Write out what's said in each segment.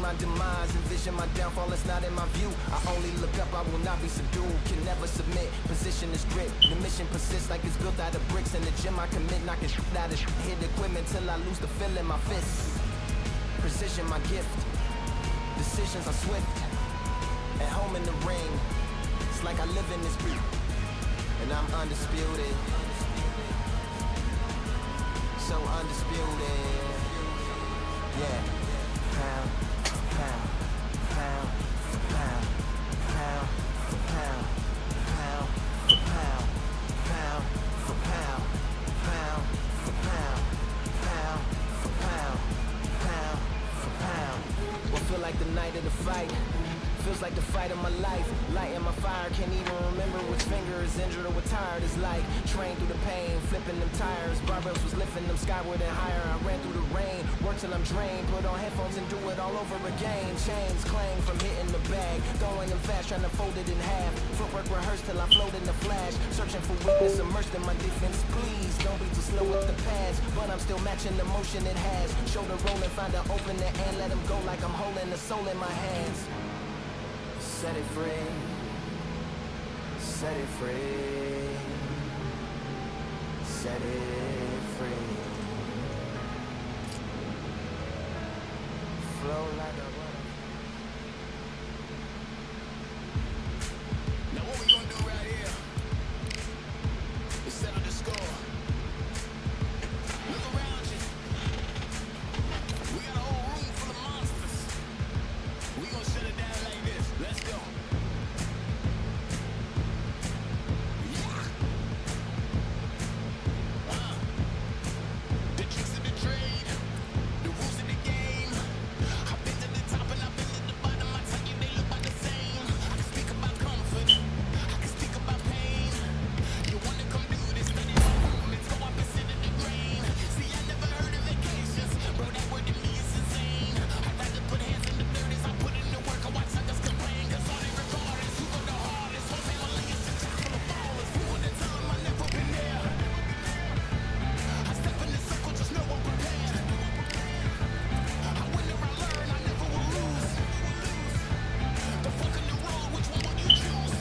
my demise, envision my downfall, it's not in my view. I only look up, I will not be subdued. Can never submit, position is grip. The mission persists like it's built out of bricks. In the gym I commit, knocking shit out of hit equipment till I lose the feel in my fists. Precision my gift, decisions are swift. At home in the ring, it's like I live in this beat, and I'm undisputed. So undisputed. Yeah. Pound, pound, pound, pound, pound, pound, pound, pound, pound, pound, pound, pound, pound, pound, pound, pound. What feel like the night of the fight? Feels like the fight of my life. Lighting my fire, can't even remember which finger is injured or what tired is like. Trained through the pain, flipping them tires. Barbells was lifting them skyward and higher. I ran through the rain, worked till I'm drained. Put on headphones and do it all over again. Chains clang from hitting the bag. Throwing them fast, trying to fold it in half. Footwork rehearsed till I float in the flash. Searching for weakness, immersed in my defense. Please, don't be too slow with the pads. But I'm still matching the motion it has. Shoulder rolling, find an opening and let him go like I'm holding the soul in my hands. Set it free, set it free, set it free. Flow like a water. Now what we gonna do right here is settle the score. Look around you. We got a whole room full of monsters. We gonna shut it down like this. Let's go. Yeah. The tricks of the trade, the rules of the game. I've been to the top and I've been to the bottom. I tell you they look about the same. I can speak about comfort, I can speak about pain. You wanna come do this? Study my movements, go up and sit in the grain. See, I never heard of vacations, bro. That word to me is insane. I'd rather put hands in the dirt as I put in the work. I watch others complain, 'cause all they regard is who go the hardest. Whole family is a chock full of ballers. Who would have tell them I never been there? I step in the circle, just know I'm prepared. I win or I learn, I never will lose. The fork in the road, which one will you choose?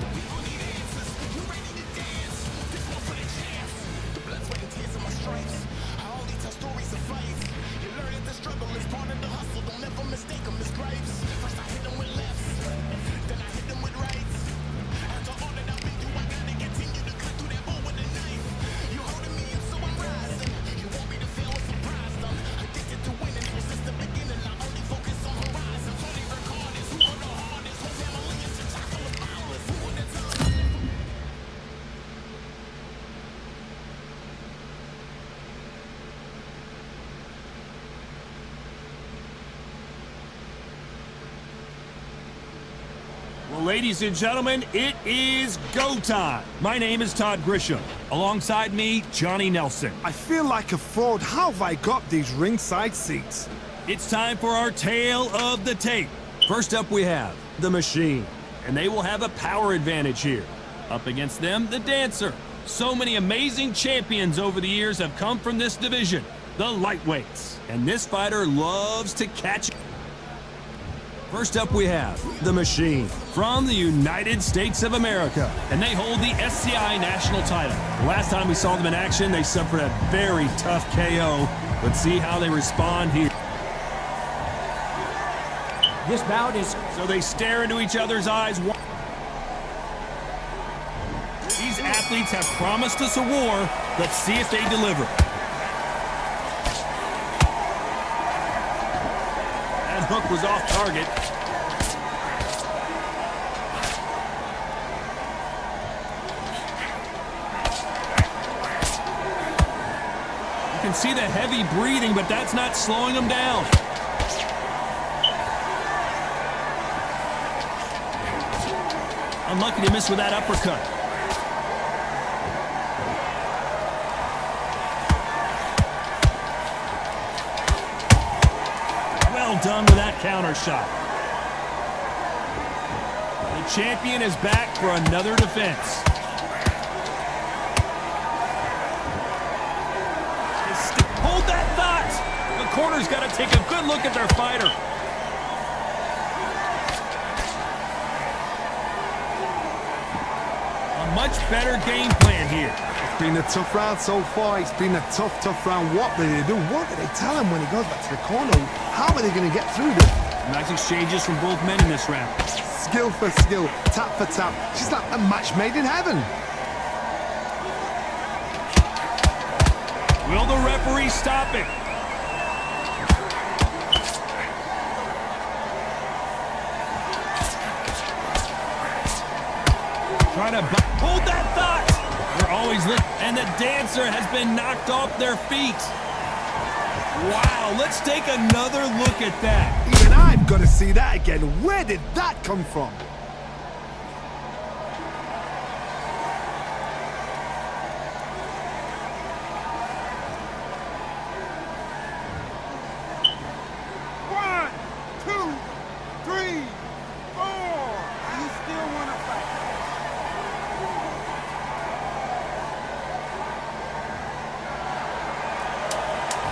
The people need answers. You ready to dance? This one for the chance. The blood, sweat, and tears of my stripes. I only tell stories of fights. You learn that the struggle is part of the hustle. Don't ever mistake them as gripes. First I hit them with lefts, then I hit them with rights. After all that I've been through, I gotta continue to cut through that ball with a knife. You holding me and so I'm rising. You want me to fail or surprise them. Addicted to winning ever since the beginning. I only focus on horizons. All they record is who go the hardest. Whole family is a chock full of ballers. Who would have tell them? Well, ladies and gentlemen, it is go time. My name is Todd Grisham. Alongside me, Johnny Nelson. I feel like a fraud. How have I got these ringside seats? It's time for our tale of the tape. First up, we have The Machine, and they will have a power advantage here. Up against them, The Dancer. So many amazing champions over the years have come from this division, the lightweights. And this fighter loves to catch. First up, we have The Machine from the United States of America, and they hold the SCI national title. The last time we saw them in action, they suffered a very tough KO. Let's see how they respond here. This bout is... So they stare into each other's eyes. These athletes have promised us a war. Let's see if they deliver. That hook was off target. You can see the heavy breathing, but that's not slowing him down. Unlucky to miss with that uppercut. Well done with that counter shot. The champion is back for another defense. Hold that thought! The corner's got to take a good look at their fighter. A much better game plan here. It's been a tough round so far. It's been a tough round. What do they do? What do they tell him when he goes back to the corner? How are they going to get through this? Nice exchanges from both men in this round. Skill for skill, tap for tap. She's like a match made in heaven. Will the referee stop it? Try to hold that thought. They're always looking, and the dancer has been knocked off their feet. Wow, let's take another look at that. Even I've got to see that again. Where did that come from? One, two, three, four. You still want to fight?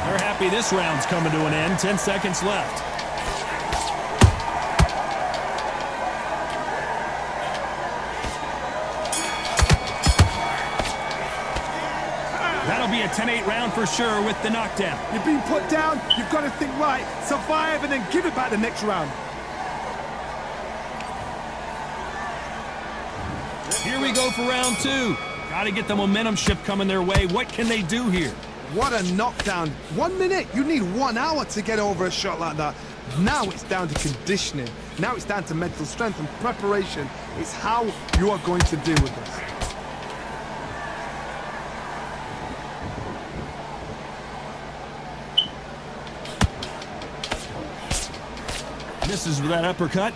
They're happy this round's coming to an end. 10 seconds left. That'll be a 10-8 round for sure with the knockdown. You've been put down. You've got to think right, survive, and then give it back the next round. Here we go for round two. Got to get the momentum shift coming their way. What can they do here? What a knockdown. 1 minute. You need 1 hour to get over a shot like that. Now it's down to conditioning. Now it's down to mental strength and preparation. It's how you are going to deal with this. Misses with that uppercut.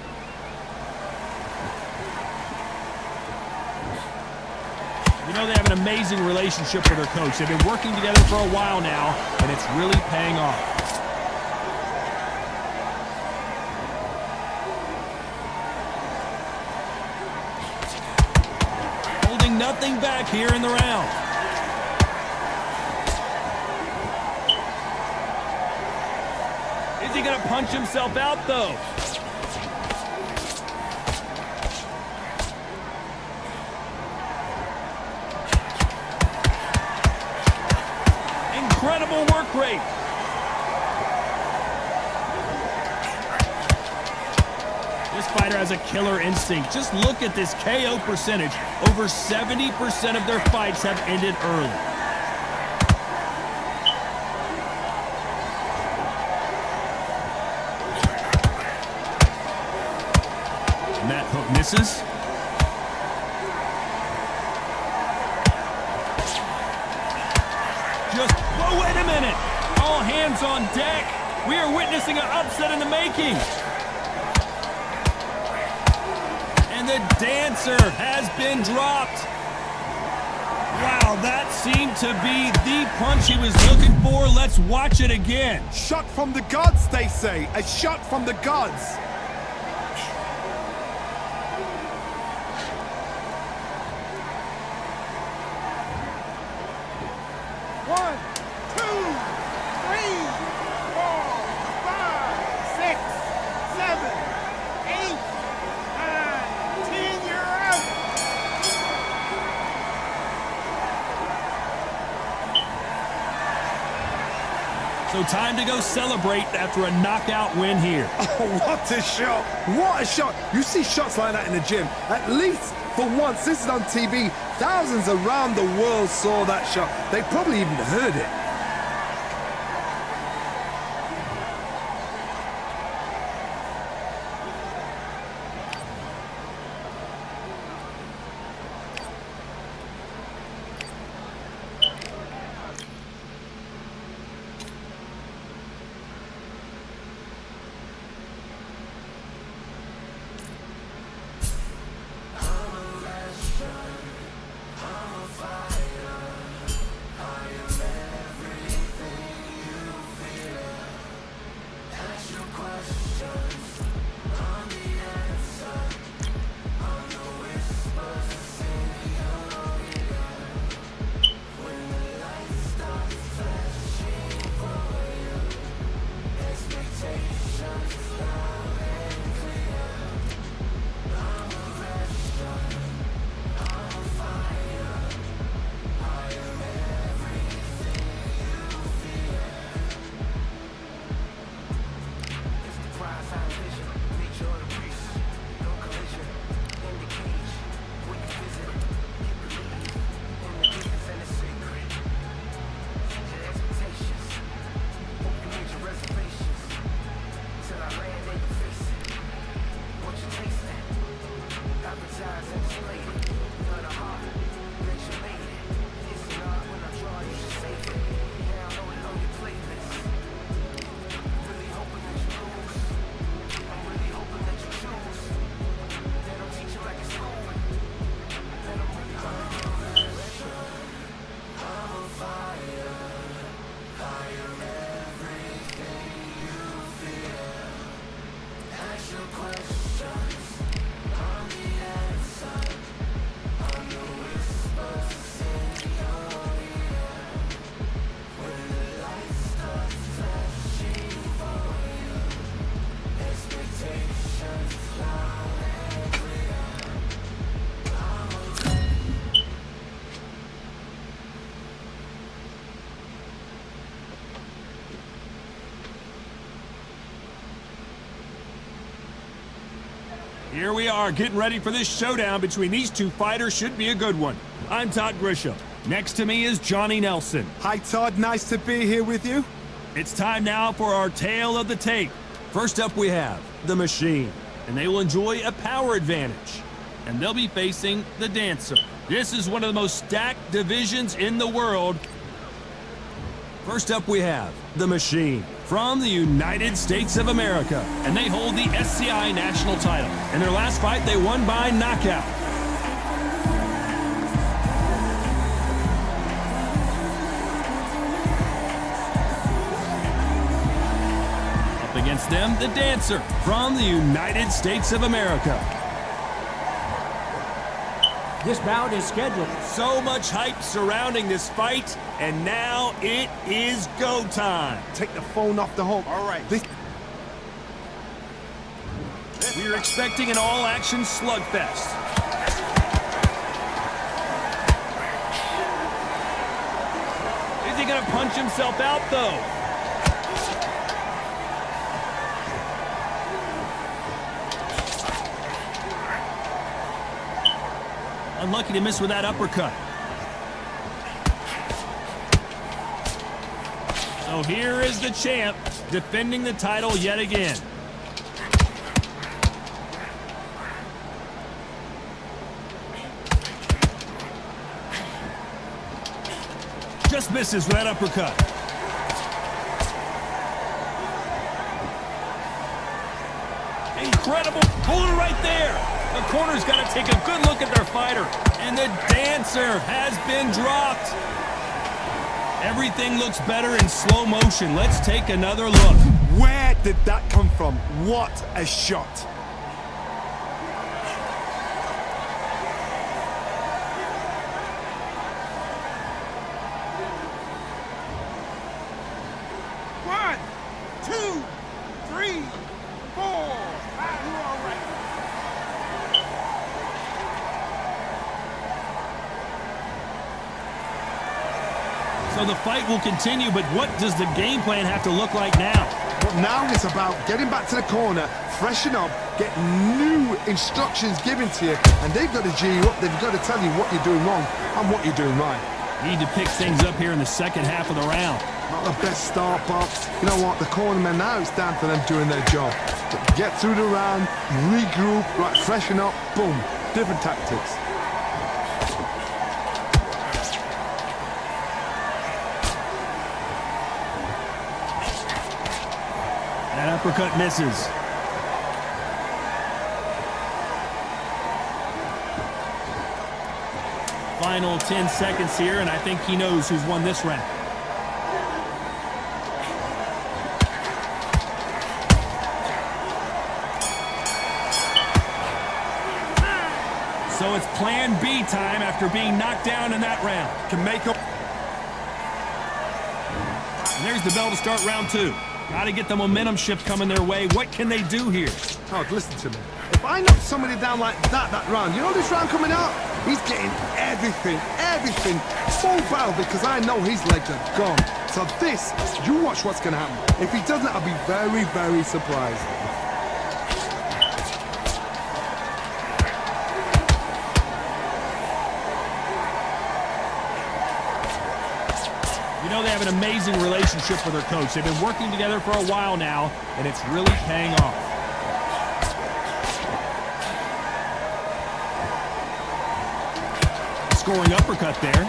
You know, they have an amazing relationship with their coach. They've been working together for a while now, and it's really paying off. Holding nothing back here in the round. Is he going to punch himself out, though? Incredible work rate. This fighter has a killer instinct. Just look at this KO percentage. Over 70% of their fights have ended early. And that hook misses. Whoa, wait a minute. All hands on deck. We are witnessing an upset in the making. And the dancer has been dropped. Wow, that seemed to be the punch he was looking for. Let's watch it again. Shot from the gods, they say. A shot from the gods. One, two, three, four, five, six, seven, eight, nine, 10. You're out. So time to go celebrate after a knockout win here. Oh, what a shot! What a shot! You see shots like that in the gym. At least for once, this is on TV. Thousands around the world saw that shot. They probably even heard it. Here we are, getting ready for this showdown between these two fighters. Should be a good one. I'm Todd Grisham. Next to me is Johnny Nelson. Hi, Todd. Nice to be here with you. It's time now for our tale of the tape. First up, we have The Machine, and they will enjoy a power advantage. And they'll be facing The Dancer. This is one of the most stacked divisions in the world. First up, we have The Machine from the United States of America, and they hold the SCI national title. In their last fight, they won by knockout. Up against them, The Dancer from the United States of America. This bout is scheduled. So much hype surrounding this fight, and now it is go time. Take the phone off the hook. All right. We're expecting an all-action slugfest. Is he gonna punch himself out, though? Unlucky to miss with that uppercut. So here is the champ, defending the title yet again. Just misses with that uppercut. Incredible. Hold it right there. The corner's got to take a good look at their fighter. And the Dancer has been dropped. Everything looks better in slow motion. Let's take another look. Where did that come from? What a shot. One, two, three, four. You're all right. So the fight will continue, but what does the game plan have to look like now? But now it's about getting back to the corner, freshen up, get new instructions given to you, and they've got to G you up. They've got to tell you what you're doing wrong and what you're doing right. Need to pick things up here in the second half of the round. Not the best start, but you know what? The cornermen now, it's down to them doing their job. Get through the round, regroup, right, freshen up, boom. Different tactics. That uppercut misses. Final 10 seconds here, and I think he knows who's won this round. So it's plan B time after being knocked down in that round. Can make up. And there's the bell to start round two. Got to get the momentum shift coming their way. What can they do here? Oh, listen to me. If I knock somebody down like that round, you know this round coming out? He's getting everything full barrel because I know his legs are gone. So this, you watch what's going to happen. If he doesn't, I'll be very, very surprised. You know they have an amazing relationship with their coach. They've been working together for a while now, and it's really paying off. Scoring uppercut there.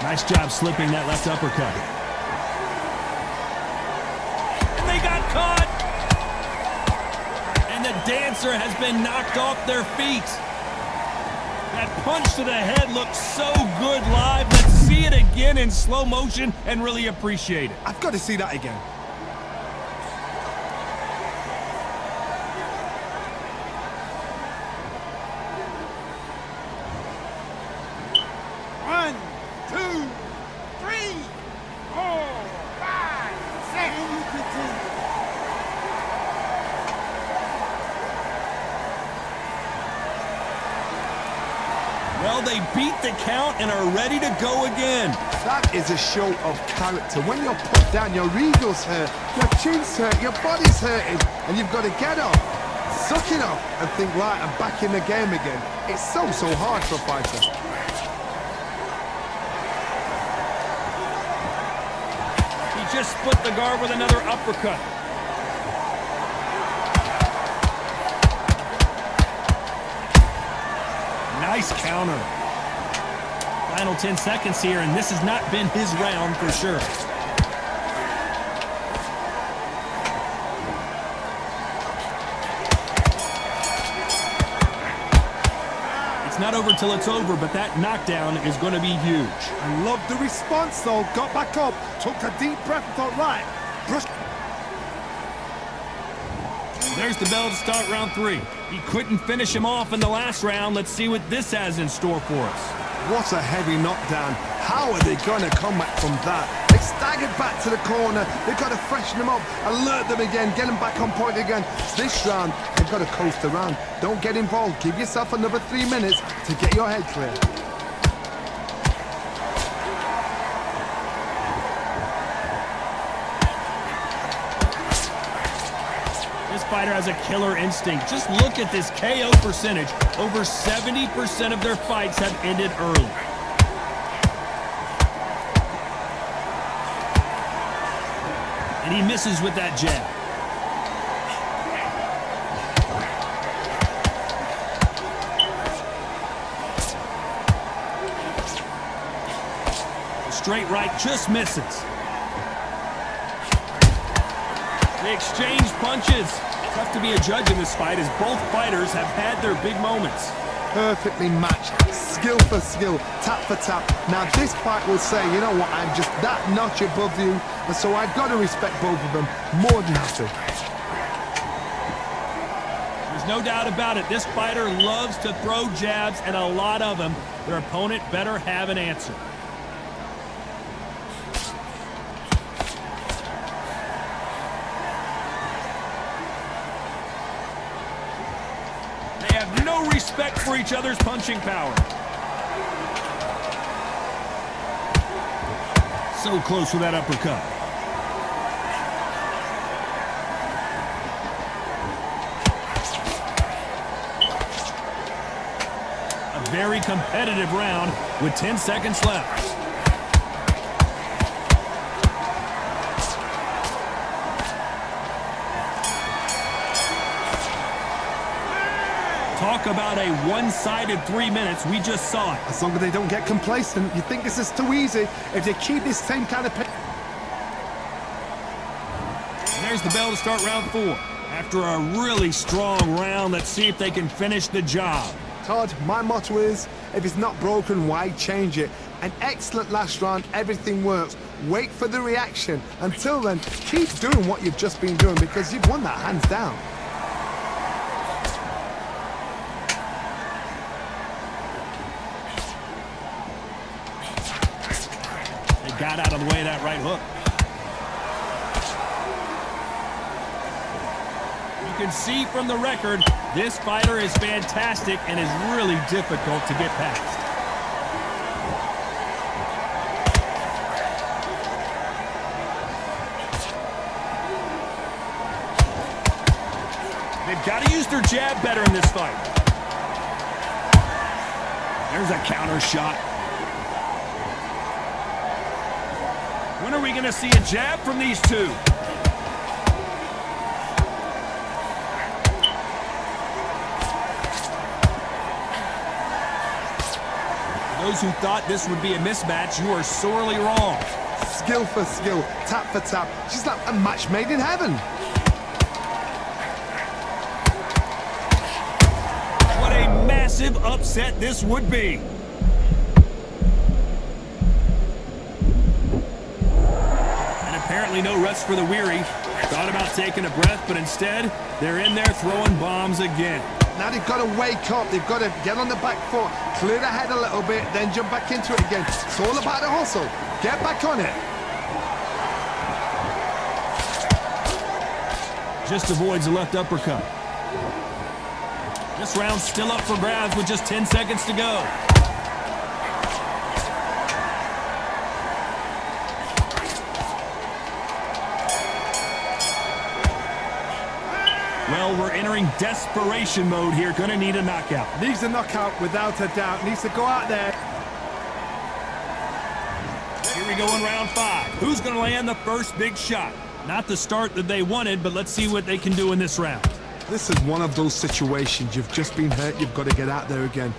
Nice job slipping that left uppercut. And they got caught! And the Dancer has been knocked off their feet. That punch to the head looks so good live. Let's see it again in slow motion and really appreciate it. I've got to see that again. One, two, three, four, five, six. And you continue. Well, they beat the count and are ready to go again. That is a show of character. When you're put down, your ego's hurt, your chin's hurt, your body's hurting, and you've got to get up, suck it up, and think, right, I'm back in the game again. It's so hard for a fighter. He just split the guard with another uppercut. Nice counter. Final 10 seconds here, and this has not been his round for sure. It's not over till it's over, but that knockdown is going to be huge. I love the response, though. Got back up, took a deep breath, and thought, right, brush. There's the bell to start round 3. He couldn't finish him off in the last round. Let's see what this has in store for us. What a heavy knockdown. How are they going to come back from that? They staggered back to the corner. They've got to freshen them up, alert them again, get them back on point again. This round, they've got to coast around. Don't get involved. Give yourself another 3 minutes to get your head clear. This fighter has a killer instinct. Just look at this KO percentage. Over 70% of their fights have ended early. And he misses with that jab. The straight right just misses. They exchange punches. Tough to be a judge in this fight as both fighters have had their big moments. Perfectly matched, skill for skill, tap for tap. Now this fight will say, you know what, I'm just that notch above you, and so I've got to respect both of them more than happy. There's no doubt about it. This fighter loves to throw jabs, and a lot of them. Their opponent better have an answer. They have no respect for each other's punching power. So close with that uppercut. A very competitive round with 10 seconds left. Talk about a one-sided 3 minutes. We just saw it. As long as they don't get complacent, you think this is too easy. If they keep this same kind of pace. There's the bell to start round 4. After a really strong round, let's see if they can finish the job. Todd, my motto is, if it's not broken, why change it? An excellent last round, everything works. Wait for the reaction. Until then, keep doing what you've just been doing because you've won that hands down. Got out of the way of that right hook. You can see from the record, this fighter is fantastic and is really difficult to get past. They've got to use their jab better in this fight. There's a counter shot. When are we going to see a jab from these two? Those who thought this would be a mismatch, you are sorely wrong. Skill for skill, tap for tap. Just like a match made in heaven. What a massive upset this would be. Apparently no rest for the weary. Thought about taking a breath, but instead, they're in there throwing bombs again. Now they've got to wake up. They've got to get on the back foot, clear the head a little bit, then jump back into it again. It's all about the hustle. Get back on it. Just avoids a left uppercut. This round's still up for grabs with just 10 seconds to go. Well, we're entering desperation mode here. Gonna need a knockout. Needs a knockout without a doubt. Needs to go out there. Here we go in round 5. Who's gonna land the first big shot? Not the start that they wanted, but let's see what they can do in this round. This is one of those situations. You've just been hurt. You've got to get out there again.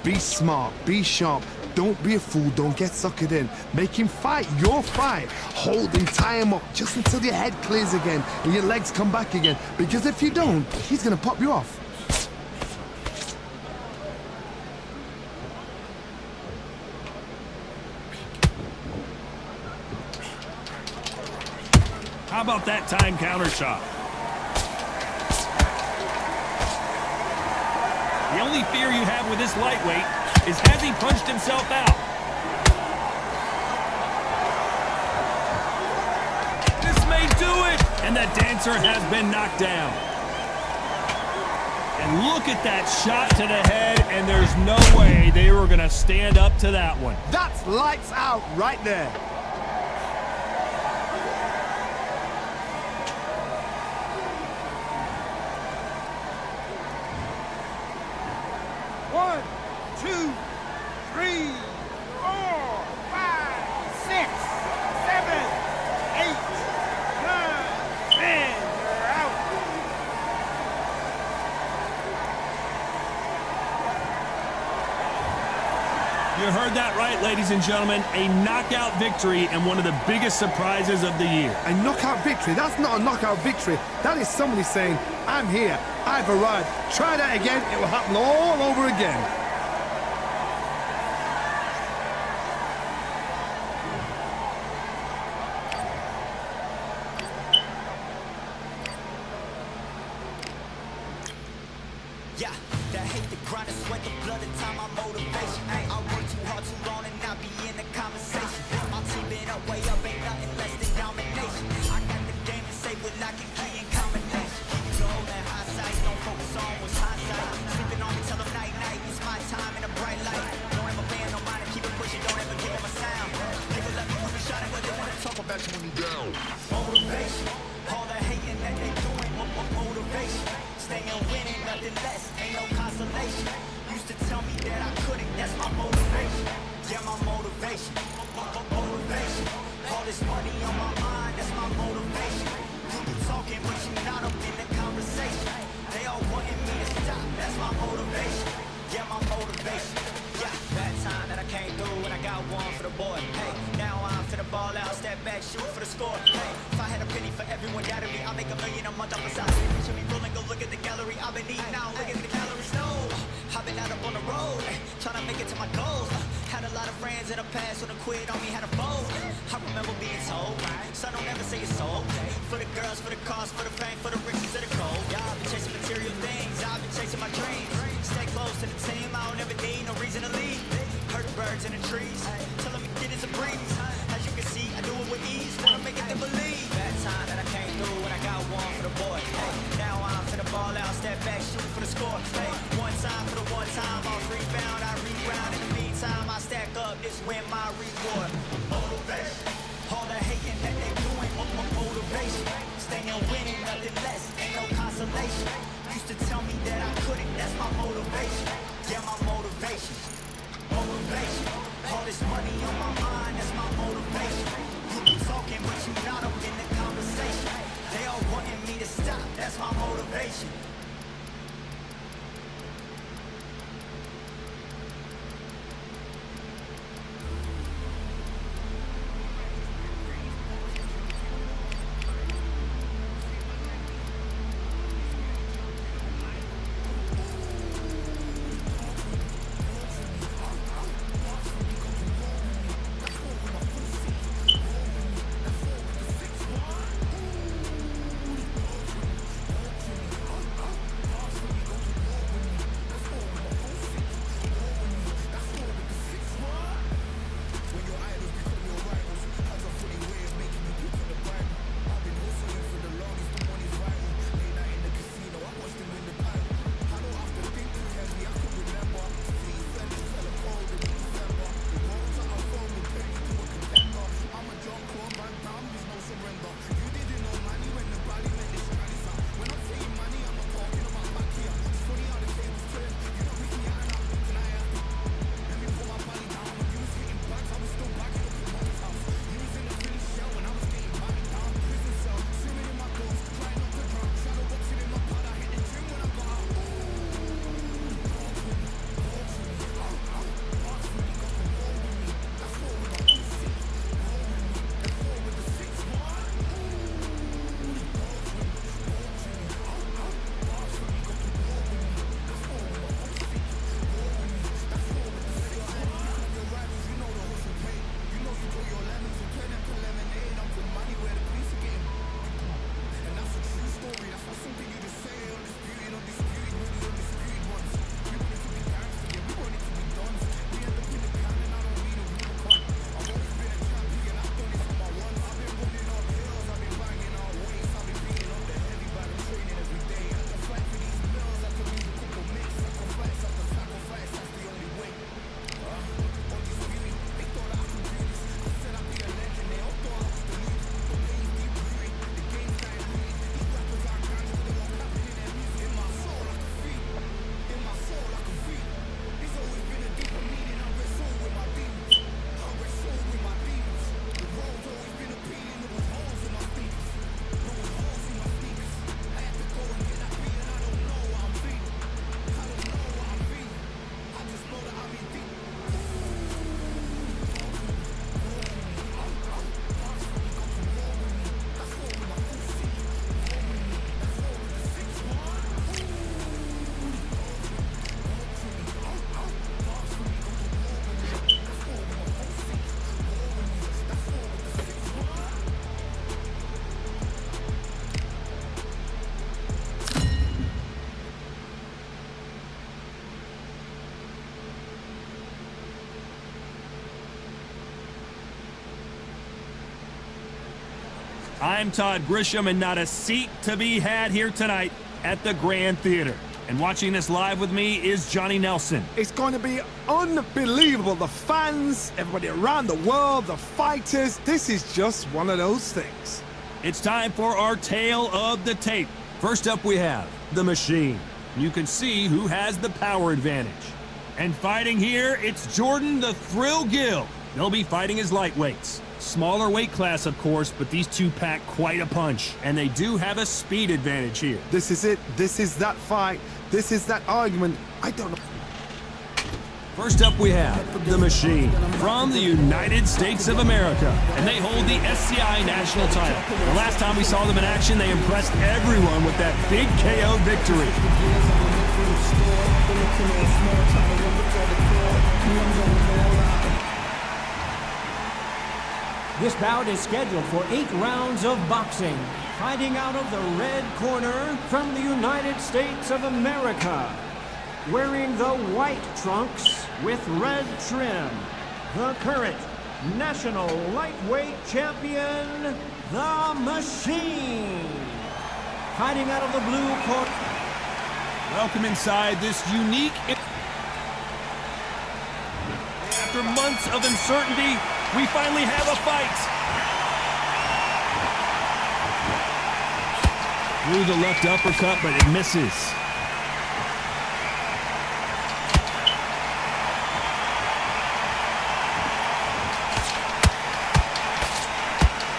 Be smart. Be sharp. Don't be a fool. Don't get suckered in. Make him fight your fight. Hold him, tie him up just until your head clears again and your legs come back again. Because if you don't, he's going to pop you off. How about that time counter shot? The only fear you have with this lightweight is has he punched himself out? This may do it! And that dancer has been knocked down. And look at that shot to the head, and there's no way they were gonna stand up to that one. That's lights out right there. One, two, three, 4, 5, 6, 7, 8, 9, 10. You're out. You heard that right, ladies and gentlemen. A knockout victory and one of the biggest surprises of the year. A knockout victory? That's not a knockout victory. That is somebody saying, I'm here, I've arrived. Try that again, it will happen all over again. Yeah, that hate the grind and sweat the blood and time my motivation. I work too hard too long and not be in the conversation. My team been up, way up, ain't nothing less than domination. I got the game to save with lock and key and combination. So hold that high sight, don't focus on what's hindsight. Sleeping on me till the night, it's my time in a bright light. Don't ever band no mind and keep it pushing, don't ever give them a sound. Nigga let me put a shot at what they wanna talk about you when you down. Motivation, all the hating that they doing, motivation. Staying winning, nothing less, ain't no consolation. Used to tell me that I couldn't, that's my motivation. Yeah, my motivation, motivation. All this money on my mind, that's my motivation. You be talking, but you not up in the conversation. They all wanting me to stop, that's my motivation. Yeah, my motivation. Yeah, that time that I came through and I got one for the boy. Hey, now I'm finna ball out, step back, shoot for the score. Hey, if I had a penny for everyone doubted me, I'll make $1 million a month off the side. Picture me rolling, go look at the gallery. I've been eating now, look at the calories. No, I've been out up on the road, trying to make it to my goals. Had a lot of friends in the past who done quit on me, had a fold. I remember being told, son, don't ever say it's sold. For the girls, for the cars, for the fame, for the riches of the gold. Yeah, I've been chasing material things, I've been chasing my dreams. Stay close to the team, I don't ever need no reason to leave. Hurt birds in the trees, tell them it is a breeze. As you can see, I do it with ease, wanna make it to believe. That time that I came through and I got one for the boy. Hey, now I'm finna ball out, step back, shoot for the score. Hey, one time for the one time, I'll rebound, I reground. In the meantime, I stack up, this win my reward. Motivation, all the hating that they doing, motivation. Staying winning, nothing less, ain't no consolation. Used to tell me that I couldn't, that's my motivation. Yeah, my motivation, motivation. All this money on my mind, that's my motivation. You be talking, but you not up in the conversation. They all wanting me to stop, that's my motivation. I'm Todd Grisham, and not a seat to be had here tonight at the Grand Theater. And watching this live with me is Johnny Nelson. It's going to be unbelievable. The fans, everybody around the world, the fighters. This is just one of those things. It's time for our tale of the tape. First up we have The Machine. You can see who has the power advantage. And fighting here, it's Jordan the Thrill Gill. They'll be fighting as lightweights. Smaller weight class, of course, but these two pack quite a punch. And they do have a speed advantage here. This is it. This is that fight. This is that argument. I don't know. First up we have The Machine from the United States of America. And they hold the SCI national title. The last time we saw them in action, they impressed everyone with that big KO victory. This bout is scheduled for 8 rounds of boxing. Fighting out of the red corner from the United States of America. Wearing the white trunks with red trim. The current national lightweight champion, The Machine. Fighting out of the blue corner. Welcome inside this unique... After months of uncertainty, we finally have a fight. Through the left uppercut, but it misses.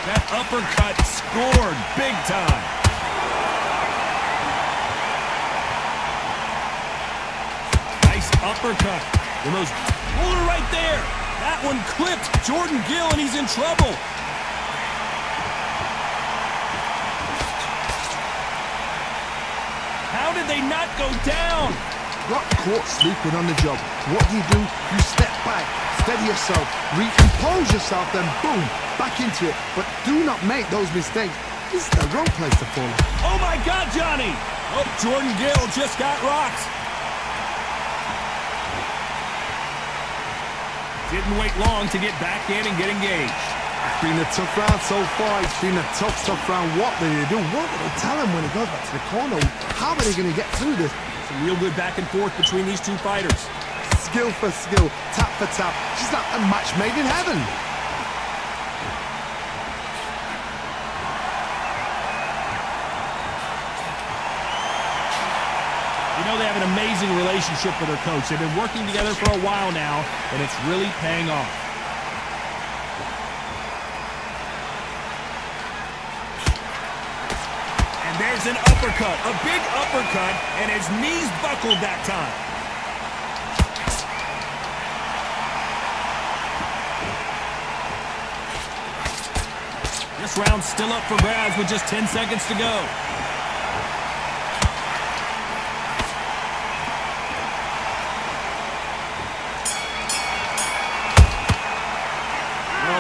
That uppercut scored big time. Nice uppercut. The most puller right there. That one clipped Jordan Gill, and he's in trouble. How did they not go down? Got caught sleeping on the job. What do? You step back, steady yourself, recompose yourself, then boom, back into it. But do not make those mistakes. This is the wrong place to fall. Oh my God, Johnny! Oh, Jordan Gill just got rocked. Didn't wait long to get back in and get engaged. It's been a tough round so far. It's been a tough round. What do they do? What do they tell him when he goes back to the corner? How are they going to get through this? Some real good back and forth between these two fighters. Skill for skill, tap for tap. Just like a match made in heaven. You know, they have an amazing relationship with their coach. They've been working together for a while now, and it's really paying off. And there's an uppercut, a big uppercut, and his knees buckled that time. This round's still up for grabs with just 10 seconds to go.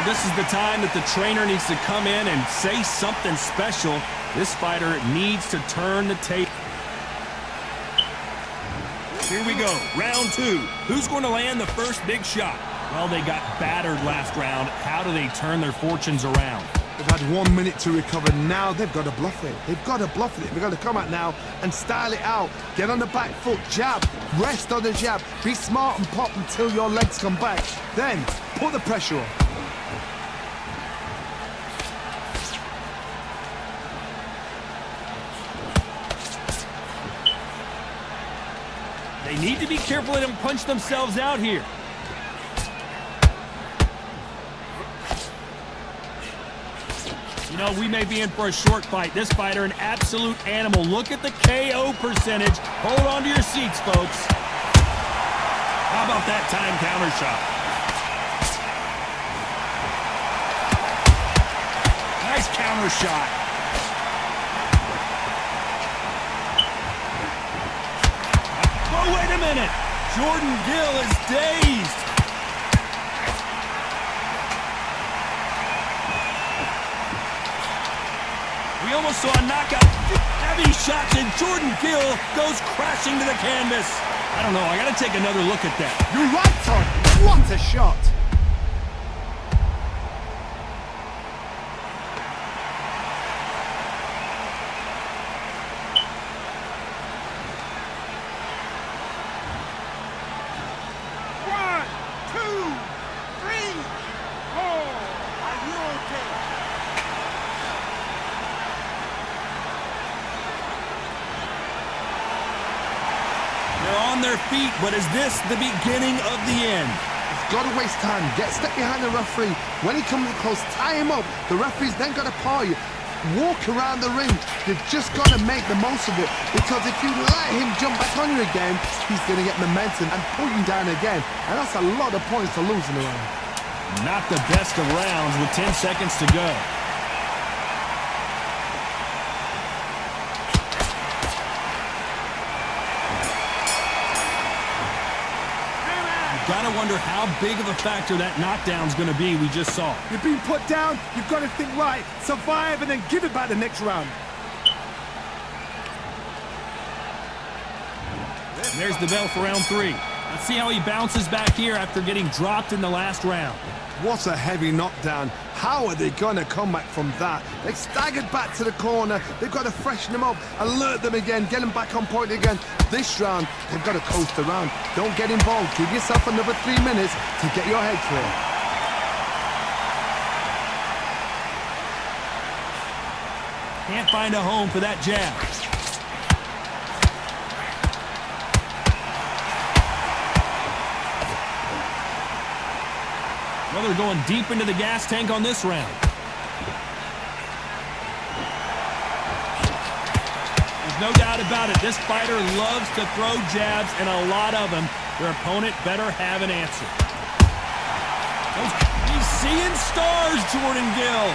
This is the time that the trainer needs to come in and say something special. This fighter needs to turn the tape. Here we go, round 2. Who's going to land the first big shot? Well, they got battered last round. How do they turn their fortunes around? They've had 1 minute to recover. Now they've got to bluff it. They've got to bluff it. They've got to come out now and style it out. Get on the back foot, jab, rest on the jab. Be smart and pop until your legs come back. Then put the pressure on. They need to be careful and punch themselves out here. You know, we may be in for a short fight. This fighter, an absolute animal. Look at the KO percentage. Hold on to your seats, folks. How about that time counter shot? Nice counter shot. Oh, wait a minute. Jordan Gill is dazed. We almost saw a knockout. Heavy shots, and Jordan Gill goes crashing to the canvas. I don't know. I got to take another look at that. You're right, Todd. What a shot. on their feet, but is this the beginning of the end? He's got to waste time. Get a step behind the referee. When he comes close, tie him up. The referee's then got to paw you. Walk around the ring. You've just got to make the most of it, because if you let him jump back on you again, he's going to get momentum and pull you down again. And that's a lot of points to lose in a round. Not the best of rounds with 10 seconds to go. Gotta wonder how big of a factor that knockdown's gonna be we just saw. You're being put down, you've got to think right, survive, and then give it back the next round. And there's the bell for round 3. Let's see how he bounces back here after getting dropped in the last round. What a heavy knockdown. How are they going to come back from that? They staggered back to the corner. They've got to freshen them up, alert them again, get them back on point again. This round, they've got to coast around. Don't get involved. Give yourself another 3 minutes to get your head clear. Can't find a home for that jab. Well, they're going deep into the gas tank on this round. There's no doubt about it. This fighter loves to throw jabs, and a lot of them. Their opponent better have an answer. He's seeing stars, Jordan Gill.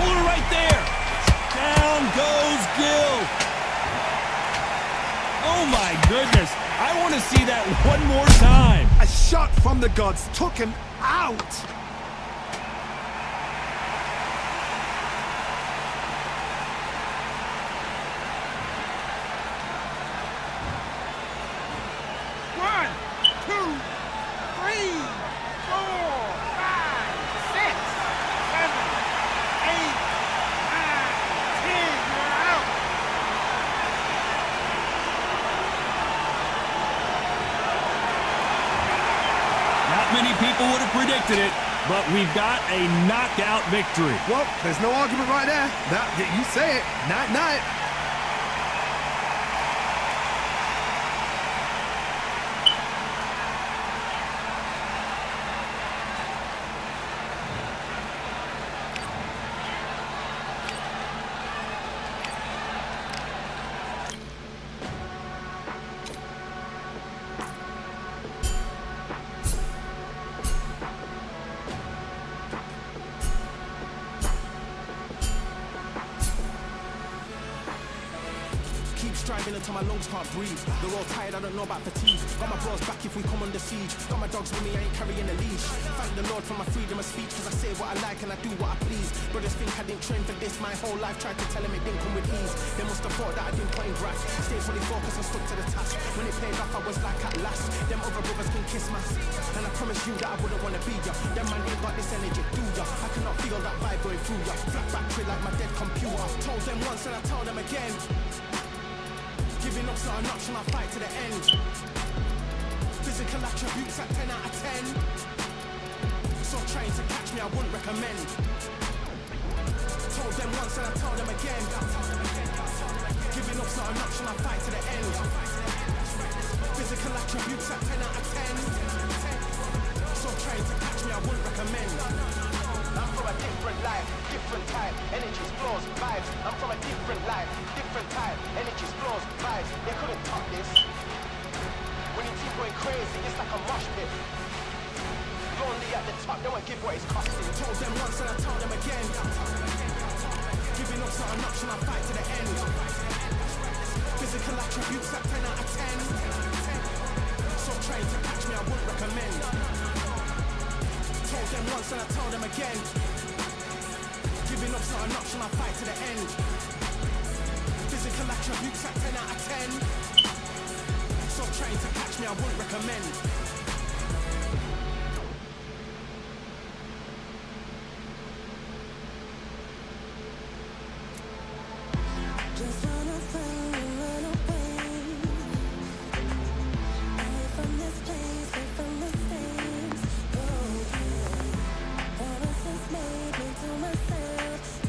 Hold it right there. Down goes Gill. Oh my goodness. I want to see that one more time. A shot from the gods took him out. One, two, three, four, five, six, seven, eight, nine, 10. You're out. Not many people would have predicted it, but we've got a knockout victory. Well, there's no argument right there. You say it. Night-night. Keep striving until my lungs can't breathe. They're all tired, I don't know about fatigue. Got my bros back if we come under siege. Got my dogs with me, I ain't carrying a leash. Thank the Lord for my freedom of speech, cause I say what I like and I do what I please. Brothers think I didn't train for this my whole life. Tried to tell them it didn't come with ease. They must have thought that I didn't put in grass. Stayed fully focused and stuck to the task. When it paid off, I was like at last. Them other brothers can kiss my ass. And I promise you that I wouldn't wanna be ya. Them man ain't got this energy, do ya? I cannot feel that vibe going through ya. Flat battery like my dead computer. Told them once and I told them again. Giving up's not an option, I fight to the end. Physical attributes at 10 out of 10. So trying to catch me, I wouldn't recommend. Told them once and I told them again. Giving up's not an option, I fight to the end. Physical attributes at 10 out of 10. So trying to catch me, I wouldn't recommend. I'm from a different life, different type, energies, flows, vibes. I'm from a different life, different type, energies, flows, vibes. They couldn't top this. When you keep going crazy, it's like a mosh pit. Lonely at the top, they won't give what it's costing. Told them once and I told them again. Giving up's not an option, I fight to the end. Physical attributes at 10 out of 10. So trying to catch me, I wouldn't recommend. Told them once and I told them again. Giving up's not an option, I fight to the end. Physical attributes at 10 out of 10. So trying to catch me, I wouldn't recommend. Just wanna find and run away. Away from this place, away from the things. Okay. Promises made me to myself.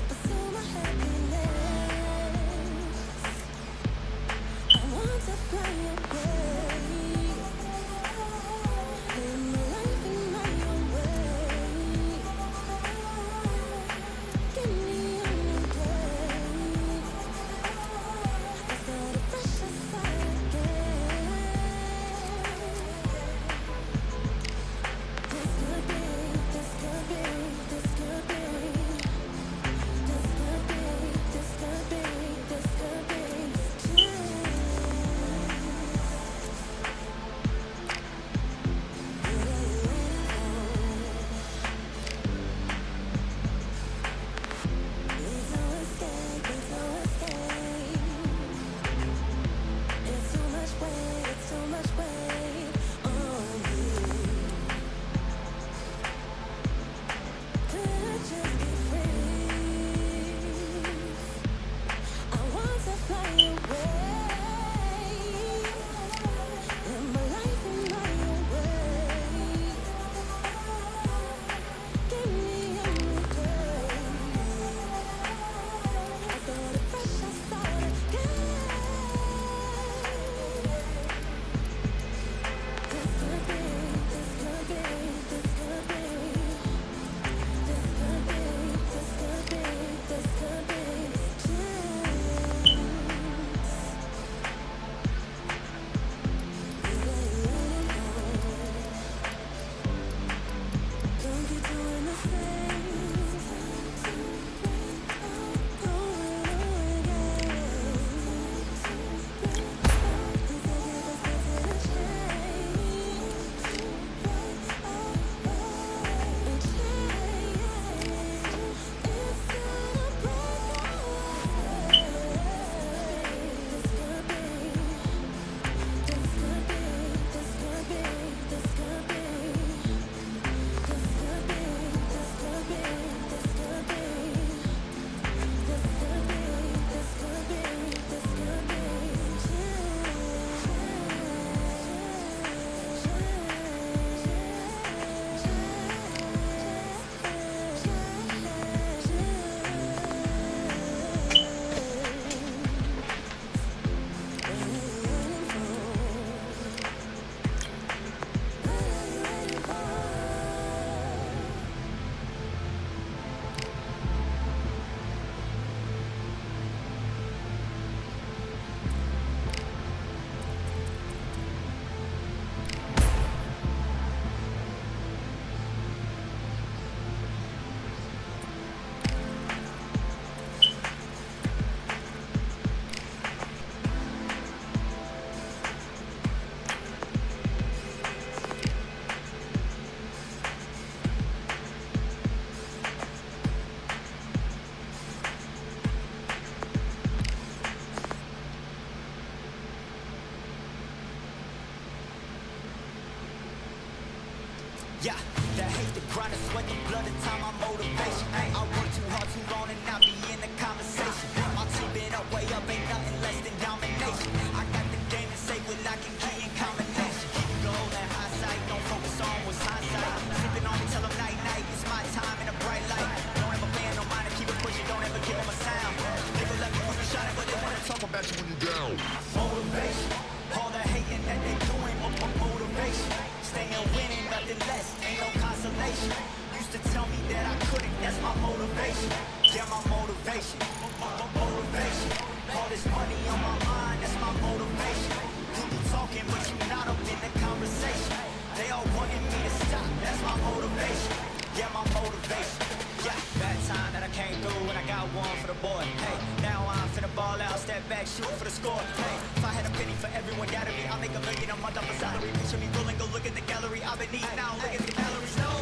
Grind the sweat, the blood, the time, my motivation. I work too hard, too long, and not be in the conversation. My team been up, way up, ain't nothing less than domination. I got the game to save with lock and key in combination. Keep it gold and high sight, don't focus on what's hindsight. Sleeping on me, tell them night, night, it's my time in a bright light. Don't ever pay no mind and keep it pushing, don't ever give them a sound. Nigga let me when you shining, but they wanna talk about you when you down. Motivation, all the hating that they doing, motivation. Staying winning, nothing less, ain't no consolation. Used to tell me that I couldn't, that's my motivation. Yeah, my motivation, motivation. All this money on my mind, that's my motivation. You be talking, but you not up in the conversation. They all wanting me to stop, that's my motivation. Yeah, my motivation. Yeah, bad time that I came through and I got one for the boy. Hey, now I'm finna ball out, step back, shoot for the score. Hey, if I had a penny for everyone doubted me, I'll make $1 million a month off a salary. Picture me rolling, go look at the gallery. I've been eating out, look at the calories. No,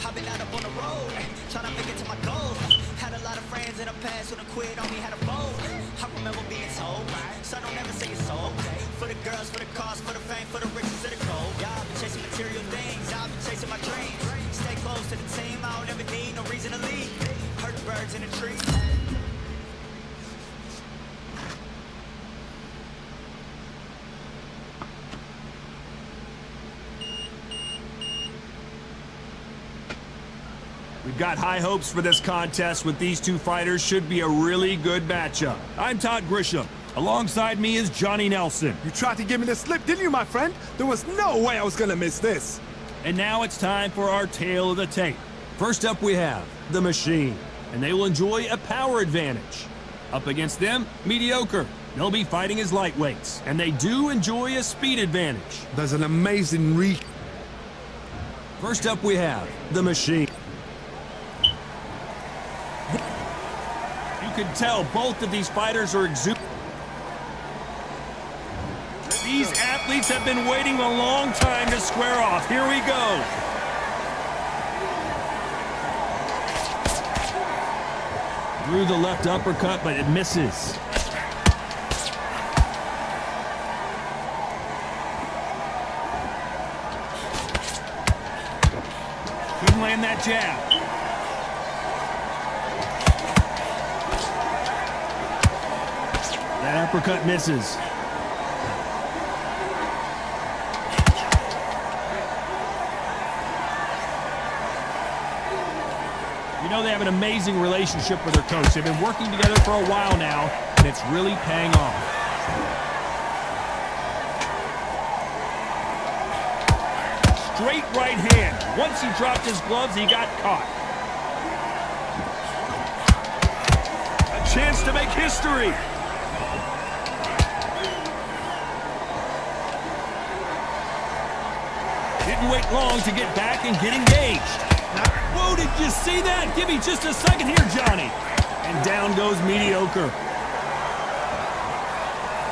I've been out up on the road, trying to make it to my goal. Had a lot of friends in the past who done quit on me, had a fold. I remember being told, son, don't ever say it's sold. For the girls, for the cars, for the fame, for the riches, for the gold. Yeah, I've been chasing material things, I've been chasing my dreams. Stay close to the team, I don't ever need no reason to leave. Hurt the birds in the trees. We've got high hopes for this contest with these two fighters. Should be a really good matchup. I'm Todd Grisham. Alongside me is Johnny Nelson. You tried to give me the slip, didn't you, my friend? There was no way I was gonna miss this. And now it's time for our tale of the tape. First up we have The Machine, and they will enjoy a power advantage. Up against them, Mediocre. They'll be fighting as lightweights, and they do enjoy a speed advantage. There's an amazing First up we have The Machine. You can tell both of these fighters are These athletes have been waiting a long time to square off. Here we go. Threw the left uppercut, but it misses. Couldn't land that jab. That uppercut misses. You know they have an amazing relationship with their coach. They've been working together for a while now, and it's really paying off. Straight right hand. Once he dropped his gloves, he got caught. A chance to make history. Didn't wait long to get back and get engaged. Whoa, did you see that? Give me just a second here, Johnny. And down goes Mediocre.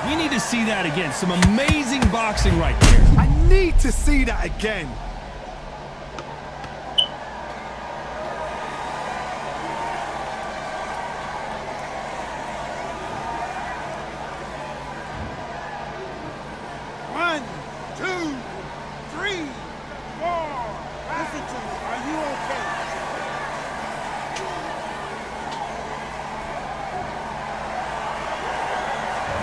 We need to see that again. Some amazing boxing right there. I need to see that again. One, two, three, four. Listen to me. Are you okay?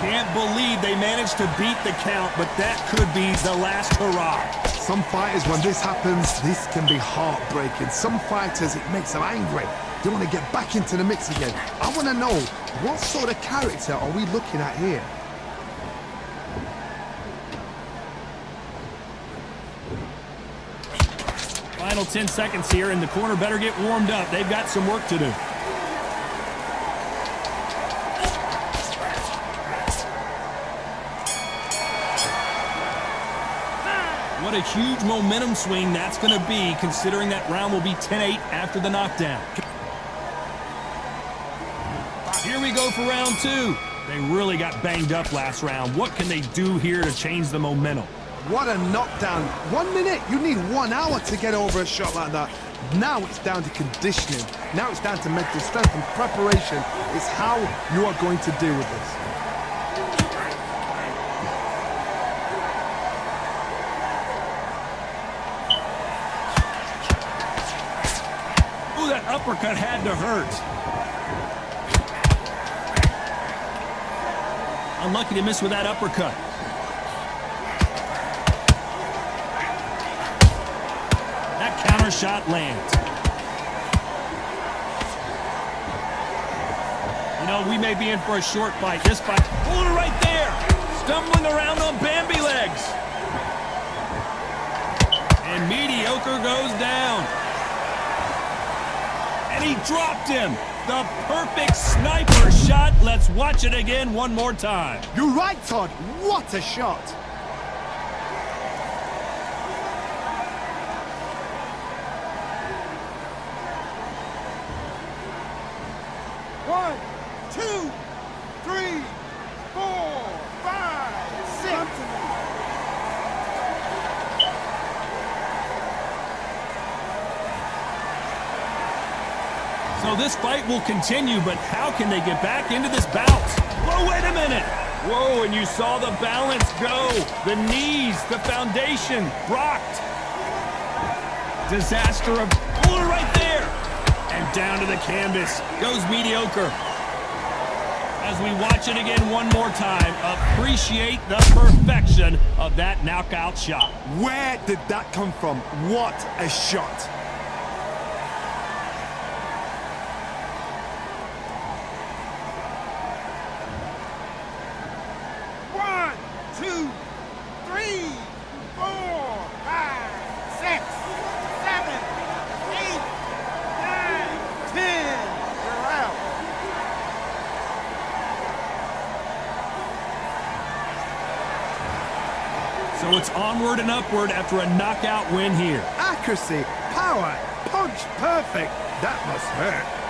Can't believe they managed to beat the count, but that could be the last hurrah. Some fighters, when this happens, this can be heartbreaking. Some fighters, it makes them angry. They want to get back into the mix again. I want to know, what sort of character are we looking at here? Final 10 seconds here, and the corner better get warmed up. They've got some work to do. What a huge momentum swing that's going to be, considering that round will be 10-8 after the knockdown. Here we go for round two. They really got banged up last round. What can they do here to change the momentum? What a knockdown. 1 minute, you need 1 hour to get over a shot like that. Now it's down to conditioning. Now it's down to mental strength and preparation. It's how you are going to deal with this. uppercut had to hurt. Unlucky to miss with that uppercut. That counter shot lands. You know, we may be in for a short fight. This fight, pulled it right there. Stumbling around on Bambi legs. And Mediocre goes down. And he dropped him. The perfect sniper shot. Let's watch it again one more time. You're right, Todd. What a shot. One, two, three, four, five, six. So this fight will continue, but how can they get back into this bout? Whoa, wait a minute. Whoa, and you saw the balance go. The knees, the foundation, rocked. Disaster of, pull it right there. And down to the canvas goes Mediocre. As we watch it again one more time, appreciate the perfection of that knockout shot. Where did that come from? What a shot. One, two, three, four, five, six, seven, 8, 9, 10. You're out. So it's onward and upward after a knockout win here. Accuracy, power, punch perfect. That must hurt.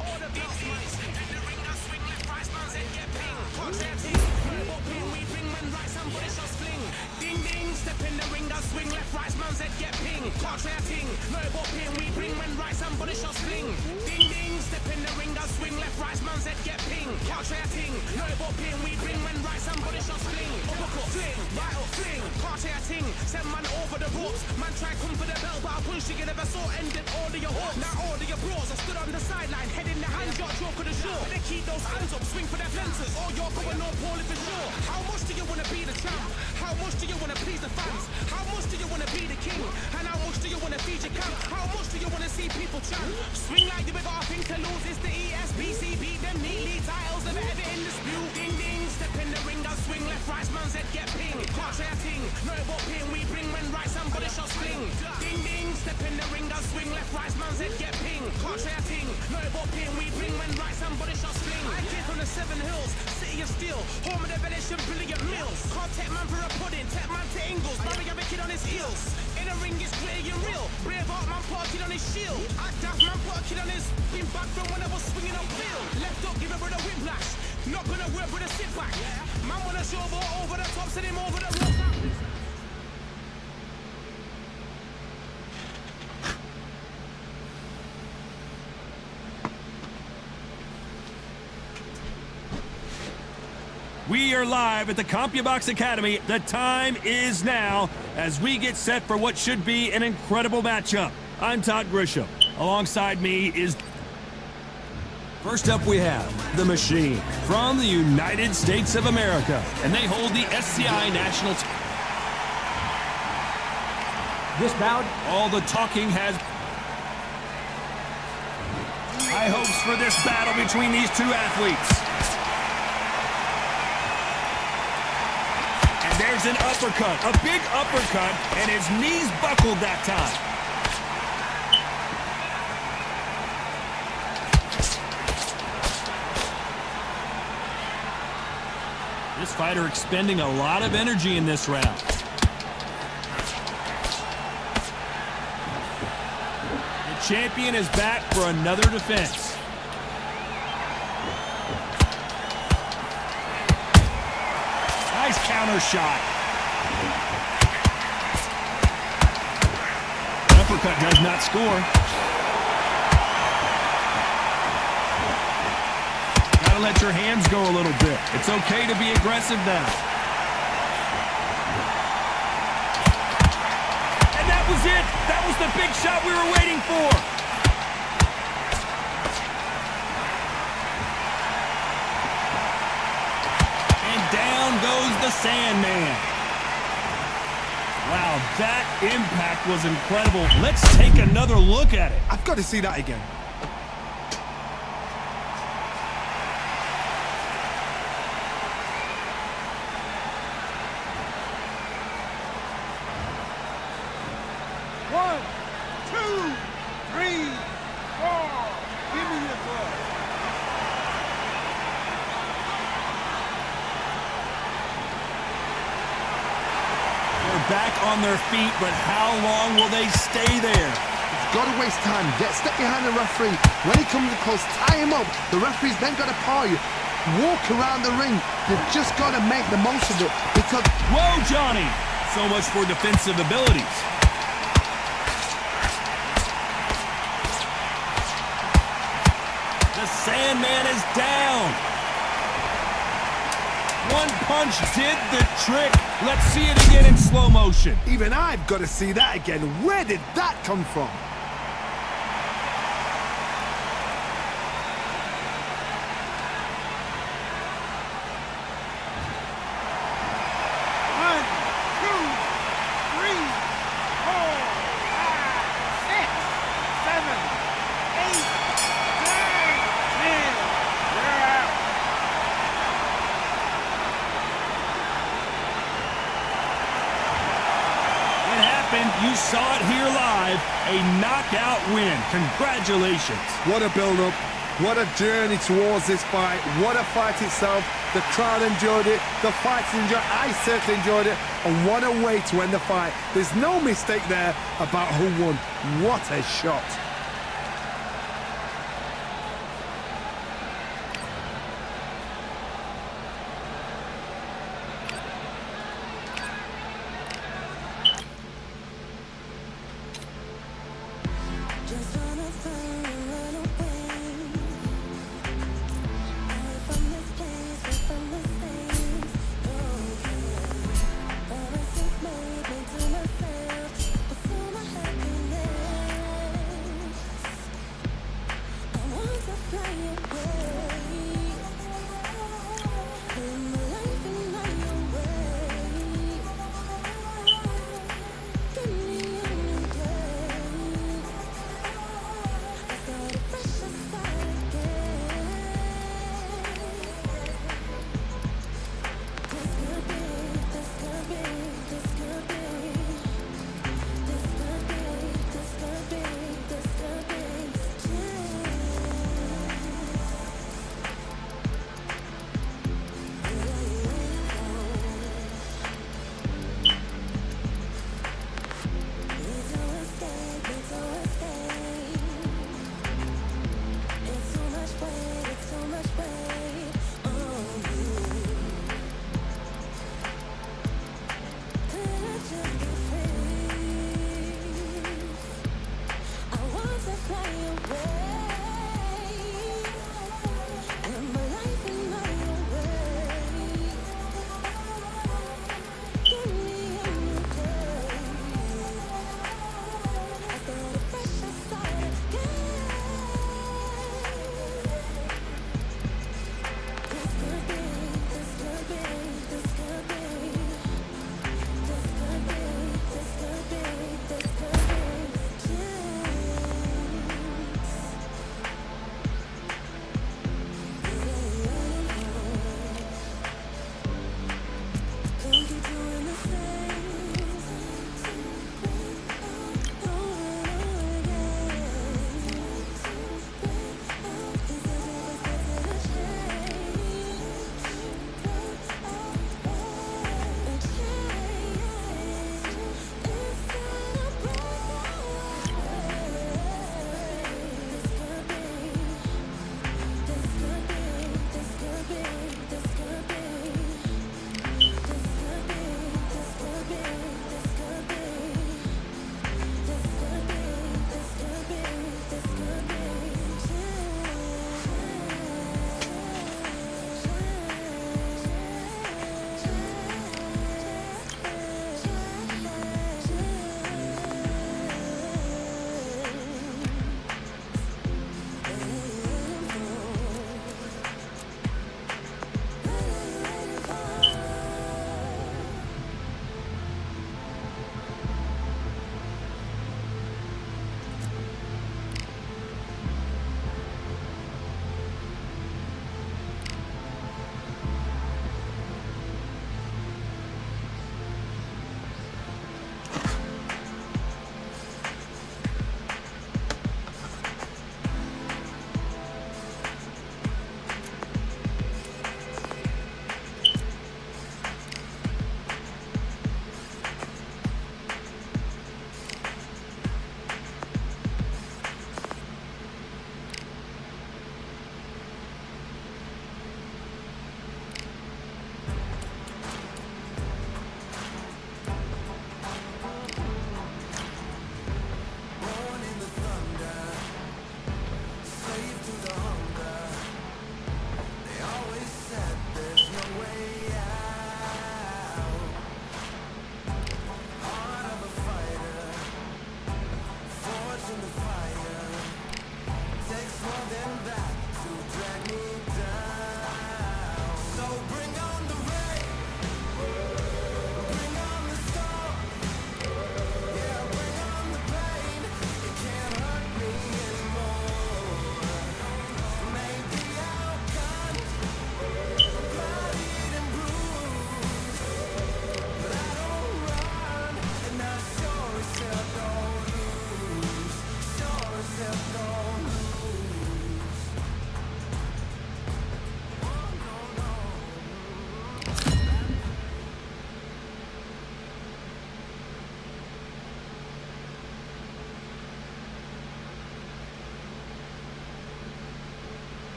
All the belts, man. In the ring, I swing left, right, man's head get ping. Contract team, verbal ping, we bring men right, somebody shot fling. Ding ding, step in the ring, I swing left, right, man's head get ping. Contract team, verbal ping, we bring men right, somebody shot fling. Ding ding, step in the ring, I swing left, right, man's head get ping. Contract team, verbal ping, we bring men right, somebody shot fling. Uppercut, fling, right up, fling. Contract team, send man over the ropes. Man try come for the bell, but I push you never saw ended all of your hopes. Now all of your bros, I stood on the sideline, head in the hands, got joke of the show. They keep those hands up, swing for their fences. All you're going on, Paul, for sure. How much do you want to be the champ? How much do you want to please the fans? How much do you want to be the king? And how much do you want to feed your camp? How much do you want to see people chant? Swing like you ever got a thing to lose. It's the ESBC, beat them neatly. Titles never ever in dispute. Ding ding, step in the ring, I swing left, right, man's head get ping. Can't say a thing, no but ping. We bring men right, somebody shot fling. Ding ding, step in the ring, I swing left, right, man's head get ping. Can't say a thing, no but ping. We bring men right, somebody shot fling. I came from the 7 Hills, city of steel, home of the Venetian brilliant mills. Can't take man for a pudding, take man to Ingles. Barry have a kid on his heels. In the ring is gritty and real. Braveheart man put a kid on his shield. Act daft man put a kid on his. Been back from when I was swinging on field. Left up, give it with a whiplash. Not gonna work with a sit back. Man wanna show ball over the top, send him over the rope. We are live at the CompuBox Academy. The time is now as we get set for what should be an incredible matchup. I'm Todd Grisham. Alongside me is... First up we have The Machine from the United States of America. And they hold the SCI National... This bout, All the talking has... High hopes for this battle between these two athletes. There's an uppercut, a big uppercut, and his knees buckled that time. This fighter expending a lot of energy in this round. The champion is back for another defense. Nice counter shot. Uppercut does not score. Gotta let your hands go a little bit. It's okay to be aggressive now. And that was it. That was the big shot we were waiting for. Down goes the Sandman. Wow, that impact was incredible. Let's take another look at it. I've got to see that again. One, two, three, four. Give me your blood. They're back on their feet, but how long will they stay there? Got to waste time. Step behind the referee. When he comes close, tie him up. The referee's then got to paw you. Walk around the ring. You've just got to make the most of it because... Whoa, Johnny! So much for defensive abilities. The Sandman is down. One punch did the trick. Let's see it again in slow motion. Even I've got to see that again. Where did that come from? One, two, three, four, five, six, seven, eight, nine, 10. You're out. It happened. You saw it here live. A knockout win. Congratulations. What a build-up. What a journey towards this fight. What a fight itself. The crowd enjoyed it. The fighters enjoyed it. I certainly enjoyed it. And what a way to end the fight. There's no mistake there about who won. What a shot. Just wanna find a little way away from this place, away from this things. Promises made me to myself, but for my happiness.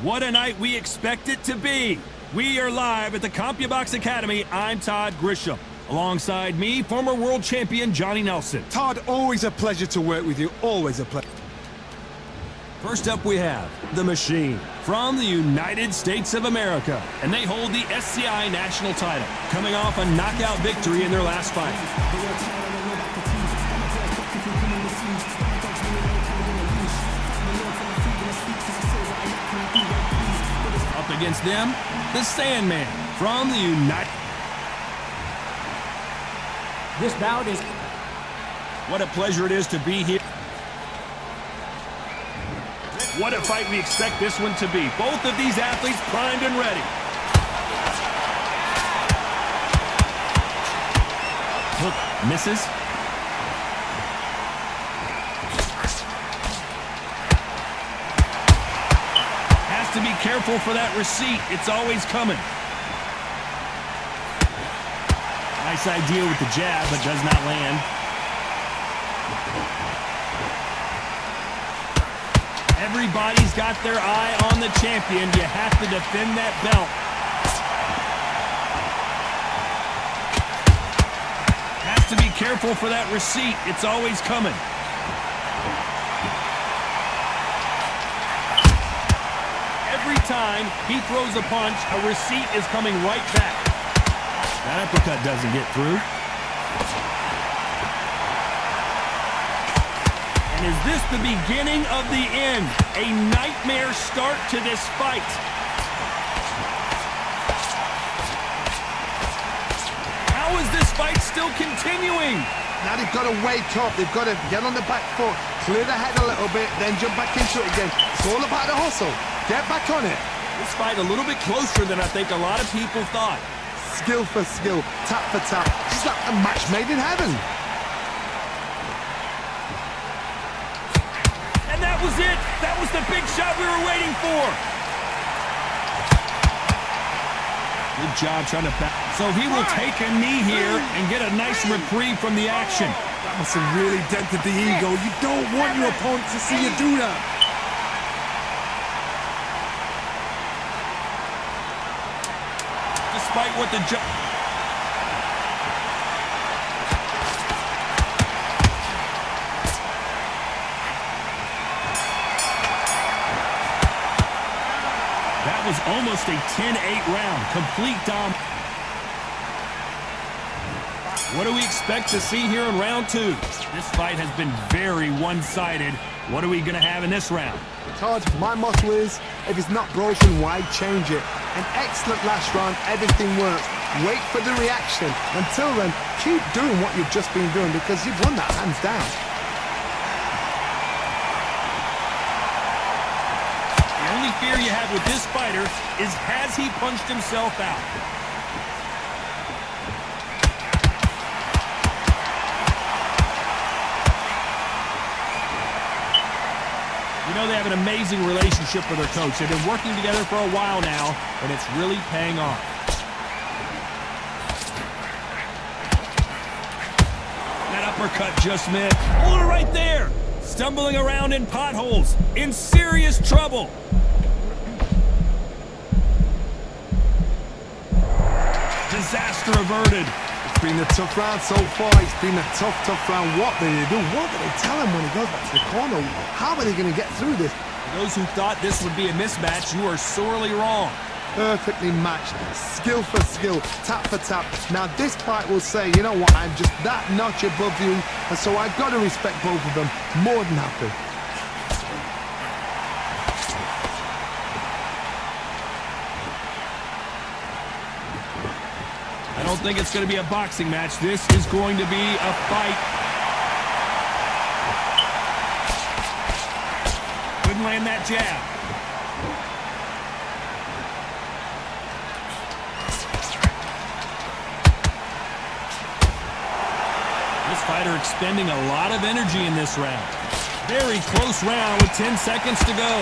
What a night we expect it to be. We are live at the CompuBox Academy. I'm Todd Grisham. Alongside me, former world champion Johnny Nelson. Todd, always a pleasure to work with you. Always a pleasure. First up we have The Machine from the United States of America. And they hold the SCI national title, coming off a knockout victory in their last fight. Up against them, the Sandman from the United... This bout is... What a pleasure it is to be here. What a fight we expect this one to be. Both of these athletes primed and ready. Hook misses. Has to be careful for that receipt. It's always coming. Nice idea with the jab, but does not land. Everybody's got their eye on the champion. You have to defend that belt. Has to be careful for that receipt. It's always coming. Every time he throws a punch, a receipt is coming right back. That uppercut doesn't get through. And is this the beginning of the end? A nightmare start to this fight. How is this fight still continuing? Now they've got to wake up. They've got to get on the back foot, clear the head a little bit, then jump back into it again. It's all about the hustle. Get back on it. This fight a little bit closer than I think a lot of people thought. Skill for skill, tap for tap. It's like a match made in heaven. And that was it. That was the big shot we were waiting for. Good job trying to back. So he will take a knee here and get a nice reprieve from the action. That must have really dented the ego. You don't want your opponent to see you do that. Despite what the judge... That was almost a 10-8 round. Complete dom. What do we expect to see here in round two? This fight has been very one-sided. What are we going to have in this round? Todd, my motto is, if it's not broken, why change it? An excellent last round, everything works. Wait for the reaction. Until then, keep doing what you've just been doing because you've won that hands down. The only fear you have with this fighter is, has he punched himself out? You know they have an amazing relationship with their coach. They've been working together for a while now, and it's really paying off. That uppercut just missed. Hold it right there. Stumbling around in potholes. In serious trouble. Disaster averted. It's been a tough round so far. It's been a tough round. What do they do? What do they tell him when he goes back to the corner? How are they going to get through this? For those who thought this would be a mismatch, you are sorely wrong. Perfectly matched, skill for skill, tap for tap. Now this fight will say, you know what, I'm just that notch above you, and so I've got to respect both of them. More than happy. I don't think it's going to be a boxing match. This is going to be a fight. Couldn't land that jab. This fighter expending a lot of energy in this round. Very close round with 10 seconds to go.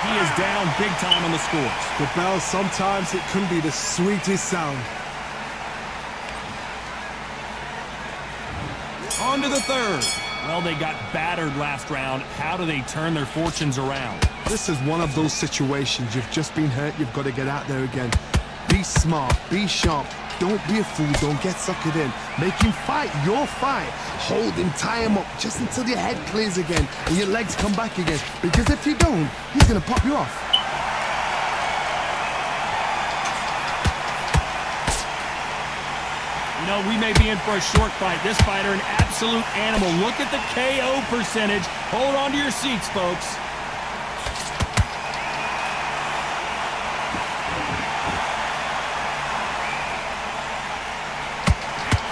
He is down big time on the scores. The bell, sometimes it can be the sweetest sound. on to the third. Well, they got battered last round. How do they turn their fortunes around? This is one of those situations. You've just been hurt. You've got to get out there again. Be smart. Be sharp. Don't be a fool. Don't get suckered in. Make him fight your fight. Hold him, tie him up just until your head clears again and your legs come back again. Because if you don't, he's going to pop you off. You know, we may be in for a short fight. This fighter, an absolute animal. Look at the KO percentage. Hold on to your seats, folks.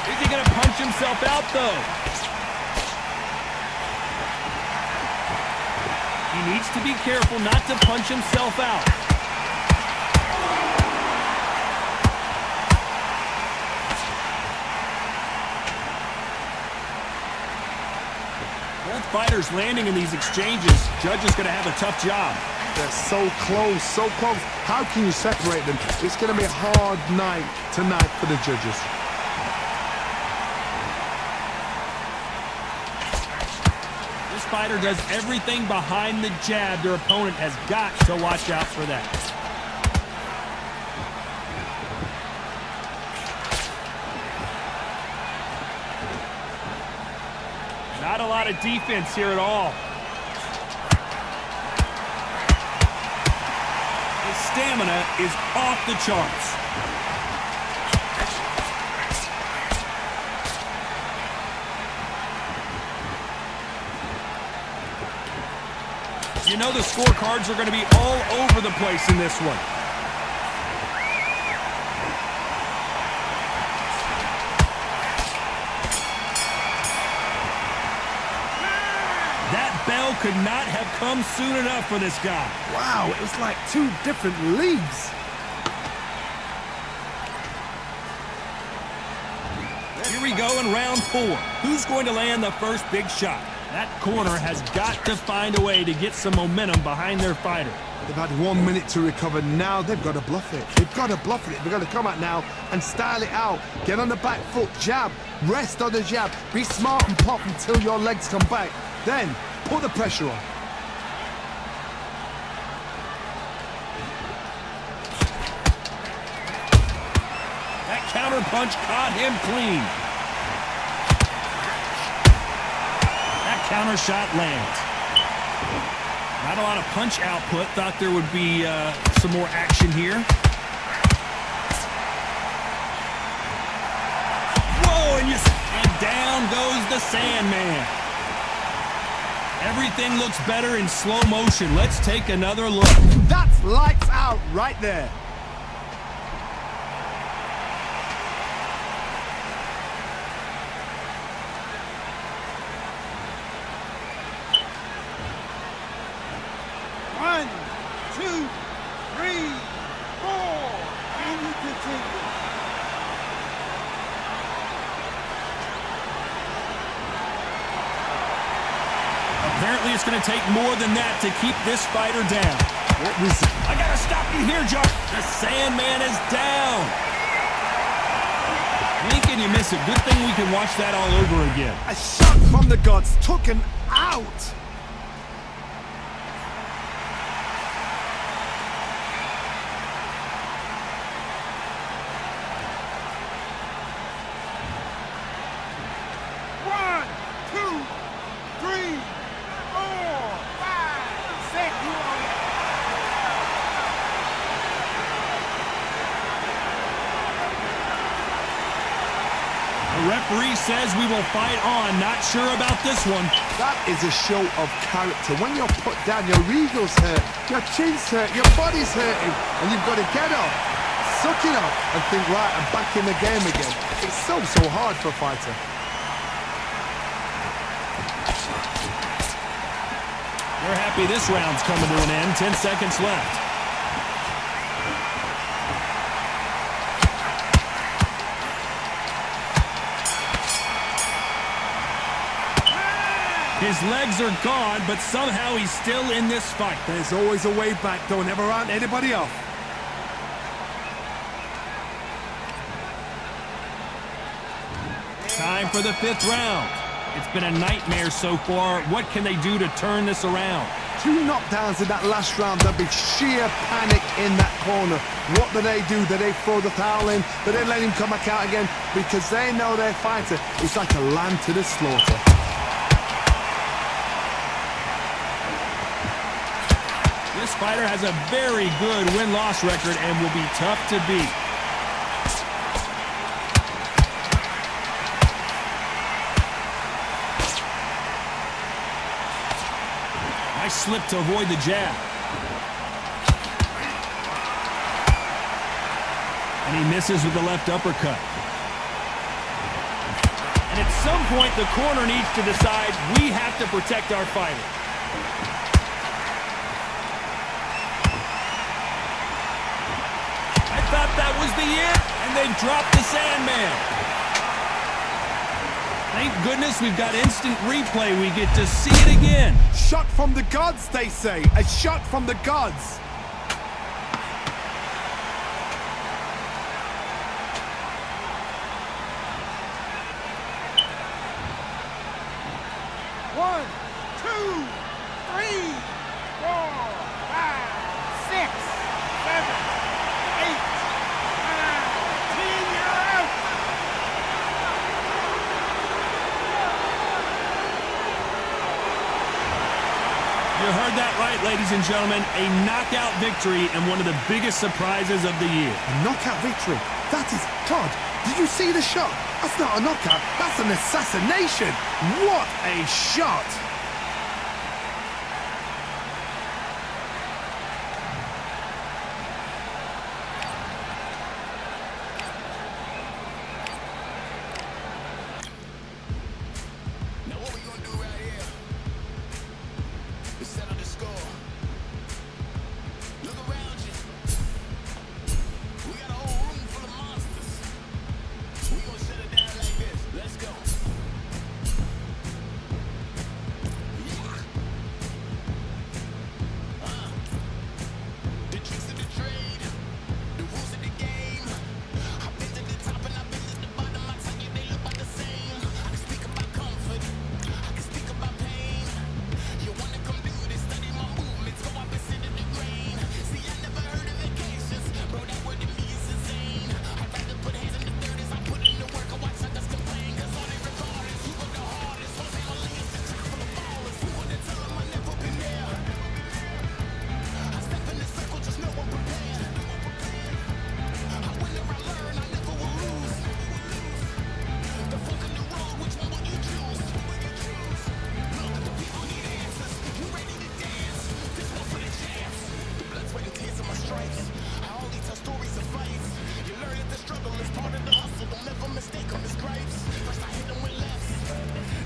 Is he going to punch himself out, though? He needs to be careful not to punch himself out. Both fighters landing in these exchanges. Judge is going to have a tough job. They're so close, so close. How can you separate them? It's going to be a hard night tonight for the judges. This fighter does everything behind the jab. Their opponent has got to watch out for that. Not a lot of defense here at all. His stamina is off the charts. You know the scorecards are going to be all over the place in this one. That bell could not have come soon enough for this guy. Wow, it was like two different leagues. Here we go in round 4. Who's going to land the first big shot? That corner has got to find a way to get some momentum behind their fighter. They've had 1 minute to recover. Now they've got to bluff it. They've got to bluff it. They've got to come out now and style it out. Get on the back foot, jab, rest on the jab. Be smart and pop until your legs come back. Then put the pressure on. That counter punch caught him clean. That counter shot lands. Not a lot of punch output. Thought there would be some more action here. Whoa, and down goes the Sandman. Everything looks better in slow motion. Let's take another look. That's lights out right there. One, two, three, four, and you continue. Apparently it's going to take more than that to keep this fighter down. What was it? I got to stop you here, Josh. The Sandman is down. Blink and you miss it. Good thing we can watch that all over again. A shot from the gods took him out. One, two, three, four, five, six. You on it. The referee says we will fight on. Not sure about this one. That is a show of character. When you're put down, your ego's hurt, your chin's hurt, your body's hurting, and you've got to get up, suck it up, and think, right, I'm back in the game again. It's so hard for a fighter. We're happy this round's coming to an end. 10 seconds left. His legs are gone, but somehow he's still in this fight. There's always a way back. Don't ever round anybody off. Time for the 5th round. It's been a nightmare so far. What can they do to turn this around? 2 knockdowns in that last round. There'll be sheer panic in that corner. What do? Do they throw the towel in? Do they let him come back out again? Because they know their fighter is like a lamb to the slaughter. This fighter has a very good win-loss record and will be tough to beat. Nice slip to avoid the jab. And he misses with the left uppercut. And at some point, the corner needs to decide we have to protect our fighter. I thought that was the end, and they've dropped the Sandman. Thank goodness we've got instant replay. We get to see it again. Shot from the gods, they say. A shot from the gods. One, two, three, 4, 5, 6, 7, 8, 9, 10. You're out. You heard that right, ladies and gentlemen. A knockout victory and one of the biggest surprises of the year. A knockout victory. That is Todd. Did you see the shot? That's not a knockout. That's an assassination. What a shot. Now what we gonna do right here is settle the score. Look around you. We got a whole room full of monsters. We gonna shut it down like this. Let's go. Yeah. The tricks of the trade, the rules of the game. I've been to the top and I've been to the bottom. I tell you they look about the same. I can speak about comfort. I can speak about pain. You wanna come do this? Study my movements. Go opposite of the grain. See, I never heard of vacations. Bro, that word to me is insane. I'd rather put hands in the dirt as I put in the work. I watch others complain. Cause all they regard is who go the hardest. Whole family is the top of the ballers. Who wanna tell them I never been there? I step in the circle, just know I'm prepared. I win or I learn, I never will lose. The fork in the road, which one will you choose? Look, the people need answers. You ready to dance? This one for the champs. The blood, sweat, and tears of my stripes. I only tell stories of fights. You learn that the struggle is part of the hustle. Don't ever mistake on the stripes. First I hit them with lefts,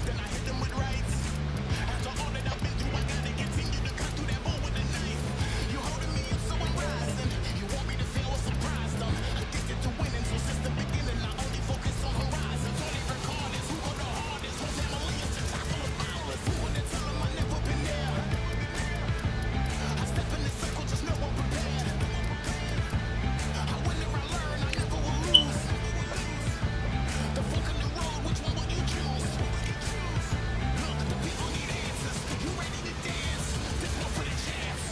then I hit them with rights. After all that I've been through, I gotta continue to cut through that ball with a knife. You holding me up, so I'm rising. You want me to fail or surprise them? Addicted to winning, so since the beginning, I only focus on horizons. All they record is who go the hardest. Whole family is the top of the ballers. Who wanna tell them I never been there? I step in the circle, just know I'm prepared. I win or I learn, I never will lose. The fork in the road, which one will you choose? Look, the people need answers. You ready to dance? This one for the champs.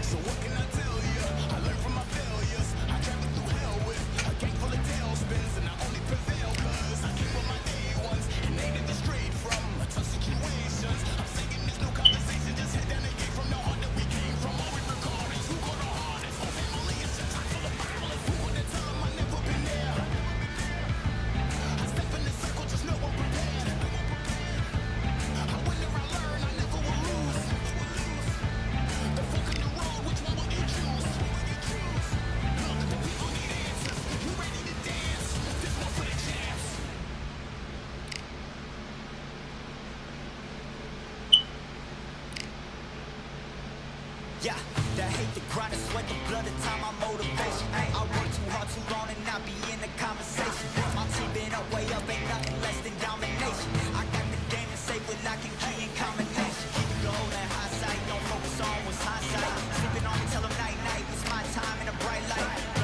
So what can I tell you? I learned from my failures. I traveled through hell with a gang full of tailspins, and I only prevail 'cause I came with my day ones and they never strayed from tough situations. I'm saying there's no conversation, just head down the gate from the heart that we came from. All we record is who go the hardest. Whole family is the top full of ballers. Who wanna tell them I never been there? I step in the circle, just know I'm prepared. I win or I learn, I never will lose. The fork in the road, which one will you choose? Look, the people need answers. You ready to dance? This one for the champs. Yeah, the hate, the grind, the sweat, the blood, the time, my motivation. I work too hard, too long, and not be in the conversation. My team been up, way up, ain't nothing less than domination. I got the game to save with lock and key and combination. Keep it low and high side, don't focus on what's hindsight. Sleeping on me, tell them night, night, it's my time in a bright light.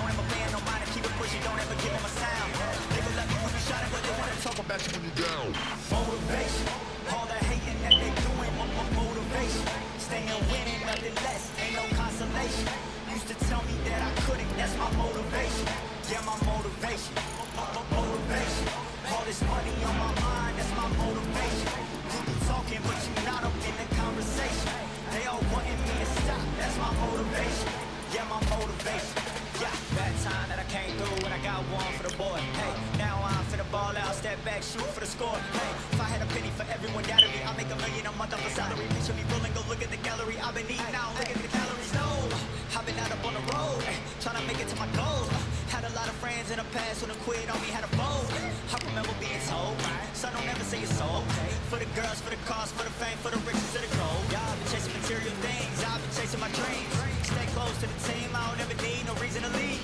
boy. Hey, now I'm finna ball out, step back, shoot for the score. Hey, if I had a penny for everyone doubted me, I'll make $1 million a month off a salary. Picture me rolling, go look at the gallery. I've been eating out, look at the calories. No, I've been out up on the road, trying to make it to my goal. Had a lot of friends in the past who done quit on me, had a fold. I remember being told, son, don't ever say it's so. For the girls, for the cars, for the fame, for the riches, for the gold. Y'all been chasing material things, I've been chasing my dreams. Stay close to the team, I don't ever need no reason to leave.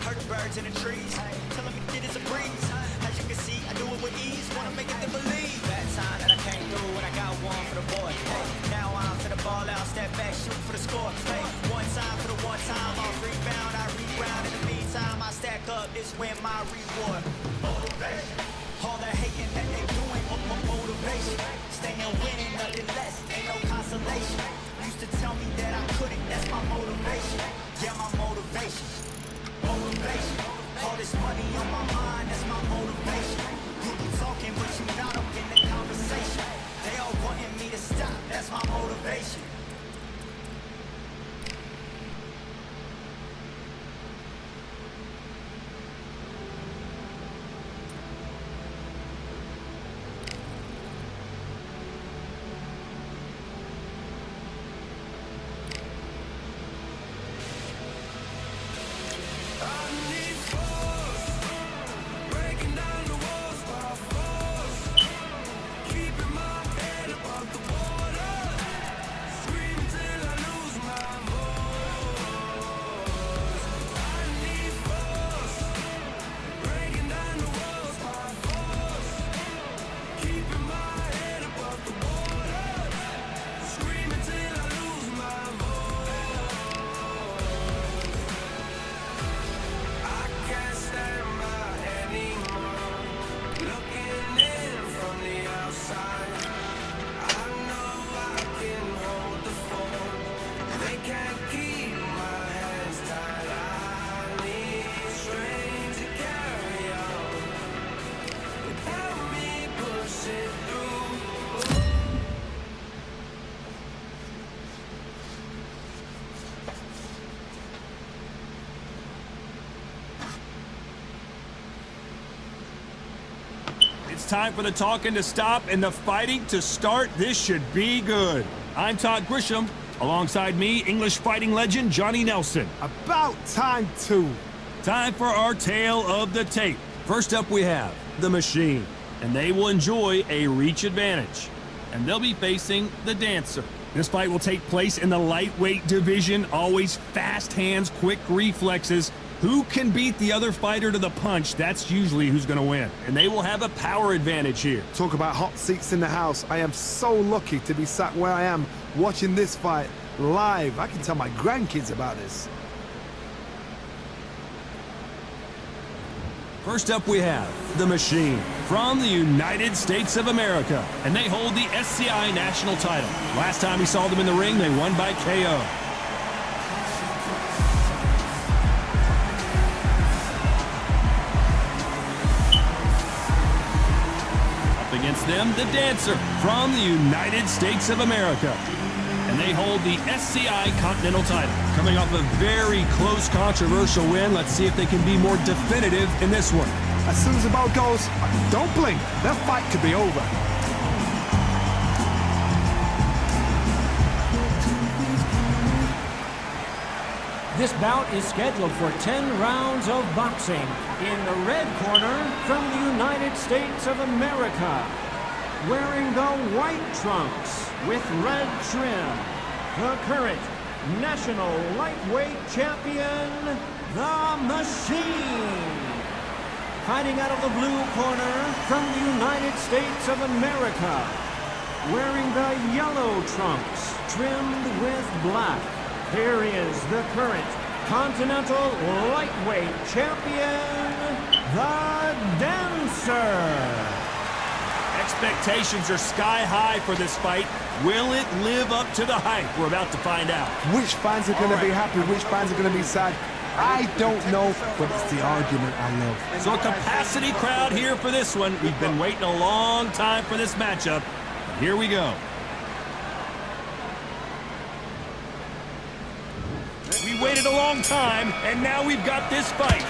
Heard the birds in the trees, telling me get it's a breeze. As you can see, I do it with ease, wanna make it them believe. Bad time that I came through when I got one for the boy. Hey, now I'm finna ball out, step back, shoot for the score. Hey, one time for the one time, off rebound, I rebound. In the meantime, I stack up, this win my reward. Motivation. All that hating that they doing, motivation. Staying winning, nothing less, ain't no consolation. Used to tell me that I couldn't, that's my motivation. Yeah, my motivation. Motivation. All this money on my mind, that's my motivation. You be talking, but you not up in the conversation. They all wanting me to stop, that's my motivation. It's time for the talking to stop and the fighting to start. This should be good. I'm Todd Grisham. Alongside me, English fighting legend Johnny Nelson. About time too. Time for our tale of the tape. First up we have The Machine, and they will enjoy a reach advantage. And they'll be facing The Dancer. This fight will take place in the lightweight division. Always fast hands, quick reflexes. Who can beat the other fighter to the punch? That's usually who's going to win. And they will have a power advantage here. Talk about hot seats in the house. I am so lucky to be sat where I am watching this fight live. I can tell my grandkids about this. First up we have The Machine from the United States of America. And they hold the SCI national title. Last time we saw them in the ring, they won by KO. Against them, The Dancer from the United States of America. And they hold the SCI Continental title. Coming off a very close, controversial win, let's see if they can be more definitive in this one. As soon as the bell goes, don't blink. That fight could be over. This bout is scheduled for 10 rounds of boxing. In the red corner, from the United States of America, wearing the white trunks with red trim, the current national lightweight champion, The Machine. Fighting out of the blue corner, from the United States of America, wearing the yellow trunks trimmed with black. Here is the current Continental Lightweight Champion, The Dancer. Expectations are sky high for this fight. Will it live up to the hype? We're about to find out. Which fans are going to be happy? Which fans are going to be sad? I don't know, but it's the argument I love. So a capacity crowd here for this one. We've been waiting a long time for this matchup. Here we go. We waited a long time, and now we've got this fight.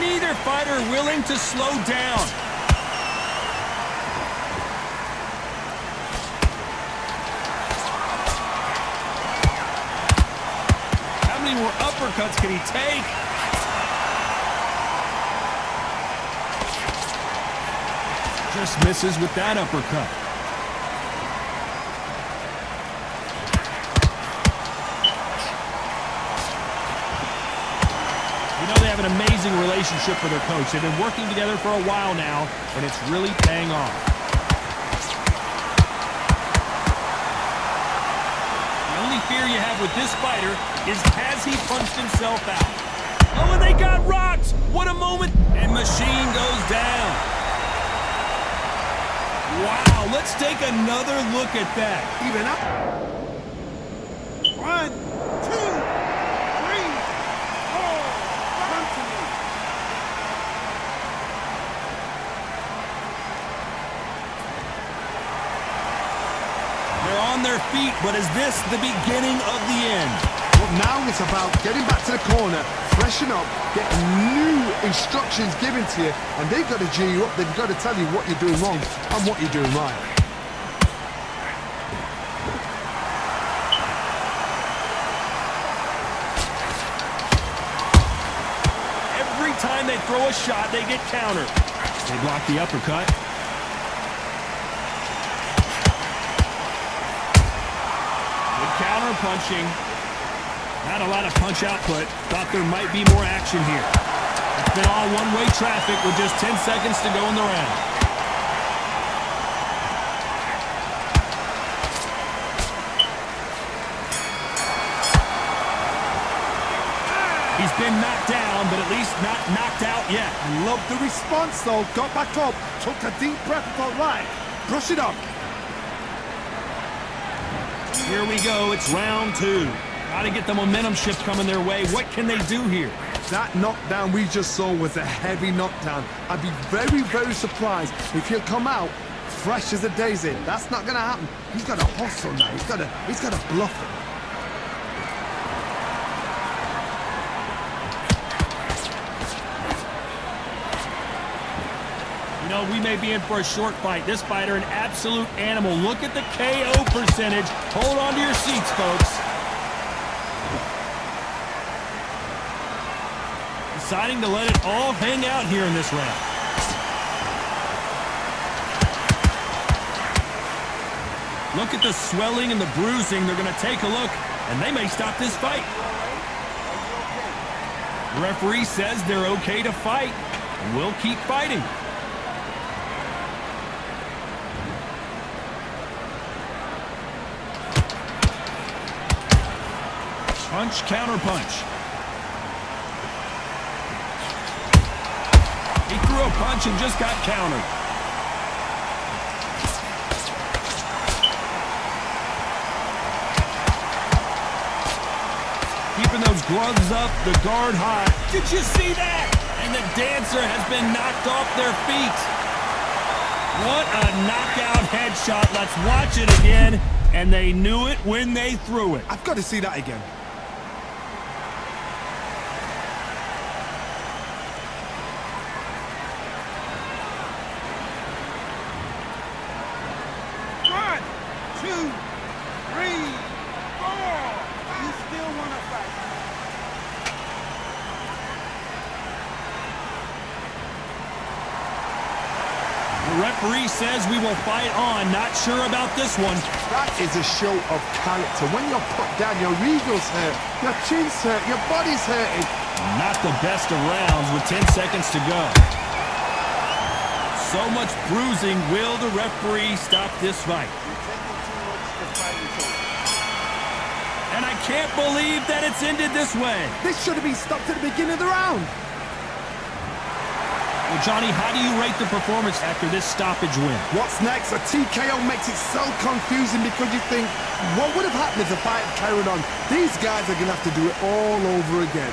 neither fighter willing to slow down. How many more uppercuts can he take? Just misses with that uppercut. You know, they have an amazing relationship with their coach. They've been working together for a while now, and it's really paying off. The only fear you have with this fighter is, has he punched himself out? Oh, and they got rocked! What a moment! And Machine goes down. Wow, let's take another look at that. Even up. 1, 2, 3, 4. Come to me. They're on their feet, but is this the beginning of the end? Well, now it's about getting back to the corner, freshen up, get new instructions given to you, and they've got to G you up. They've got to tell you what you're doing wrong and what you're doing right. Every time they throw a shot, they get countered. They block the uppercut. Good counter punching. Not a lot of punch output. Thought there might be more action here. It's been all one-way traffic with just 10 seconds to go in the round. He's been knocked down, but at least not knocked out yet. I love the response, though. Got back up, took a deep breath and thought, right, brush it up. Here we go. It's round 2. Got to get the momentum shift coming their way. What can they do here? That knockdown we just saw was a heavy knockdown. I'd be very, very surprised if he'll come out fresh as a daisy. That's not going to happen. He's got to hustle now. He's got to bluff it. You know, we may be in for a short fight. This fighter, an absolute animal. Look at the KO percentage. Hold on to your seats, folks. Deciding to let it all hang out here in this round. Look at the swelling and the bruising. They're going to take a look, and they may stop this fight. The referee says they're okay to fight, and we'll keep fighting. Punch, counter punch. He threw a punch and just got countered. Keeping those gloves up, the guard high. Did you see that? And the dancer has been knocked off their feet. What a knockout headshot. Let's watch it again. And they knew it when they threw it. I've got to see that again. The referee says we will fight on. Not sure about this one. That is a show of character. When you're put down, your ego's hurt, your chin's hurt, your body's hurting. Not the best of rounds with 10 seconds to go. So much bruising. Will the referee stop this fight? And I can't believe that it's ended this way. This should have been stopped at the beginning of the round. Well, Johnny, how do you rate the performance after this stoppage win? What's next? A TKO makes it so confusing because you think, what would have happened if the fight had carried on? These guys are going to have to do it all over again.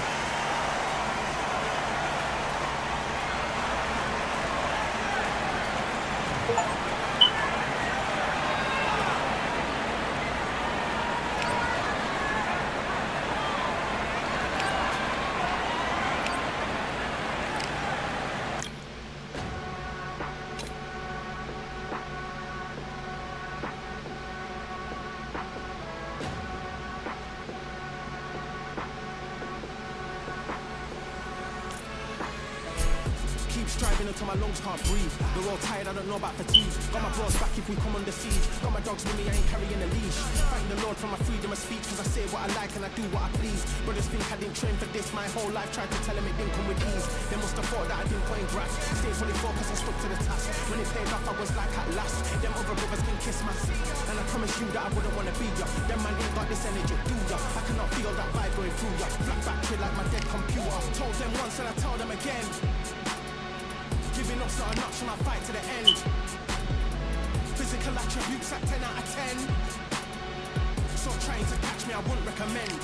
until my lungs can't breathe. We're all tired, I don't know about fatigue. Got my bros back if we come under siege. Got my dogs with me, I ain't carrying a leash. Thank the Lord for my freedom of speech, cause I say what I like and I do what I please. Brothers think I didn't train for this, my whole life tried to tell them it didn't come with ease. They must have thought that I didn't put in grass. Stayed fully focused and stuck to the task. When it paid off, I was like at last. Them other brothers can kiss my seat. And I promise you that I wouldn't wanna be ya. Them man ain't got this energy, do ya? I cannot feel that vibe going through ya. Flat battery like my dead computer. Told them once and I tell them again. Giving up's not an option, I fight to the end. Physical attributes at 10 out of 10. So trying to catch me, I wouldn't recommend.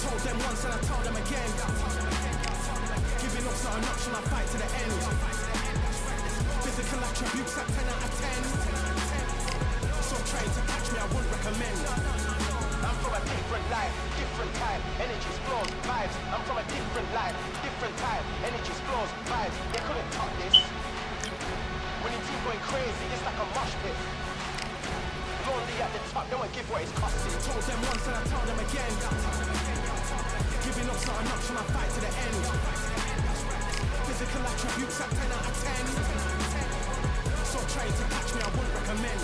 Told them once and I tell them again. Giving up's not an option, I fight to the end. Physical attributes at 10 out of 10. So trying to catch me, I wouldn't recommend. I'm from a different life, different type, energy flows, vibes. I'm from a different life, different type, energy flows, vibes. They couldn't top this. When you keep going crazy, it's like a mosh pit. Lonely at the top, they won't give what it's costing. Told them once and I tell them again. Giving up's not an option, I fight to the end. Physical attributes at 10 out of 10. So trying to catch me, I wouldn't recommend.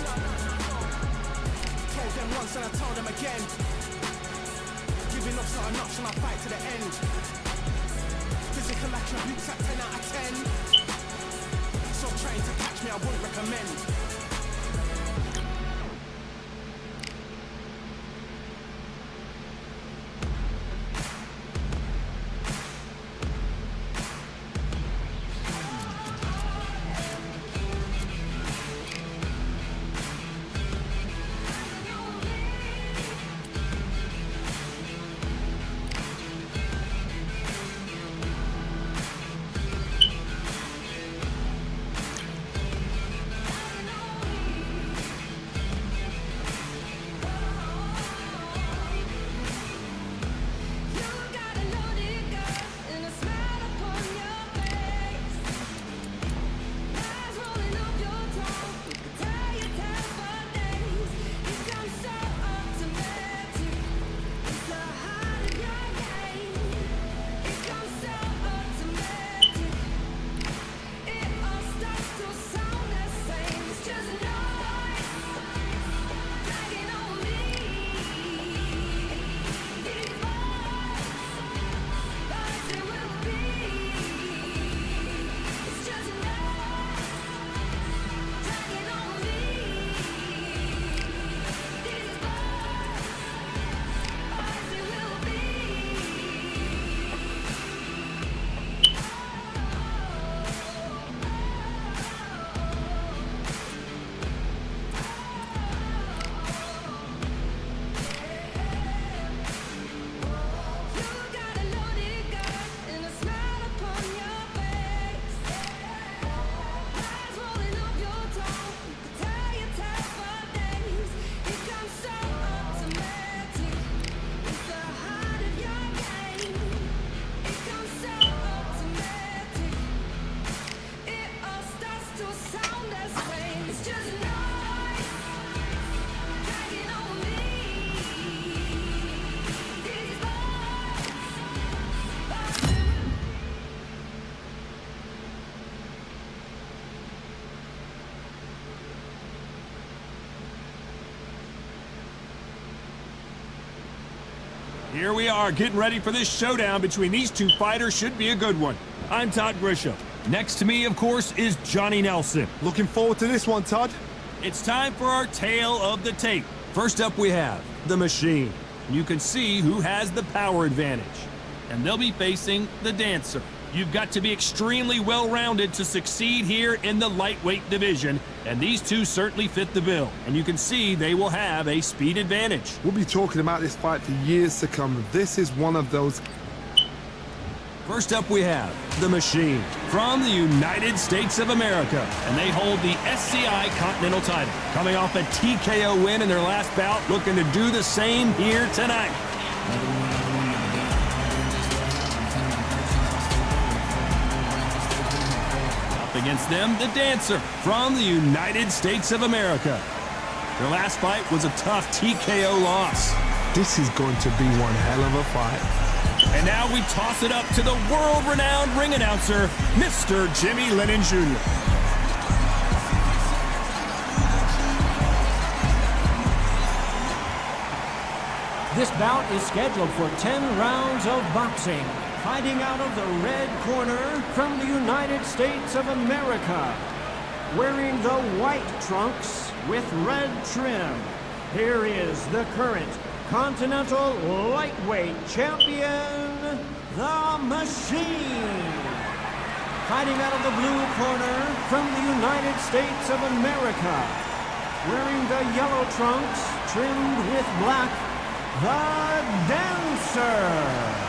Told them once and I tell them again. Giving up's not an option, I fight to the end. Physical attributes at 10 out of 10. So trying to catch me, I wouldn't recommend. Here we are, getting ready for this showdown between these two fighters. Should be a good one. I'm Todd Grisham. Next to me, of course, is Johnny Nelson. Looking forward to this one, Todd. It's time for our tale of the tape. First up, we have The Machine. You can see who has the power advantage. And they'll be facing The Dancer. You've got to be extremely well-rounded to succeed here in the lightweight division, and these two certainly fit the bill. And you can see they will have a speed advantage. We'll be talking about this fight for years to come. This is one of those. First up, we have The Machine from the United States of America, and they hold the SCI Continental title. Coming off a TKO win in their last bout, looking to do the same here tonight. Against them, The Dancer from the United States of America. Their last fight was a tough TKO loss. This is going to be one hell of a fight. And now we toss it up to the world-renowned ring announcer, Mr. Jimmy Lennon Jr. This bout is scheduled for 10 rounds of boxing. Fighting out of the red corner from the United States of America. Wearing the white trunks with red trim. Here is the current Continental Lightweight Champion, The Machine. Fighting out of the blue corner from the United States of America. Wearing the yellow trunks trimmed with black, The Dancer.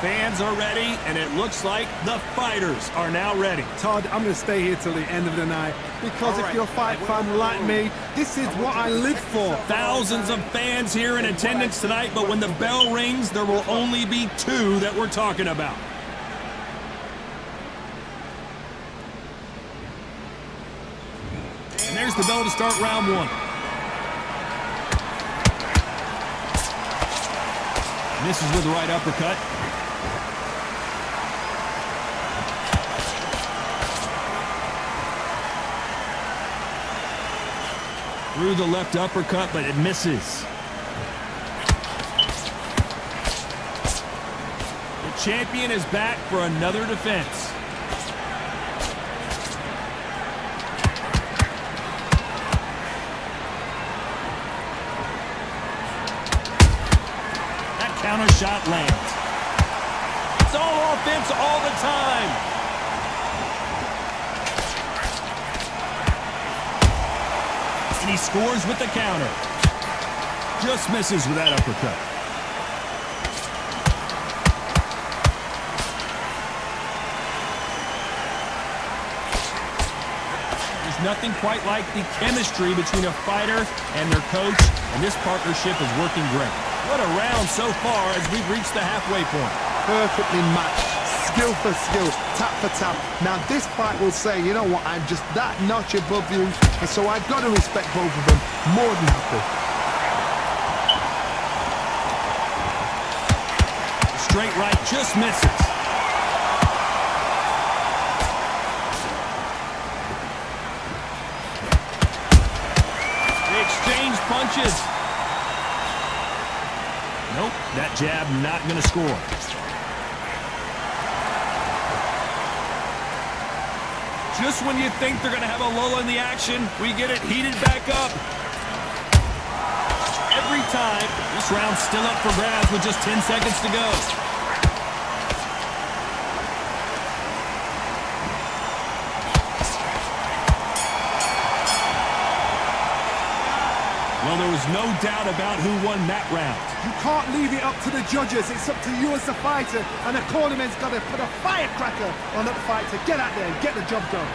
Fans are ready, and it looks like the fighters are now ready. Todd, I'm going to stay here till the end of the night because if you're a fight fan like me, this is what I live for. Thousands of fans here in attendance tonight, but when the bell rings, there will only be two that we're talking about. And there's the bell to start round one. Misses with the right uppercut. Through the left uppercut, but it misses. The champion is back for another defense. That counter shot lands. It's all offense all the time. He scores with the counter. Just misses with that uppercut. There's nothing quite like the chemistry between a fighter and their coach, and this partnership is working great. What a round so far as we've reached the halfway point. Perfectly matched. Skill for skill, tap for tap. Now this fight will say, you know what, I'm just that notch above you, and so I've got to respect both of them more than happy. Straight right just misses. They exchange punches. Nope, that jab not going to score. Just when you think they're going to have a lull in the action, we get it heated back up. Every time, this round's still up for grabs with just 10 seconds to go. Well, there was no doubt about who won that round. You can't leave it up to the judges. It's up to you as the fighter, and the cornerman's got to put a firecracker on that fight to get out there and get the job done.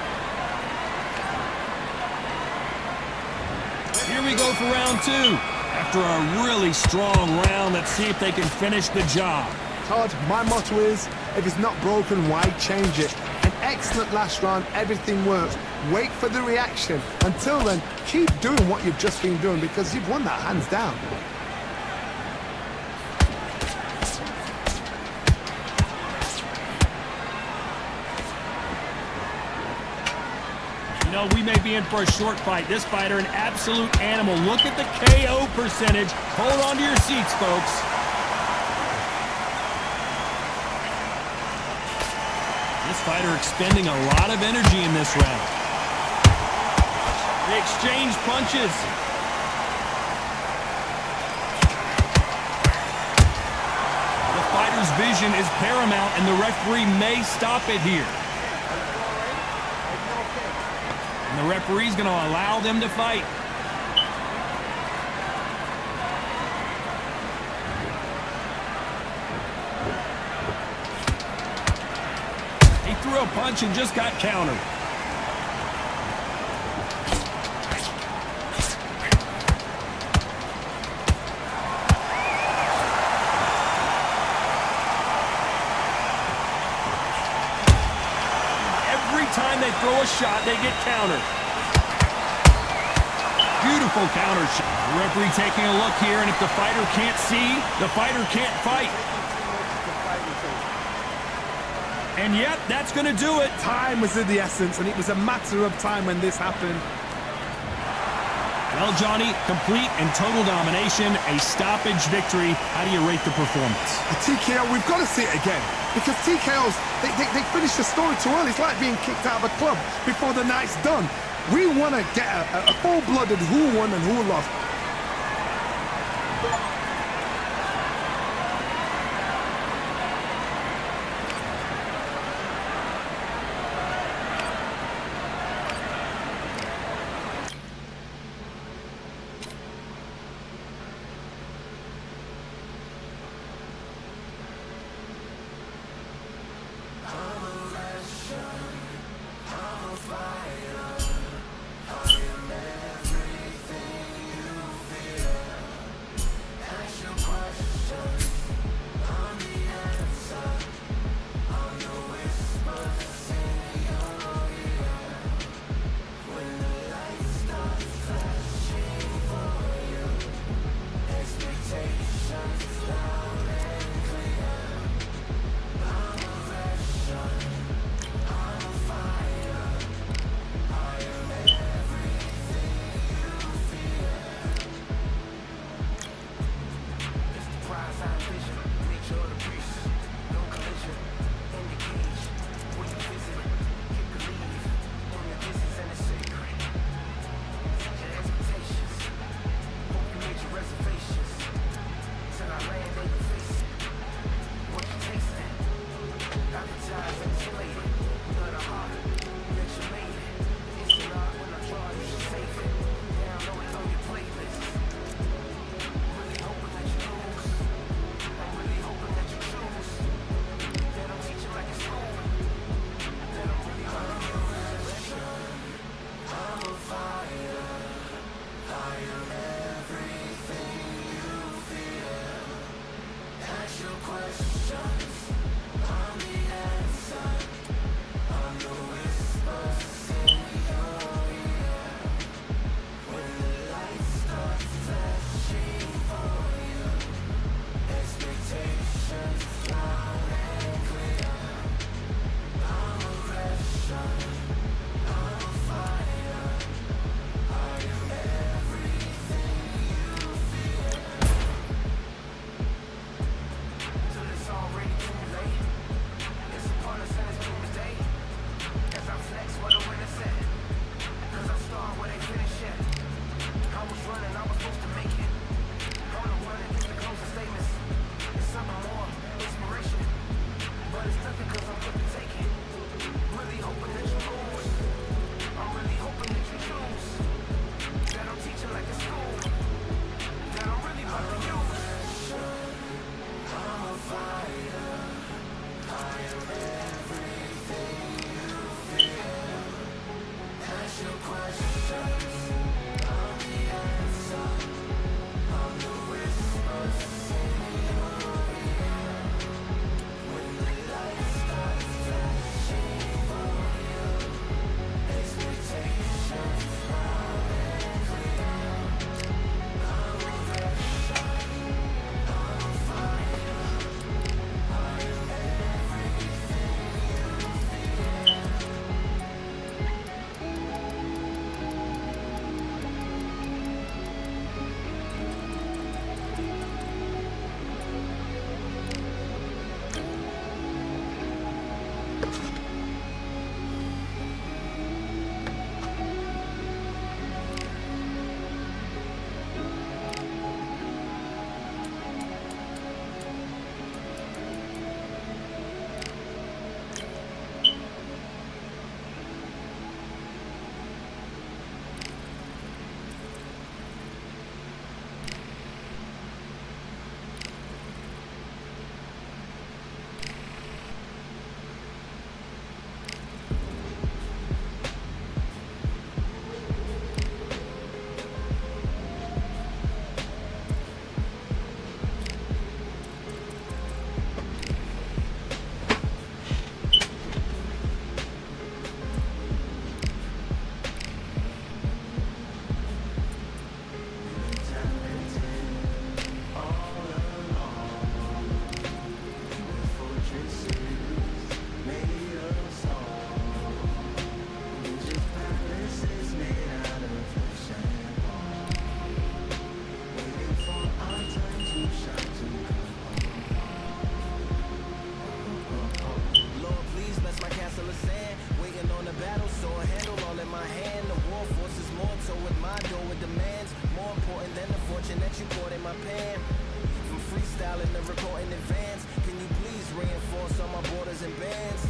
Here we go for round two. After a really strong round, let's see if they can finish the job. Todd, my motto is, if it's not broken, why change it? An excellent last round, everything works. Wait for the reaction. Until then, keep doing what you've just been doing because you've won that hands down. You know, we may be in for a short fight. This fighter, an absolute animal. Look at the KO percentage. Hold on to your seats, folks. This fighter expending a lot of energy in this round. They exchange punches. The fighter's vision is paramount, and the referee may stop it here. And the referee's going to allow them to fight. He threw a punch and just got countered. Every time they throw a shot, they get countered. Beautiful counter shot. The referee taking a look here, and if the fighter can't see, the fighter can't fight. And yep, that's going to do it. Time was of the essence, and it was a matter of time when this happened. Well, Johnny, complete and total domination, a stoppage victory. How do you rate the performance? A TKO, we've got to see it again. Because TKOs, they finish the story too early. It's like being kicked out of a club before the night's done. We want to get a full-blooded who won and who lost. in my pan. From freestyling to recording advance, can you please reinforce all my borders and bands?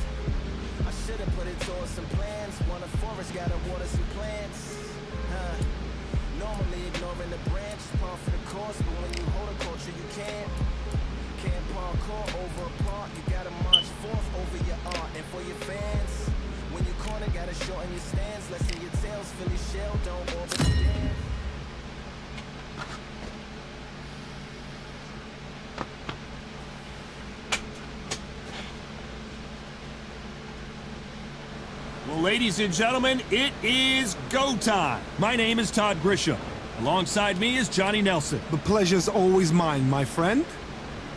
I should've put it towards some plans. Want a forest, gotta water some plants. Normally ignoring the branch, par for the course, but when you hold a culture, you can't parkour over a part. You gotta march forth over your art, and for your fans, when you corner, gotta shorten your stance. Lessen your tails, Philly shell, don't orbit the dance. Well, ladies and gentlemen, it is go time. My name is Todd Grisham. Alongside me is Johnny Nelson. The pleasure's always mine, my friend.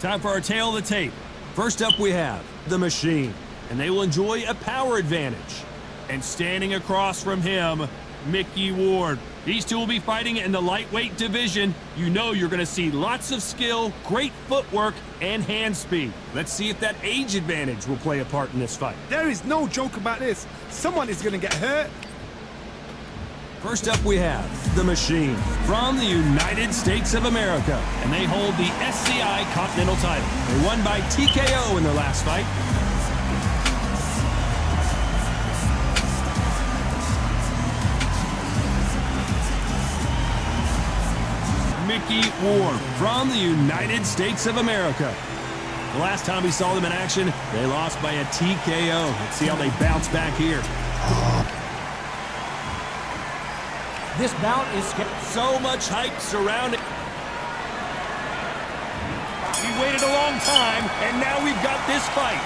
Time for our tail of the tape. First up we have The Machine, and they will enjoy a power advantage. And standing across from him, Mickey Ward. These two will be fighting in the lightweight division. You know you're going to see lots of skill, great footwork, and hand speed. Let's see if that age advantage will play a part in this fight. There is no joke about this. Someone is going to get hurt. First up we have The Machine from the United States of America, and they hold the SCI Continental title. They won by TKO in their last fight. Mickey Ward from the United States of America. The last time we saw them in action, they lost by a TKO. Let's see how they bounce back here. This bout is So much hype surrounding. We waited a long time, and now we've got this fight.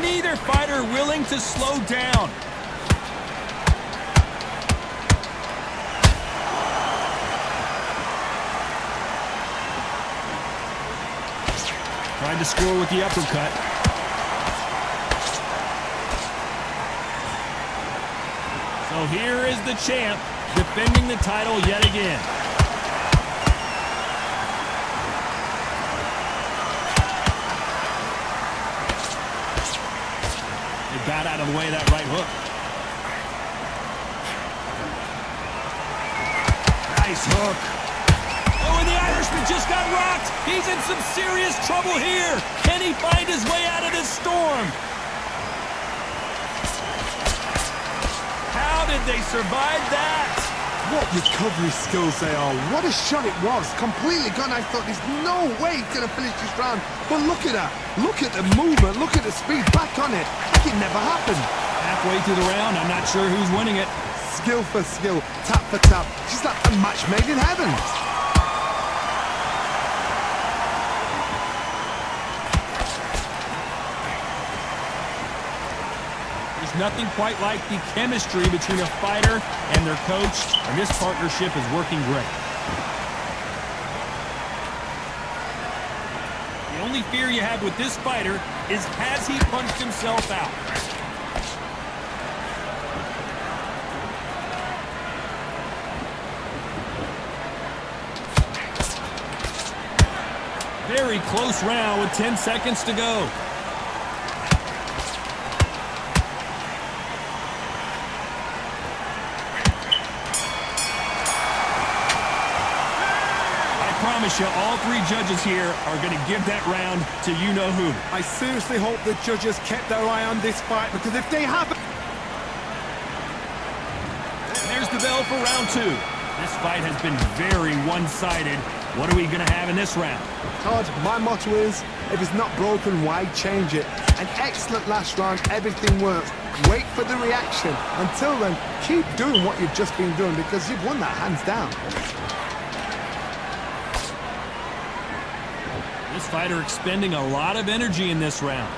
Neither fighter willing to slow down. Trying to score with the uppercut. So here is the champ, defending the title yet again. They got out of the way of that right hook. Nice hook. Oh, and the Irishman just got rocked. He's in some serious trouble here. Can he find his way out of this storm? How did they survive that? What recovery skills they are. What a shot it was. Completely gone. I thought there's no way he's going to finish this round. But look at that. Look at the movement. Look at the speed. Back on it. Like it never happened. Halfway through the round, I'm not sure who's winning it. Skill for skill. Tap for tap. Just like a match made in heaven. Nothing quite like the chemistry between a fighter and their coach, and this partnership is working great. The only fear you have with this fighter is, has he punched himself out? Very close round with 10 seconds to go. I promise you, all three judges here are going to give that round to you-know-who. I seriously hope the judges kept their eye on this fight, because if they haven't... There's the bell for round two. This fight has been very one-sided. What are we going to have in this round? Todd, my motto is, if it's not broken, why change it? An excellent last round, everything works. Wait for the reaction. Until then, keep doing what you've just been doing, because you've won that hands down. This fighter expending a lot of energy in this round.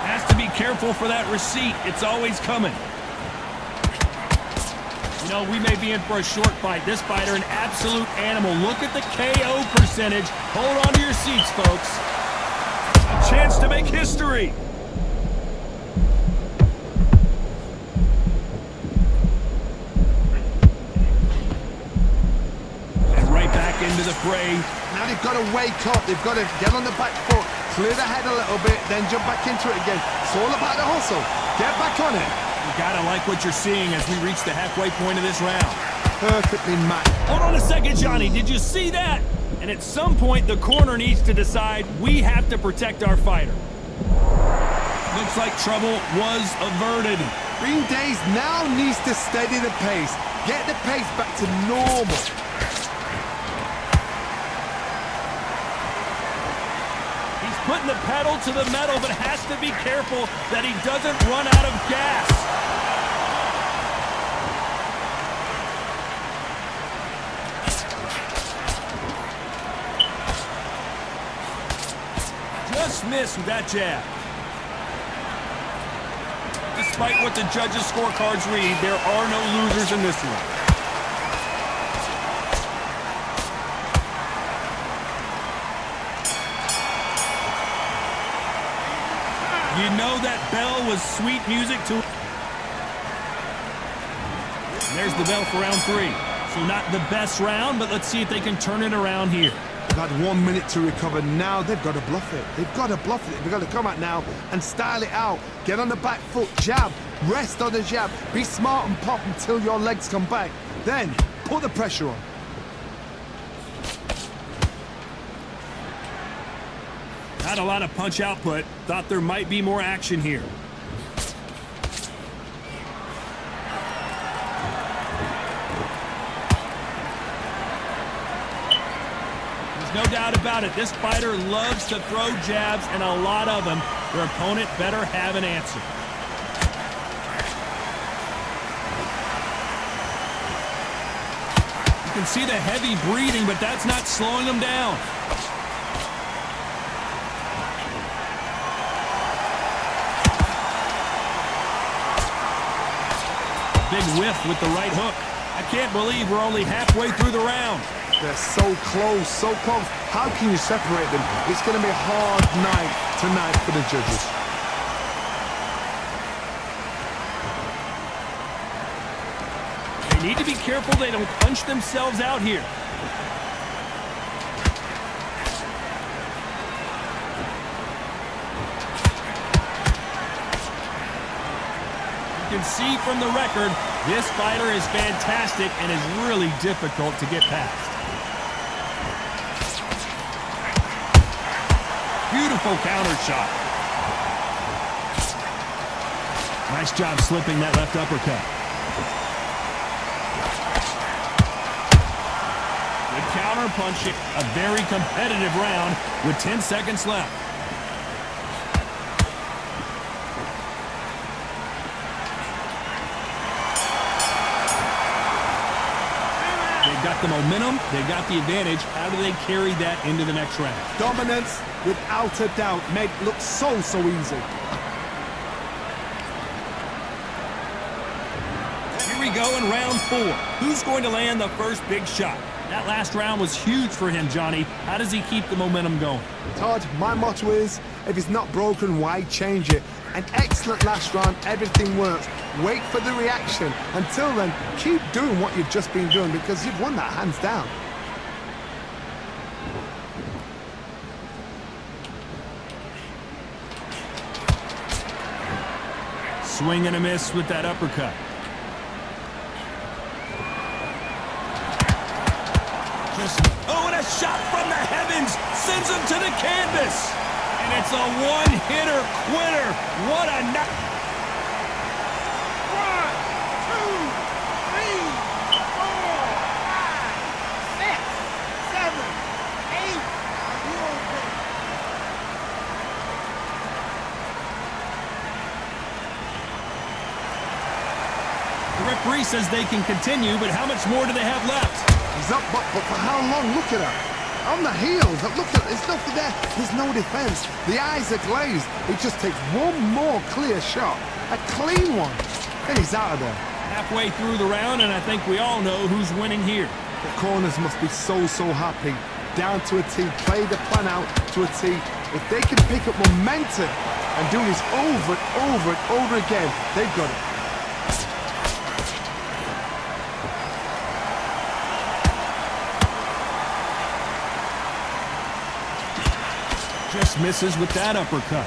Has to be careful for that receipt. It's always coming. You know, we may be in for a short fight. This fighter, an absolute animal. Look at the KO percentage. Hold on to your seats, folks. A chance to make history. And right back into the fray. Now they've got to wake up. They've got to get on the back foot, clear the head a little bit, then jump back into it again. It's all about the hustle. Get back on it. You gotta like what you're seeing as we reach the halfway point of this round. Perfectly matched. Hold on a second, Johnny. Did you see that? And at some point, the corner needs to decide we have to protect our fighter. Looks like trouble was averted. Green Days now needs to steady the pace. Get the pace back to normal. He's putting the pedal to the metal, but has to be careful that he doesn't run out of gas. Just missed with that jab. Despite what the judges' scorecards read, there are no losers in this one. You know that bell was sweet music to... And there's the bell for round 3. So not the best round, but let's see if they can turn it around here. They've had 1 minute to recover. Now they've got to bluff it. They've got to bluff it. They've got to come out now and style it out. Get on the back foot, jab, rest on the jab. Be smart and pop until your legs come back. Then put the pressure on. Not a lot of punch output. Thought there might be more action here. There's no doubt about it. This fighter loves to throw jabs, and a lot of them. Their opponent better have an answer. You can see the heavy breathing, but that's not slowing him down. Big whiff with the right hook. I can't believe we're only halfway through the round. They're so close, so close. How can you separate them? It's going to be a hard night tonight for the judges. They need to be careful they don't punch themselves out here. You can see from the record, this fighter is fantastic and is really difficult to get past. Beautiful counter shot. Nice job slipping that left uppercut. Good counter punching. A very competitive round with 10 seconds left. They've got the momentum, they've got the advantage. How do they carry that into the next round? Dominance, without a doubt, made look so easy. Here we go in round 4. Who's going to land the first big shot? That last round was huge for him, Johnny. How does he keep the momentum going? Todd, my motto is, if it's not broken, why change it? An excellent last round, everything works. Wait for the reaction. Until then, keep doing what you've just been doing because you've won that hands down. Swing and a miss with that uppercut. Oh, and a shot from the heavens sends him to the canvas. And it's a one-hitter quitter. What a night. 1, 2, 3, 4, 5, 6, 7, 8. Are you okay? The referee says they can continue, but how much more do they have left? He's up, but for how long? Look at that. On the heels, look at it. There's nothing there. There's no defense. The eyes are glazed. It just takes one more clear shot. A clean one. Then he's out of there. Halfway through the round, and I think we all know who's winning here. The corners must be so happy. Down to a T. Play the plan out to a T. If they can pick up momentum and do this over and over again, they've got it. Just misses with that uppercut.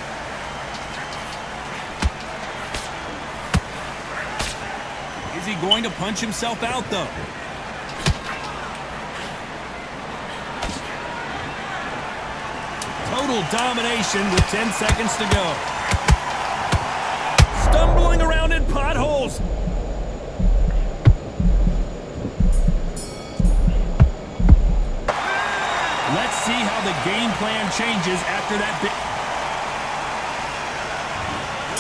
Is he going to punch himself out, though? Total domination with 10 seconds to go. Stumbling around in potholes. Let's see how the game plan changes after that big...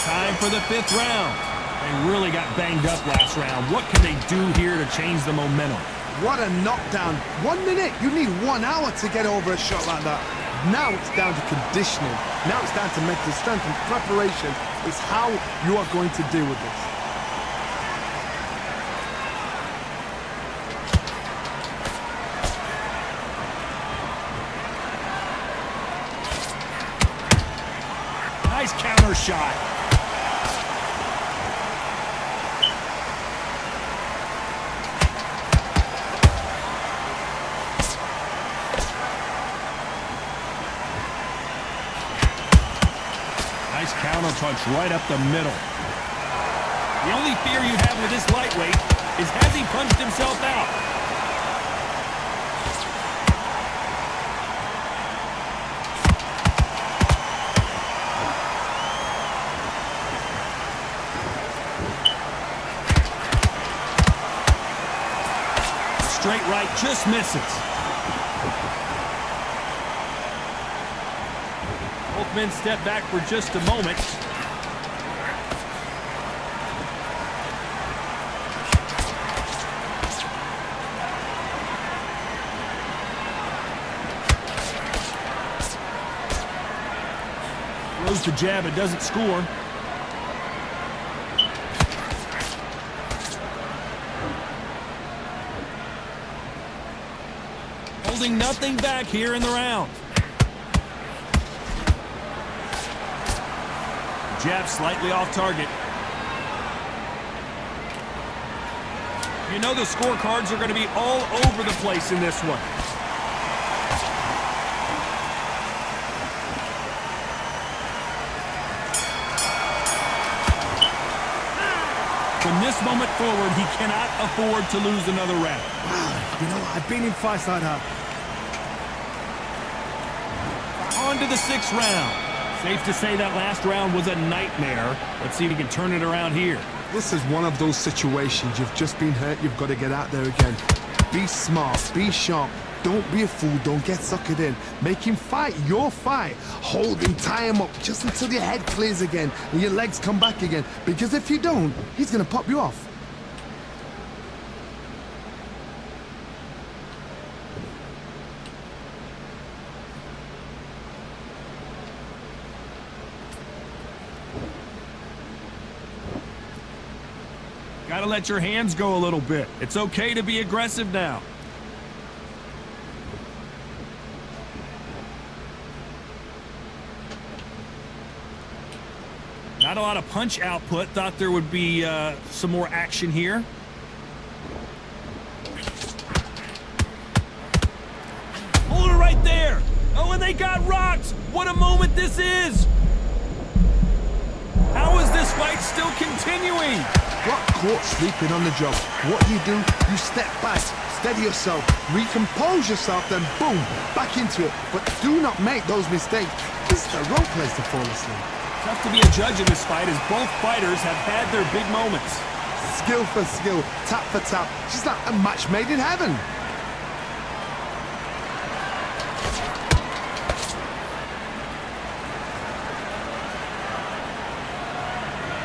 Time for the 5th round. They really got banged up last round. What can they do here to change the momentum? What a knockdown. 1 minute, you need 1 hour to get over a shot like that. Now it's down to conditioning. Now it's down to mental strength and preparation. It's how you are going to deal with this. Nice counter shot. Nice counter punch right up the middle. The only fear you have with this lightweight is has he punched himself out? Straight right just misses. Both men step back for just a moment. Throws the jab, it doesn't score. Holding nothing back here in the round. Jab slightly off target. You know the scorecards are going to be all over the place in this one. From this moment forward, he cannot afford to lose another round. Wow, you know, I've been in fights like that. On to the 6th round. Safe to say that last round was a nightmare. Let's see if he can turn it around here. This is one of those situations. You've just been hurt. You've got to get out there again. Be smart. Be sharp. Don't be a fool. Don't get suckered in. Make him fight your fight. Hold him, tie him up just until your head clears again and your legs come back again. Because if you don't, he's going to pop you off. Gotta let your hands go a little bit. It's okay to be aggressive now. Not a lot of punch output. Thought there would be some more action here. Hold it right there. Oh, and they got rocked. What a moment this is. How is this fight still continuing? Got caught sleeping on the job. What do? You step back, steady yourself, recompose yourself, then boom, back into it. But do not make those mistakes. This is the wrong place to fall asleep. Tough to be a judge in this fight as both fighters have had their big moments. Skill for skill, tap for tap. Just like a match made in heaven.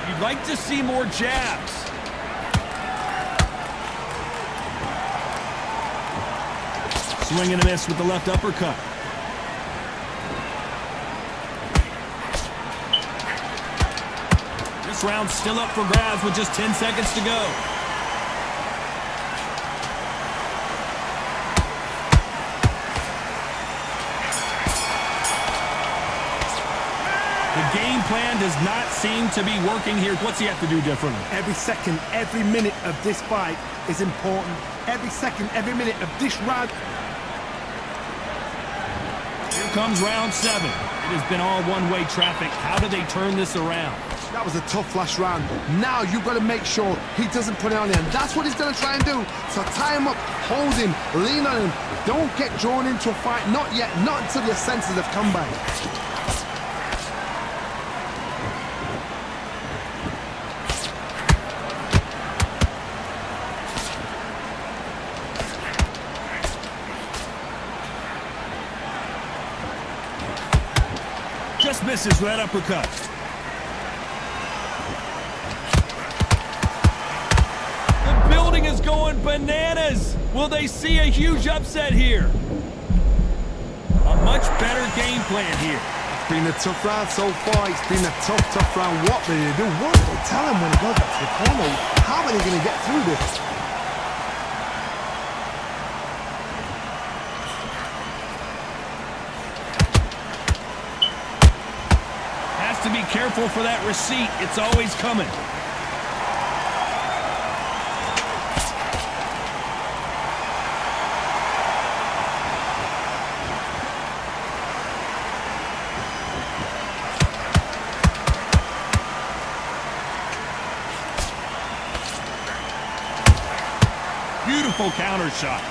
You'd like to see more jabs. Swing and a miss with the left uppercut. This round's still up for grabs with just 10 seconds to go. The game plan does not seem to be working here. What's he have to do differently? Every second, every minute of this fight is important. Every second, every minute of this round. Here comes round 7. It has been all one-way traffic. How do they turn this around? That was a tough last round. Now you've got to make sure he doesn't put it on you. And that's what he's going to try and do. So tie him up, hold him, lean on him. Don't get drawn into a fight. Not yet. Not until your senses have come back. Just misses with that uppercut. The building is going bananas. Will they see a huge upset here? A much better game plan here. It's been a tough round so far. It's been a tough round. What do they do? What do they tell him when he goes back to the corner? How are they going to get through this? To be careful for that receipt. It's always coming. Beautiful counter shot.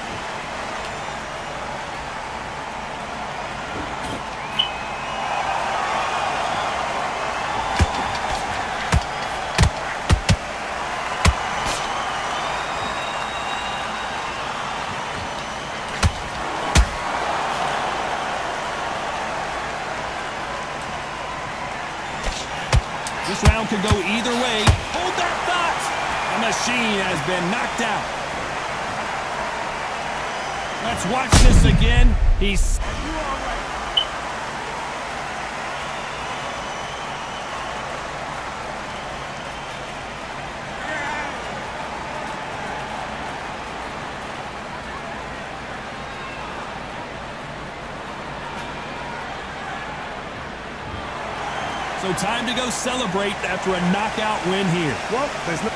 This round could go either way. Hold that thought! The machine has been knocked out. Let's watch this again. He's... So time to go celebrate after a knockout win here. Well, there's no...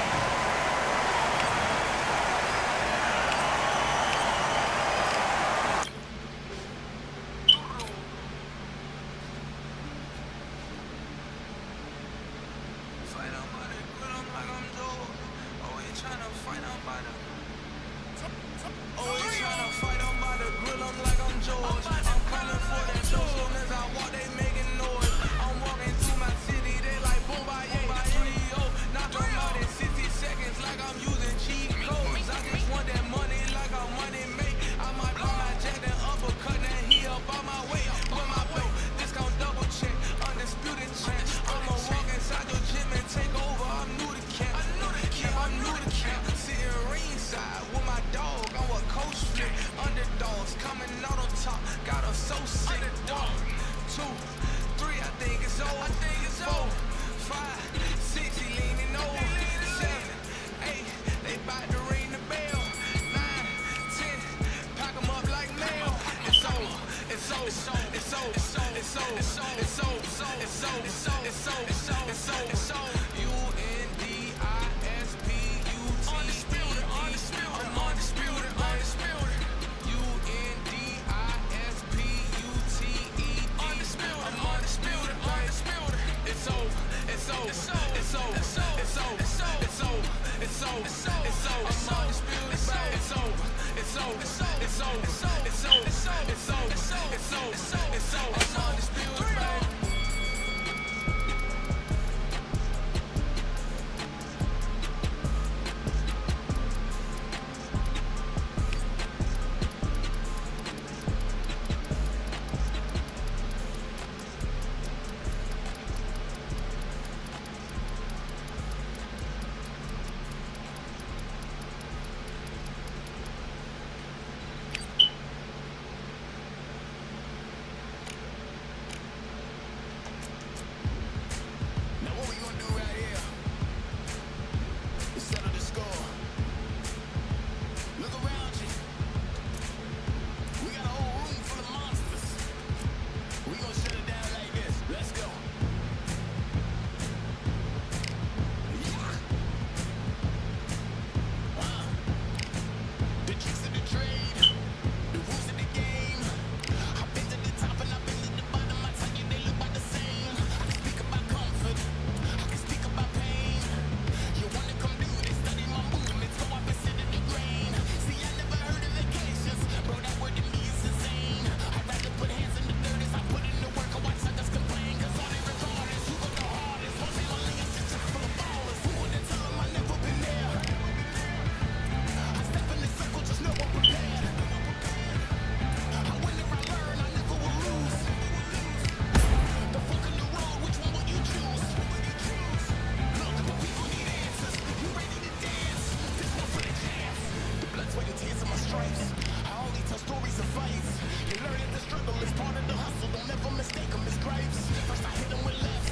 stripes. I only tell stories of fights. You learn that the struggle is part of the hustle. Don't ever mistake them as gripes. First I hit them with lefts,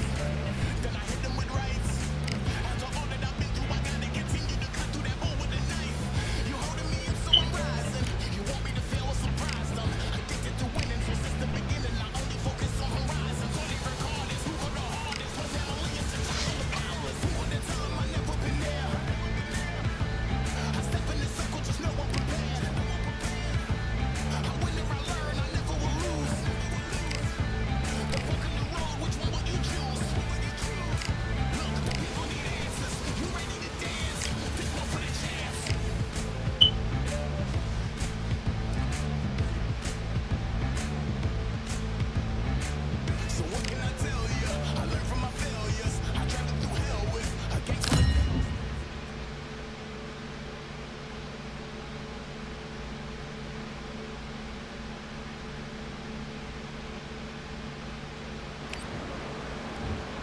then I hit them with rights. After all that I've been through, I gotta continue to cut through that bull with a knife. You holding me up, so I'm rising. You want me to fail or surprise them. Addicted to winning, so since the beginning, I only focus on horizon. So they regardless, who go the hardest, what family is the top of the powers. Who would have time, I never been there. I step in the circle, just know I'm prepared. I win or I learn, I never will lose. The fork in the road, which one will you choose? Look, the people need answers. You ready to dance? This one for the chance. So what can I tell you? I learned from my failures. I traveled through hell with a gangster.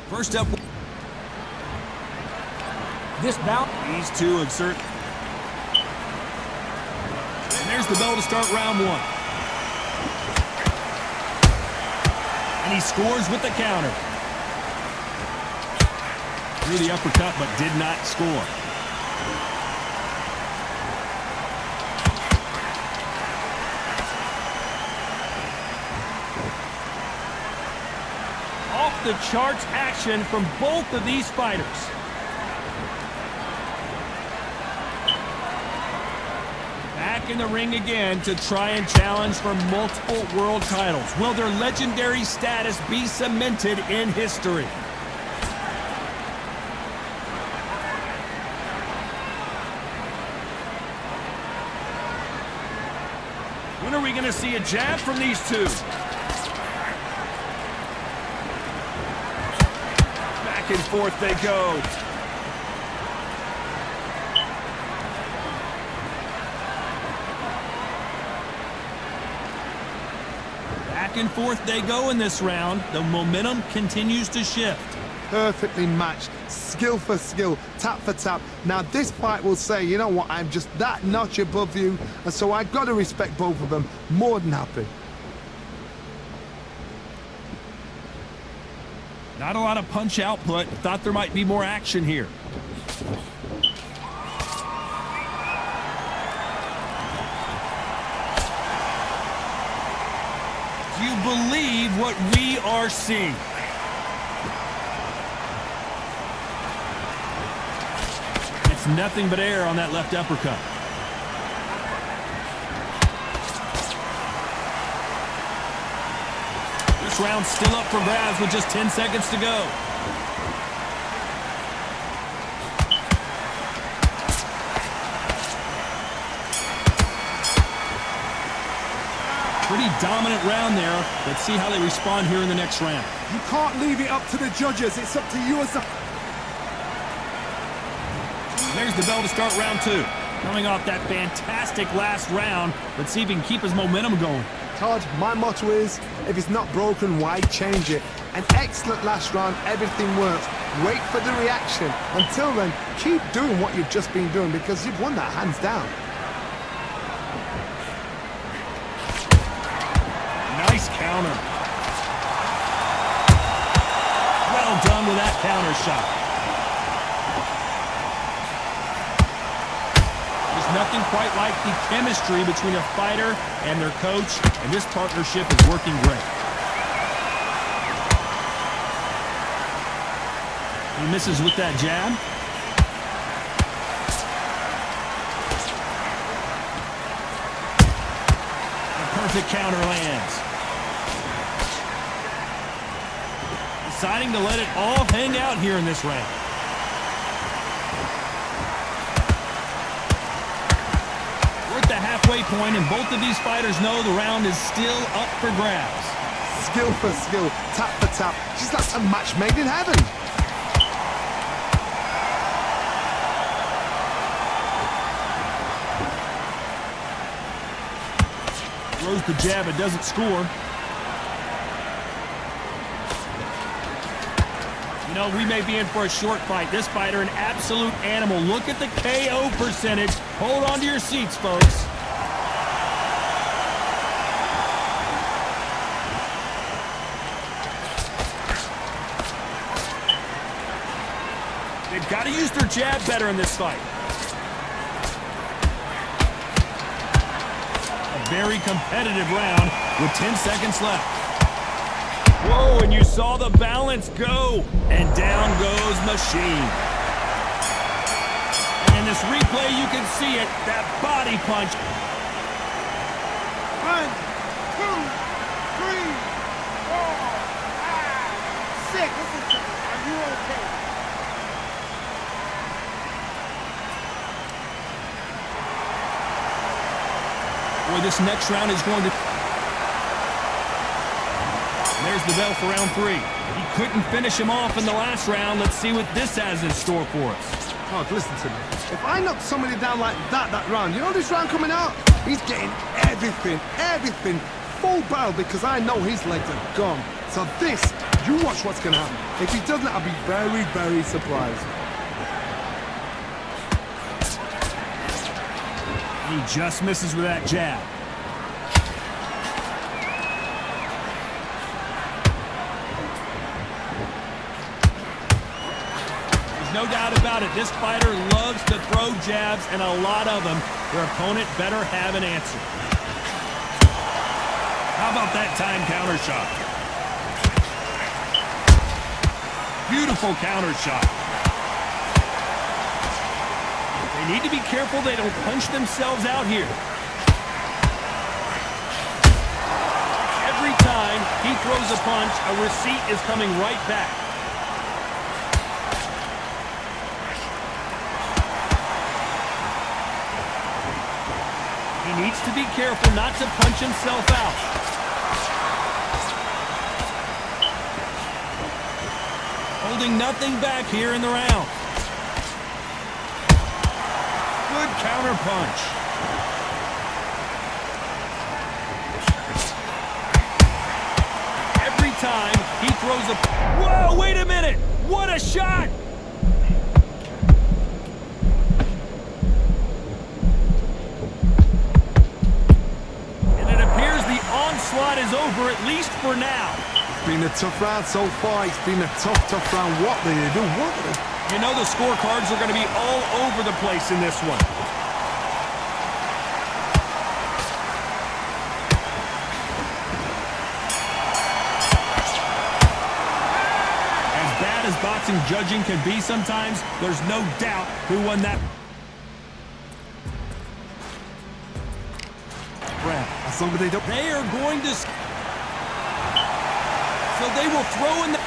First up, This bout these two exert. And there's the bell to start round one. And he scores with the counter. Threw the uppercut, but did not score. Off the charts action from both of these fighters. Back in the ring again to try and challenge for multiple world titles. Will their legendary status be cemented in history? When are we going to see a jab from these two? Back and forth they go. Back and forth they go in this round. The momentum continues to shift. Perfectly matched, skill for skill, tap for tap. Now this fight will say, you know what, I'm just that notch above you, and so I've got to respect both of them. More than happy. Not a lot of punch output. Thought there might be more action here. Do you believe what we are seeing? It's nothing but air on that left uppercut. This round's still up for grabs with just 10 seconds to go. Pretty dominant round there. Let's see how they respond here in the next round. You can't leave it up to the judges. It's up to you as a... There's the bell to start round two. Coming off that fantastic last round, let's see if he can keep his momentum going. Todd, my motto is, if it's not broken, why change it? An excellent last round, everything works. Wait for the reaction. Until then, keep doing what you've just been doing because you've won that hands down. Nice counter. Well done with that counter shot. There's nothing quite like the chemistry between a fighter and their coach, and this partnership is working great. He misses with that jab. A perfect counter lands. Deciding to let it all hang out here in this round. We're at the halfway point, and both of these fighters know the round is still up for grabs. Skill for skill, tap for tap. Just like a match made in heaven. Throws the jab, it doesn't score. You know, we may be in for a short fight. This fighter, an absolute animal. Look at the KO percentage. Hold on to your seats, folks. used her jab better in this fight. A very competitive round with 10 seconds left. Whoa, and you saw the balance go. And down goes Machine. And in this replay, you can see it, that body punch. 1, 2, 3, 4, 5, 6. Are you okay? Boy, this next round is going to... And there's the bell for round 3. He couldn't finish him off in the last round. Let's see what this has in store for us. Oh, listen to me. If I knock somebody down like that round, you know this round coming out? He's getting everything, full barrel because I know his legs are gone. So this, you watch what's going to happen. If he doesn't, I'll be very, very surprised. He just misses with that jab. No doubt about it, this fighter loves to throw jabs, and a lot of them. Their opponent better have an answer. How about that time counter shot? Beautiful counter shot. They need to be careful they don't punch themselves out here. Every time he throws a punch, a receipt is coming right back. He needs to be careful not to punch himself out. Holding nothing back here in the round. Good counter punch. Every time he throws a... Whoa, wait a minute! What a shot! Onslaught is over, at least for now. It's been a tough round so far. It's been a tough round. What do they do? What do they... You know the scorecards are going to be all over the place in this one. As bad as boxing judging can be sometimes, there's no doubt who won that. They are going to... So they will throw in the...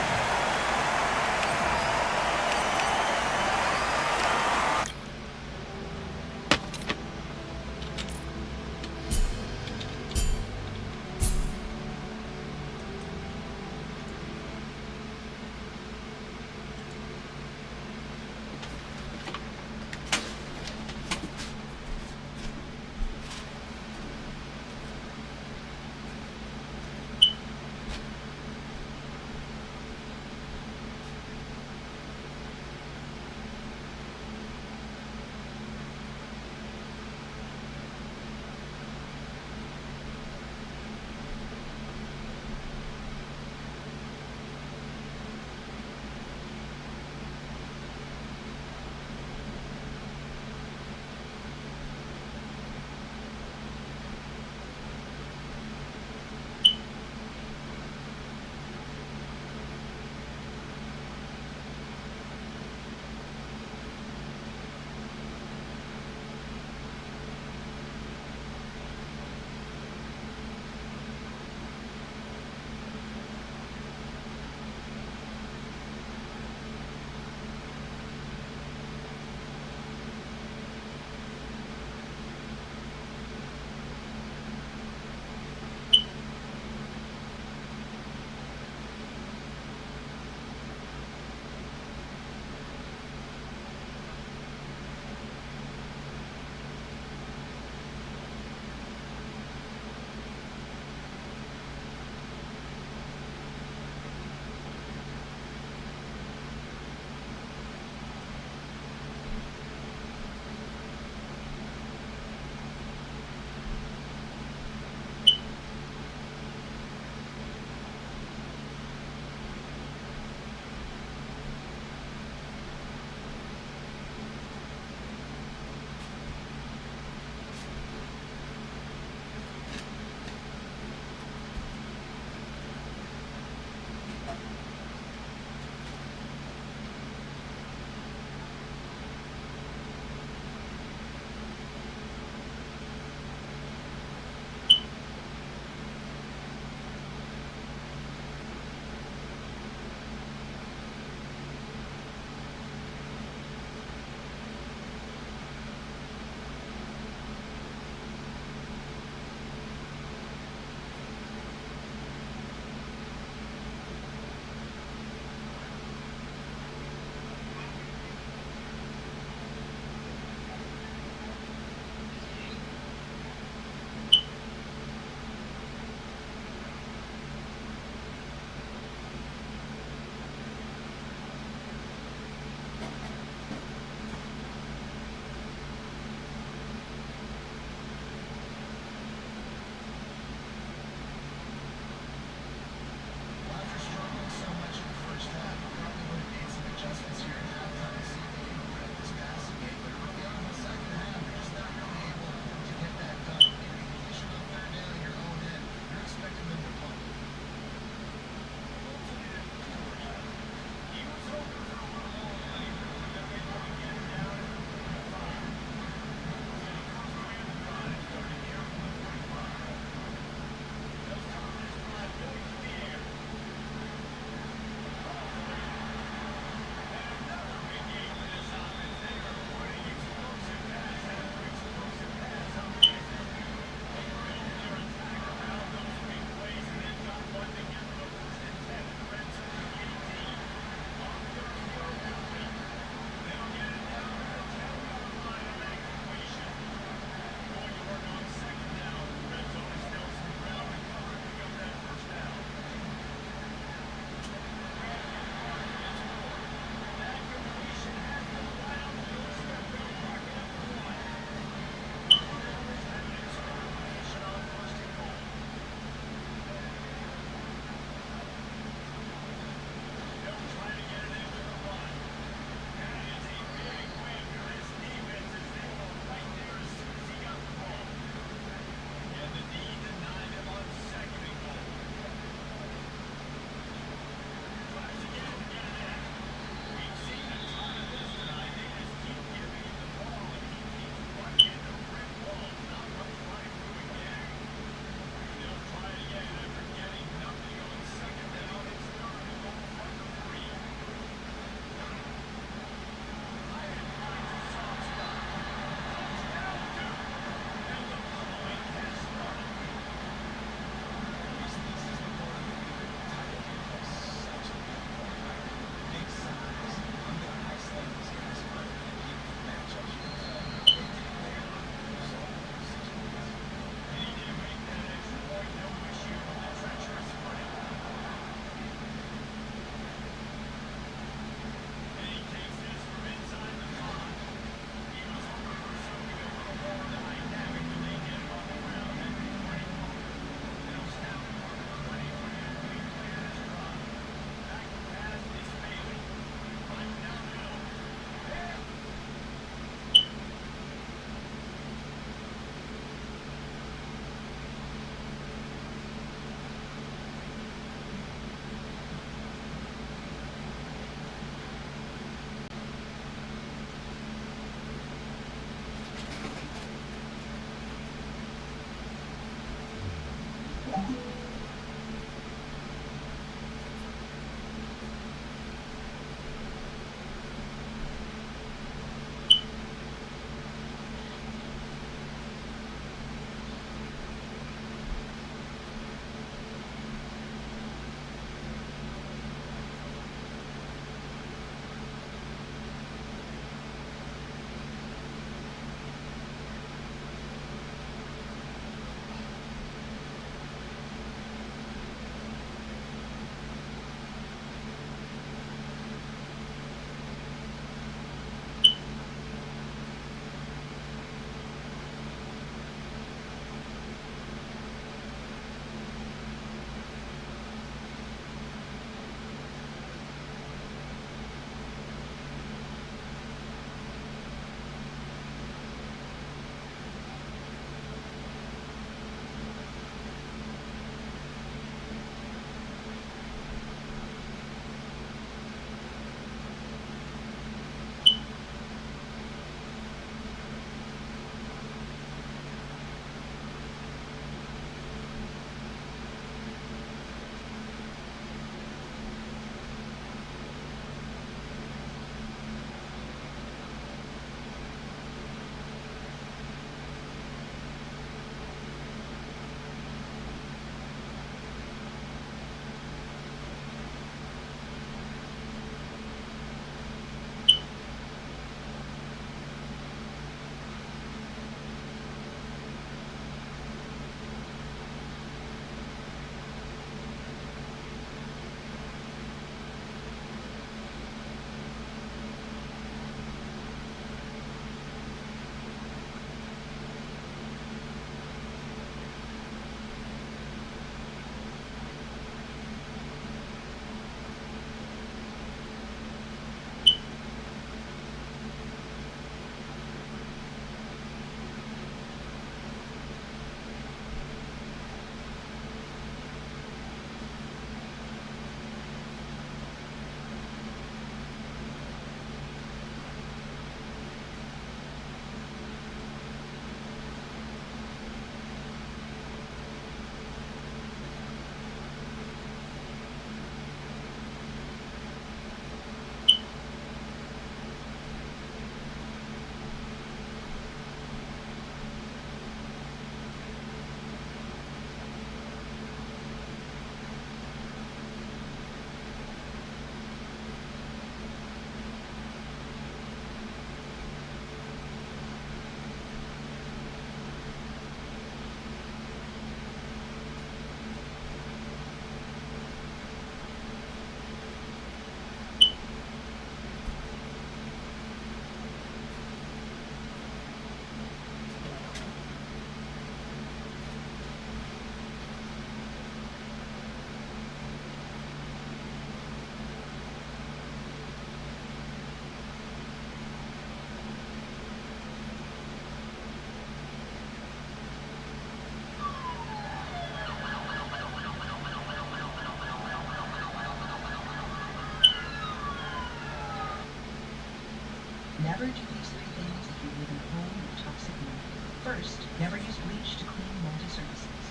Never do these three things if you live in a home with toxic mold. First, never use bleach to clean moldy surfaces.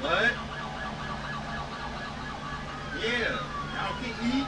What? Yeah, y'all can eat.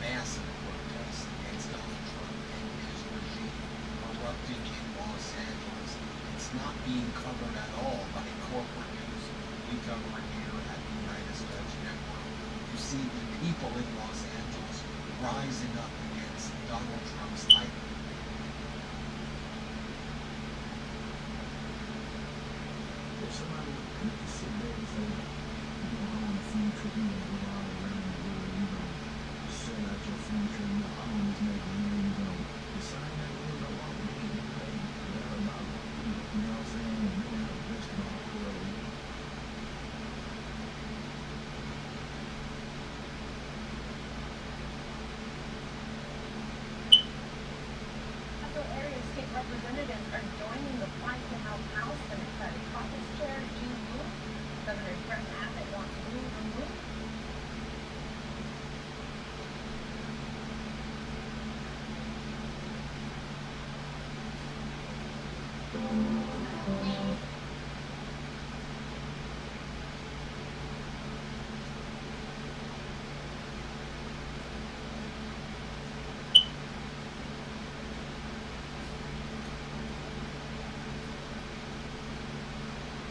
Massive protest against Donald Trump and his regime erupting in Los Angeles. It's not being covered at all by corporate news. We cover it here at the United States Network. You see the people in Los Angeles rising up against Donald Trump's title. If somebody could just sit there and say, you know, I want a future, you know, go all around the world, you know, sell out your future, you know, I want this nigga, you know, decide that you know what we need to pay, that about, you know what I'm saying, and then have a restaurant for a week. Metro area state representatives are joining the fight to help House Democratic Caucus Chair Gene Wu. Governor Greg Abbott wants Wu removed.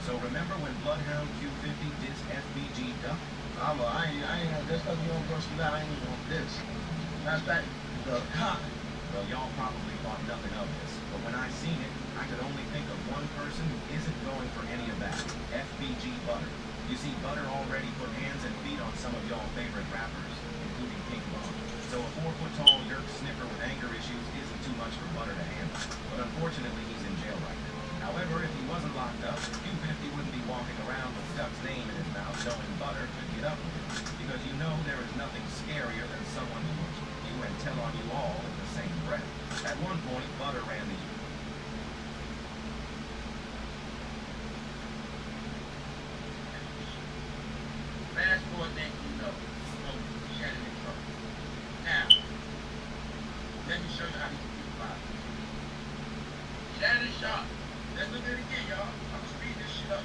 So remember when Bloodhound Q50 dissed FBG Duck? I ain't have this because you don't brush it out, I ain't even on this. That's that, the cop. Well, y'all probably thought nothing of this, but when I seen it, I could only think of one person who isn't going for any of that. FBG Butter. You see, Butter already put hands and feet on some of y'all favorite rappers, including Pink Bone. So a 4-foot-tall yerk sniffer with anger issues isn't too much for Butter to handle. But unfortunately, he's in jail right now. However, if he wasn't locked up, Q50 wouldn't be walking around with Duck's name in his mouth knowing Butter could get up with him. Because you know there is nothing scarier than someone who looks at you and tell on you all in the same breath. At one point, Butter ran the Fast forward next, you know, Shannon in trouble. Now, let me show you how these people are. Shannon Sharp. Let's look at it again, y'all. I'm gonna speed this shit up.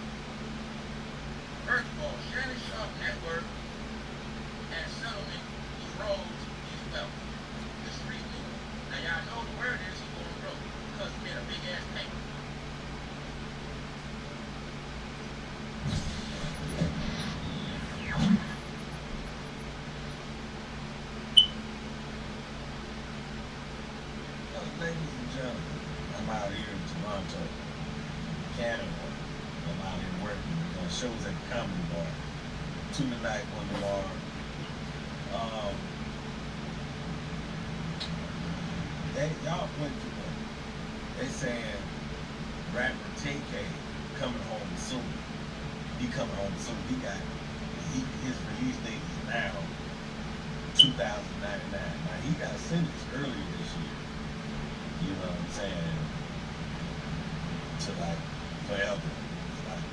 First of all, Shannon Sharp network and settlement was rolled his wealth. The street movie. Now y'all know the word is he's going broke because he made a big ass payment. Ladies and gentlemen, I'm out here in Toronto, Canada. I'm out here working, shows at the Comedy Bar. 2 tonight, 1 tomorrow. Y'all went to they saying rapper TK coming home soon. He coming home soon. His release date is now 2099. Now he got sentenced earlier this year. You know what I'm saying? To like forever. It's like,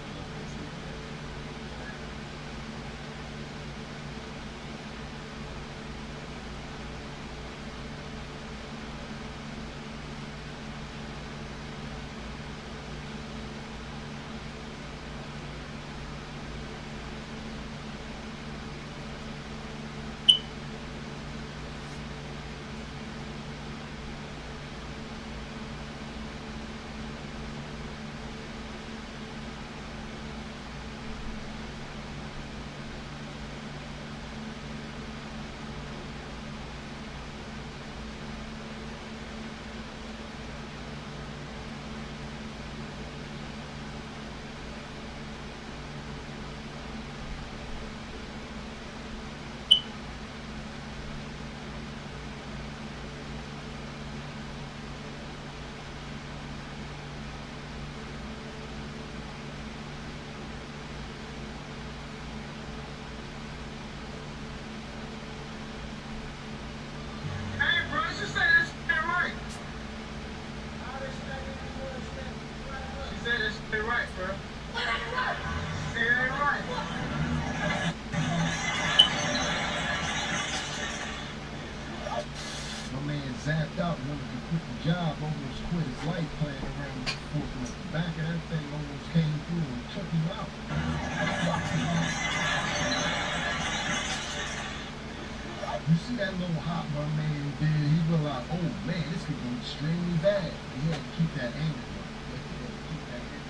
You see that little hop my man did, he realized, oh man, this could go extremely bad. He had to keep that angle. He had to keep that angle.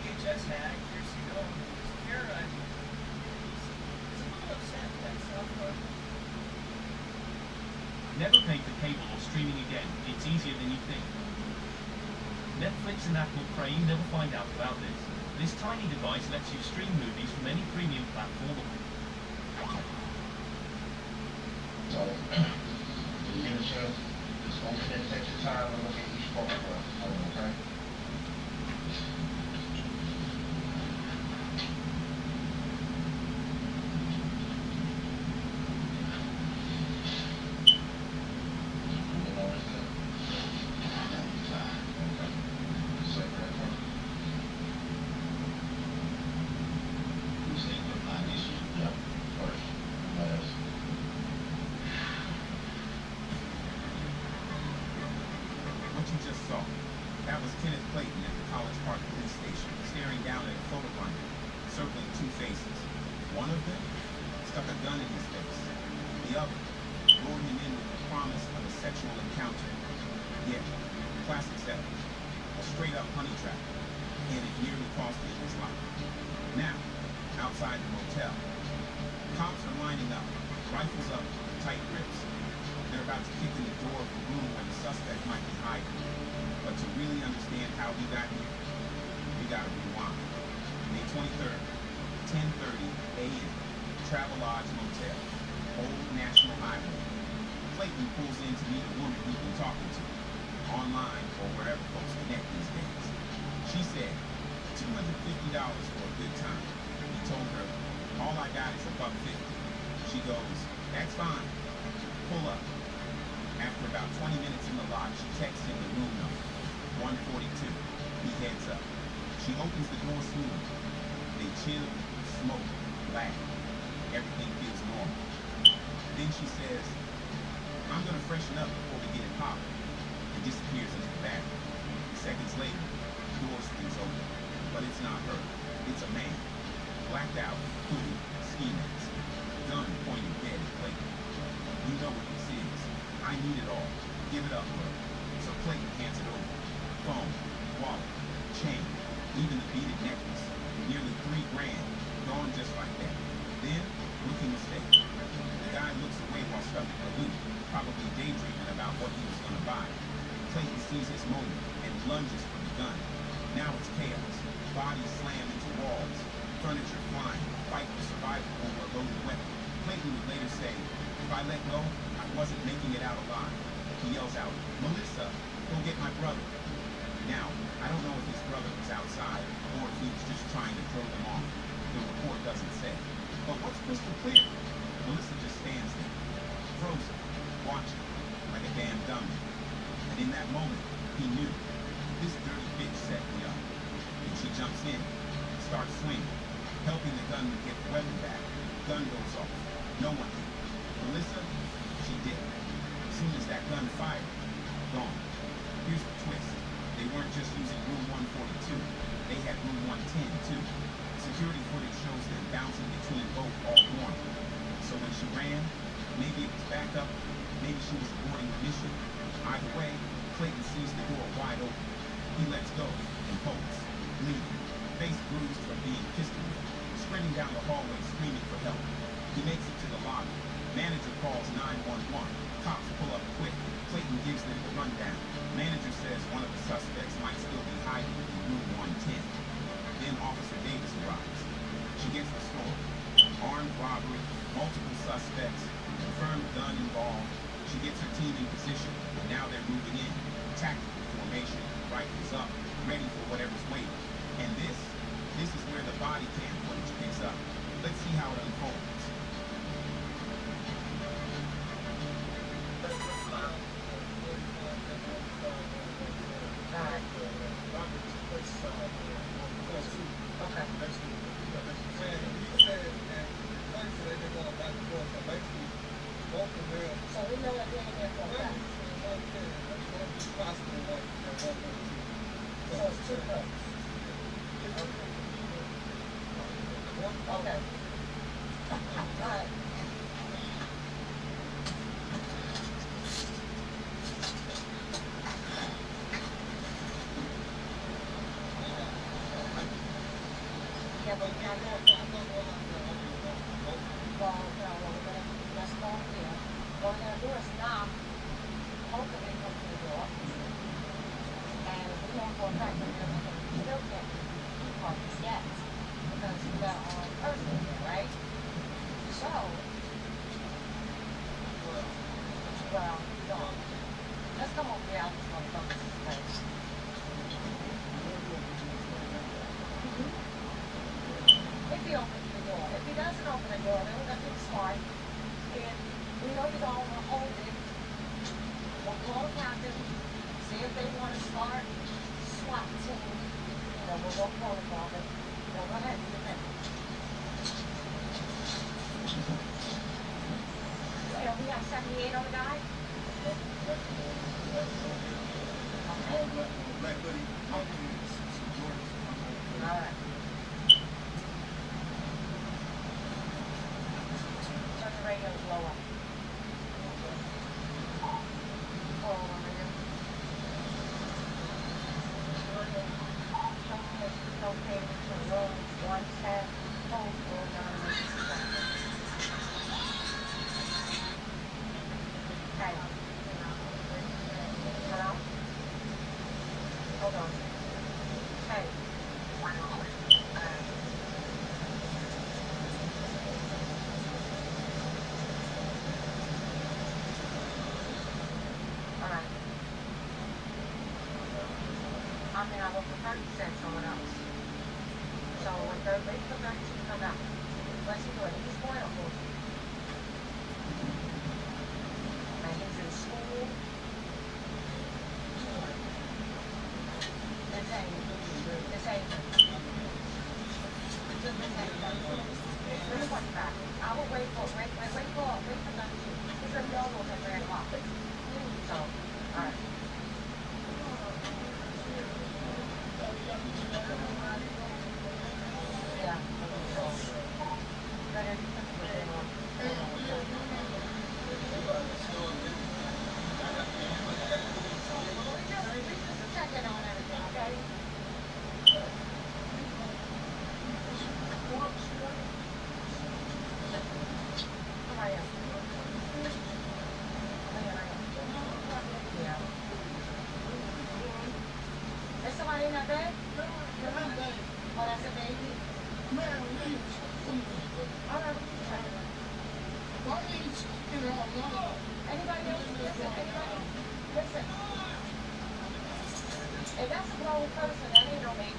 DHS had years ago. Paradise. He's a little upset with that stuff, but Never pay for cable or streaming again. It's easier than you think. Netflix and Apple pray you never find out about this. This tiny device lets you stream movies from any premium platform. So, when you get a chance, just go ahead and take your time and look at each photograph. Okay? What you just saw, that was Kenneth Clayton at the College Park police station, staring down at a photo binder, circling two faces. One of them stuck a gun in his face. The other lured him in with the promise of a sexual encounter. Yeah, classic setup. A straight-up honey trap, and it nearly cost him his life. Now, outside the motel, cops are lining up, rifles up, tight grips. They're about to kick in the door of the room where the suspect might be hiding. But to really understand how we got here, we gotta rewind. May 23rd, 10:30 a.m., Travelodge Motel, Old National Highway. Clayton pulls in to meet a woman he's been talking to, online or wherever folks connect these days. She said, $250 for a good time. He told her, all I got is $150. She goes, that's fine. Pull up. After about 20 minutes in the lot, she texts him the room number, 142. He heads up. She opens the door smooth. They chill, smoke, laugh. Everything feels normal. Then she says, I'm gonna freshen up before we get it popping, and disappears into the bathroom. Seconds later, the door swings open. But it's not her. It's a man. Blacked out, hoodie, ski mask. Gun pointed dead at Clayton. You know what this is. I need it all. Give it up, bro. So Clayton hands it over. Phone, wallet, chain, even the beaded necklace. Nearly $3 grand. Gone just like that. Then, rookie mistake. The guy looks away while stuffing the loot, probably daydreaming about what he was gonna buy. Clayton sees his moment and lunges for the gun. Now it's chaos. Bodies slam into walls. Furniture flying. Fight for survival over a loaded weapon. Clayton would later say, if I let go, I wasn't making it out alive. He yells out, Melissa, go get my brother. Now, I don't know if his brother was outside or if he was just trying to throw them off. The report doesn't say. But what's crystal clear? Melissa just stands there, frozen, watching, like a damn dummy. And in that moment, he knew, this dirty bitch set me up. And she jumps in, starts swinging, helping the gunman get the weapon back. Gun goes off. No one hit. Melissa, she did. As soon as that gun fired, gone. Here's the twist. They weren't just using room 142. They had room 110, too. Security footage shows them bouncing between both all morning. So when she ran, maybe it was backup, maybe she was aborting the mission. Either way, Clayton sees the door wide open. He lets go and bolts, bleeding, face bruised from being pistol whipped, sprinting down the hallway screaming for help. He makes it to the lobby. Manager calls 911. Cops pull up quick. Clayton gives them the rundown. Manager says one of the suspects might still be hiding in room 110. Then Officer Davis arrives. She gets the story. Armed robbery, multiple suspects, confirmed gun involved. She gets her team in position, and now they're moving in. Tactical formation, rifles up, ready for whatever's waiting. And this is where the body cam footage picks up. Let's see how it unfolds. Okay. Alright. Yeah, but we're not going to, well, no, we're gonna, let's go here. What we're gonna do is knock, hopefully they come to the door. And we don't go back in there, we still can't keep parties yet. Because we got our person here, right? So, well, no. Let's come over here, I'll just go to this place. If he opens the door. If he doesn't open the door, then we're gonna be smart. And we know you don't wanna hold it. We'll call the captain, see if they wanna start SWAT team. You know, we'll go call the government. Go ahead, do that. Yeah, we have 78 on the guy. Black hoodie, All right. Turn the radio lower. Oh, over here. Okay, to roll 110, hold roll down. Okay. Hello? Hold on. Hey. All right. I mean, I will prefer you send someone else. So when they're ready for 32 to come out, let's do it. He's going to hold you. And he's in school. This ain't. Really what's back. I will wait for 32. He's available at 3 o'clock. So, all right. Yeah. Checking on everything, okay? How are you? Yeah. Is somebody in that bed? Oh, that's a baby? All right. Anybody else? Listen, anybody? Listen. If that's a grown person, that ain't no baby.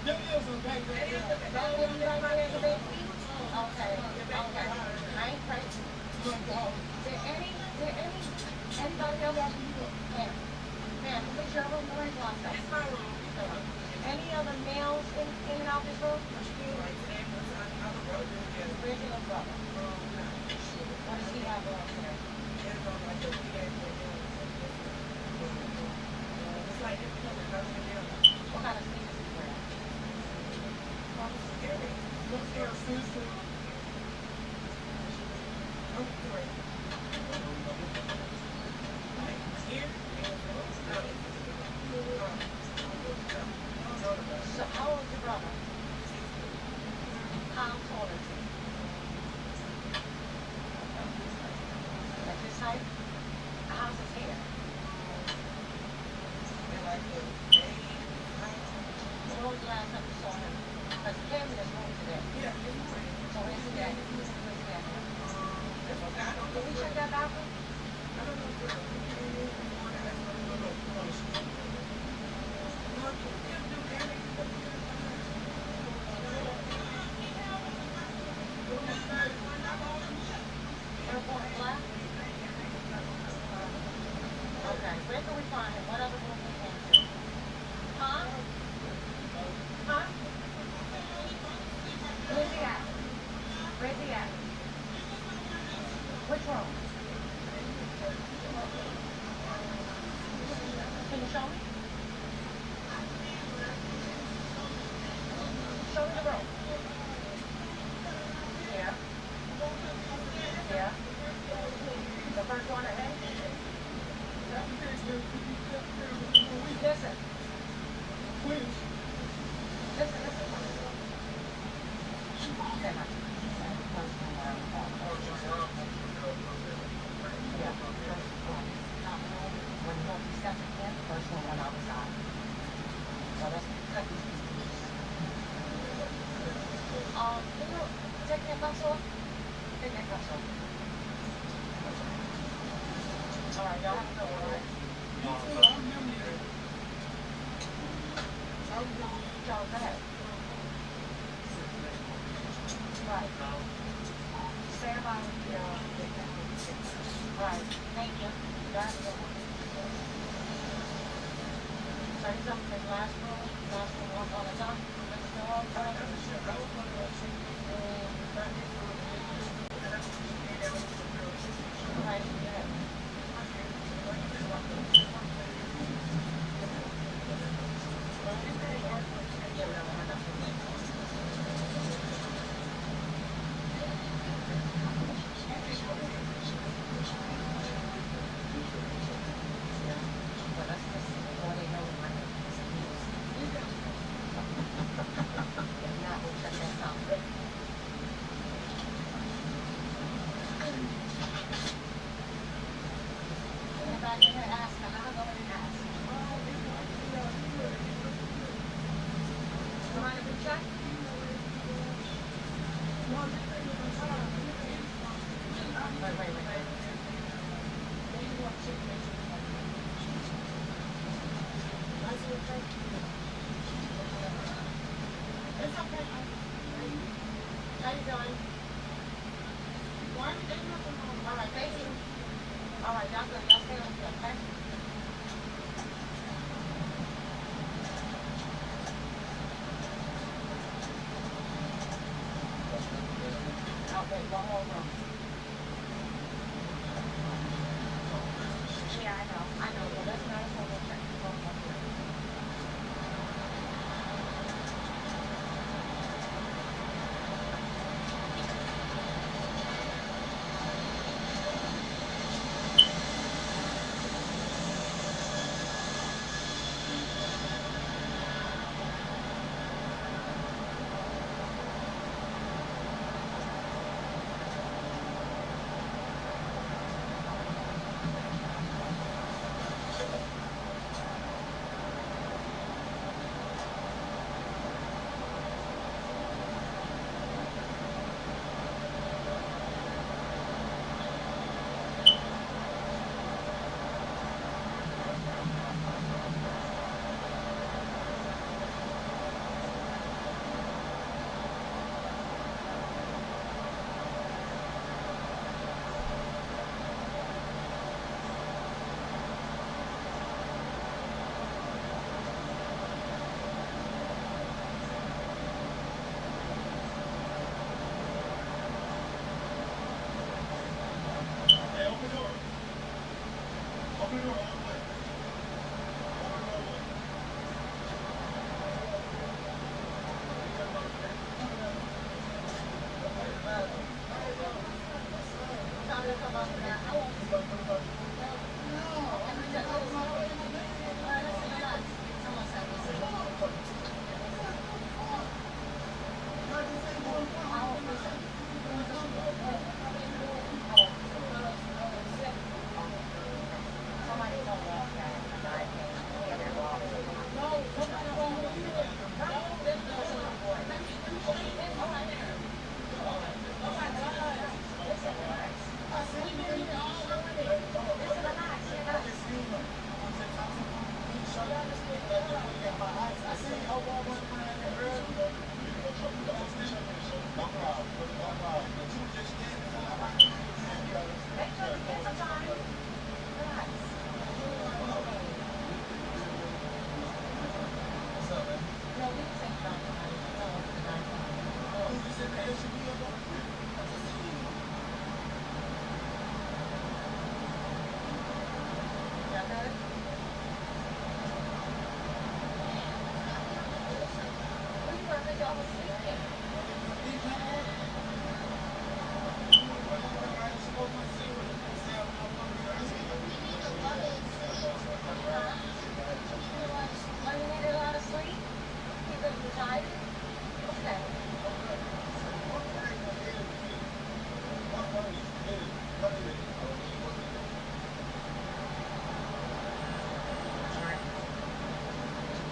That is a baby. That baby right there is a baby? Okay, okay. I ain't crazy. Did anybody else? Ma'am, please your room, where's locked up? It's my room. Any other males in and out this room? Where's your brother? What does he have on there? What kind of sneakers is he wearing? So how old is your brother? How tall is he? Like this height? How's his hair? When was the last time you saw him? Because he came in this room today. So where's he at? Where's he at? Can we check that bathroom? Airport left? Okay, where can we find him? What other room can we go to? Huh? Huh? take that cuffs off? Take that cuffs off. All right, y'all have a good one, all right? Charles, go ahead. Right. Stand by with the, right, thank you. That's the one. So he's up to his last one on the top. Let's go all the way. Right, yeah. How you doing? All right, thank you. All right, y'all good. Y'all stay on here, okay? Okay, one more room. Yeah, I know, but that's not a whole check.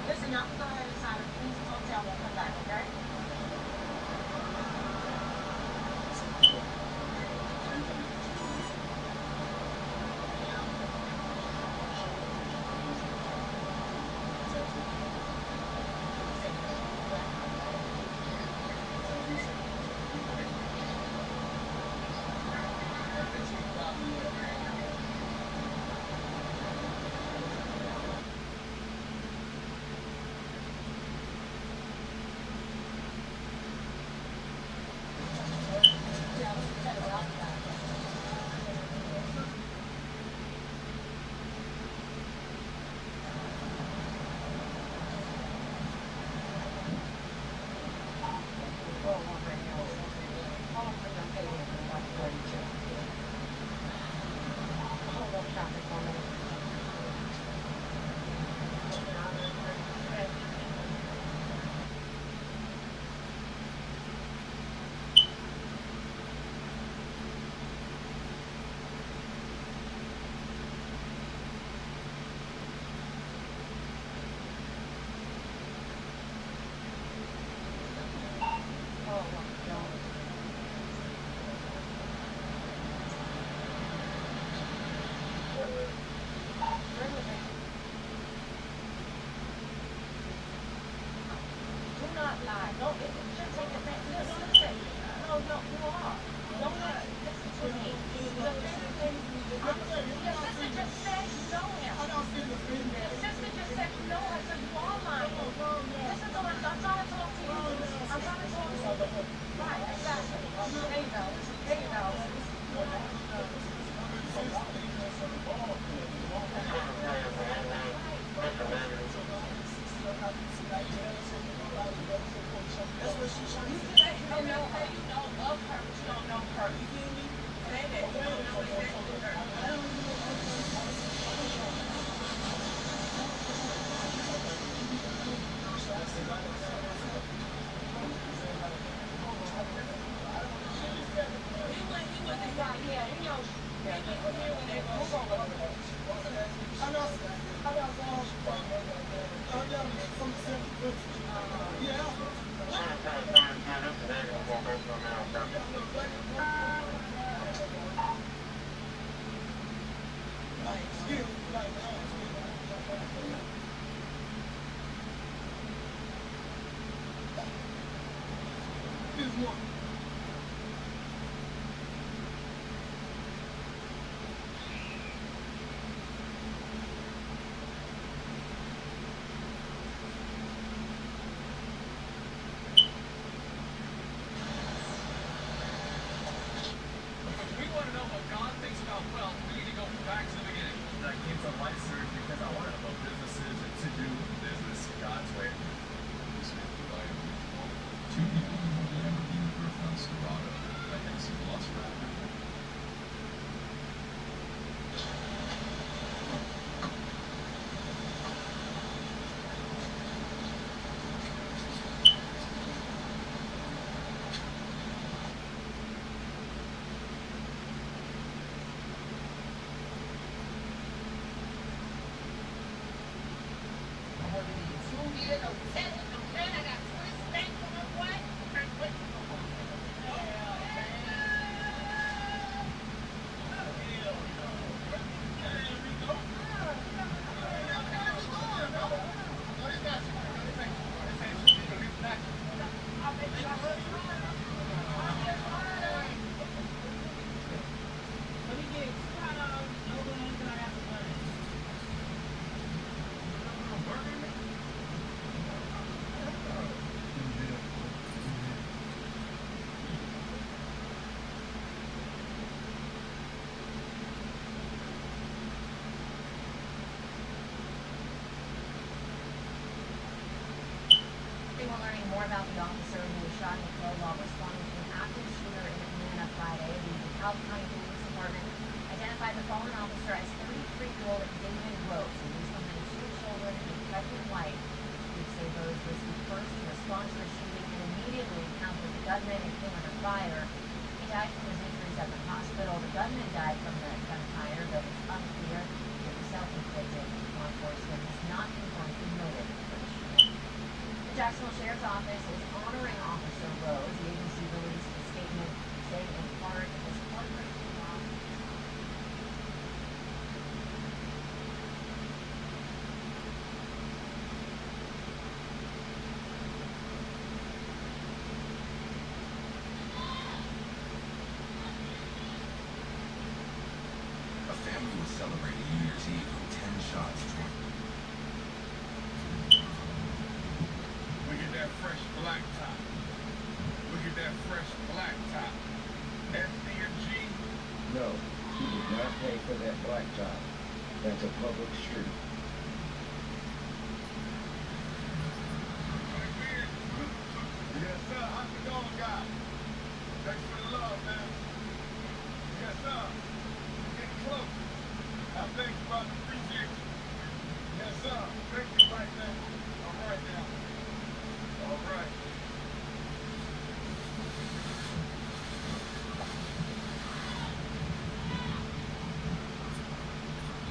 Listen, y'all can go ahead and sign a please hotel. We'll come back, okay? No, it should take effect. No, listen. No, you are. Don't listen to me. The sister just said no. Sister just said no. I said you are lying. Listen to me. I'm trying to talk to you. I'm trying to talk to you. Right, exactly. There you go. There you go. You don't know her. You don't love her, but you don't know her. You feel me? Say that. You don't know exactly her. He wasn't right here. He knows. He wasn't here when they move over. We want to know what God thinks about wealth. We need to go back to the beginning. I came to Life Surge because I want to help businesses to do business God's way. Two people who will never be in birth on Serato. I think some lost rapper. They were learning more about the officer who was shot in the throat while responding to an active shooter in Atlanta Friday. The DeKalb County Police Department identified the fallen officer as 33-year-old David Rose, who leaves behind 2 children and a pregnant wife. Police say Rose was the first to respond to the shooting and immediately encountered the gunman and came under fire. He died from his injuries at the hospital. The gunman died from the gunfire, though it's unclear if it was self-inflicted. Law enforcement has not confirmed the motive for the shooting. The Jacksonville Sheriff's Office is honoring Officer Rose. The agency released a statement saying in part it was heartbreaking loss. A family was celebrating New Year's Eve when 10 shots joined. Look at that fresh black top. Look at that fresh black top. FD&G. No, he did not pay for that blacktop. That's a public street. Yes, sir. How's it going, guys? Thanks for the love, man. Yes, sir. Getting close. I thank you, brother. Appreciate you. Yes, sir. Thank you right there. All right, now. All right.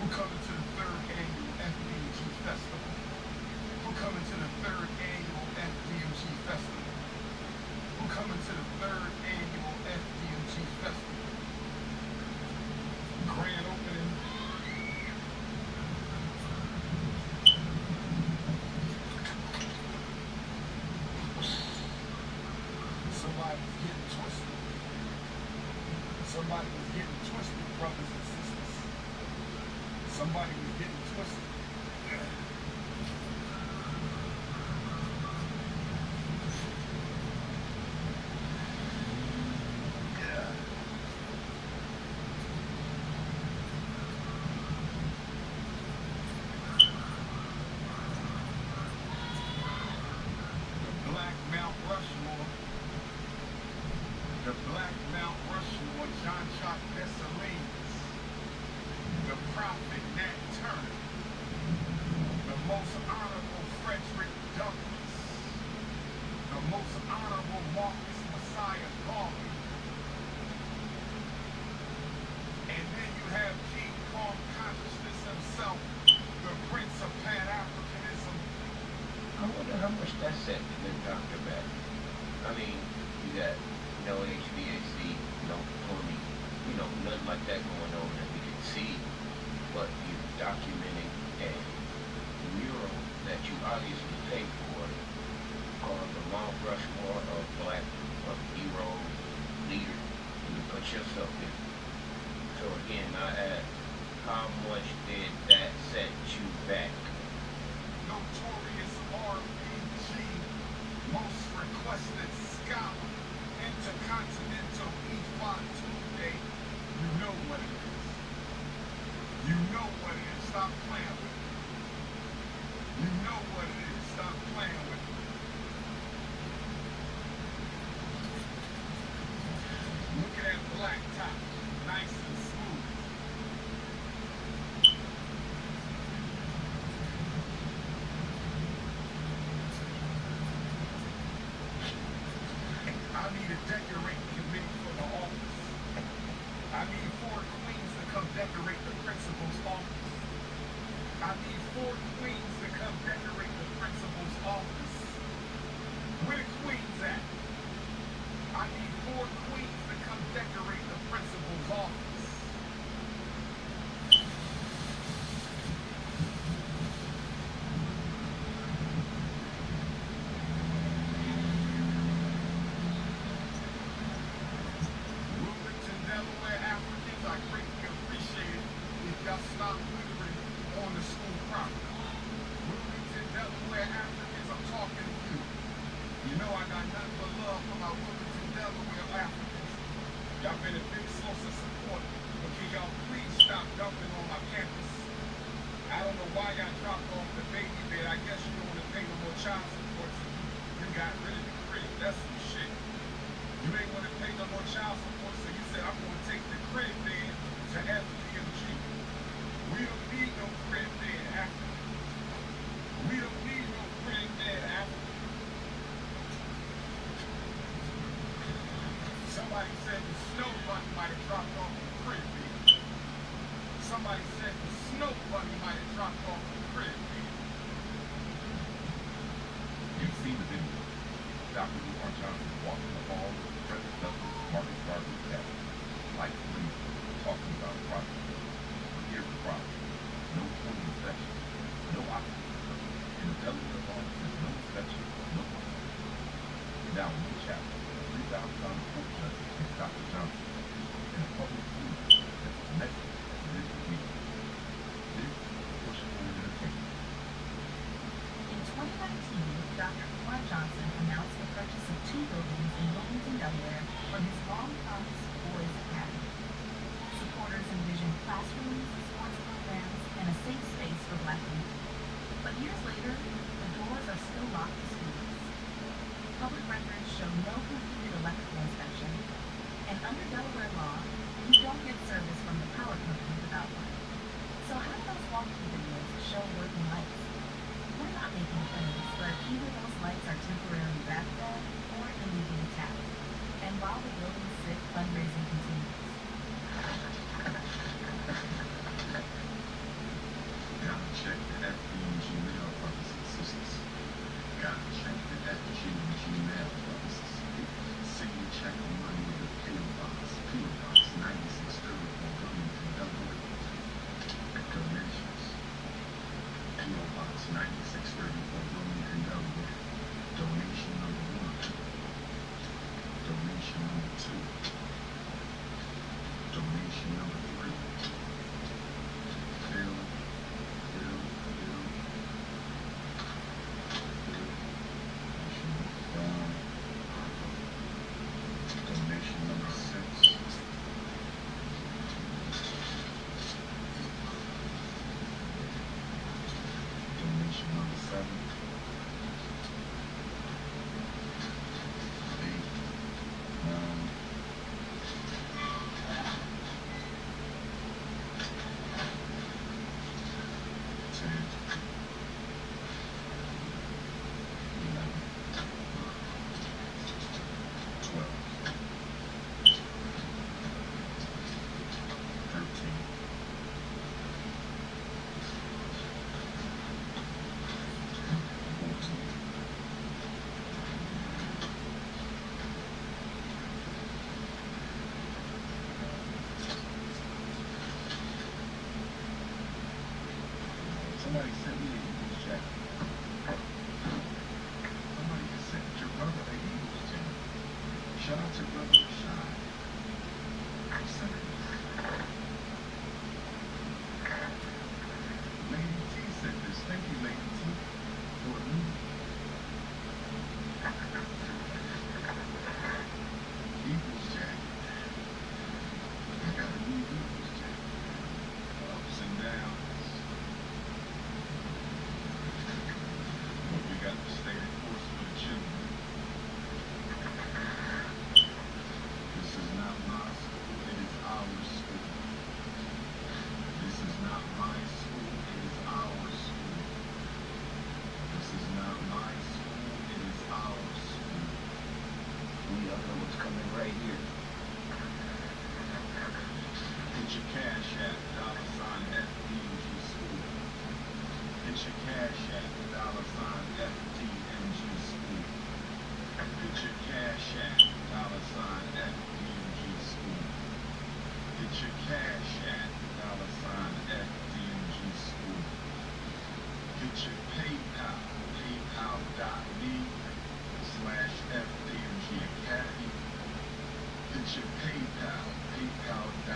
We're coming to the 3rd annual somebody was getting twisted. The Black Mount Rushmore. The Black Mount Rushmore, Jean-Jacques Dessalines. The Prophet Nat Turner. The Most Honorable Frederick Douglass. The Most Honorable Marcus Messiah Garvey. And then you have King Kong Consciousness himself, the Prince of Pan-Africanism. I wonder how much that set to the doctor back. I mean, you got no HVAC, no plumbing, nothing like that going on that we can see. But you're documenting a mural that you obviously paid for called the Mount Rushmore of Black heroes, leaders, and you put yourself in. So again, I ask, how much did that set you back? Notorious RPG, most requested scholar, intercontinental E5 you know what it is. You know what it is. Stop playing with it. You know what it is. Stop playing with it. Look at that black top, nice and smooth. I need a decorating committee for the office. I need 4 queens to come decorate the principal's office. I need 4 queens to come decorate the principal's office. Where the queens at? I need 4 queens to come decorate the principal's office. Wilmington, Delaware Africans, I greatly appreciate it if y'all stop littering on the school property. Wilmington, Delaware Africans, I'm talking to you. You know I got nothing but love for my Wilmington, Delaware Africans. Y'all been a big source of support, but can y'all please stop dumping on my campus? I don't know why y'all dropped off the baby bed. I guess you don't want to pay no more child support, so you got rid of the crib. That's some shit. You ain't want to pay no more child support, so you said, I'm going to take the crib bed to FDMG. We don't need no crib bed after. We don't need no crib bed after. Somebody said the snow bunny might have dropped off the crib bed. Somebody said the snow bunny might have dropped off the crib bed. You've seen the video. Dr. Umar Johnson walking the hall with President Douglas, Marcus Garvey, that like breeze, talking about profit. Here's the problem. No point inspection, no occupancy. In the Delaware law, there's no inspection, no occupancy. Now, in this chapter, 3,000 pounds of pork chop against Dr. Johnson in a public school that was next to this meeting. This is push-forward entertainment. In 2019, Dr. Umar Johnson announced the purchase of 2 buildings in Wilmington, Delaware for his long-promised Boys Academy. Supporters envisioned classrooms, sports programs, and a safe space for Black youth. But years later, the doors are still locked to students. Public records show no completed electrical inspection, and under Delaware law, you don't get service from the power company without one. So how do those walkthrough videos show working lights? We're not making claims, but either those lights are temporarily backfed or illegally tapped. And while the building's sick, fundraising continues. Gotta check the FBG mail brothers and sisters. Gotta check the FBG mail brothers and sisters. Send your check on money with the P.O. Box 9634 Wilmington, Delaware. Donations. P.O. Box 9634 Wilmington, Delaware. Donation number 1. Donation number 2. Donation number 3. Phil know what's coming right here. Hit your cash app, $FDNG School. Hit your cash app, $FDNG School. Hit your cash app, $FDNG School. Hit your cash app, $FDNG School. Get your PayPal, paypal.me/FDNG Academy. Get your PayPal, paypal.me/FDNG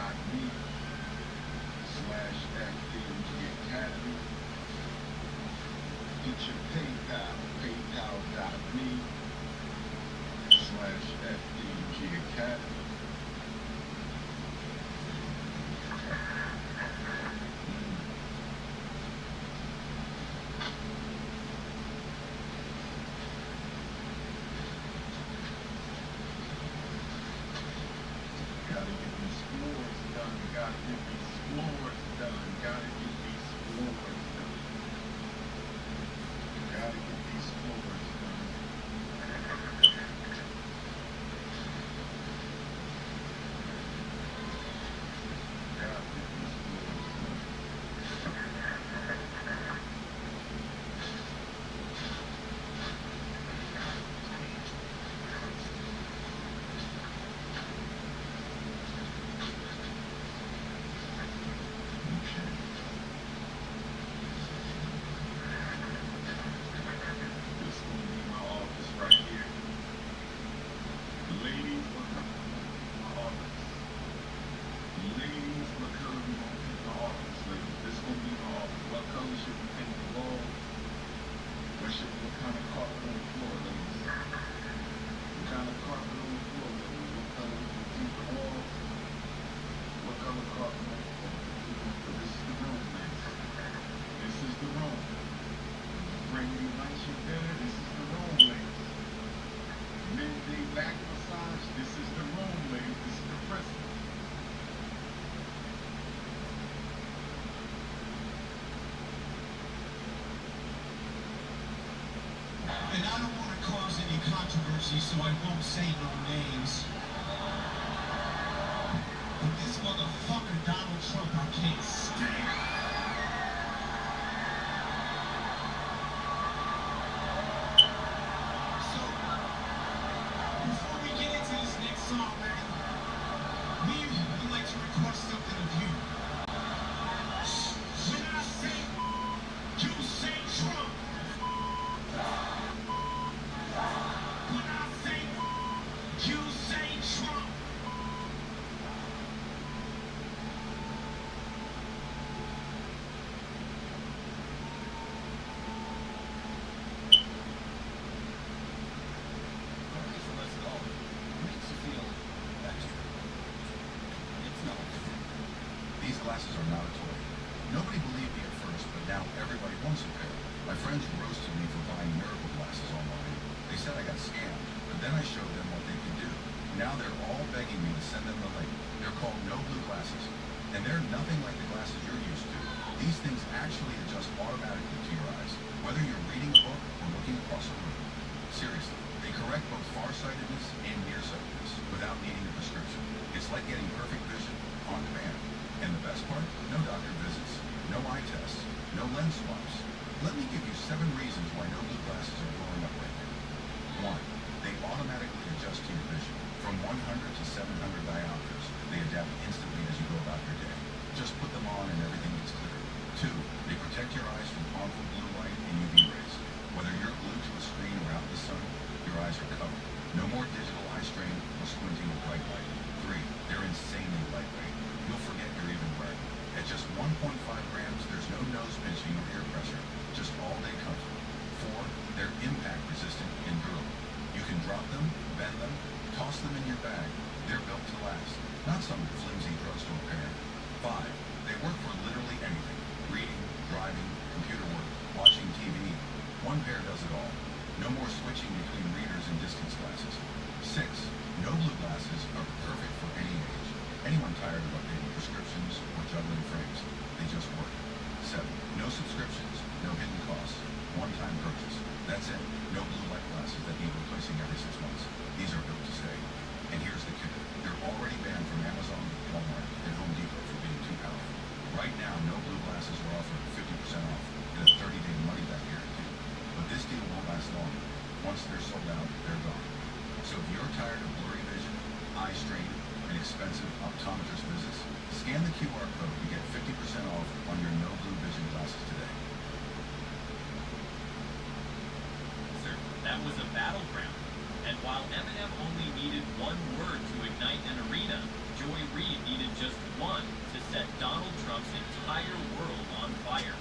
Academy. Get your PayPal, paypal.me/FDNG Academy. Gotta get these scores done. Gotta get these scores done. Gotta get these scores done. Gotta get these scores done. Gotta get these scores done. This is gonna be my office right here. Ladies, look up my office. Ladies, look up my office, ladies. This is gonna be my office. What color should we paint the wall? What kind of carpet on the floor, ladies? What kind of carpet on the floor, ladies? What color should we paint the wall? What color carpet on the floor? This is the room, ladies. This is the room. Bring you lunch or dinner. This is the room, ladies. Midday back massage. This is the room, ladies. This is the restaurant. And I don't want to cause any controversy, so I won't say no names. But this motherfucker, Donald Trump, I can't stand. So, before we get into this next song, man, we would like to request something of you. When I say, you say Trump. When I say, you say Trump. These glasses are not a toy. Nobody believed me at first, but now everybody wants a pair. My friends roasted me for buying miracle glasses online. They said I got scammed, but then I showed them what they could do. Now they're all begging me to send them the link. They're called No Blue glasses, and they're nothing like the glasses you're used to. These things actually adjust automatically to your eyes, whether you're reading a book or looking across a room. Seriously, they correct both farsightedness and nearsightedness without needing a prescription. It's like getting perfect vision on demand. And the best part? No doctor visits, no eye tests, no lens swaps. Let me give you 7 reasons why No Blue glasses are blowing up right now. 1. They automatically adjust to your vision. From 100 to 700 diopters, they adapt instantly as you go about your day. Just put them on and everything gets clearer. 2. They protect your eyes from harmful blue light and UV rays. Whether you're glued to a screen or out in the sun, your eyes are covered. No more digital eye strain or squinting with bright light. 3. They're insanely lightweight. You'll forget you're even wearing them. At just 1.5 grams, there's no nose pinching or ear pressure, just all-day comfort. 4. They're impact resistant and durable. You can drop them, bend them, toss them in your bag. They're built to last, not some flimsy drugstore pair. 5. They work for literally anything. Reading, driving, computer work, watching TV. One pair does it all. No more switching between readers and distance glasses. 6. No Blue glasses are perfect for any age. Anyone tired of updating prescriptions or juggling frames, they just work. 7. No subscriptions, no hidden costs, one-time purchase. That's it. No blue light glasses that need replacing every 6 months. These are built to stay. once they're sold out, they're gone. So if you're tired of blurry vision, eye strain, and expensive optometrist visits, scan the QR code to get 50% off on your no blue vision glasses today. Sir, that was a battleground. And while Eminem only needed one word to ignite an arena, Joy Reid needed just one to set Donald Trump's entire world on fire.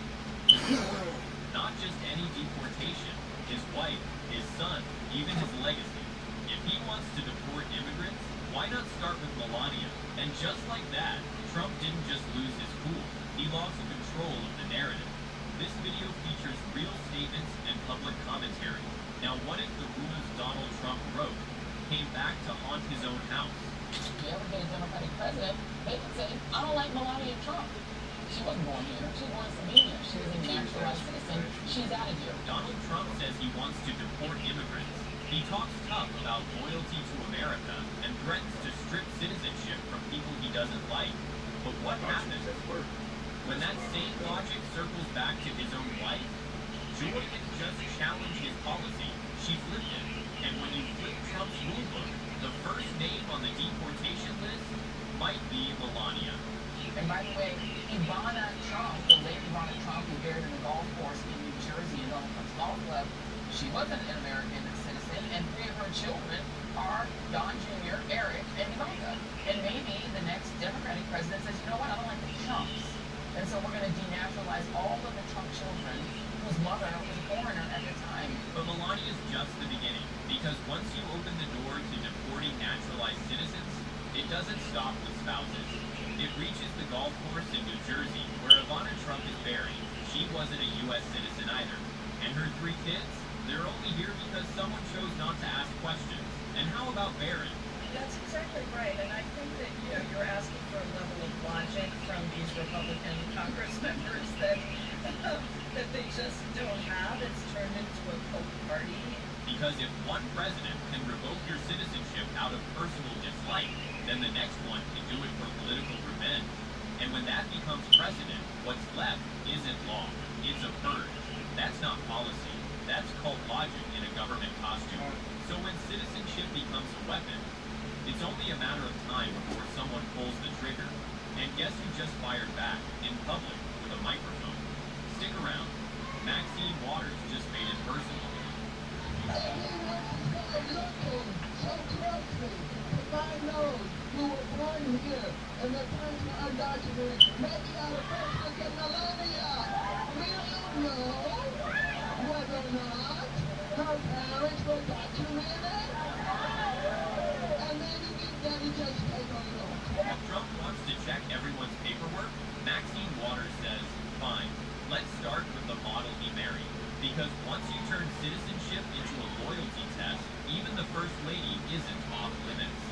Not just any deportation, his wife, his son, even his legacy. If he wants to deport immigrants, why not start with Melania? And just like that, Trump didn't just lose his cool, he lost control of the narrative. This video features real statements and public commentary. Now what if the rules Donald Trump wrote came back to haunt his own house? If you ever get a Democratic president, they can say, I don't like Melania Trump. She wasn't born here. She wants to be here. She was a naturalized citizen. She's out of here. Donald Trump says he wants to deport immigrants. He talks tough about loyalty to America and threatens to strip citizenship from people he doesn't like. But what happens when that same logic circles back to his own wife? Joy didn't just challenge his policy, she flipped it. And when you flip Trump's rule book, the first name on the deportation list might be Melania. And by the way, Ivana Trump, the late Ivana Trump who buried in a golf course in New Jersey in Donald Trump's golf club, she wasn't an American citizen, and 3 of her children are Don Jr., Eric, and Ivanka. And maybe the next Democratic president says, you know what, I don't like the Trumps. And so we're going to denaturalize all of the Trump children whose mother was a foreigner at the time. But Melania is just the beginning, because once you open the door to deporting naturalized citizens, it doesn't stop with spouses. It reaches the golf course in New Jersey, where Ivana Trump is buried. She wasn't a U.S. citizen either. And her 3 kids, they're only here because someone chose not to ask questions. And how about Barron? That's exactly right, and I think that you're asking for a level of logic from these Republican Congress members that that they just don't have. It's turned into a cult party. Because if one president can revoke your citizenship out of personal dislike, then the next one can do it for political revenge. And when that becomes precedent, what's left isn't law. It's a purge. That's not policy. That's cult logic in a government costume. So when citizenship becomes a weapon, it's only a matter of time before someone pulls the trigger. And guess who just fired back, in public, with a microphone? Stick around. Maxine Waters just made it personal. I know you were born here, and the person undocumented, maybe out of first look at Melania. We don't know whether or not her parents were documented, and maybe we better just take a look. If Trump wants to check everyone's paperwork, Maxine Waters says, fine, let's start with the model he married. Because once you turn citizenship into a loyalty test, even the First Lady isn't off limits.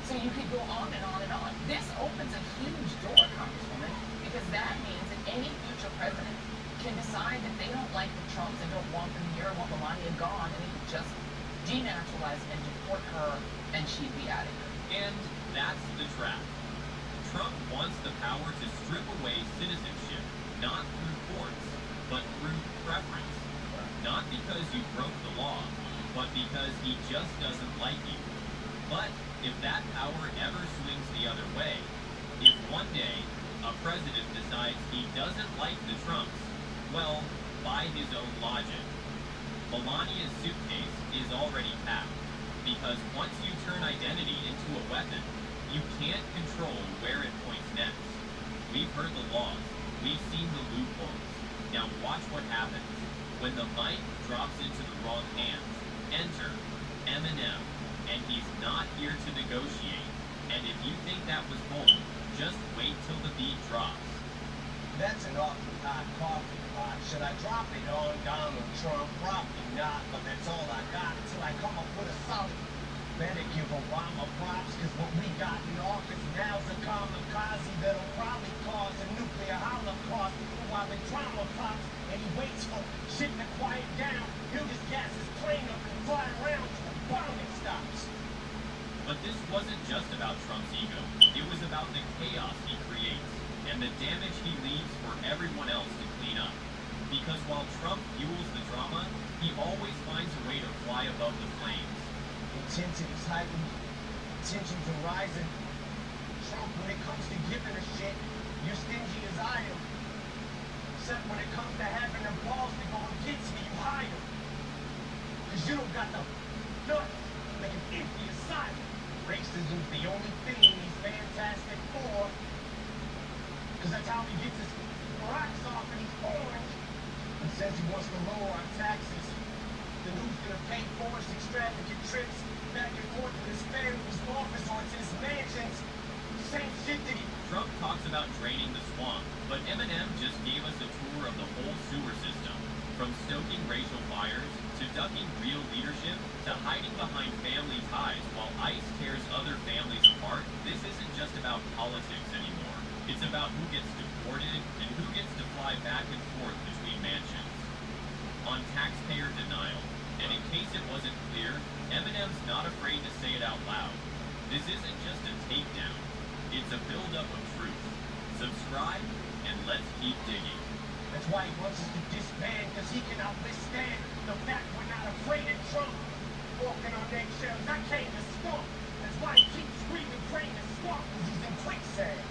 So you could go on and on and on. This opens a huge door, Congresswoman, because that means that any future president can decide that they don't like the Trumps and don't want them here, want Melania gone, and they can just denaturalize and deport her, and she'd be out of here. And that's the trap. Trump wants the power to strip away citizenship, not through courts, but through preference. Not because you broke the law, but because he just doesn't like you. But if that power ever swings the other way, if one day a president decides he doesn't like the Trumps, well, by his own logic, Melania's suitcase is already packed. Because once you turn identity into a weapon, you can't control where it points next. We've heard the laws. We've seen the loopholes. Now watch what happens. When the mic drops into the wrong hands, enter Eminem, and he's not here to negotiate. And if you think that was bold, just wait till the beat drops. That's an awfully hot coffee pot. Should I drop it on Donald Trump? Probably not, but that's all I got until I come up with a solid. Better give Obama props, cause what we got in office now's a kamikaze that'll probably cause a nuclear holocaust while the drama pops and he waits for shit to quiet down. He'll just gas his plane up and fly around till the bombing stops. But this wasn't just about Trump's ego. It was about the chaos he creates and the damage he leaves for everyone else to clean up. Because while Trump fuels the drama, he always finds finds a way to fly above the flames. Intensity's heightened, tensions are rising. Trump, when it comes to giving a shit, you're stingy as I am. Except when it comes to having the balls to go against me, you hide 'em. 'Cause you don't got the nuts like an empty asylum. Racism's the only thing he's fantastic for. 'Cause that's how he gets his rocks off and he's orange. And says he wants to lower our taxes. Then who's gonna pay for his extravagant trips back and forth to his family's golf resorts and his mansions? Same shit that he... Trump talks about draining the swamp, but Eminem just gave us a tour of the whole sewer system. From stoking racial fires, to ducking real leadership, to hiding behind family ties while ICE tears other families apart, this isn't just about politics anymore. It's about who gets deported and who gets to fly back and forth between mansions. On taxpayer denial, and in case it wasn't clear, Eminem's not afraid to say it out loud. This isn't just a takedown, it's a buildup of truth. Subscribe, and let's keep digging. That's why he wants us to disband, because he cannot withstand the fact we're not afraid of Trump. Walking on eggshells, I came to swamp. That's why he keeps screaming, praying to swamp, because he's in quicksand.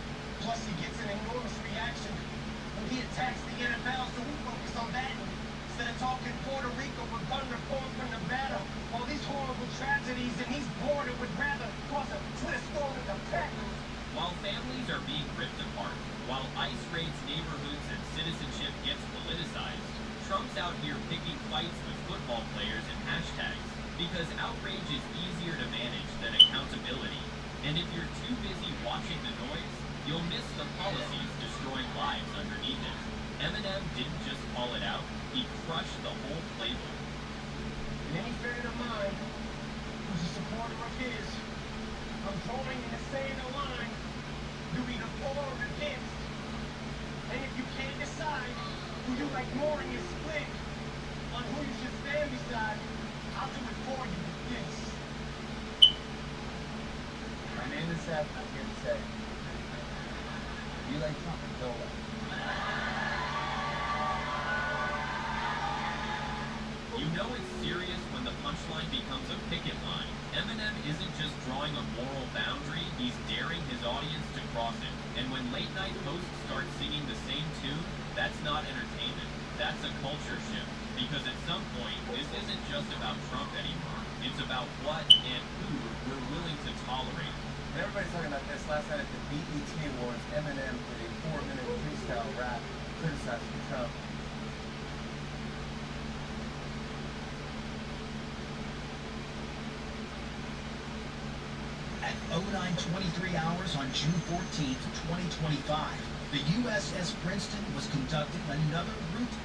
Plus, he gets an enormous reaction when he attacks the NFL, so we focus on that. Instead of talking Puerto Rico or gun reform from Nevada, all these horrible tragedies, and he's bored and would rather cause a Twitter storm in the Packers. While families are being ripped apart, while ICE raids neighborhoods and citizenship gets politicized, Trump's out here picking fights with football players and hashtags, because outrage is easier to manage than accountability. And if you're too busy watching the noise, you'll miss the policies destroying lives underneath it. Eminem didn't just call it out, he crushed the whole playbook. And any fan of mine who's a supporter of his, I'm drawing in the same line. Do either for or against. And if you can't decide who you like more in your split on who you should stand beside, I'll do it for you with this. My name is Seth, and I'm here to say, you like Trump, go away. You know it's serious when the punchline becomes a picket line. Eminem isn't just drawing a moral boundary, he's daring his audience to cross it. And when late night hosts start singing the same tune, that's not entertainment, that's a culture shift. Because at some point, this isn't just about Trump anymore, it's about what and who we're willing to tolerate. Everybody's talking about this. Last night at the BET Awards, Eminem did a 4-minute freestyle rap criticizing Trump. At 09:23 hours on June 14th, 2025, the USS Princeton was conducting another route.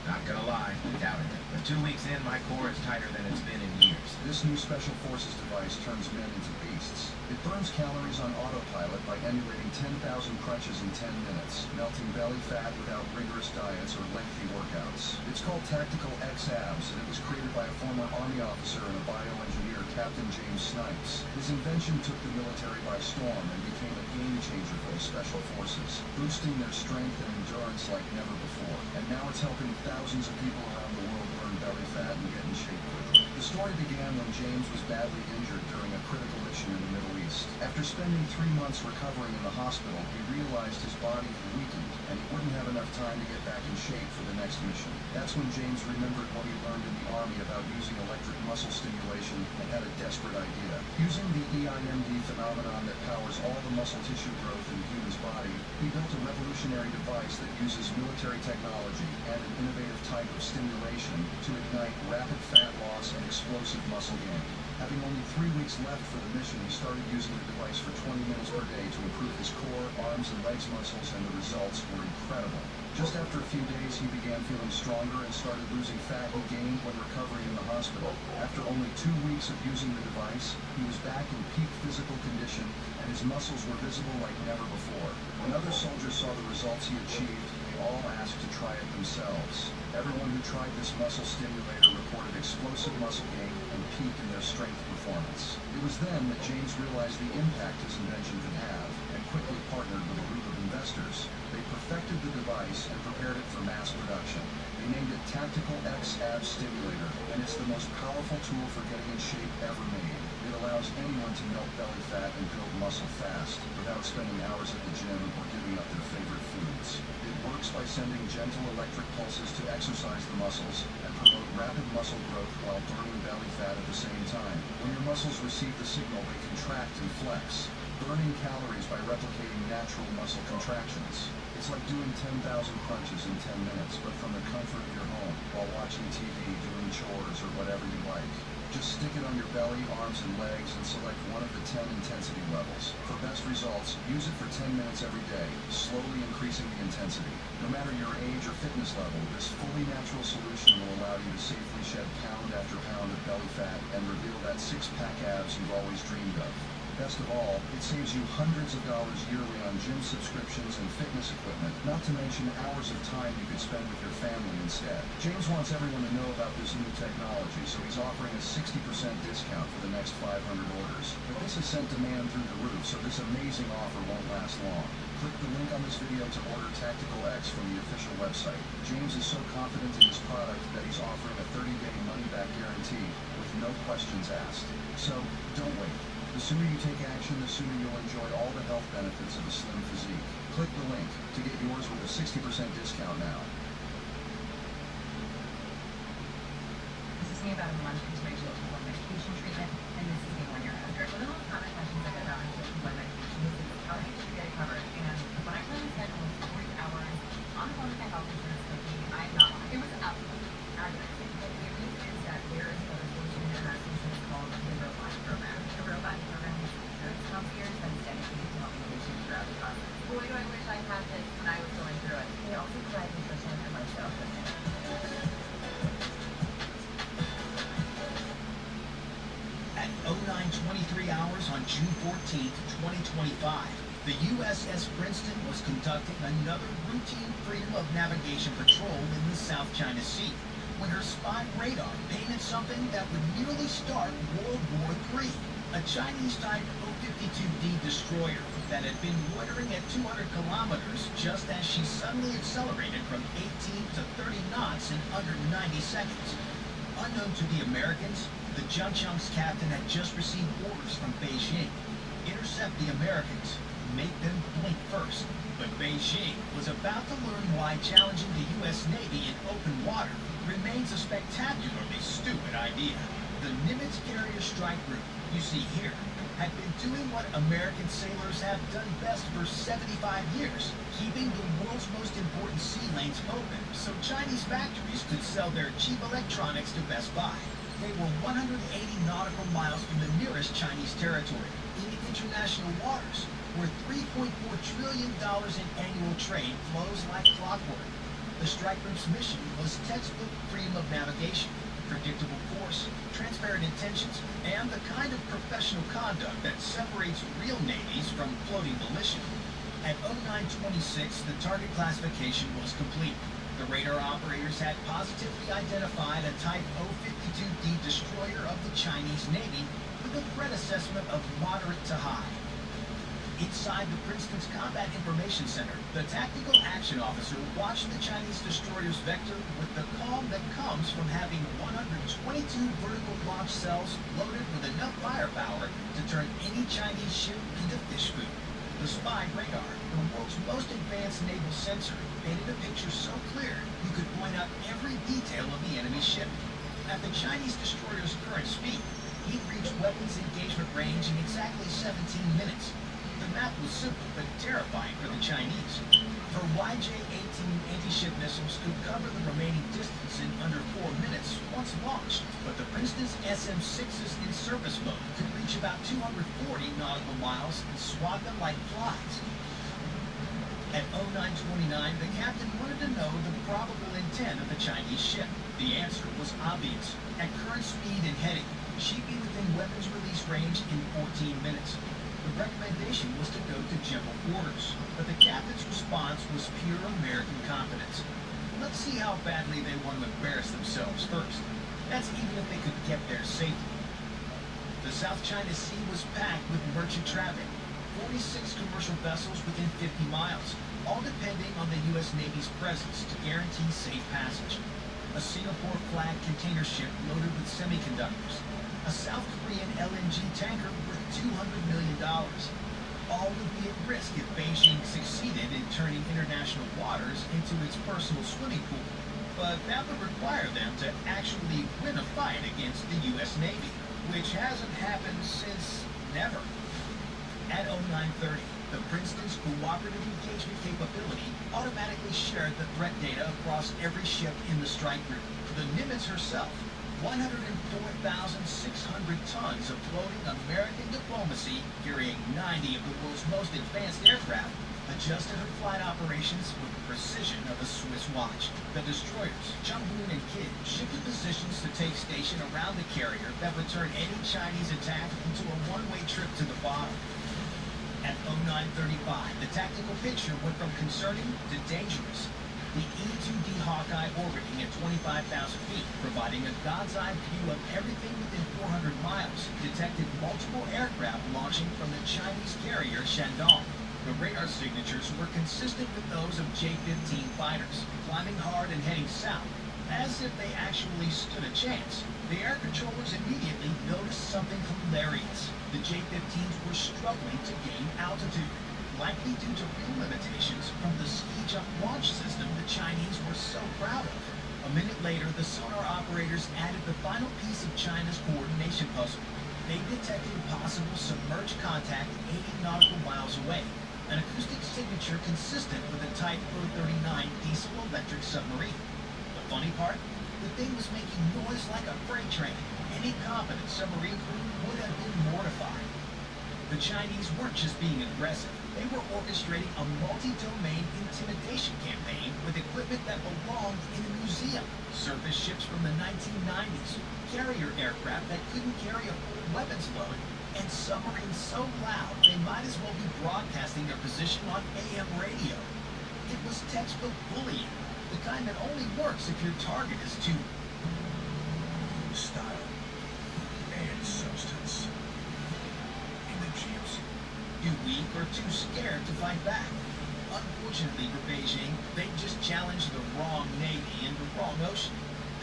Not gonna lie, I doubted it. But 2 weeks in, my core is tighter than it's been in years. This new Special Forces device turns men into beasts. It burns calories on autopilot by emulating 10,000 crunches in 10 minutes, melting belly fat without rigorous diets or lengthy workouts. It's called Tactical X-Abs, and it was created by a former Army officer and a bioengineer, Captain James Snipes. His invention took the military by storm and became a game changer for the Special Forces, boosting their strength and endurance like never before. And now it's helping thousands of people around the world burn belly fat and get in shape quickly. The story began when James was badly injured during a critical mission in the Middle East. After spending 3 months recovering in the hospital, he realized his body had weakened, and he wouldn't have enough time to get back in shape for the next mission. That's when James remembered what he learned in the Army about using electric muscle stimulation and had a desperate idea. Using the EIMD phenomenon that powers all the muscle tissue growth in the human's body, he built a revolutionary device that uses military technology and an innovative type of stimulation to ignite rapid fat loss and explosive muscle gain. Having only 3 weeks left for the mission, he started using the device for 20 minutes per day to improve his core, arms, and legs muscles, and the results were incredible. Just after a few days, he began feeling stronger and started losing fat he gained when recovering in the hospital. After only 2 weeks of using the device, he was back in peak physical condition, and his muscles were visible like never before. When other soldiers saw the results he achieved, they all asked to try it themselves. Everyone who tried this muscle stimulator reported explosive muscle gain and peak in their strength performance. It was then that James realized the impact his invention could have, and quickly partnered with a group of investors. They perfected the device and prepared it for mass production. They named it Tactical X-Abs Stimulator, and it's the most powerful tool for getting in shape ever made. It allows anyone to melt belly fat and build muscle fast without spending hours at the gym or giving up their favorite foods. It works by sending gentle electric pulses to exercise the muscles and promote rapid muscle growth while burning belly fat at the same time. When your muscles receive the signal, they contract and flex, burning calories by replicating natural muscle contractions. It's like doing 10,000 crunches in 10 minutes, but from the comfort of your home, while watching TV, doing chores, or whatever you like. Just stick it on your belly, arms, and legs, and select one of the 10 intensity levels. For best results, use it for 10 minutes every day, slowly increasing the intensity. No matter your age or fitness level, this fully natural solution will allow you to safely shed pound after pound of belly fat and reveal that six-pack abs you've always dreamed of. Best of all, it saves you hundreds of dollars yearly on gym subscriptions and fitness equipment, not to mention hours of time you could spend with your family instead. James wants everyone to know about this new technology, so he's offering a 60% discount for the next 500 orders. But this has sent demand through the roof, so this amazing offer won't last long. Click the link on this video to order Tactical X from the official website. James is so confident in his product that he's offering a 30-day money-back guarantee with no questions asked. So, don't wait. The sooner you take action, the sooner you'll enjoy all the health benefits of a slim physique. Click the link to get yours with a 60% discount now. This is me about a month into my GLP-1 medication treatment, and this is me 1 year after. One of the most common questions I get about my GLP-1 medication is how do I actually get it covered? And when I plan to spend almost 40 hours on the phone with my health insurance company, I'm not. It was absolutely agonizing. But the news is that there is another solution in our system called the Robot program. The Robot program is an insurance concierge that's dedicated to helping patients throughout the process. Boy, do I wish I had this when I was going through it. They also provide nutrition and lifestyle coaching. At 09:23 hours on June 14th, 2025, the USS Princeton was conducting another routine freedom of navigation patrol in the South China Sea when her spy radar painted something that would nearly start World War III. A Chinese-type O-52D destroyer that had been loitering at 200 kilometers just as she suddenly accelerated from 18 to 30 knots in under 90 seconds. Unknown to the Americans, the Zhangcheng's captain had just received orders from Beijing. Intercept the Americans, make them blink first. But Beijing was about to learn why challenging the U.S. Navy in open water remains a spectacularly stupid idea. The Nimitz Carrier Strike Group, you see here, had been doing what American sailors have done best for 75 years, keeping the world's most important sea lanes open so Chinese factories could sell their cheap electronics to Best Buy. They were 180 nautical miles from the nearest Chinese territory, in international waters, where $3.4 trillion in annual trade flows like clockwork. The strike group's mission was textbook freedom of navigation, predictable course, transparent intentions, and the kind of professional conduct that separates real navies from floating militia. At 09:26, the target classification was complete. The radar operators had positively identified a Type O-52D destroyer of the Chinese Navy with a threat assessment of moderate to high. Inside the Princeton's Combat Information Center, the tactical action officer watched the Chinese destroyer's vector with the calm that comes from having 122 vertical launch cells loaded with enough firepower to turn any Chinese ship into fish food. The spy radar, the world's most advanced naval sensor, painted a picture so clear you could point out every detail of the enemy ship. At the Chinese destroyer's current speed, he'd reach weapons engagement range in exactly 17 minutes. The map was simple but terrifying for the Chinese. Her YJ-18 anti-ship missiles could cover the remaining distance in under 4 minutes once launched, but the Princeton's SM-6's in-service mode could reach about 240 nautical miles and swat them like flies. At 09:29, the captain wanted to know the probable intent of the Chinese ship. The answer was obvious. At current speed and heading, she'd be within weapons release range in 14 minutes. The recommendation was to go to general quarters, but the captain's response was pure American confidence. Let's see how badly they want to embarrass themselves first. That's even if they could get there safely. The South China Sea was packed with merchant traffic, 46 commercial vessels within 50 miles, all depending on the U.S. Navy's presence to guarantee safe passage. a Singapore flag container ship loaded with semiconductors, a South Korean LNG tanker worth $200 million. All would be at risk if Beijing succeeded in turning international waters into its personal swimming pool. But that would require them to actually win a fight against the U.S. Navy, which hasn't happened since never. At 0930, the Princeton's cooperative engagement capability automatically shared the threat data across every ship in the strike group. The Nimitz herself, 104,600 tons of floating American diplomacy, carrying 90 of the world's most advanced aircraft, adjusted her flight operations with the precision of a Swiss watch. The destroyers, Changboon and Kidd, shifted positions to take station around the carrier that would turn any Chinese attack into a one-way trip to the bottom. At 0935, the tactical picture went from concerning to dangerous. The E-2D Hawkeye orbiting at 25,000 feet, providing a god's eye view of everything within 400 miles, detected multiple aircraft launching from the Chinese carrier Shandong. The radar signatures were consistent with those of J-15 fighters, climbing hard and heading south, as if they actually stood a chance. The air controllers immediately noticed something hilarious. The J-15s were struggling to gain altitude, likely due to fuel limitations from the ski jump launch system the Chinese were so proud of. A minute later, the sonar operators added the final piece of China's coordination puzzle. They detected possible submerged contact 80 nautical miles away, an acoustic signature consistent with a Type 439 diesel-electric submarine. The funny part? The thing was making noise like a freight train. Any competent submarine crew would have been mortified. The Chinese weren't just being aggressive. They were orchestrating a multi-domain intimidation campaign with equipment that belonged in a museum. Surface ships from the 1990s, carrier aircraft that couldn't carry a full weapons load, and submarines so loud they might as well be broadcasting their position on AM radio. It was textbook bullying, the kind that only works if your target is too Style and substance. In the GMC. too weak or too scared to fight back. Unfortunately for Beijing, they just challenged the wrong Navy in the wrong ocean.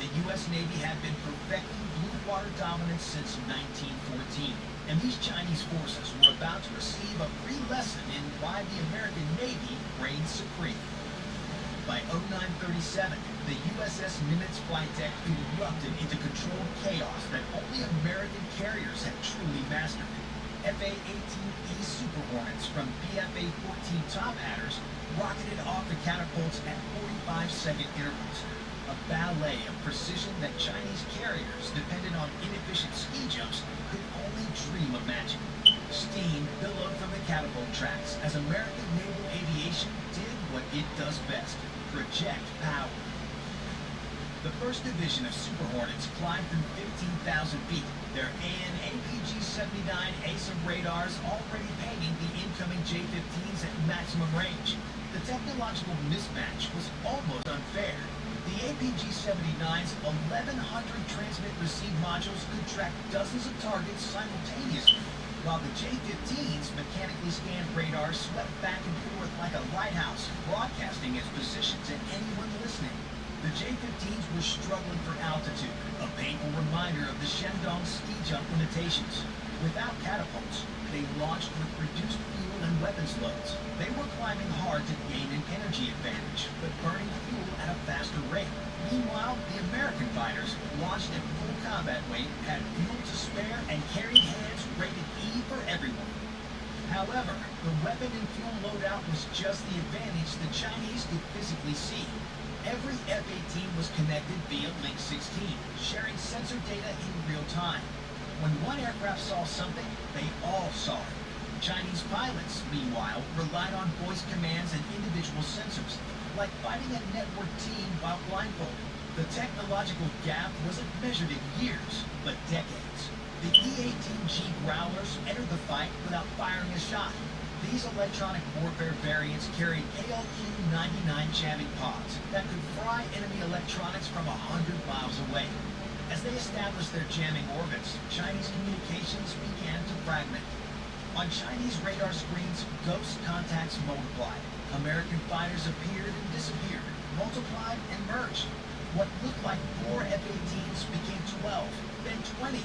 The U.S. Navy had been perfecting blue water dominance since 1914, and these Chinese forces were about to receive a free lesson in why the American Navy reigned supreme. By 0937, the USS Nimitz flight deck erupted into controlled chaos that only American carriers had truly mastered. FA-18E Super Hornets from PFA-14 Top Hatters rocketed off the catapults at 45-second intervals. A ballet of precision that Chinese carriers, dependent on inefficient ski jumps, could only dream of matching. Steam billowed from the catapult tracks as American naval aviation did what it does best: project power. The 1st Division of Super Hornets climbed through 15,000 feet, their AN/APG-79 ASA radars already pinging the incoming J-15s at maximum range. The technological mismatch was almost unfair. The APG-79's 1,100 transmit-receive modules could track dozens of targets simultaneously, while the J-15's mechanically scanned radars swept back and forth like a lighthouse, broadcasting its position to anyone listening. The J-15s were struggling for altitude, a painful reminder of the Shandong ski jump limitations. Without catapults, they launched with reduced fuel and weapons loads. They were climbing hard to gain an energy advantage, but burning fuel at a faster rate. Meanwhile, the American fighters, launched at full combat weight, had fuel to spare and carried hands rated E for everyone. However, the weapon and fuel loadout was just the advantage the Chinese could physically see. Every F-18 was connected via Link 16, sharing sensor data in real time. When one aircraft saw something, they all saw it. Chinese pilots, meanwhile, relied on voice commands and individual sensors, like fighting a network team while blindfolded. The technological gap wasn't measured in years, but decades. The E-18G Growlers entered the fight without firing a shot. These electronic warfare variants carried ALQ-99 jamming pods that could fry enemy electronics from 100 miles away. As they established their jamming orbits, Chinese communications began to fragment. On Chinese radar screens, ghost contacts multiplied. American fighters appeared and disappeared, multiplied and merged. What looked like 4 F-18s became 12, then 20.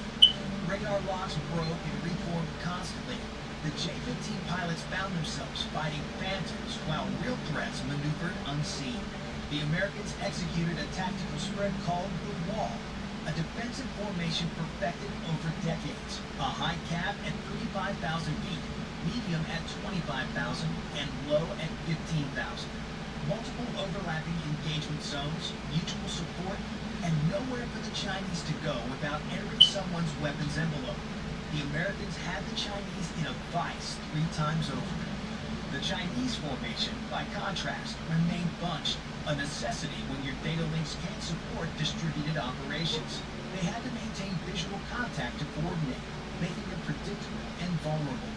Radar locks broke and reformed constantly. The J-15 pilots found themselves fighting phantoms while real threats maneuvered unseen. The Americans executed a tactical spread called the Wall, a defensive formation perfected over decades. A high cap at 35,000 feet, medium at 25,000, and low at 15,000. Multiple overlapping engagement zones, mutual support, and nowhere for the Chinese to go without entering someone's weapons envelope. The Americans had the Chinese in a vice 3 times over. The Chinese formation, by contrast, remained bunched, a necessity when your data links can't support distributed operations. They had to maintain visual contact to coordinate, making them predictable and vulnerable.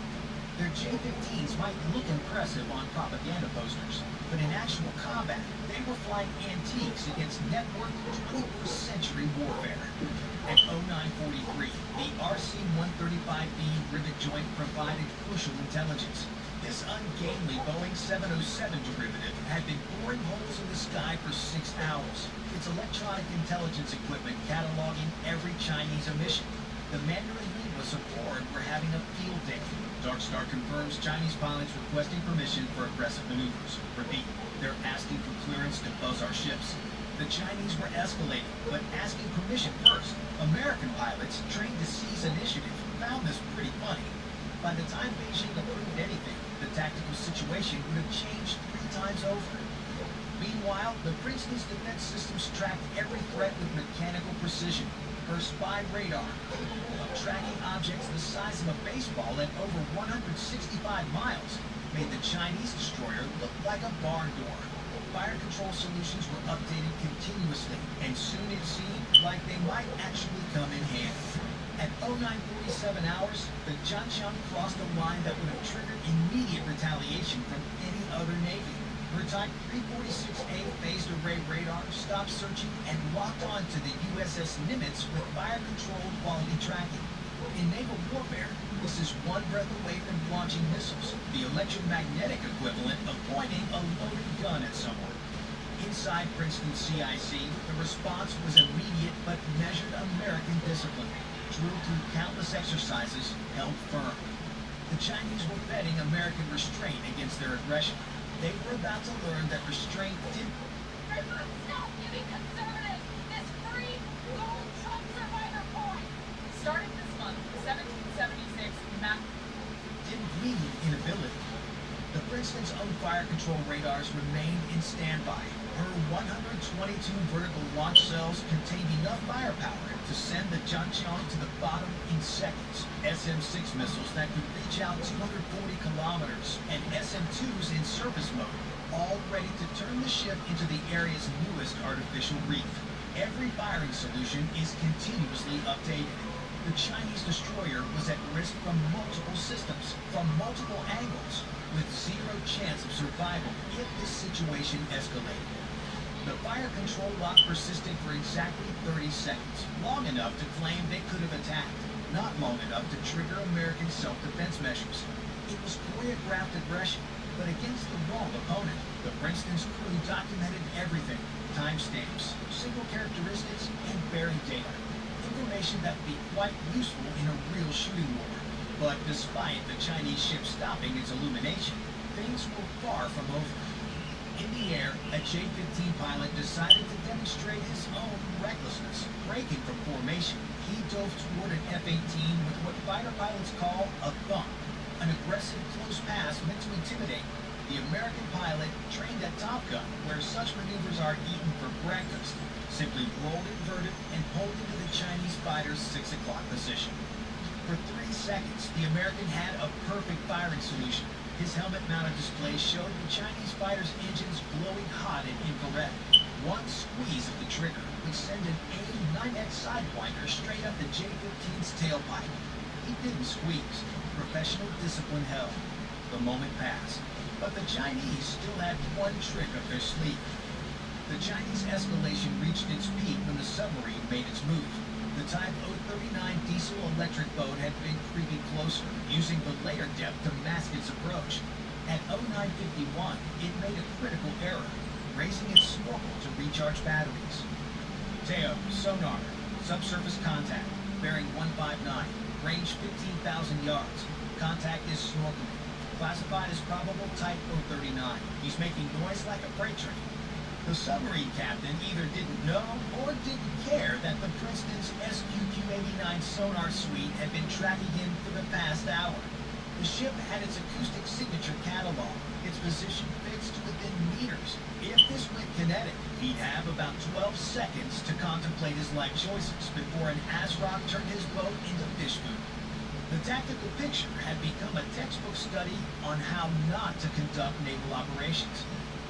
Their J-15s might look impressive on propaganda posters, but in actual combat, they were flying antiques against networked 21st century warfare. At 0943, the RC-135B rivet joint provided crucial intelligence. This ungainly Boeing 707 derivative had been boring holes in the sky for 6 hours, its electronic intelligence equipment cataloging every Chinese emission. The Mandarin linguists aboard were having a field day. Dark Star confirms Chinese pilots requesting permission for aggressive maneuvers. Repeat, they're asking for clearance to buzz our ships. The Chinese were escalating, but asking permission first. American pilots, trained to seize initiative, found this pretty funny. By the time Beijing approved anything, the tactical situation would have changed 3 times over. Meanwhile, the Princeton's defense systems tracked every threat with mechanical precision. Her spy radar, tracking objects the size of a baseball at over 165 miles, made the Chinese destroyer look like a barn door. Fire control solutions were updated continuously, and soon it seemed like they might actually come in handy. At 0947 hours, the Jianqiang crossed a line that would have triggered immediate retaliation from any other navy. Her Type 346A phased array radar stopped searching and locked on to the USS Nimitz with fire-controlled quality tracking. In naval warfare, this is one breath away from launching missiles, the electromagnetic equivalent of pointing a loaded gun at someone. Inside Princeton CIC, the response was immediate but measured American discipline. Drilled through countless exercises, held firm. The Chinese were betting American restraint against their aggression. They were about to learn that restraint didn't... I must stop giving conservatives this free gold Trump survivor point! Starting this month, 1776, didn't mean inability. The Princeton's own fire control radars remained in standby. Her 122 vertical launch cells contained enough firepower to send the Jianqiang to the bottom in seconds. SM-6 missiles that could reach out 240 kilometers, and SM-2s in surface mode, all ready to turn the ship into the area's newest artificial reef. Every firing solution is continuously updated. The Chinese destroyer was at risk from multiple systems, from multiple angles, with zero chance of survival if this situation escalated. The fire control lock persisted for exactly 30 seconds, long enough to claim they could have attacked, not long enough to trigger American self-defense measures. It was choreographed aggression, but against the wrong opponent. The Princeton's crew documented everything, timestamps, signal characteristics, and bearing data. Information that would be quite useful in a real shooting war. But despite the Chinese ship stopping its illumination, things were far from over. In the air, a J-15 pilot decided to demonstrate his own recklessness. Breaking from formation, he dove toward an F-18 with what fighter pilots call a thump, an aggressive close pass meant to intimidate. The American pilot, trained at Top Gun, where such maneuvers are eaten for breakfast, simply rolled inverted and pulled into the Chinese fighter's 6 o'clock position. For 3 seconds, the American had a perfect firing solution. His helmet-mounted display showed the Chinese fighter's engines glowing hot in infrared. One squeeze of the trigger would send an AIM-9X Sidewinder straight up the J-15's tailpipe. He didn't squeeze. Professional discipline held. The moment passed. But the Chinese still had one trick up their sleeve. The Chinese escalation reached its peak when the submarine made its move. The Type 039 diesel-electric boat had been creeping closer, using the layer depth to mask its approach. At 0951, it made a critical error, raising its snorkel to recharge batteries. Teo, sonar, subsurface contact, bearing 159, range 15,000 yards. Contact is snorkeling. Classified as probable type 039. He's making noise like a freight train. The submarine captain either didn't know or didn't care that the Princeton's SQQ-89 sonar suite had been tracking him for the past hour. The ship had its acoustic signature catalog, its position fixed within meters. If this went kinetic, he'd have about 12 seconds to contemplate his life choices before an ASROC turned his boat into fish food. The tactical picture had become a textbook study on how not to conduct naval operations.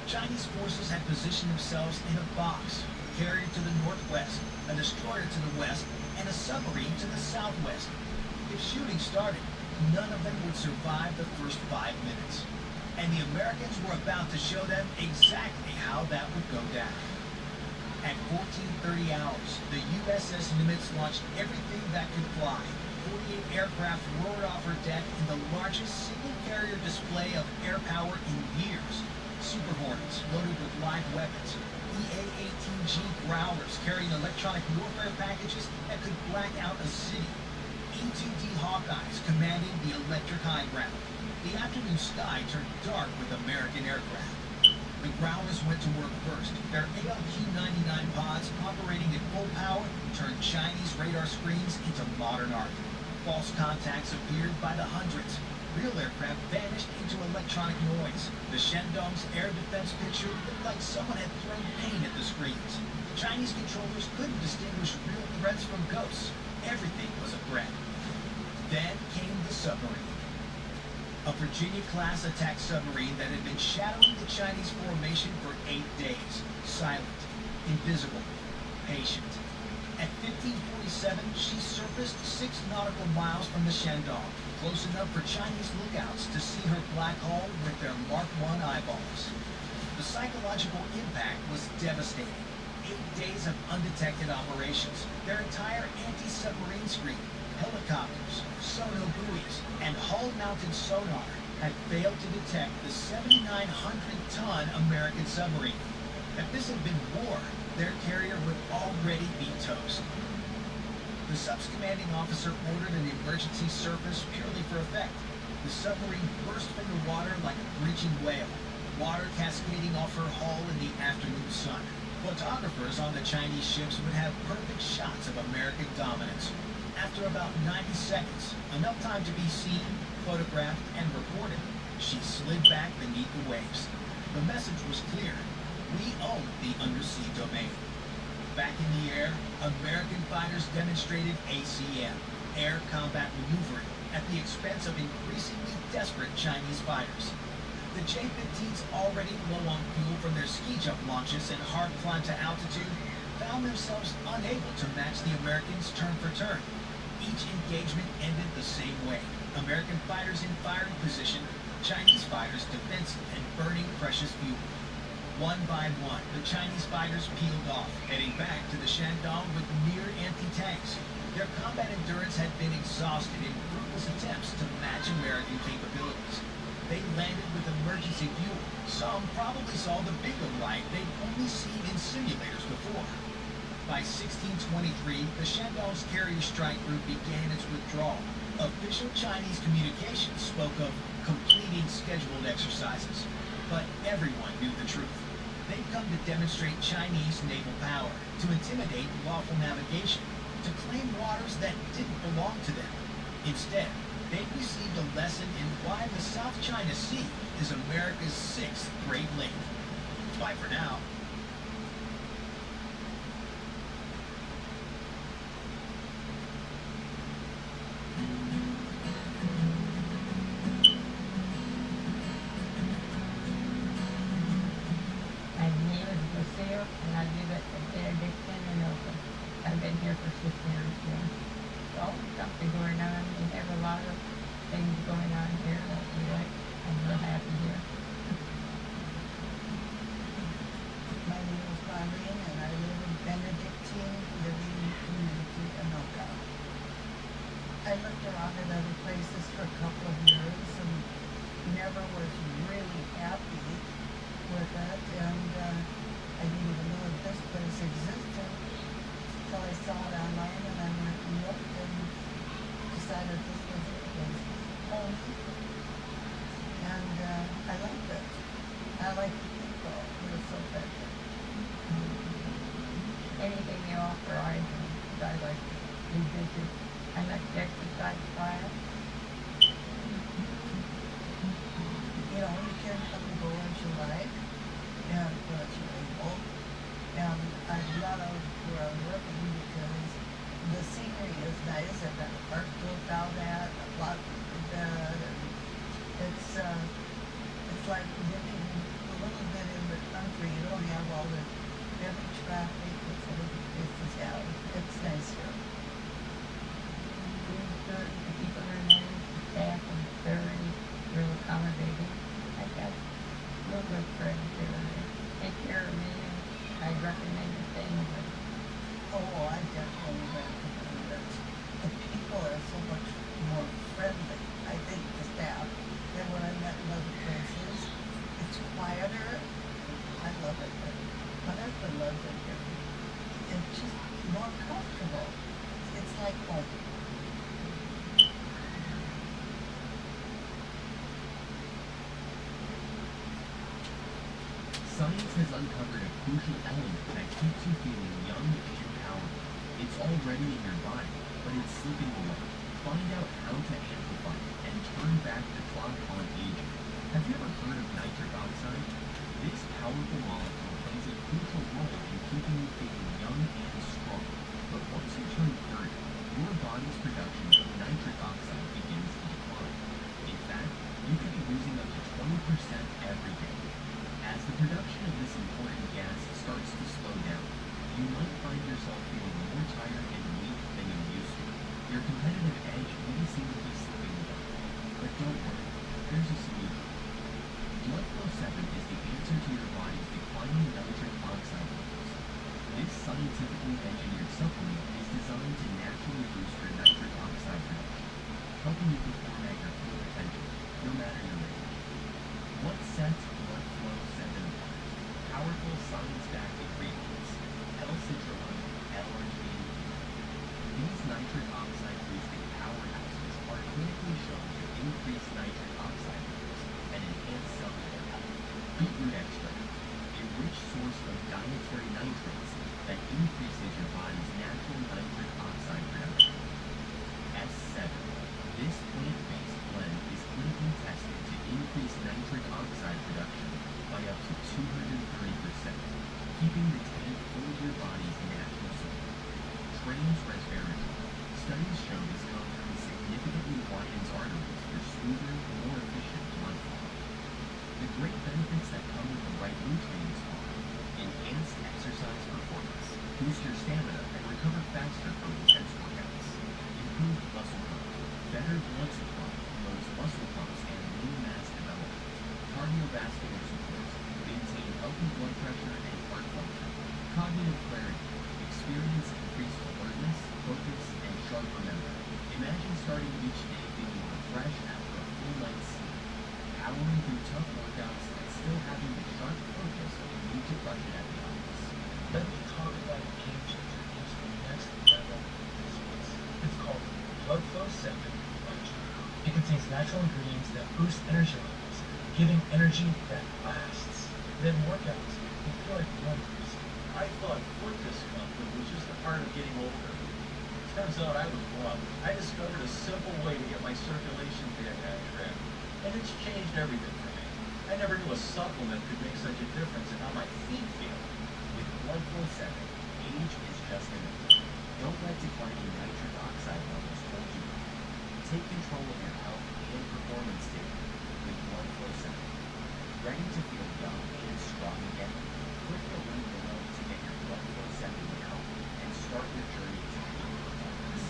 Chinese forces had positioned themselves in a box, a carrier to the northwest, a destroyer to the west, and a submarine to the southwest. If shooting started, none of them would survive the first 5 minutes. And the Americans were about to show them exactly how that would go down. At 14:30 hours, the USS Nimitz launched everything that could fly. 48 aircraft roared off her deck in the largest single-carrier display of air power in years. Super Hornets loaded with live weapons. EA-18G Growlers carrying electronic warfare packages that could black out a city. E-2D Hawkeyes commanding the electric high ground. The afternoon sky turned dark with American aircraft. The Growlers went to work first. Their ALQ-99 pods operating at full power turned Chinese radar screens into modern art. False contacts appeared by the hundreds. Real aircraft vanished into electronic noise. The Shandong's air defense picture looked like someone had thrown paint at the screens. Chinese controllers couldn't distinguish real threats from ghosts. Everything was a threat. Then came the submarine. A Virginia-class attack submarine that had been shadowing the Chinese formation for 8 days. Silent, invisible, patient. At 15:47, she surfaced 6 nautical miles from the Shandong, close enough for Chinese lookouts to see her black hull with their Mark I eyeballs. The psychological impact was devastating. 8 days of undetected operations, their entire anti-submarine screen, helicopters, sonar buoys, and hull-mounted sonar had failed to detect the 7,900-ton American submarine. If this had been war, their carrier would already be toast. The sub's commanding officer ordered an emergency surface purely for effect. The submarine burst from the water like a breaching whale, water cascading off her hull in the afternoon sun. Photographers on the Chinese ships would have perfect shots of American dominance. After about 90 seconds, enough time to be seen, photographed, and reported, she slid back beneath the waves. The message was clear. We own the undersea domain. Back in the air, American fighters demonstrated ACM, air combat maneuvering, at the expense of increasingly desperate Chinese fighters. The J-15s, already low on fuel from their ski jump launches and hard climb to altitude, found themselves unable to match the Americans turn for turn. Each engagement ended the same way. American fighters in firing position, Chinese fighters defensive and burning precious fuel. One by one, the Chinese fighters peeled off, heading back to the Shandong with near anti-tanks. Their combat endurance had been exhausted in fruitless attempts to match American capabilities. They landed with emergency fuel. Some probably saw the bigger light they'd only seen in simulators before. By 1623, the Shandong's carrier strike group began its withdrawal. Official Chinese communications spoke of completing scheduled exercises. But everyone knew the truth. They'd come to demonstrate Chinese naval power, to intimidate lawful navigation, to claim waters that didn't belong to them. Instead, they received a lesson in why the South China Sea is America's 6th Great Lake. Bye for now. My name is Lucille, and I live at the Benedictine in Oakland. I've been here for 6 years now. There's always something going on. We have a lot of things going on here that we like. I'm real happy here. My name is Marlene, and I live in Benedictine Living Community in Oakland. I looked around at other places for a couple of years and never was really happy with it, and I didn't even know that this place existed. until I saw it online and I went and looked and decided this was it. It was home. And I liked it. I like the people. They're so friendly. Anything you offer, I like to visit. I like to exercise class. You know, you can come and go as you like, and as you're able. And I love where I'm working because the scenery is nice. I've got a park built out at, a lot of bed, and it's like living a little bit in the country. You don't have all the heavy traffic. It's a little business out. It's nice here. Food's good, the people are nice, the staff is very, real accommodating. I got real good friends there. They take care of me, and I recommend the thing. Oh, I definitely recommend it. The people are so much more friendly, I think, the staff, than when I met in other places. It's quieter. I love it. My husband loves it here. It's just more comfortable. It's like home. Science has uncovered a crucial element that keeps you feeling young and empowered. It's already in your body, but it's slipping away. Find out how to amplify it and turn back the clock on aging. Have you ever heard of nitric oxide? This powerful molecule plays a crucial role in keeping you feeling young and strong. But once you turn 30, your body's production of nitric oxide begins to decline. In fact, you could be losing up to 20% every day. As the production of this important gas starts to slow down, you might find yourself feeling more tired and weak than you used to. Your competitive edge may seem to be slipping away. But don't worry, there's a solution. Blood Flow 7 is the answer to your body's declining nitric oxide levels. This scientifically engineered supplement is designed to naturally boost your nitric oxide production, helping you perform at your full potential, no matter your age. What sets Blood Flow 7 apart? Powerful science-backed ingredients, L-citrulline, L-arginine. These nitric oxide boosting powerhouses are clinically shown to increase nitric oxide levels and enhance cellular health. Beetroot extract, a rich source of dietary nitrates that increases your body's natural nitric oxide production. S7, this plant-based blend is clinically tested to increase nitric oxide production by up to 230%, keeping the tank full of your body's natural source. Trans resveratrol. Studies show this compound significantly widens arteries for smoother, more efficient blood flow. The great benefits that come with the right nutrients are enhanced exercise performance, boost your stamina and recover faster from intense workouts, improved muscle growth, better blood supply promotes muscle pumps and lean mass development, cardiovascular support, maintain healthy blood pressure and heart function, cognitive clarity, experience increased alertness, focus, and sharper memory. Imagine starting each day feeling refreshed after a full night's sleep, powering through tough workouts and still having the sharp focus when you need to crush it at the office. Let me talk about a game changer that gives you the next level results. It's called Blood Flow 7 Ultra. It contains natural ingredients that boost energy levels, giving energy that lasts. Then workouts, you feel like runners. I thought foot discomfort was just a part of getting older. Turns out I was wrong. I discovered a simple way to get my circulation back on track, and it's changed everything for me. I never knew a supplement could make such a difference in how my feet feel. With Blood Flow 7, age is just a number. Don't let declining nitric oxide levels hold you back. Take control of your health and performance daily with Blood Flow 7. Ready to feel young and strong again? Click the link below to get your Blood Flow 7 now and start your journey to peak performance.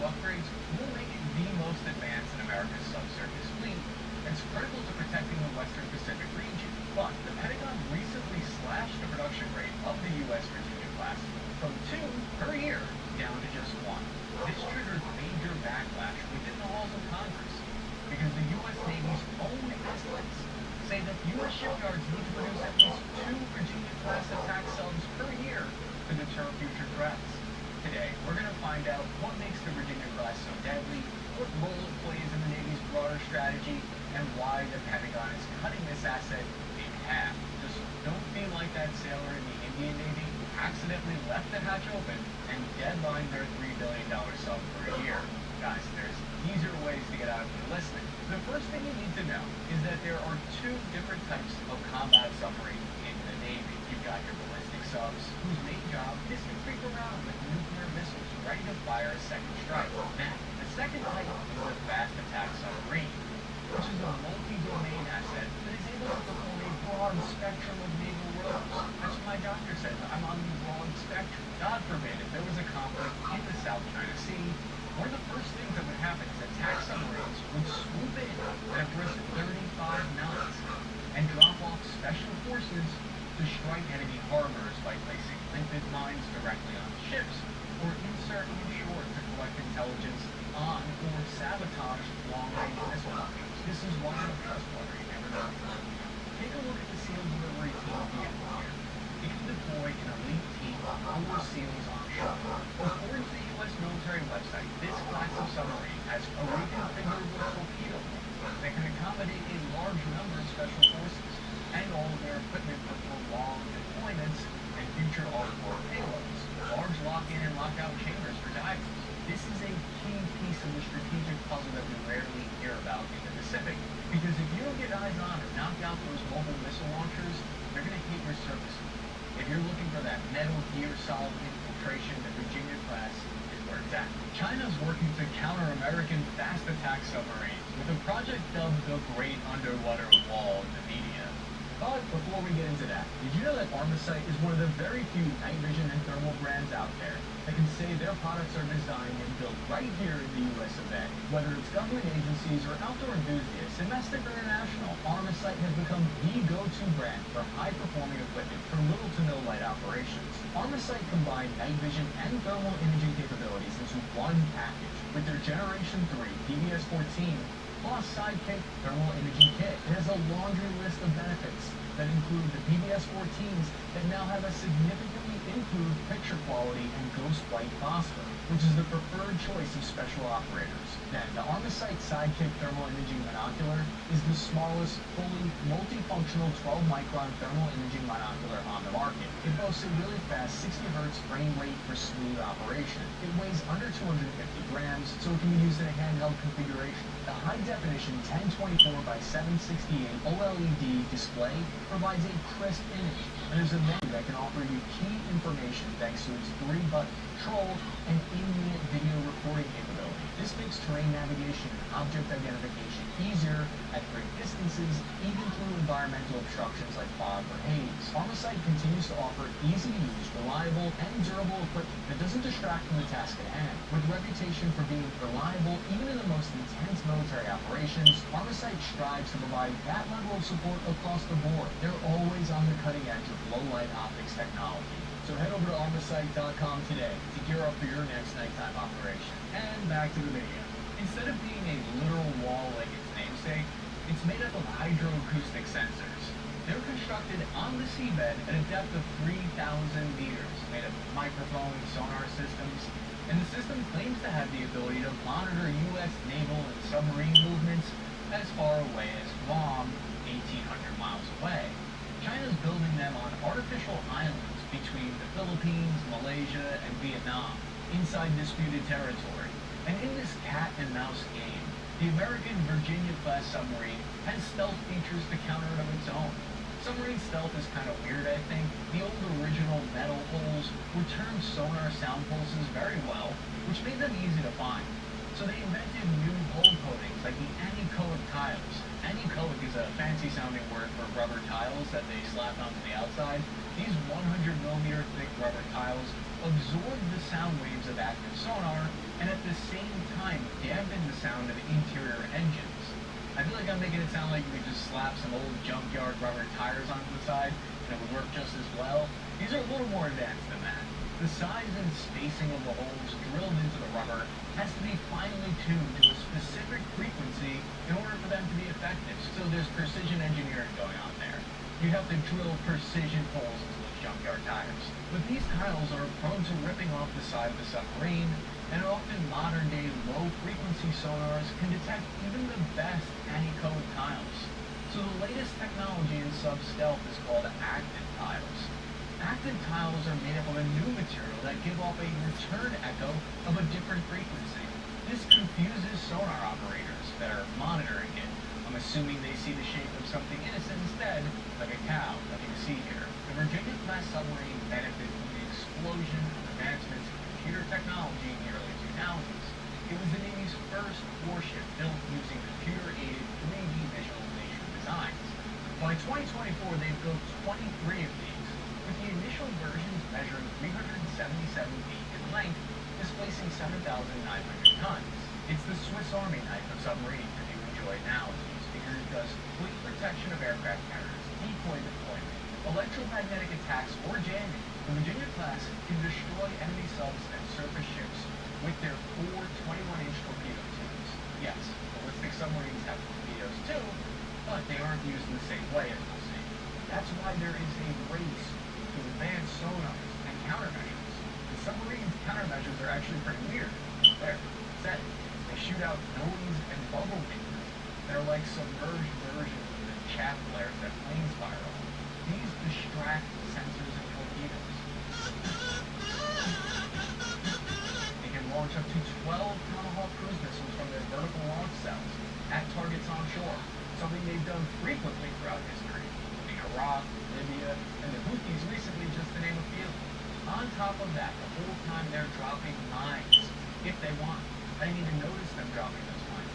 upgrades will make it the most advanced in America's subsurface fleet. It's critical to protecting the Western Pacific region, but the Pentagon recently slashed the production rate of the U.S. Virginia class from 2 per year down to just 1. This triggered major backlash within the halls of Congress because the U.S. Navy's own estimates say that U.S. shipyards need to produce at least 2 Virginia-class attack subs per year to deter future threats. Today, we're going to find out what makes the Virginia class so deadly, what role it plays in the Navy's broader strategy, and why the Pentagon is cutting this asset in half. Just don't be like that sailor in the Indian Navy who accidentally left the hatch open and deadlined their $3 billion sub for a year. Guys, there's easier ways to get out of enlistment. The first thing you need to know is that there are 2 different types of combat submarines in the Navy. You've got your ballistic subs, whose main job is to creep around with nuclear missiles ready to fire a second strike. Then, the second type is the fast attack submarine, which is a multi-domain asset that is able to perform a broad spectrum of naval roles. That's what my doctor said. I'm on the broad spectrum. God forbid, if there was a conflict in the South China Sea, one of the first things that would happen is attack submarines would swoop in at a brisk 35 knots and drop off special forces to strike enemy harbors by placing limpet mines directly on ships or insert inshore to collect intelligence on or sabotage long-range missile launchings. This is why I trust water you never know. Take a look at the SEAL delivery team vehicle here. It can deploy an elite team of 4 SEALs on shore. According to the U.S. military website, this class of submarine has a reconfigurable torpedo that can accommodate a large number of special forces and all of their equipment for prolonged deployments and future all-port payloads. Large lock-in and lock-out chambers for divers. This is a key piece of the strategic puzzle that we rarely hear about in the Pacific, because if you don't get eyes on or knock out those mobile missile launchers, they're going to hit your surface. If you're looking for that Metal Gear Solid infiltration, the Virginia class is where it's at. China's working to counter American fast attack submarines with a project dubbed the Great Underwater Wall in the media. But before we get into that, did you know that Armasight is one of the very few night vision and thermal brands out there that can say their products are designed and built right here in the US of A? Whether it's government agencies or outdoor enthusiasts, domestic or international, Armasight has become the go-to brand for high-performing equipment for little to no light operations. Armasight combined night vision and thermal imaging capabilities into one package with their Generation 3 PBS-14 plus Sidekick Thermal Imaging Kit. It has a laundry list of benefits that include the PBS-14s that now have a significantly improved picture quality and ghost white phosphor, which is the preferred choice of special operators. Then, the Armasight Sidekick Thermal Imaging Monocular is the smallest, fully multifunctional 12-micron thermal imaging monocular on the market. It boasts a really fast 60 Hz frame rate for smooth operation. It weighs under 250 grams, so it can be used in a handheld configuration. The high-definition 1024 by 768 OLED display provides a crisp image, and there's a menu that can offer you key information thanks to its 3-button control and in-unit video recording capability. This makes terrain navigation and object identification easier at great distances, even through environmental obstructions like fog or haze. Armasight continues to offer easy-to-use, reliable, and durable equipment that doesn't distract from the task at hand. With a reputation for being reliable even in the most intense military operations, Armasight strives to provide that level of support across the board. They're always on the cutting edge of low-light optics technology. So head over to Armasight.com today to gear up for your next nighttime operation. And back to the video. Instead of being a literal wall like its namesake, it's made up of hydroacoustic sensors. They're constructed on the seabed at a depth of 3,000 meters, made of microphones, sonar systems, and the system claims to have the ability to monitor U.S. naval and submarine movements as far away as Guam, 1,800 miles away. China's building them on artificial islands between the Philippines, Malaysia, and Vietnam, inside disputed territory. And in this cat-and-mouse game, the American Virginia-class submarine has stealth features to counter it of its own. Submarine stealth is kind of weird, I think. The old original metal hulls return sonar sound pulses very well, which made them easy to find. So they invented new hull coatings like the anechoic tiles. Anechoic is a fancy-sounding word for rubber tiles that they slapped onto the outside. These 100mm thick rubber tiles absorb the sound waves of active sonar and at the same time dampen the sound of interior engines. I feel like I'm making it sound like you could just slap some old junkyard rubber tires onto the side and it would work just as well. These are a little more advanced than that. The size and spacing of the holes drilled into the rubber has to be finely tuned to a specific frequency in order for them to be effective. So there's precision engineering going on there. You have to drill precision holes into those junkyard tires. But these tiles are prone to ripping off the side of the submarine, and often modern-day low-frequency sonars can detect even the best anechoic tiles. So the latest technology in sub-stealth is called active tiles. Active tiles are made up of a new material that give off a return echo of a different frequency. This confuses sonar operators that are monitoring it. I'm assuming they see the shape of something innocent instead, like a cow, like you can see here. The Virginia-class submarine benefited from the explosion of advancements in computer technology in the early 2000s. It was the Navy's first warship built using computer-aided 3D visualization designs. By 2024, they've built 23 of these, with the initial versions measuring 377 feet in length, displacing 7,900 tons. It's the Swiss Army knife of submarines that you enjoy nowadays, because it does complete protection of aircraft carriers, decoy deployment, electromagnetic attacks, or jamming. The Virginia-class can destroy enemy subs and surface ships with their 4 21-inch torpedo tubes. Yes, ballistic submarines have torpedoes too, but they aren't used in the same way as we'll see. That's why there is a race to advance sonars and countermeasures. The submarine countermeasures are actually pretty weird. There, set. They shoot out noise and bubble makers that are like submerged versions of the chaff flares that planes fire off. These distract sensors and torpedoes. They can launch up to 12 Tomahawk cruise missiles from their vertical launch cells at targets onshore, something they've done frequently throughout history, including Iraq, Libya, and the Houthis recently, just to name a few. On top of that, the whole time they're dropping mines, if they want. I didn't even notice them dropping those mines.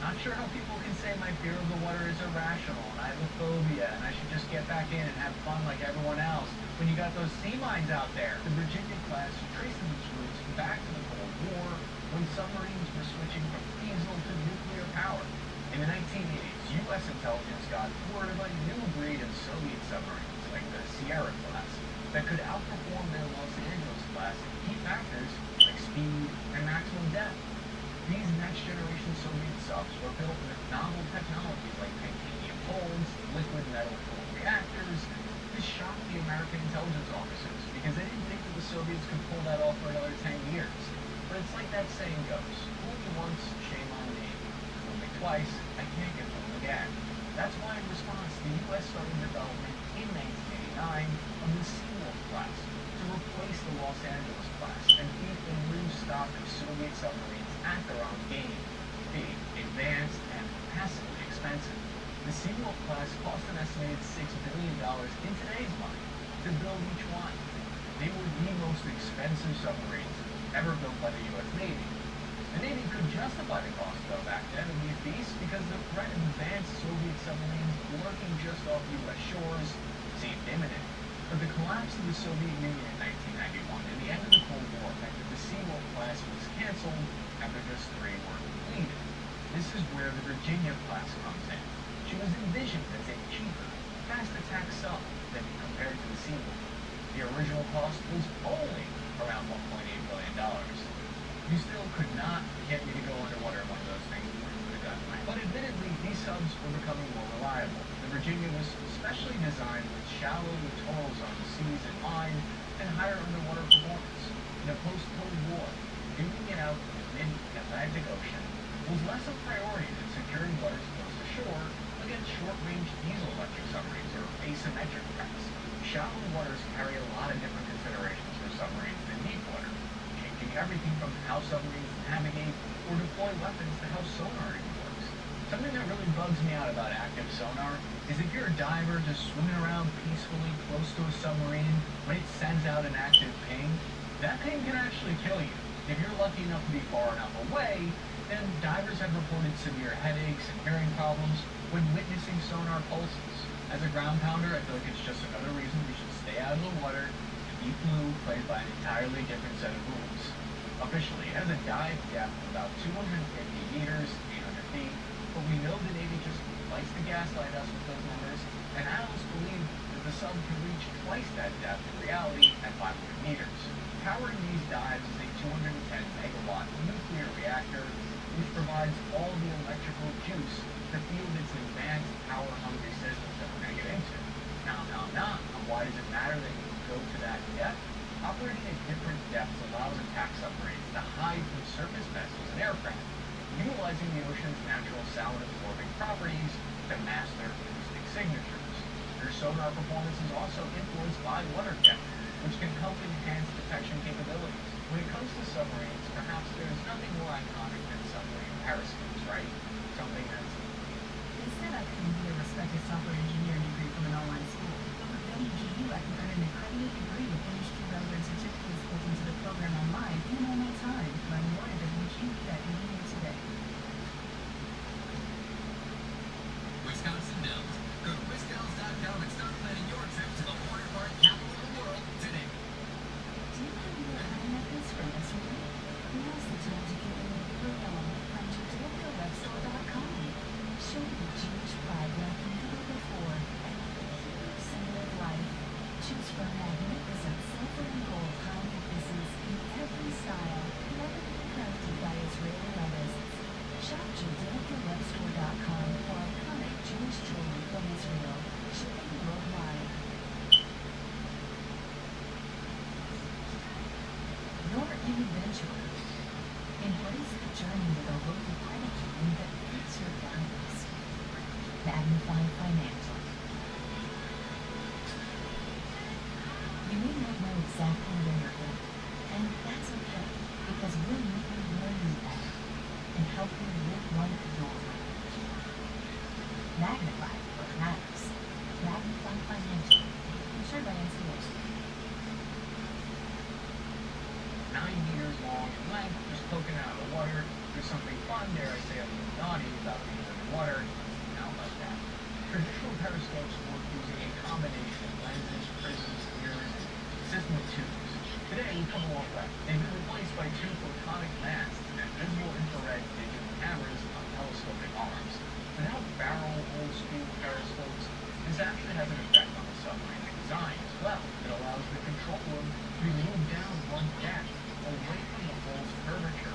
Not sure how people can say my fear of the water is irrational and I have a phobia and I should just get back in and have fun like everyone else when you got those sea mines out there. The Virginia-class traces its roots back to the Cold War when submarines were switching from diesel to nuclear power. In the 1980s, U.S. intelligence got word of a new breed of Soviet submarines, like the Sierra class, that could outperform their Los Angeles class in key factors like speed and maximum depth. These next-generation Soviet subs were built with novel technologies like titanium hulls, liquid metal-cooled reactors. This shocked the American intelligence officers because they didn't think that the Soviets could pull that off for another 10 years. But it's like that saying goes, fool me once, shame on me. Fool me twice, I can't get fooled again. That's why in response, the U.S. started development in 1989 of the Seawolf class to replace the Los Angeles class and keep a new stock of Soviet submarines at their own game, big, advanced, and massively expensive. The Seawolf class cost an estimated $6 billion in today's money to build each one. They were the most expensive submarines ever built by the U.S. Navy. The Navy could justify the cost, though, back then of these beasts because the threat of advanced Soviet submarines lurking just off U.S. shores seemed imminent. But the collapse of the Soviet Union in 1991 and the end of the Cold War meant that the Seawolf class was canceled after just 3 were completed. This is where the Virginia class comes in. She was envisioned as a cheaper, fast attack sub than compared to the Seawolf. The original cost was only around $1.8 billion. You still could not get me to go underwater in one of those things before you would have gotten right. But admittedly, these subs were becoming more reliable. The Virginia was specially designed with shallow littoral zone seas in mind and higher underwater performance. In a post-Cold War, duking it out in the mid-Atlantic Ocean was less a priority than securing waters close to shore against short-range diesel-electric submarines or asymmetric crafts. Shallow waters carry a lot of different considerations for submarines than deep water, changing everything from how submarines navigate or deploy weapons to how sonar even works. Something that really bugs me out about active sonar is if you're a diver just swimming around peacefully close to a submarine, when it sends out an active ping, that ping can actually kill you. If you're lucky enough to be far enough away, then divers have reported severe headaches and hearing problems when witnessing sonar pulses. As a ground pounder, I feel like it's just another reason we should stay out of the water and Deep Blue plays by an entirely different set of rules. Up Officially, it has a dive depth of about 250 meters, 800 feet, but we know the Navy just likes to gaslight us with those numbers, and analysts believe that the sub can reach twice that depth in reality at 500 meters. Powering these dives is a 210 megawatt nuclear reactor, which provides all the electrical juice to field its advanced power-hungry systems that we're going to get into. Now, why does it matter that you go to that depth? Operating at different depths allows attack submarines to hide from surface vessels and aircraft, utilizing the ocean's natural sound-absorbing properties to mask their acoustic signatures. Their sonar performance is also influenced by water depth, which can help enhance detection capabilities. When it comes to submarines, perhaps there's nothing more iconic than submarine periscopes, right? Something that's... They said I couldn't be a respected software engineering degree from an online school, but with WGU I can earn an accredited degree with industry-relevant certificates built into the program online in normal time. Learn more at WGU.edu today. Wisconsin Dells. Go to wisdells.com and start planning your trip to the water park capital of the world today. Do you have your pineapples from yesterday? Now's the time to get a little granola from JudicialWebstore.com. Show the Jewish pride like never before and the Hebrew symbol of life. Choose from magnificent silver and gold crown necklaces in every style, loved and crafted by Israeli artists. Shop JudicialWebstore.com for iconic Jewish jewelry from Israel, shipping worldwide. You're an adventurer. Embrace the journey with a local credit union that fits your values. Magnify Financial. You may not know exactly where you're going, and that's okay, because we'll meet you where you are and help you live life your way. Magnify what matters. Magnify Financial. Insured by NCA. 9 meters long in length, just poking out of the water. There's something fun, dare I say, a little naughty about being underwater. Now like that. Traditional periscopes work using a combination of lenses, prisms, mirrors, and system of tubes. Today, we come a long way. They've been replaced by 2 photonic masts and visible infrared digital cameras on telescopic arms. Without barrel old-school periscopes, this actually has an effect on the submarine design as well. It allows the control room to be moved down one deck, away from the hull's curvature.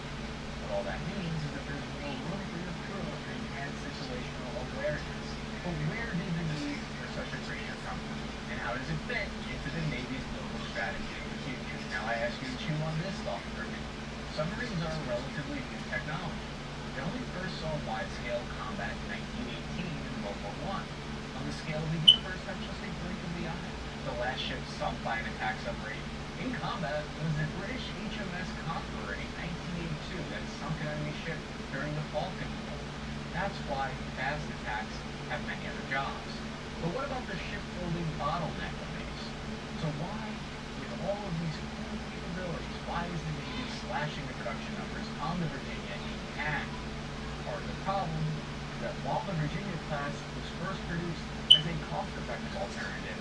What all that means is that there's no room for your crew to enhance situational awareness. But where did the need for such a creature come from? And how does it fit into the Navy's global strategy in the future? Now I ask you to chew on this thought for a minute. Submarines are a relatively new technology. They only first saw wide-scale combat in 1918 in World War I. On the scale of the universe, that's just a blink of the eye. The last ship sunk by an attack submarine in combat was the British HMS Conqueror in 1982 that sunk an enemy ship during the Falkland War. That's why fast attacks have many other jobs. But what about the shipbuilding bottleneck of these? So why, with all of these cool capabilities, why is the Navy slashing the production numbers on the Virginia in half? Part of the problem is that while the Virginia class was first produced as a cost-effective alternative,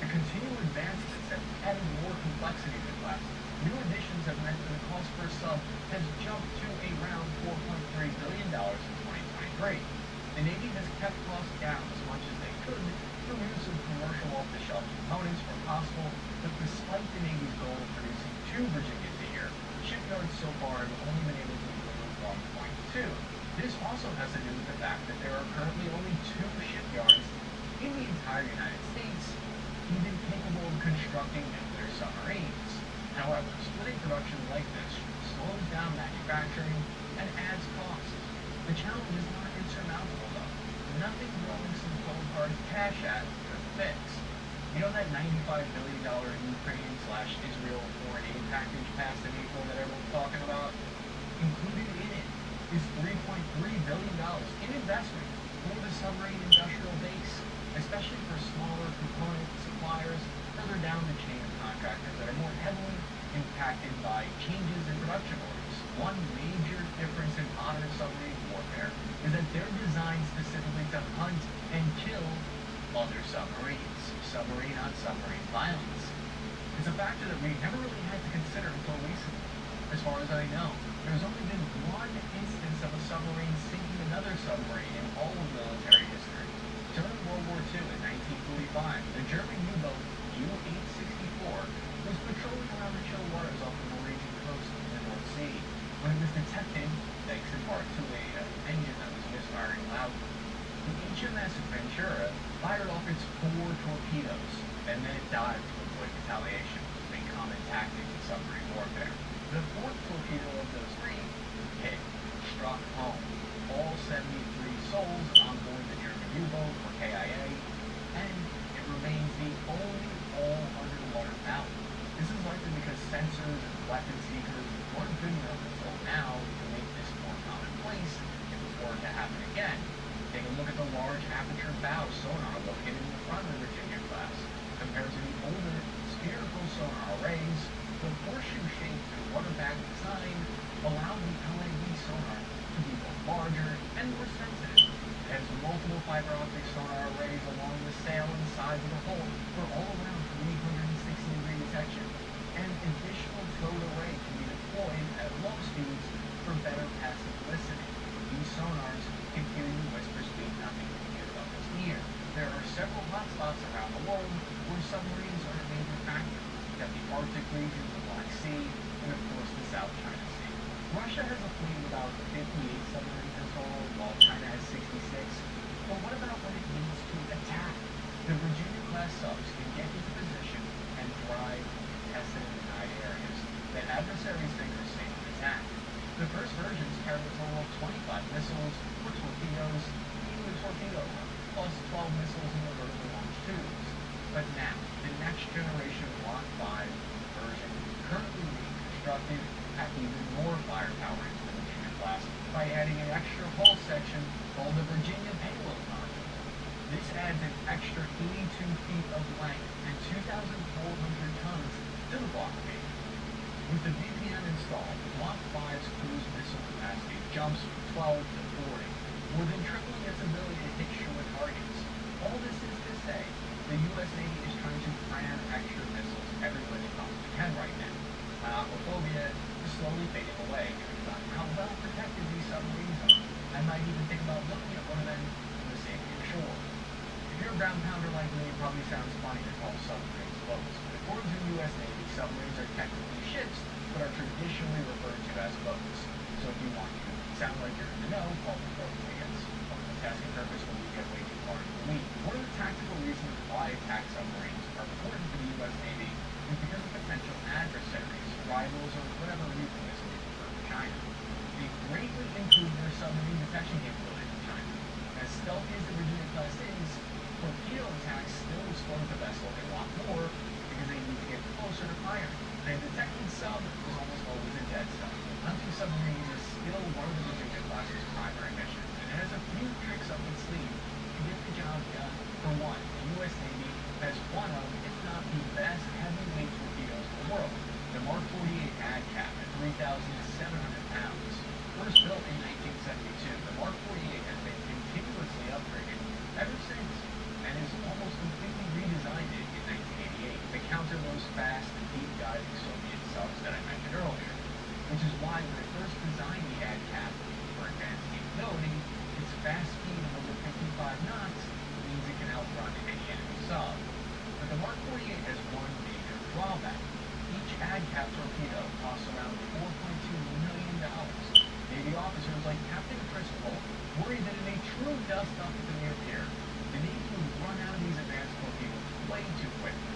the continual advancements have added more complexity to the class. New additions have meant that the cost per sub has jumped to around $4.3 billion in 2023. The Navy has kept costs down as much as they could through use of commercial off-the-shelf components where possible, but despite the Navy's goal of producing 2 Virginias a year, shipyards so far have only been able to deliver 1.2. This also has to do with the fact that there are currently only 2 shipyards in the entire United States even capable of constructing nuclear submarines. However, splitting production like this slows down manufacturing and adds costs. The challenge is not insurmountable though. Nothing growing some cold hard cash at could fix. You know that $95 billion Ukraine/Israel foreign aid package passed in April that everyone's talking about? Included in it is $3.3 billion in investment for the submarine industrial base, especially for smaller component suppliers further down the chain of contractors that are more heavily impacted by changes in production orders. One major difference in modern submarine warfare is that they're designed specifically to hunt and kill other submarines. Submarine-on-submarine violence. It's a factor that we never really had to consider until recently. As far as I know, there's only been one instance of a submarine sinking another submarine in all of military history. During World War II in 1945, the German U-boat U-864 was patrolling around the chill waters off the Norwegian coast in the North Sea when it was detected, thanks in part to an engine that was misfiring loudly. The HMS Ventura fired off its 4 torpedoes, and then it dived to avoid retaliation, a common tactic in submarine warfare. The 4th torpedo of those 3 hit, struck home. All 73 souls on board the German U-boat were KIA, and it remains the only all-underwater battle. This is likely because sensors and weapon seekers weren't good enough until now to make this more commonplace if it were to happen again. Take a look at the large aperture bow sonar located in the front of the Virginia class. Compared to the older spherical sonar arrays, the horseshoe-shaped and rudder-backed design allowed the LAV sonar to be both larger and more sensitive. It has multiple fiber optic sonar arrays along the sail and sides of the hull for all around 360-degree detection. An additional towed array can be deployed at low speeds for better passive listening. These sonars can hear you whisper speak nothing can hear above its ear. There are several hotspots around the world where submarines are a major factor. You've got the Arctic region, the Black Sea, and of course the South China Sea. Russia has a fleet of about 58 submarines in total, while China has 66. But what about when it needs to attack? The Virginia-class subs can get into position and thrive in contested and denied areas that adversaries think are safe to attack. The first versions carried a total of 25 missiles or torpedoes in the torpedo run, plus 12 missiles in the vertical launch tubes. But now, the next generation Block 5 version, currently being constructed, pack even more firepower into the Virginia class by adding an extra hull section called the Virginia Payload Module. This adds an extra 82 feet of length and 2,400 tons to the Block B. With the VPN installed, Block 5's cruise missile capacity jumps from 12 to 40, more than tripling its ability to hit shore targets. All this is to say, the U.S. Navy is trying to cram extra missiles everywhere they possibly can right now. My aquaphobia is slowly fading away, given about how well protected these submarines are. I might even think about looking at one of them from the safety of shore. If you're a ground pounder like me, it probably sounds funny to call submarines boats, but according to the U.S. Navy, submarines are technically ships, but are traditionally referred to as boats. So if you want to sound like you're in the know, call them boats, I guess. For the tasking purpose, when we get way too far into the weeds. One of the tactical reasons why attack submarines are important to the U.S. Navy is because of potential adversaries, rivals, or whatever euphemism you prefer for China. They greatly improved their submarine detection capabilities in China. As stealthy as the Virginia class is, torpedo attacks still expose the vessel a lot more because they need to get closer to firing. A detected sub is almost always a dead sub. Hunting submarines is still one of the Virginia class's primary missions, and it has a few tricks up its sleeve to get the job done. For one, the U.S. Navy has one of, if not the best, heavyweight torpedoes in the world. The Mark 48 ADCAP at 3,700 pounds. First built in 1972, the Mark 48 has been continuously upgraded ever since, and is almost completely redesigned in 1988 to counter those fast, deep-diving Soviet subs that I mentioned earlier. Which is why when I first designed the ADCAP for advanced capability, its fast speed of over 55 knots means it can outrun any enemy sub. But the Mark 48 has one major drawback. Each ADCAP torpedo costs around $4.2 million. Navy officers like Captain Chris Wolf worry that in a true dust-up at the near pier, the Navy would run out of these advanced torpedoes way too quickly.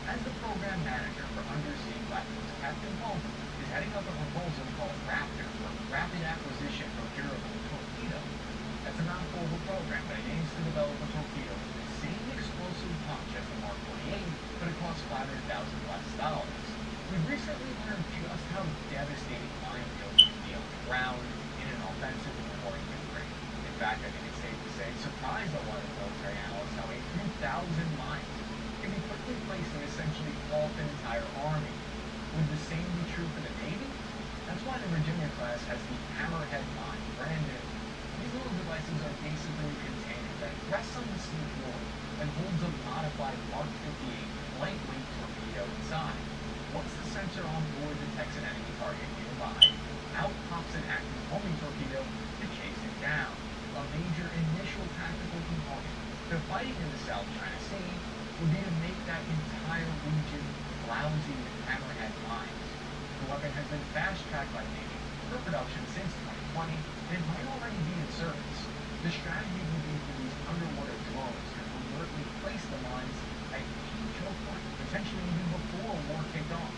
As the program manager for undersea platforms, Captain Wolf is heading up a proposal called Raptor for Rapid Acquisition Procurable Torpedo. That's a non-global program, but it aims to develop a torpedo with the same explosive punch as the Mark 48, but it costs $500,000 less. We've recently learned just how devastating minefields can be on the ground in an offensive or infantry. In fact, I think it's safe to say it surprised a lot of military analysts how a few thousand mines can be quickly placed and essentially halt an entire army. Would the same be true for the Navy? That's why the Virginia class has the Hammerhead mine, brand new. These little devices are basically containers that rests on the sea floor and holds a modified Mark 58 lightweight torpedo inside. Once the sensor on board detects an enemy target, it nearby. Out pops an active homing torpedo to chase it down. A major initial tactical component to fighting in the South China Sea would be to make that entire region lousy with hammerhead mines. The weapon has been fast-tracked by Navy for production since 2020 and might already be in service. The strategy would be to use underwater drones to overtly place the mines at key choke points, potentially even before war kicked off.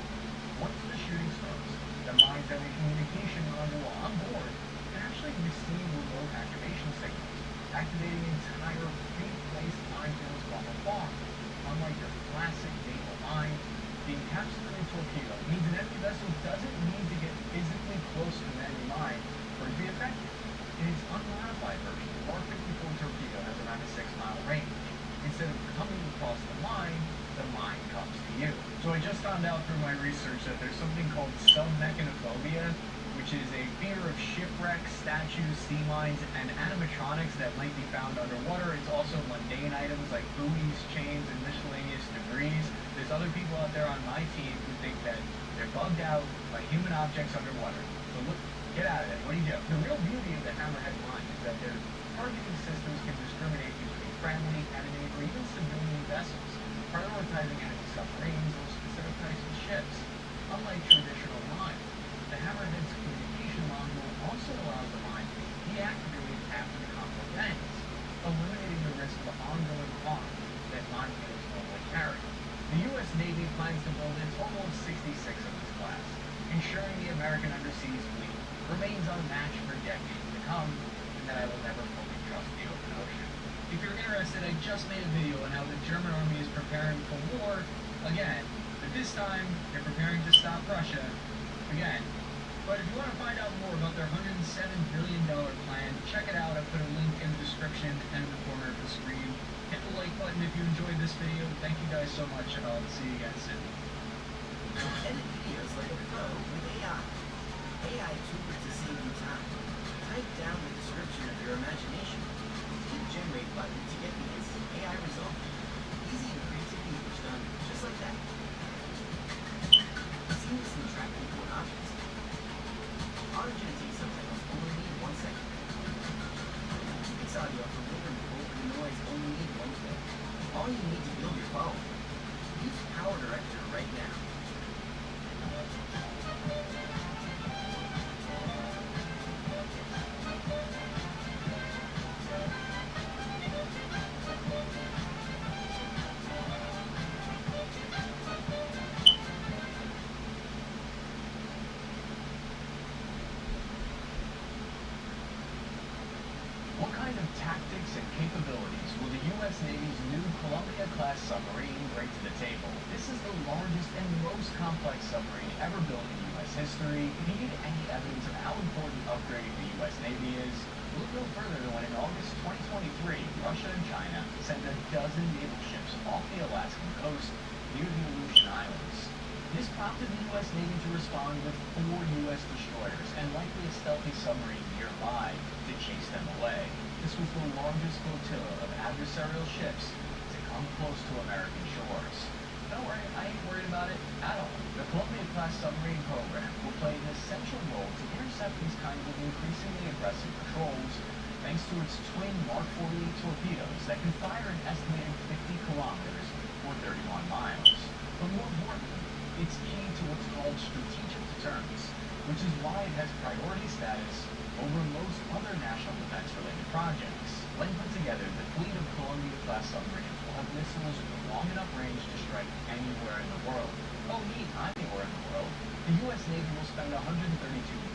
Once the shooting starts, the mines have a communication module on board and actually receive remote activation signals, activating entire pre-placed minefields from afar. Unlike your classic naval mine, the encapsulated torpedo means an enemy vessel doesn't need to get physically close to an enemy mine for it to be effective. In its unmodified version, the R-54 torpedo has around a 6-mile range. Instead of coming across the mine comes to you. So I just found out through my research that there's something called submechanophobia, which is a fear of shipwrecks, statues, sea mines, and animatronics that might be found underwater. It's also mundane items like buoys, chains, and miscellaneous debris. There's other people out there on my team who think that they're bugged out by human objects underwater. So look, get out of it. What do you do? The real beauty of the hammerhead mine is that their targeting systems can discriminate between friendly, enemy, or even civilian vessels, prioritizing enemy submarines or specific types of ships. Unlike traditional mines, the hammerhead's communication module also allows the mine to be deactivated after the conflict ends, eliminating the risk of ongoing harm that minefields normally carry. The U.S. Navy plans to build a total of 66 of this class, ensuring the American underseas fleet remains unmatched for decades to come, and that I will never fully trust the open ocean. If you're interested, I just made a video on how the German army is preparing for war again, but this time they're preparing to stop Russia again. But if you want to find out more about their $107 billion plan, check it out. I put a link in the description and in the corner of the screen. Hit the like button if you enjoyed this video. Thank you guys so much, and I'll see you again soon. Edit videos like a pro with AI. AI tools to save you time. Type down the description of your imagination. Hit generate button to get the instant AI result. Easy and creativity was done just like that. Seamlessly track important objects. Argentine subtitles only need 1 second. Mix audio from over the noise only need 1 click. All you need to build your phone. Use Power Director right now. What kind of tactics and capabilities will the U.S. Navy's new Columbia-class submarine bring to the table? This is the largest and most complex submarine ever built in U.S. history. If you need any evidence of how important upgrading the U.S. Navy is, look no further than when in August 2023, Russia and China sent a dozen naval ships off the Alaskan coast near the Aleutian Islands. This prompted the U.S. Navy to respond with 4 U.S. destroyers and likely a stealthy submarine nearby to chase them away. This was the largest flotilla of adversarial ships to come close to American shores. Don't worry, I ain't worried about it at all. The Columbia-class submarine program will play an essential role to intercept these kinds of increasingly aggressive patrols, thanks to its twin Mark 48 torpedoes that can fire an estimated 50 kilometers or 31 miles. But more importantly, it's key to what's called strategic deterrence, which is why it has priority status over most other national defense-related projects. When put together, the fleet of Columbia-class submarines will have missiles with long enough range to strike anywhere in the world. Oh, neat, anywhere in the world. The U.S. Navy will spend $132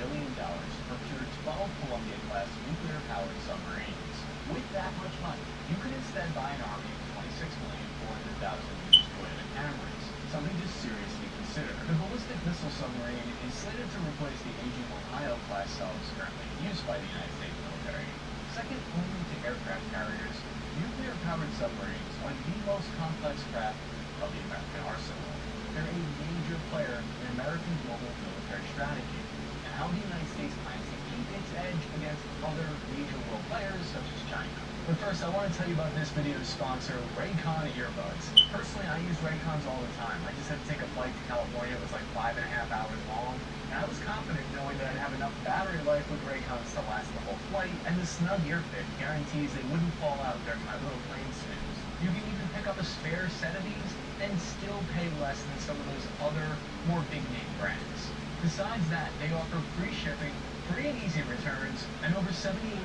billion to procure 12 Columbia-class nuclear-powered submarines. With that much money, you could instead buy an army of 26,400,000 used Toyota Camrys, something to seriously consider. The ballistic missile submarine is slated to replace the aging Ohio-class subs currently in use by the United States military. Second only to aircraft carriers, nuclear-powered submarines are the most complex craft of the American arsenal. They're a major player in American global military strategy, and how the United States plans to keep its edge against other major world players such as China. But first, I want to tell you about this video's sponsor, Raycon earbuds. Personally, I use Raycons all the time. I just had to take a flight to California. It was like 5.5 hours long, and And I was confident knowing that I'd have enough battery life with Raycons to last the whole flight, and the snug ear fit guarantees they wouldn't fall out during my little plane snooze. You can even pick up a spare set of these and still pay less than some of those other, more big-name brands. Besides that, they offer free shipping, free and easy returns, and over 78,000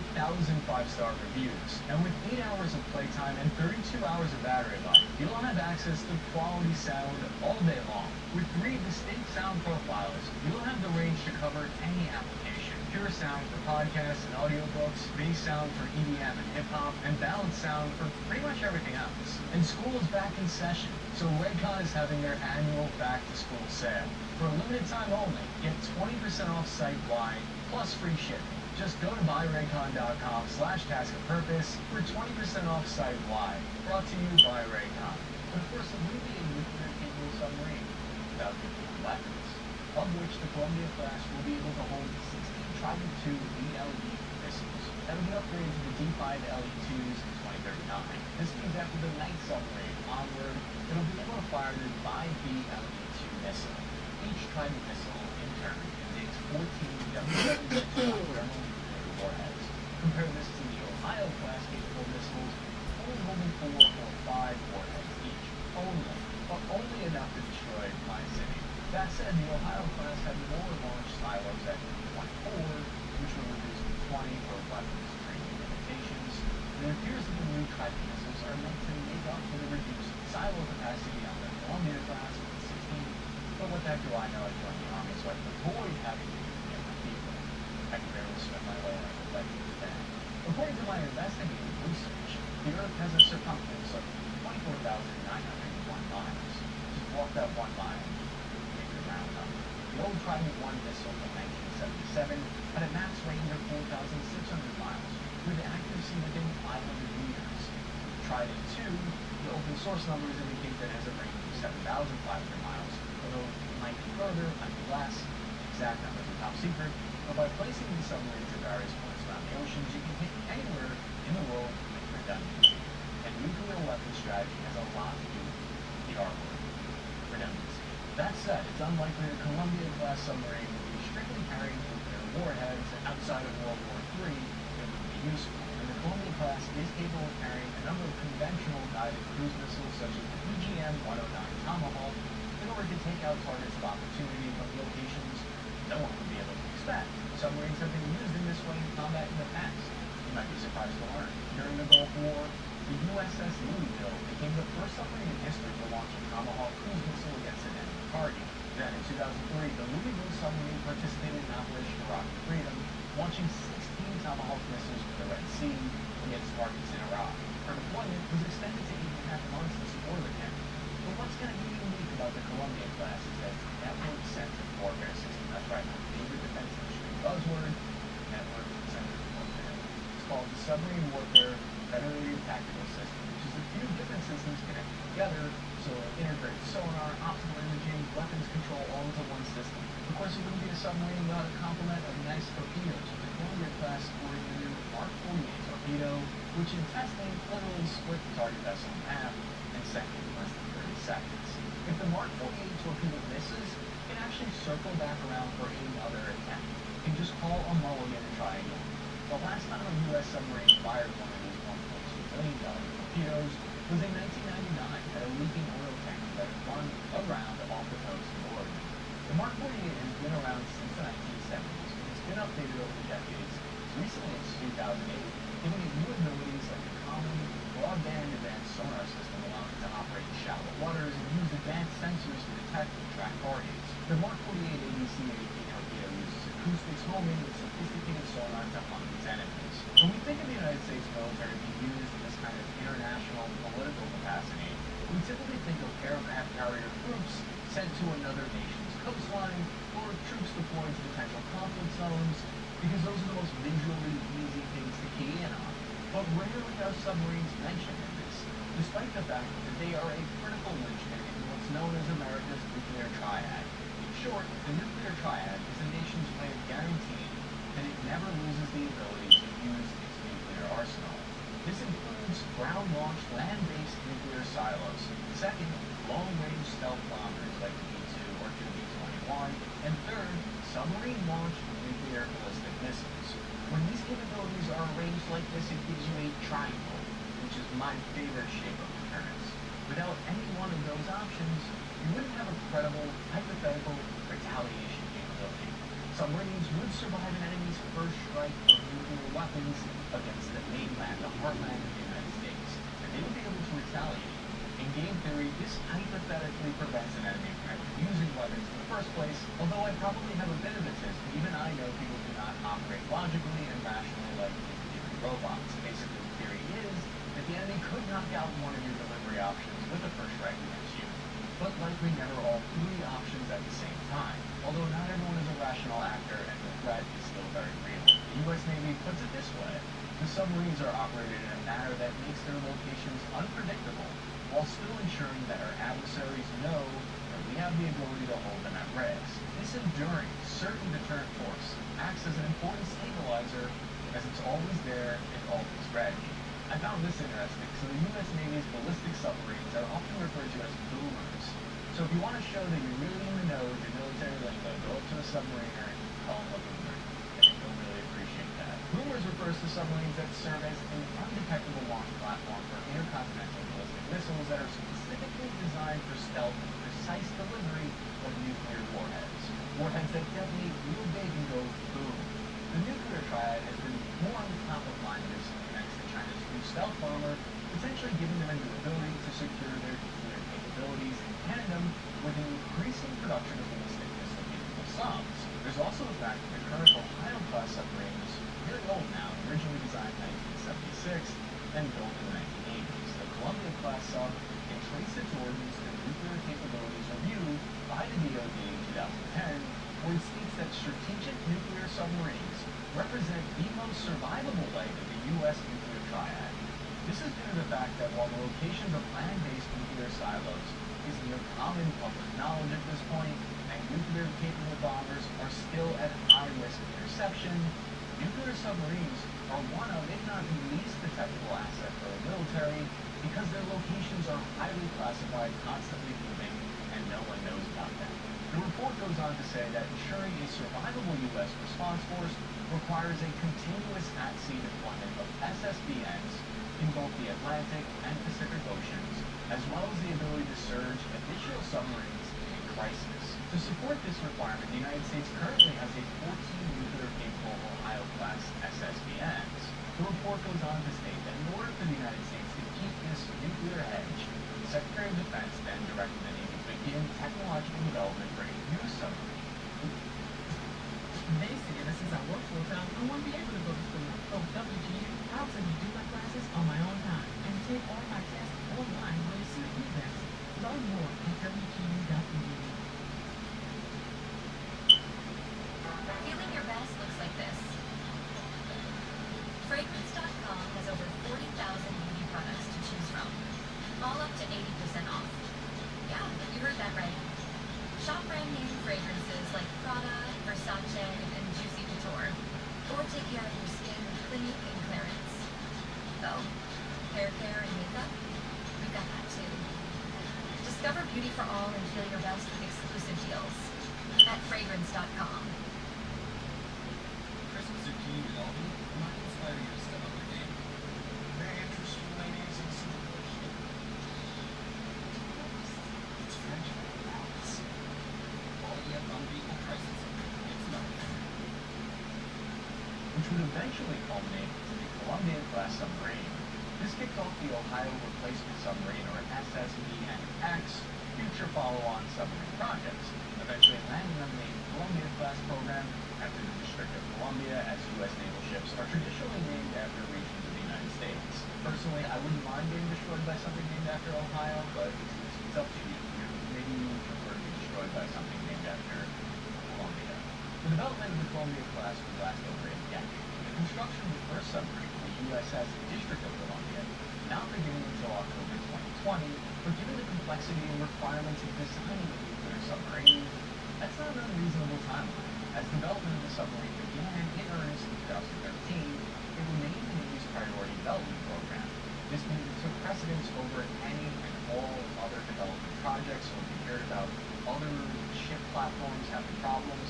5-star reviews. And with 8 hours of playtime and 32 hours of battery life, you'll have access to quality sound all day long. With 3 distinct sound profiles, you'll have the range to cover any application. Pure sound for podcasts and audiobooks, bass sound for EDM and hip-hop, and balanced sound for pretty much everything else. And school is back in session, so Raycon is having their annual back-to-school sale. For a limited time only, get 20% off site-wide, plus free shipping. Just go to buyraycon.com/taskofpurpose for 20% off site-wide. Brought to you by Raycon. But of course, it wouldn't be a nuclear-capable submarine without nuclear weapons, of which the Columbia-class will be able to hold 16 Trident II BLE missiles. That will be upgraded to the D5 LE-2s in 2039. This means after the Knight submarine onward, it'll be able to fire the 5B LE-2 missile. Each Trident missile, in turn, contains 14 W-76 thermal nuclear warheads. Compare this to the Ohio-class capable missiles, only holding 4 or 5 warheads each. But only enough to destroy my city. That said, the Ohio-class had more launch silos at 24, which will reduce to 20 for weapons training limitations. And it appears that the new Trident missiles are meant to make up for the reduced silo capacity on the Columbia-class with 16. But what the heck do I know? I joined the Army, so I can avoid having to use the people. I can barely swim my way like a legend today. According to my investigative research, the Earth has a circumference of 24,901 miles. Just walk that 1 mile, make it round up. The old Trident I missile from 1977 had a max range of 4,600 miles, with accuracy within 500 meters. Trident II, the open source numbers indicate that it has a range of 7,500 miles. Although it might be further, might be less, exact numbers are top secret, but by placing these submarines at various points around the oceans, you can hit anywhere in the world with redundancy. And nuclear weapons strategy has a lot to do with the R word, redundancy. That said, it's unlikely the Columbia-class submarine will be strictly carrying nuclear warheads outside of World War III that would be useful. And the Columbia-class is capable of carrying a number of conventional guided cruise missiles such as the BGM-109 Tomahawk, in order to take out targets of opportunity from locations no one would be able to expect. Submarines have been used in this way in combat in the past. You might be surprised to learn. During the Gulf War, the USS Louisville became the first submarine in history to launch a Tomahawk cruise missile against an enemy target. Then in 2003, the Louisville submarine participated in Operation Iraqi Freedom, launching 16 Tomahawk missiles from the Red Sea against targets in Iraq. Her deployment was extended to 8.5 months in support of the campaign. But what's going to be unique about the Columbia-class is that it's a network-centric warfare system. That's right, my favorite defense industry buzzword, network-centric warfare. It's called the Submarine Warfare Federated Tactical System, which is a few different systems connected together, so it integrates sonar, optical imaging, weapons control all into one system. Of course, it wouldn't be a submarine without a complement of nice torpedoes, with the Columbia-class sporting the new Mark 48 torpedo, which in testing literally split the target vessel in half and sank it in less than 30 seconds. If the Mark 48 torpedo misses, it can actually circle back around for another attempt. You can just call a mulligan and try again. The last time a U.S. submarine fired one of these $1.2 million torpedoes was in 1999 at a leaking oil tanker that had run aground off the coast of Oregon. The Mark 48 has been around since the 1970s, and it's been updated over the decades, recently in 2008, giving it new abilities like a common broadband advanced sonar system allowing it to operate in shallow waters and use advanced sensors to detect and track targets. The Mark 48 ADC-80 torpedo uses acoustics homing with sophisticated sonar to hunt its enemies. When we think of the United States military being used in this kind of international political capacity, we typically think of aircraft carrier troops sent to another nation's coastline or troops deployed to potential conflict zones, because those are the most visually easy things to key in on. But rarely are submarines mentioned in this, despite the fact that they are a critical linchpin in what's known as America's nuclear triad. In short, the nuclear triad is a nation's way of guaranteeing that it never loses the ability to use its nuclear arsenal. This includes ground-launched, land-based nuclear silos. Second, long-range stealth bombers like the B-2 or 2B-21. And third, submarine-launched nuclear ballistic missiles. When these capabilities are arranged like this, it gives you a triangle, which is my favorite shape of deterrence. Without any one of those options, you wouldn't have a credible, hypothetical retaliation capability. Submarines would survive an enemy's first strike of nuclear weapons against the mainland, the heartland of the United States, and they would be able to retaliate. In game theory, this hypothetically prevents an enemy from using weapons in the first place, although I probably have a bit of a twist. Even I know people do not operate logically and rationally like human robots. Basically, the theory is that the enemy could knock out one of your delivery options with a first strike against you, but likely never all three options at the same time. Although not everyone is a rational actor and the threat is still very real. The U.S. Navy puts it this way: the submarines are operated in a manner that makes their locations unpredictable, while still ensuring that our adversaries know that we have the ability to hold them at risk. This enduring, certain deterrent force acts as an important stabilizer, as it's always there and always ready. I found this interesting. So the U.S. Navy's ballistic submarines are often referred to as boomers. So if you want to show that you're really in the know with your military lingo, go up to a submariner and call them a boomer. I think they'll really appreciate that. Boomers refers to submarines that serve as an undetectable launch platform for intercontinental ballistic missiles that are specifically designed for stealth and precise delivery of nuclear warheads. Warheads that detonate real big and go boom. The nuclear triad has been more on the top of mind recently thanks to China's new stealth bomber, potentially giving them the ability to secure their nuclear capabilities in tandem with an increasing production of ballistic missile-capable subs. There's also the fact that the current Ohio-class submarine is really old now, originally designed in 1976 and built in the 1980s. The Columbia-class sub can trace its origins to nuclear capabilities review by the DoD in 2010, where it states that strategic nuclear submarines represent the most survivable leg of the U.S. nuclear triad. This is due to the fact that while the locations of land-based nuclear silos is near common public knowledge at this point, and nuclear-capable bombers are still at high risk of interception, nuclear submarines are one of, if not the least detectable asset for the military, because their locations are highly classified, constantly moving, and no one knows about them. The report goes on to say that ensuring a survivable U.S. response force requires a continuous at-sea deployment of SSBNs in both the Atlantic and Pacific Oceans, as well as the ability to surge additional submarines in crisis. To support this requirement, the United States currently has a 14 nuclear-capable Ohio-class SSBNs. The report goes on to state that in order for the United States to keep this nuclear edge, the Secretary of Defense then directed the Navy to begin technological development for a new submarine. They said that since I work full-time, I won't be able to go to school. So WGU, I was able to do my classes on my own time and take all my tests online where it suited me best. Learn more at WGU.edu. Feeling your best looks like this. Fragrance.com has over 40,000 beauty products to choose from, all up to 80% off. Yeah, you heard that right. Shop brand name fragrances like Prada, Versace, and Juicy Couture, or take care of your skin with Clinique and Clarins. Oh, hair care and makeup? We've got that too. Discover beauty for all and feel your best with exclusive deals at fragrance.com. Christmas zucchini with Aldi? I'm not inspiring you to step up the game. Very interesting, ladies and some bullshit. It's French balance. Quality at unbeatable prices. It's not there. Which would eventually culminate in the Columbia-class submarine. This kicked off the Ohio Replacement Submarine, or SSBN-X, future follow-on submarine projects, eventually landing on the Columbia-class program after the District of Columbia, as U.S. naval ships are traditionally named after regions of the United States. Personally, I wouldn't mind being destroyed by something named after Ohio, but it's up to you. Maybe you would prefer to be destroyed by something named after Columbia. The development of the Columbia-class would last over a decade. The construction of the first submarine, the USS District of Columbia, not beginning until October 2020, but given the complexity and requirements of designing a nuclear submarine, that's not an unreasonable timeline. As development of the submarine began in earnest in 2013, it remained the Navy's priority development program. This means it took precedence over any and all other development projects. So we heard about other ship platforms having problems.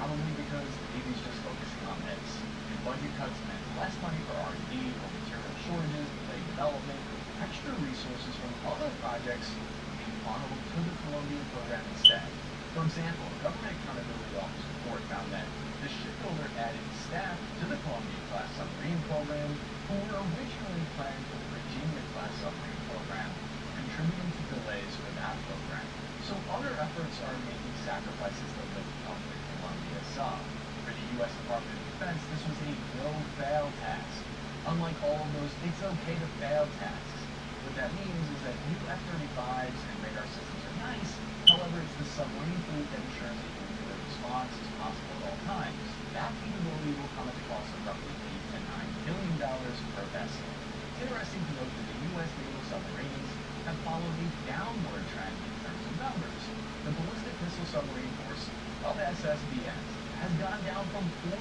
probably because the Navy's just focusing on this. And budget cuts meant less money for R&D or material shortages, delayed development, extra resources from other projects being funneled to the Columbia program instead. For example, a Government Accountability Office report found that the shipbuilder added staff to the Columbia-class submarine program who were originally planned for the Virginia-class submarine program, contributing to delays for that program. So other efforts are making sacrifices to lift up the Columbia sub. For the U.S. Department of Defense, this was a no-fail task. Unlike all of those it's okay to fail tasks. What that means is that new F-35s and radar systems are nice, however it's the submarine fleet that ensures a nuclear response is possible at all times. That capability will come at the cost of roughly $8 to $9 billion per vessel. It's interesting to note that the U.S. naval submarines have followed a downward trend in terms of numbers. The ballistic missile submarine force of SSBNs has gone down from 41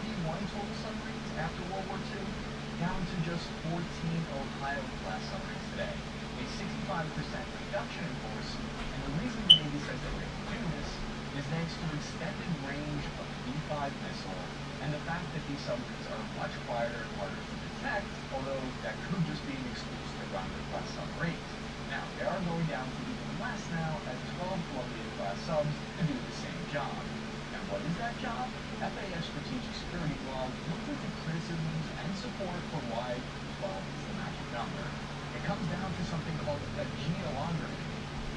total submarines after World War II down to just 14 Ohio-class submarines today, a 65% reduction in force, and the reason the Navy says they were able to do this is thanks to extended range of B-5 missile and the fact that these submarines are much quieter and harder to detect, although that could just be an excuse to run with less submarines. Now, they are going down to even less now as 12 Columbia-class subs to do the same job. And what is that job? FAS Strategic Security Blog looked at the criticisms and support for why 12 is the magic number. It comes down to something called a geologarity.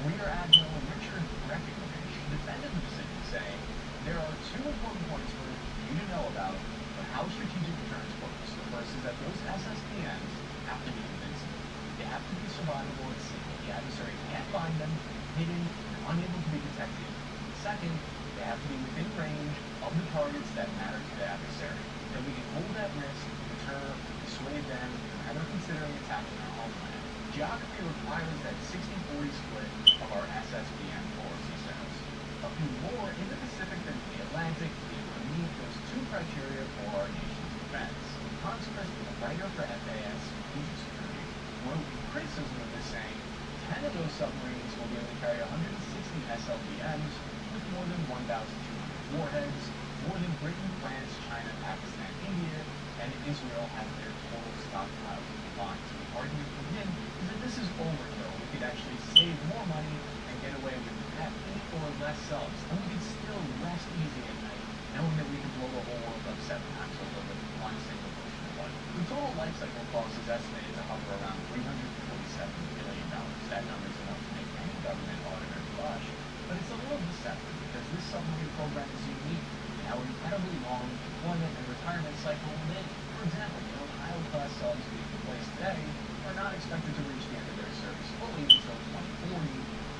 Rear Admiral Richard Breckinridge defended the decision, saying, there are two important points for you to know about how strategic deterrence works. The first is that those SSBNs have to be invincible. They have to be survivable at sea. The adversary can't find them, hidden, and unable to be detected. Second, they have to be within range of the targets that matter to the adversary. Then we can hold that risk, deter, dissuade them from ever considering attacking our homeland. Geography requires that 60-40 split of our SSBN policy status. A few more in the Pacific than the Atlantic will meet those two criteria for our nation's defense. Hans Christ, a writer for FAS Strategic Security, wrote criticism of this, saying 10 of those submarines will be able to carry 160 SLBMs with more than 1,200 warheads, more than Britain, France, China, Pakistan, India, and Israel have their total stockpiles combined. So the argument from him is that this is overkill. We could actually save more money and get away with at 8 or less subs, and we could still rest easy at night, knowing that we can blow the whole world up 7 times over with one single motion of one. The total life cycle cost is estimated to hover around $347 billion. That number is enough to make any government auditor blush, but it's a little deceptive because this submarine program is unique in how incredibly long deployment and retirement cycle will live. For example, the Ohio-class subs being replaced today are not expected to reach the end of their service fully until 2040,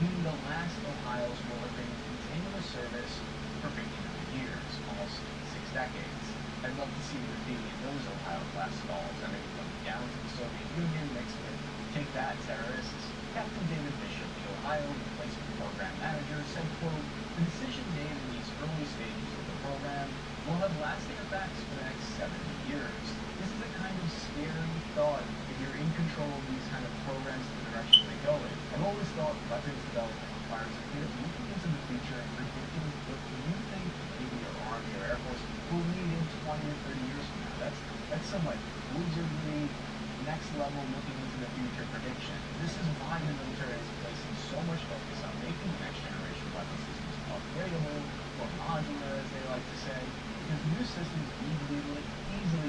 meaning the last Ohio's will have been in continuous service for 59 years, almost 6 decades. I'd love to see the graffiti in those Ohio-class stalls. I mean, from down to the Soviet Union mixed with Take That terrorists. Captain David Bishop, the Ohio Replacement Program Manager, said, quote, the decision made in these early stages of the program will have lasting effects for the next 70 years. This is a kind of scary thought if you're in control of these kind of programs and the direction they go in. I've always thought weapons development requires a bit of looking into the future and predicting what you think the Navy or Army or Air Force will need in 20 or 30 years from now. That's some like wizardry, next level looking into the future prediction. This is why the military is placing so much focus on making the next generation weapon systems upgradable or modular, as they like to say, because new systems easily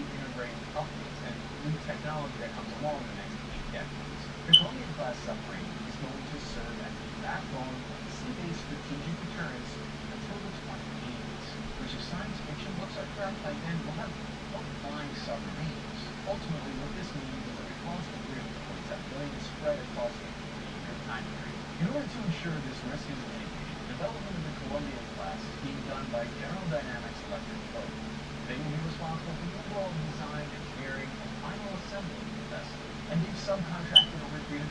integrate updates and new technology that comes along in the next 8 decades. The Columbia-class submarine is going to serve as the backbone of sea-based strategic deterrence until the 2080s, which if science fiction books are correct, by then we'll have flying submarines. Ultimately, what this means is that the cost of $347 billion is spread across a 3-year time period. In order to ensure this risk is mitigated, development of the Columbia class is being done by General Dynamics Electric Boat. They will be responsible for the overall design, engineering, and final assembly of the vessel. And they've subcontracted over 350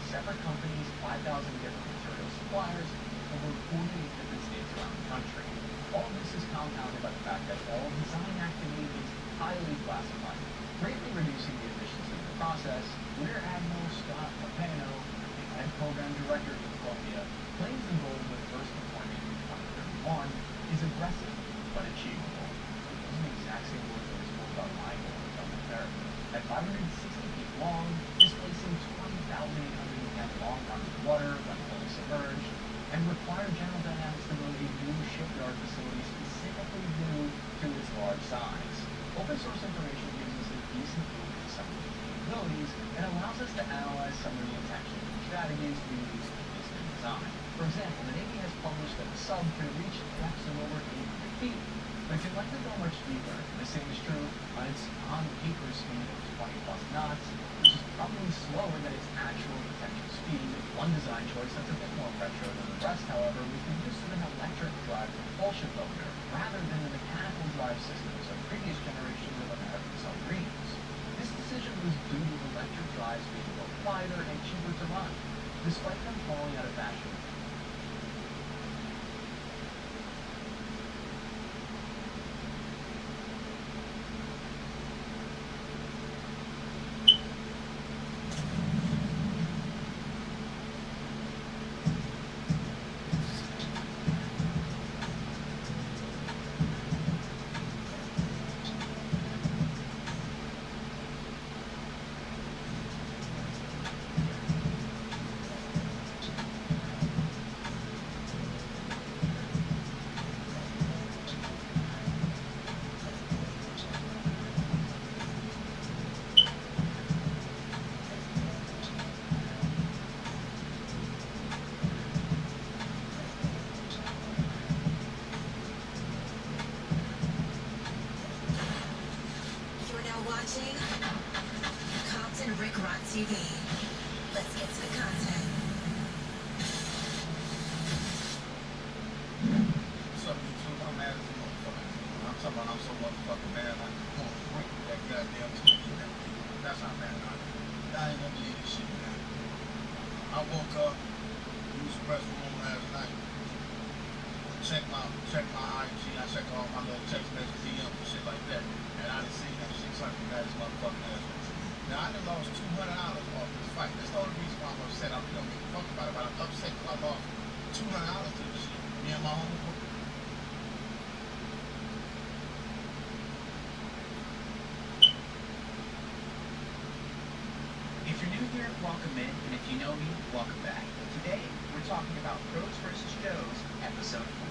separate companies, 5,000 different material suppliers, over 48 different states around the country. All of this is compounded by the fact that all design activity is highly classified, greatly reducing the efficiency of the process. Rear Admiral Scott Rapano, head program director of Columbia, claims the goal of the first deployment in 2031 is aggressive but achievable. Maxine Williams pulled up Michael from the Terrace. At 560 feet long, displacing 20,810 long tons of water when fully submerged, and required General Dynamics to build a new shipyard facility specifically due to its large size. Open source information gives us a decent view of some of these capabilities and allows us to analyze some of the intentions and strategies used in this new design. For example, the Navy has published that the sub can reach depths of over 800 feet, but it can likely go much deeper. The same is true on its on-paper speed of 20 plus knots, which is probably slower than its actual potential speed. One design choice that's a bit more retro than the rest, however, was the use of an electric drive propulsion motor rather than the mechanical drive systems of previous generations of American submarines. This decision was due to electric drives being both quieter and cheaper to run, despite them falling out of fashion. Watching Compton Rick Rock TV. Let's get to the content. What's up, YouTube? I'm mad as a motherfucker. I'm talking about I'm so motherfucking mad I can pull a break with that goddamn TV and everything. That's not bad, man. I ain't gonna believe this shit, man. I woke up, used the restroom last night, checked my IG, I checked all my little text message DMs and shit like that, and I didn't see that shit, so I got this motherfucking ass. Now I done lost $200 off this fight. That's the only reason why I'm upset. I don't give a fuck about it, but I'm upset because I lost $200 to this shit. Me and my homie. If you're new here, welcome in, and if you know me, welcome back. Today, we're talking about Pros vs. Joes, episode 4.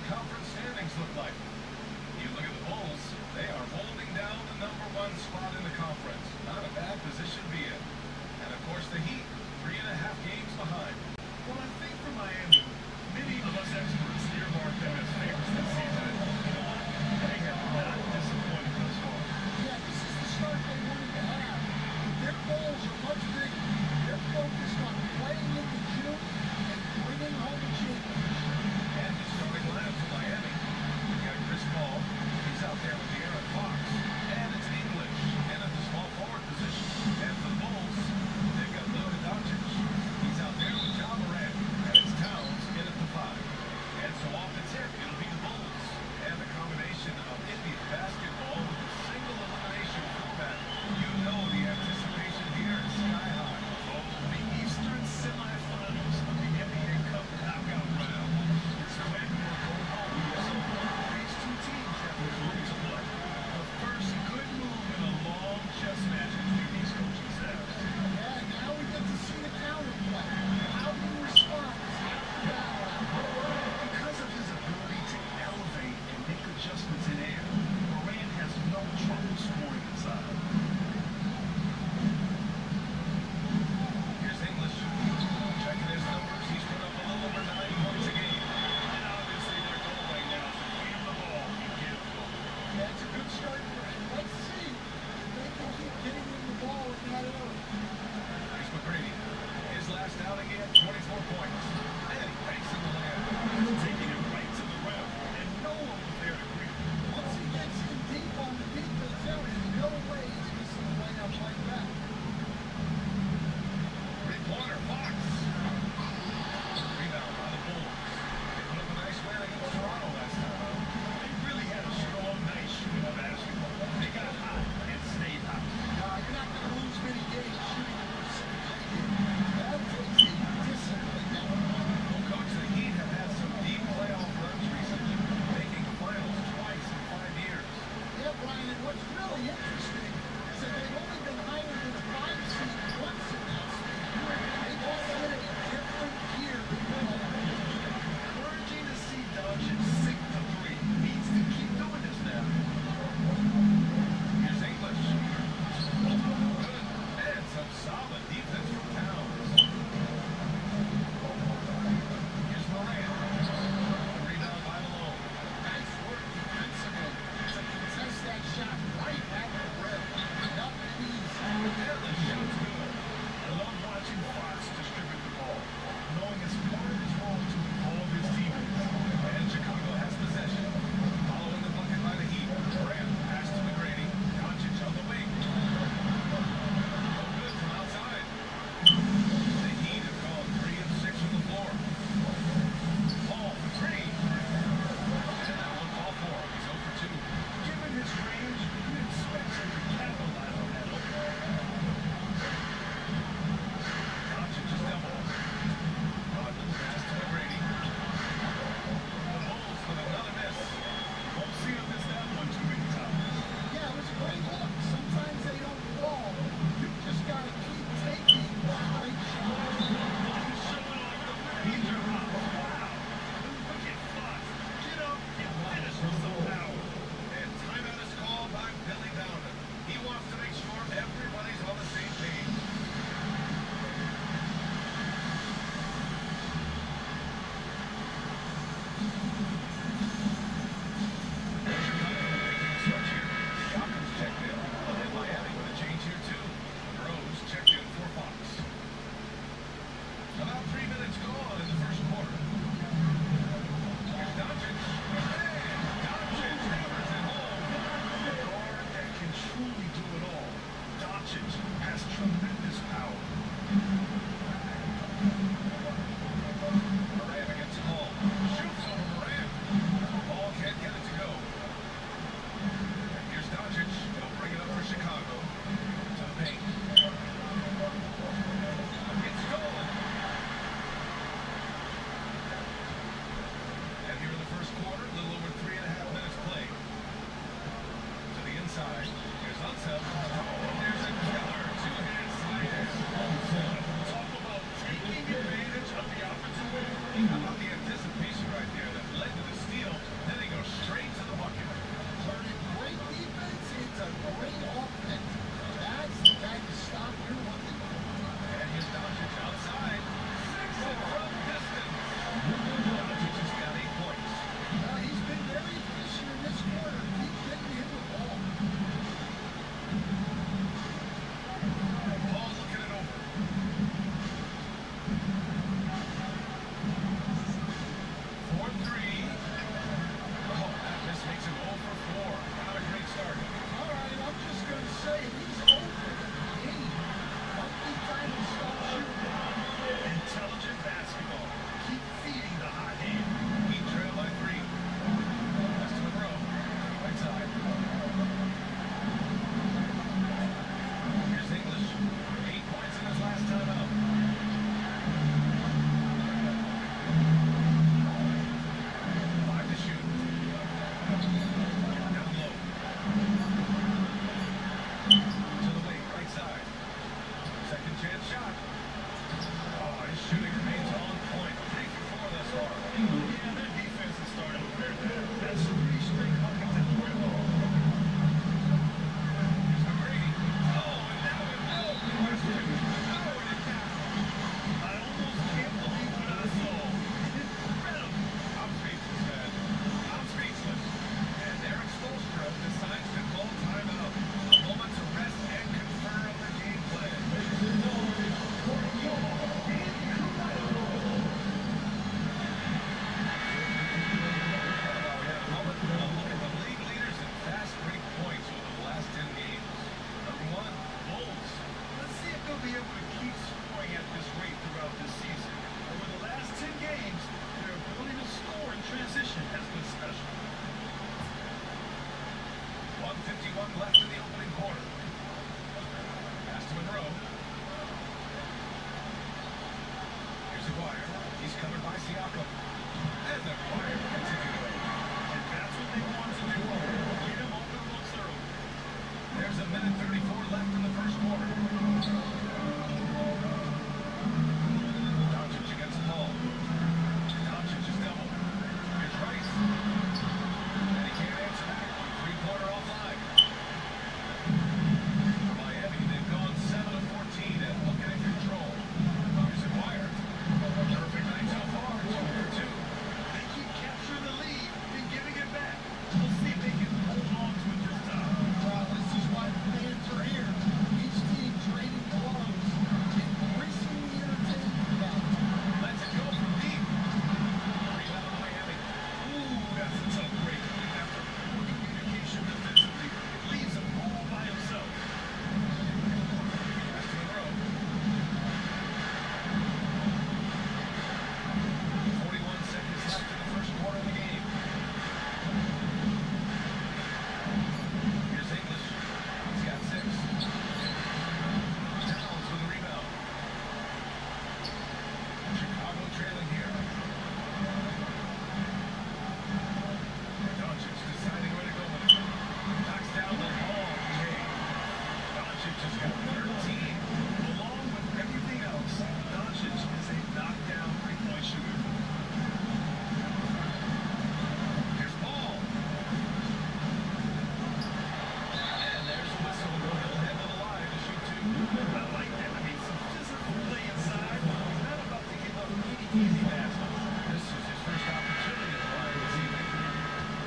Conference standings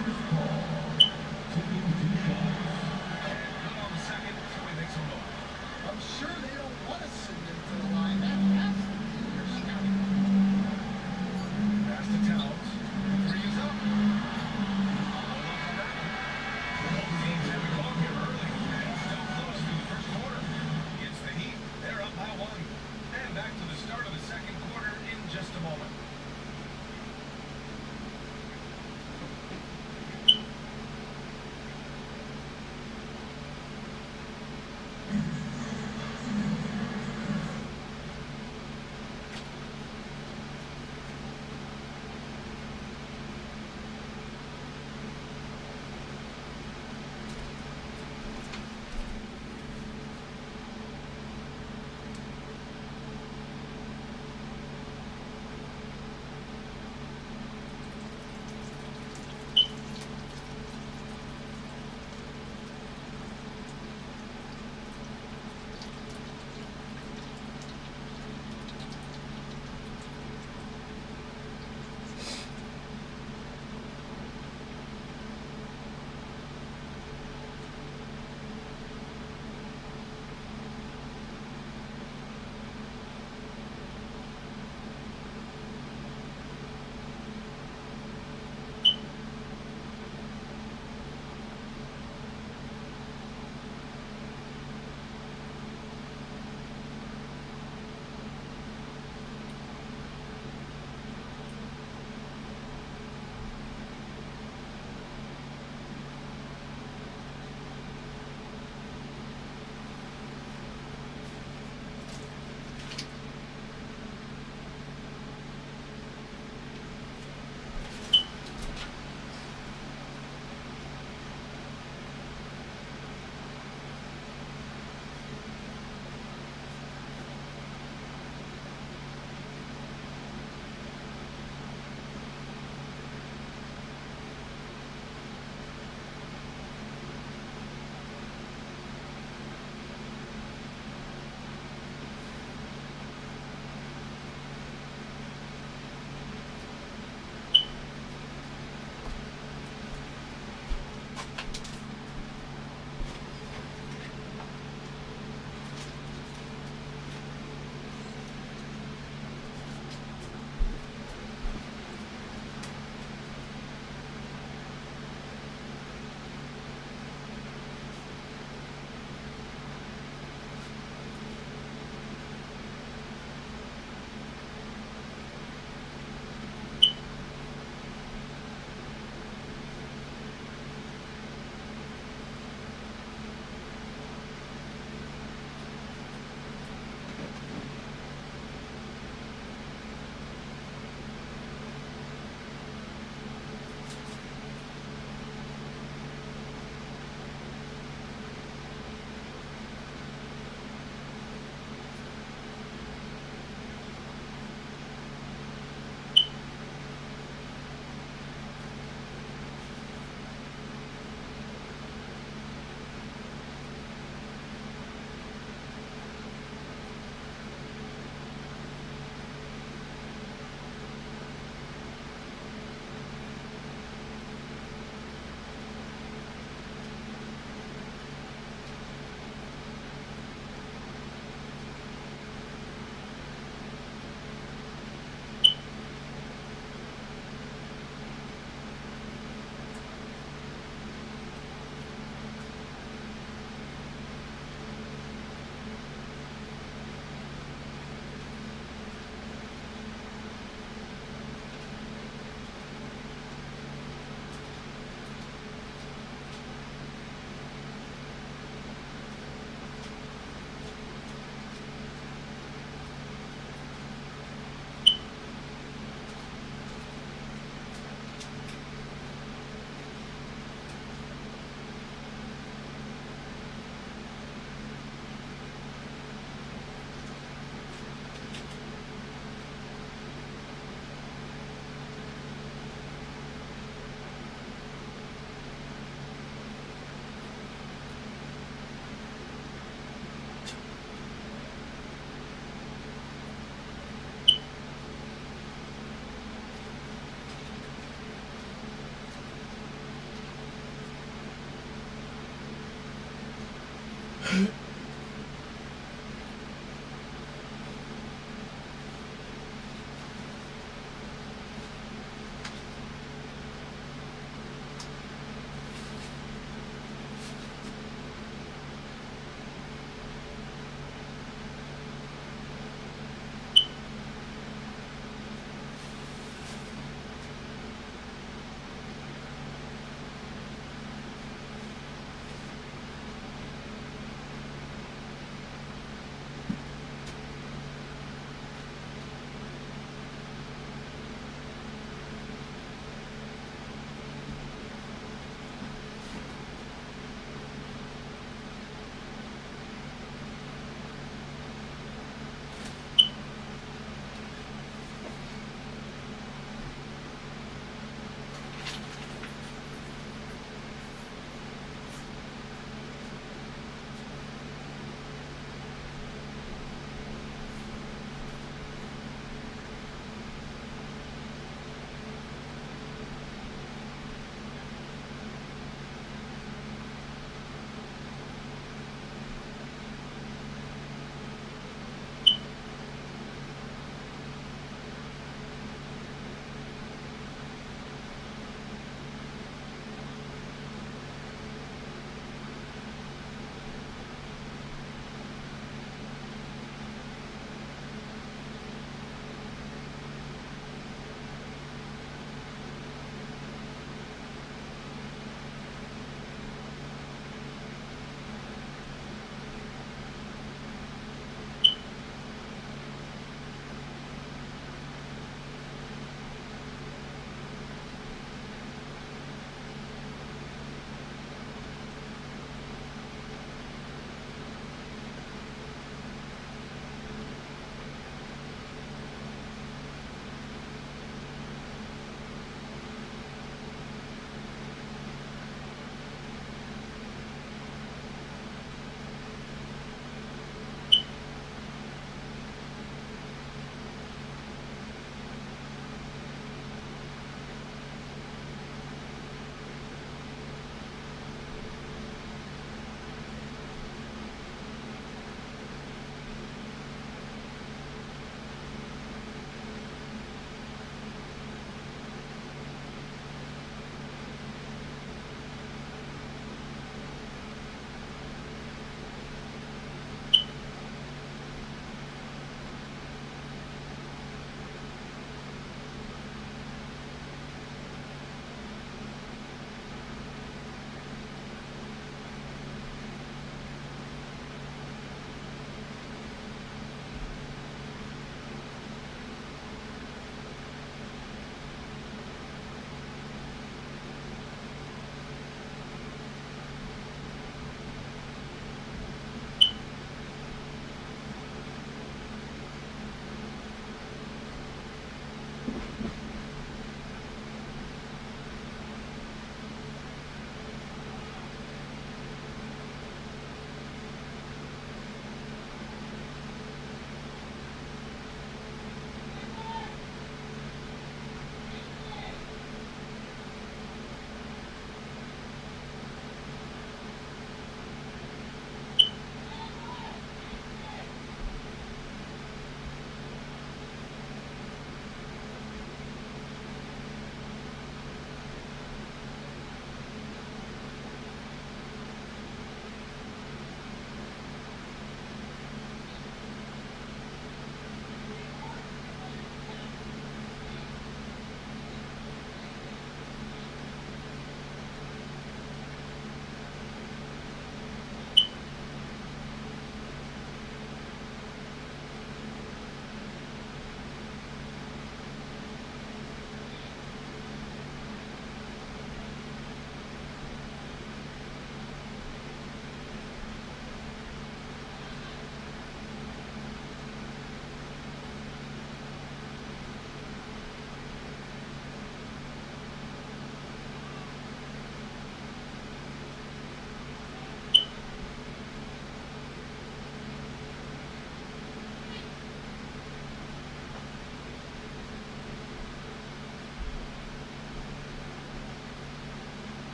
Chris Paul, taking 2 shots. Put on the second, so he makes a move. I'm sure they don't want to send him to the line. That's their scouting. Pass to Towns. Three is up. Both teams have it going here early, and still close through the first quarter. Against the Heat, they're up by 1. And back to the start of the second quarter in just a moment.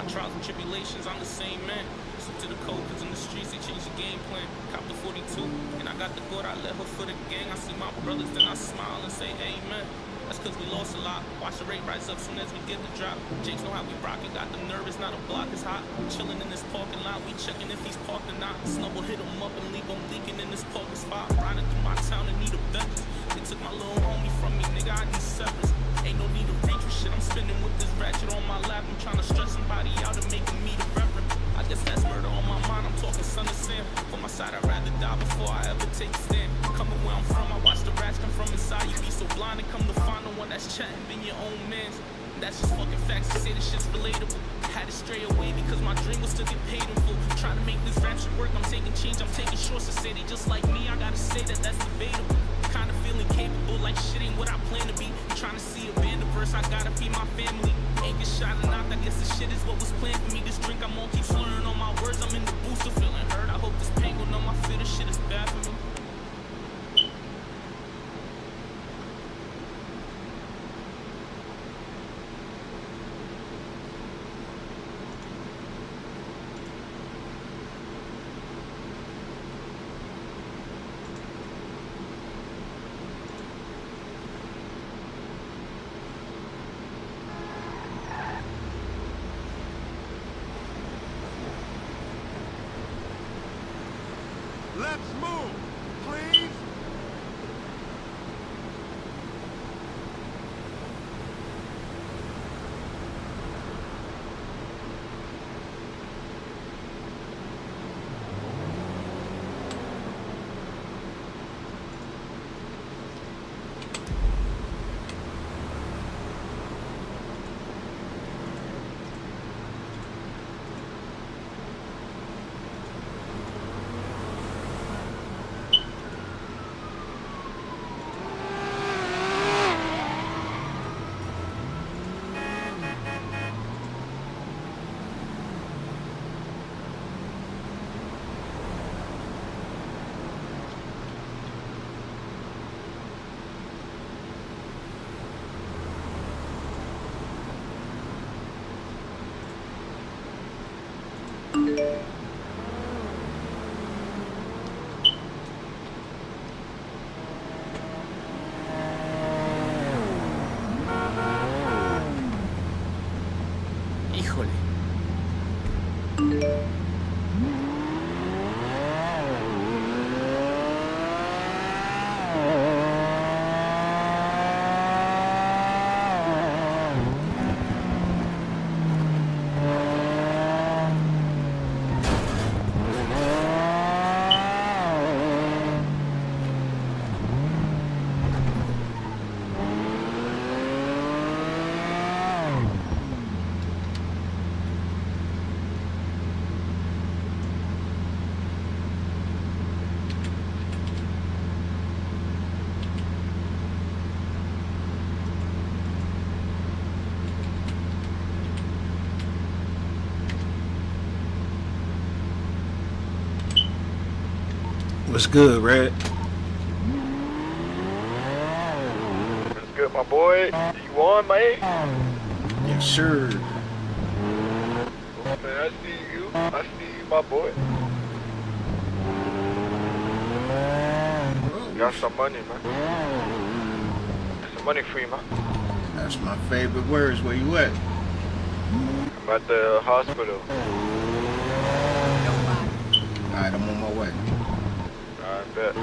my trials and tribulations, I'm the same man. Stick to the code, cause in the streets they change the game plan. Cop the 42, and I got the good, I let her for the gang. I see my brothers, then I smile and say amen. That's cause we lost a lot. Watch the rate rise up soon as we get the drop. Jakes know how we rock it, got them nervous, now the block is hot. Chilling in this parking lot, we checking if he's parked or not. Snubble hit him up and leave him leaking in this parking spot. Riding through my town and need a vengeance. They took my little homie from me, nigga, I need severance. Ain't no need to reach for shit, I'm spinning with this ratchet on my lap. I'm trying to stress somebody out and making me the reverend. I guess that's murder on my mind, I'm talking son of Sam. For my side, I'd rather die before I ever take a stand. Coming where I'm from, I watch the rats come from inside. You be so blind and come to find the one that's chatting, been your own man's. That's just fucking facts, to say this shit's relatable. Had to stray away because my dream was to get paid in full. Trying to make this rap shit work, I'm taking change, I'm taking shorts to say they just like me. I gotta say that that's debatable. Kinda feeling capable, like shit ain't what I plan to be. Trying to see a band of verse, I gotta feed my family. Ain't get shot or not, I guess this shit is what was planned for me. This drink, I'm on, keep slurring on my words. I'm in the booster, feeling hurt. I hope this pain will numb my feel. This shit is bad for me. Let's move, please. Híjole. What's good, Red? What's good, my boy? You on, man? Yes, sir. Man, I see you. I see you, my boy. Got some money, man. Got some money for you, man. That's my favorite words. Where you at? I'm at the hospital. Alright, I'm on my way. I bet.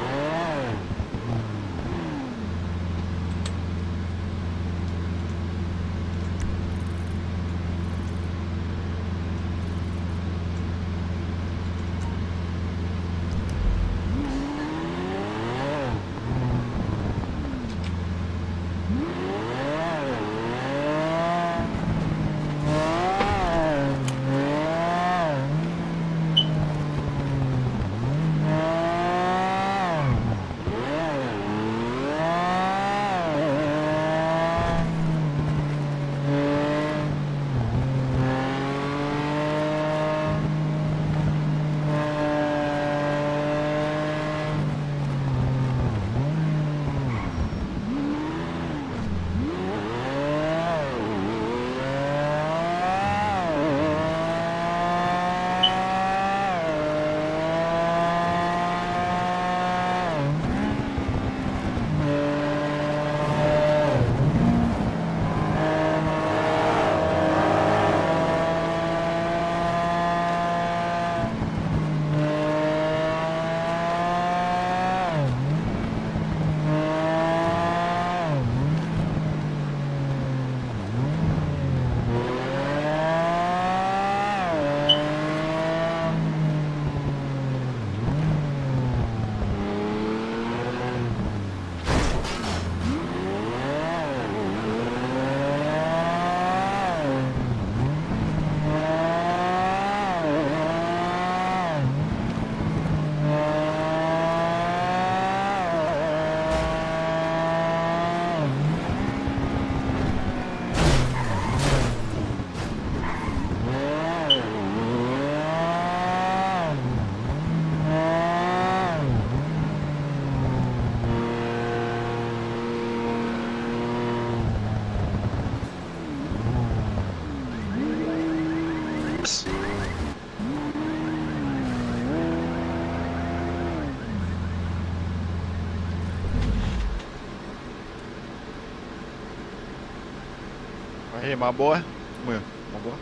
Right here, my boy. Come here, my boy.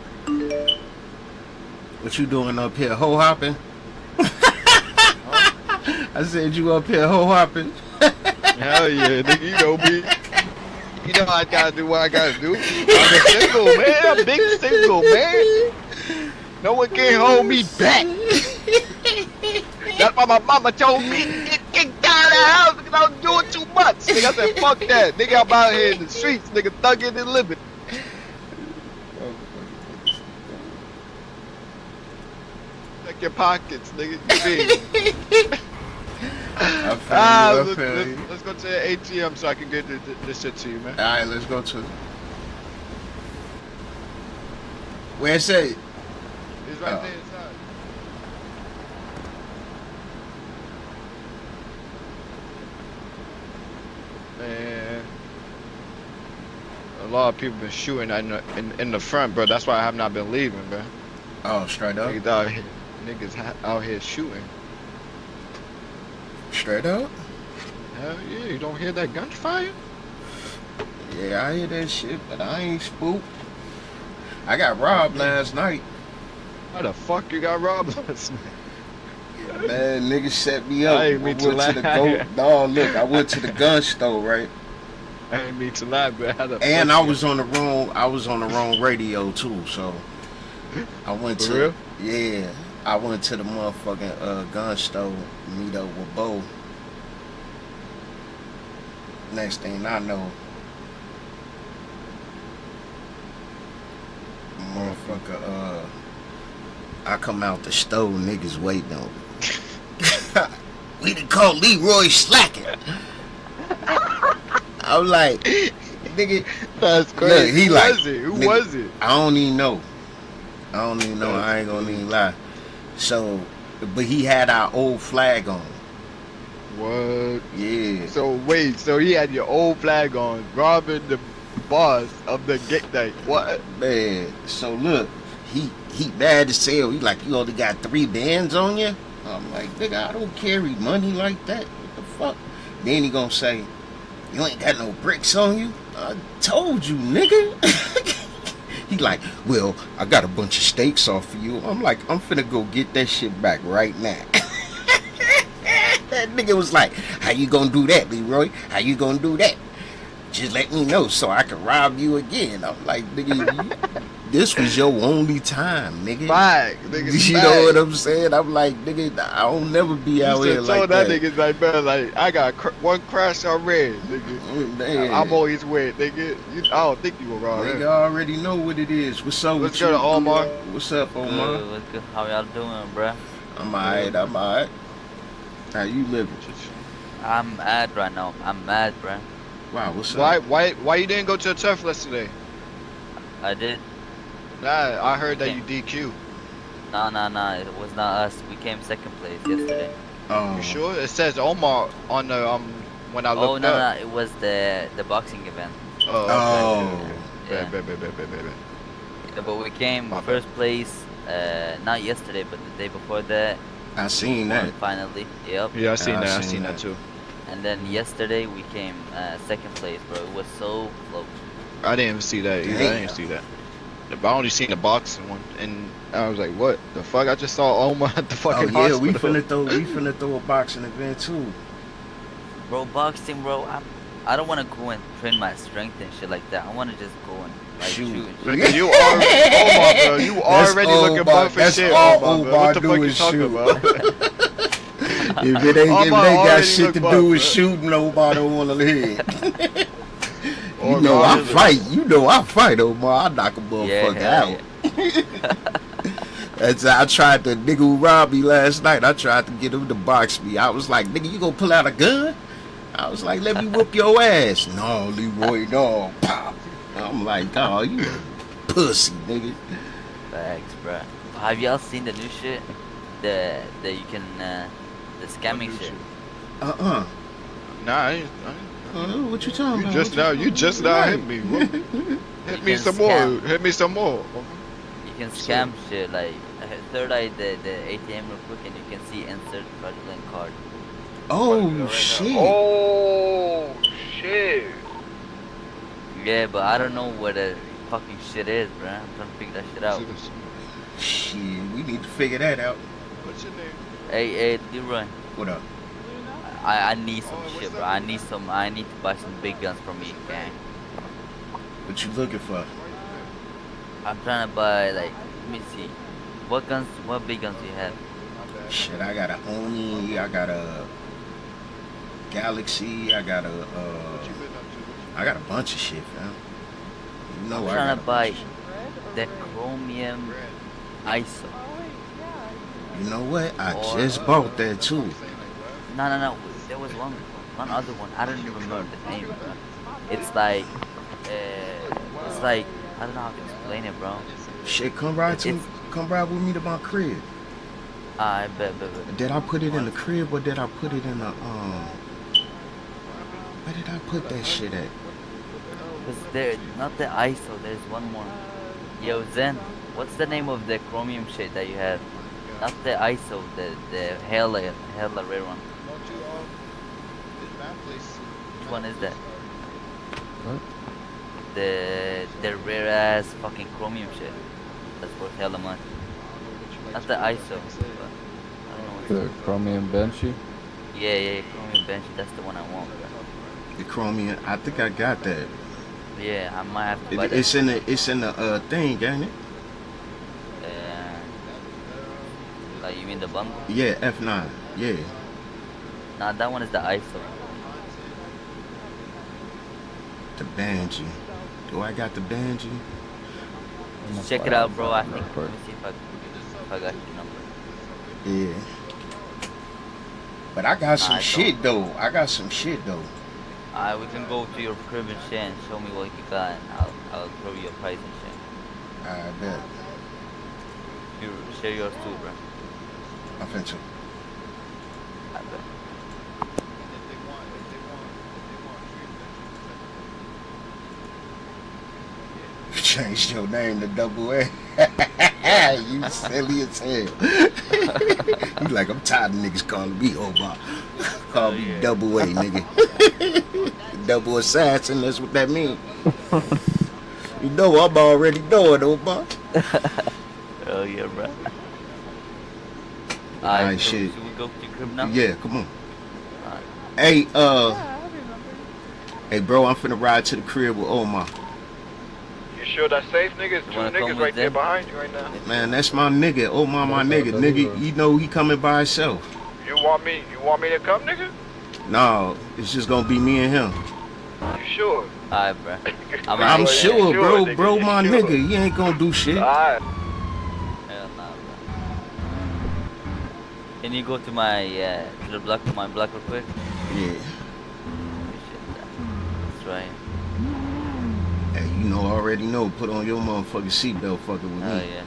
What you doing up here, hoe hopping? I said you up here hoe hopping. Hell yeah, nigga, you know me. You know I gotta do what I gotta do. I'm a single man, I'm big single man. No one can hold me back. That's why my mama told me, get kicked out of the house because I was doing too much. Nigga, I said, fuck that. Nigga, I'm out here in the streets, nigga, thugging and living. Check your pockets, nigga. Let's go to the ATM so I can get this shit to you, man. Alright, let's go to it. Where's it? It's right there inside. Man, a lot of people been shooting in the front, bro. That's why I have not been leaving, bro. Oh, straight up? Niggas out here shooting. Straight up? Hell yeah, you don't hear that gunfire? Yeah, I hear that shit, but I ain't spooked. I got robbed last night. How the fuck you got robbed last night? Man, niggas set me up. I ain't mean to laugh. No, look, I went to the gun store, right? I ain't mean to lie, but how the And fuck I was on the wrong radio too, so I went For to real? Yeah. I went to the motherfucking gun store, meet up with Bo. Next thing I know, motherfucker, I come out the store, niggas waiting on me. We done caught Leroy slacking. I'm like, nigga, that's crazy. Look, he Who like, was it? Who nigga, was it? I don't even know. I ain't gonna even lie. So, but he had our old flag on. What? Yeah. So wait, so he had your old flag on, robbing the boss of the gate night. What? Man, so look, he mad as hell. He like, you only got 3 bands on you? I'm like, nigga, I don't carry money like that. What the fuck? Then he gonna say, you ain't got no bricks on you? I told you, nigga. He like, well, I got a bunch of steaks off of you. I'm like, I'm finna go get that shit back right now. That nigga was like, how you gonna do that, Leroy? How you gonna do that? Just let me know so I can rob you again. I'm like, nigga, this was your only time, nigga. Bag, nigga. You know what I'm saying? I'm like, nigga, I don't never be out here like told that. that nigga like, man, like I got one crash already, nigga. Man. I'm always with, nigga. I don't think you will rob Nigga him. already know what it is. What's up Let's with go you? to Omar. What's up, Omar? What's good? How y'all doing, bruh? I'm alright. How you living? I'm mad right now. I'm mad, bruh. Wow, what's up? Why you didn't go to the turf list today? I did. Nah, I heard that you DQ. No, it was not us. We came second place yesterday. Oh. You sure? It says Omar on the when I looked no, up. it was the boxing event. Oh. Yeah. Yeah, Yeah, but we came first place, not yesterday, but the day before that. I seen that. Finally, yep. Yeah, I seen that too. And then yesterday we came second place, bro. It was so close. I didn't even see that either. I didn't see that. I only seen the boxing one, and I was like, "What the fuck?" I just saw Omar at the fucking hospital. we finna throw a boxing event too. Bro, boxing, bro. I don't want to go and train my strength and shit like that. I want to just go and like shoot. Nigga, you already, Omar, bro. You already looking buff and shit, Omar, bro. What the fuck you talking about? If it ain't got shit to do with shooting, nobody wanna hear. You know I fight, Omar. I knock a motherfucker out. That's I tried to nigga who robbed me last night. I tried to get him to box me. I was like, nigga, you gonna pull out a gun? I was like, let me whoop your ass. No, Leroy, no. Pop. I'm like, oh, you a pussy, nigga. Thanks, bro. Have y'all seen the new shit? The you can the scamming shit. Nah, I ain't. What you talking about? You just now hit me. Bro. Hit me some more. Hit me some more. You can scam shit like third eye the ATM real quick and you can see insert fraudulent card. Oh shit. Oh shit. Yeah, but I don't know whether fucking shit is, bro. I'm trying to figure that shit out. Shit, we need to figure that out. What's your name? Hey, Leroy. What up? I need some shit, bro. I need to buy some big guns from you, gang. What you looking for? I'm trying to buy, like, let me see. What big guns do you have? Shit, I got a Oni, I got a Galaxy, I got a bunch of shit, fam. You know I'm trying to buy the Chromium ISO. You know what? I just bought that too. No. There was one other one. I don't even remember the name, bro. It's like, I don't know how to explain it, bro. Shit, come ride with me to my crib. I bet. Did I put it in the crib or did I put it in the where did I put that shit at? Cause not the ISO. There's one more. Yo, Zen, what's the name of the Chromium shit that you have? Not the ISO, the hella rare one. Which one is that? What? The rare ass fucking Chromium shit. That's worth hella much. Not the ISO. But I don't know what The Chromium Banshee? Yeah, Chromium Banshee. That's the one I want, bro. The Chromium, I think I got that. Yeah, I might have to buy that. It's in the thing, ain't it? Like you mean the bundle? Yeah, F9. Yeah. Nah, that one is the ISO. The Banshee. Do I got the Banshee? Check it out, bro. I think. Let me see if I got your number. Yeah. But I got some shit though. We can go to your crib and shit and show me what you got, and I'll throw you a price and shit. I bet. You share yours too, bro. I think so. I bet. You changed your name to Double A. You silly as hell. You like, I'm tired of niggas calling me Omar. Call me Double A, nigga. Double assassin, that's what that means. You know I'm already knowing, Omar. Oh yeah, bro. Alright, shit. Should we go to your crib now? Yeah, come on. Hey, hey, bro, I'm finna ride to the crib with Omar. You sure that's safe, nigga? Two niggas right there behind you right now. Man, that's my nigga. Omar, my nigga. Nigga, you know he coming by himself. You want me to come, nigga? No, it's just gonna be me and him. You sure? Alright, bro. I'm sure, bro. Nigga, bro, you my sure? nigga. He ain't gonna do shit. Alright. Hell nah, bro. Can you go to my block real quick? Yeah. Appreciate that. That's right. Hey, you know, already know. Put on your motherfucking seatbelt, fucking with me. Oh yeah.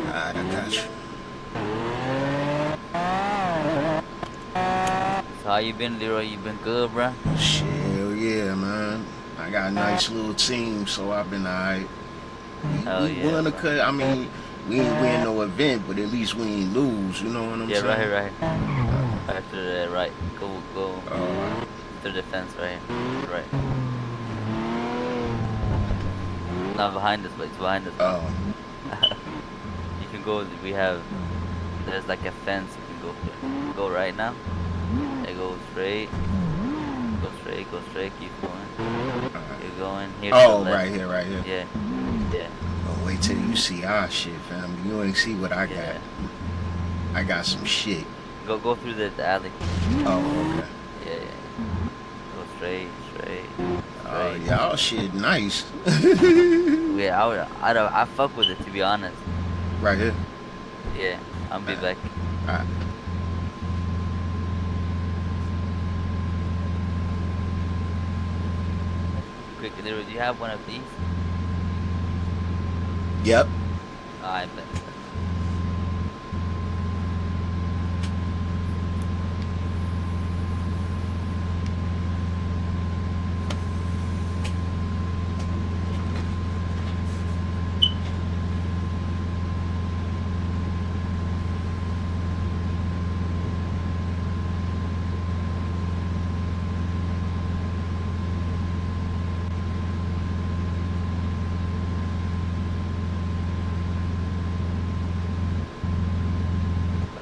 Alright, I got you. So how you been, Leroy? You been good, bro? Hell yeah, man. I got a nice little team, so I've been alright. We won a cut. I mean, we ain't win no event, but at least we ain't lose. You know what I'm saying? Yeah, right. Right to the right. Go. To the fence right here. Right. Not behind us, but it's behind us. Oh. You can go. There's like a fence. You can go through. Go right now. They go straight. Go straight. Keep going. You're going here. Oh, right here. Yeah. Oh, wait till you see our shit, fam. You ain't see what I got. I got some shit. Go through the alley. Oh, okay. Yeah. Go straight. Oh, y'all shit nice. Yeah, I fuck with it, to be honest. Right here? Yeah, I'll be back. Alright. Quick, do you have one of these? Yep. I bet.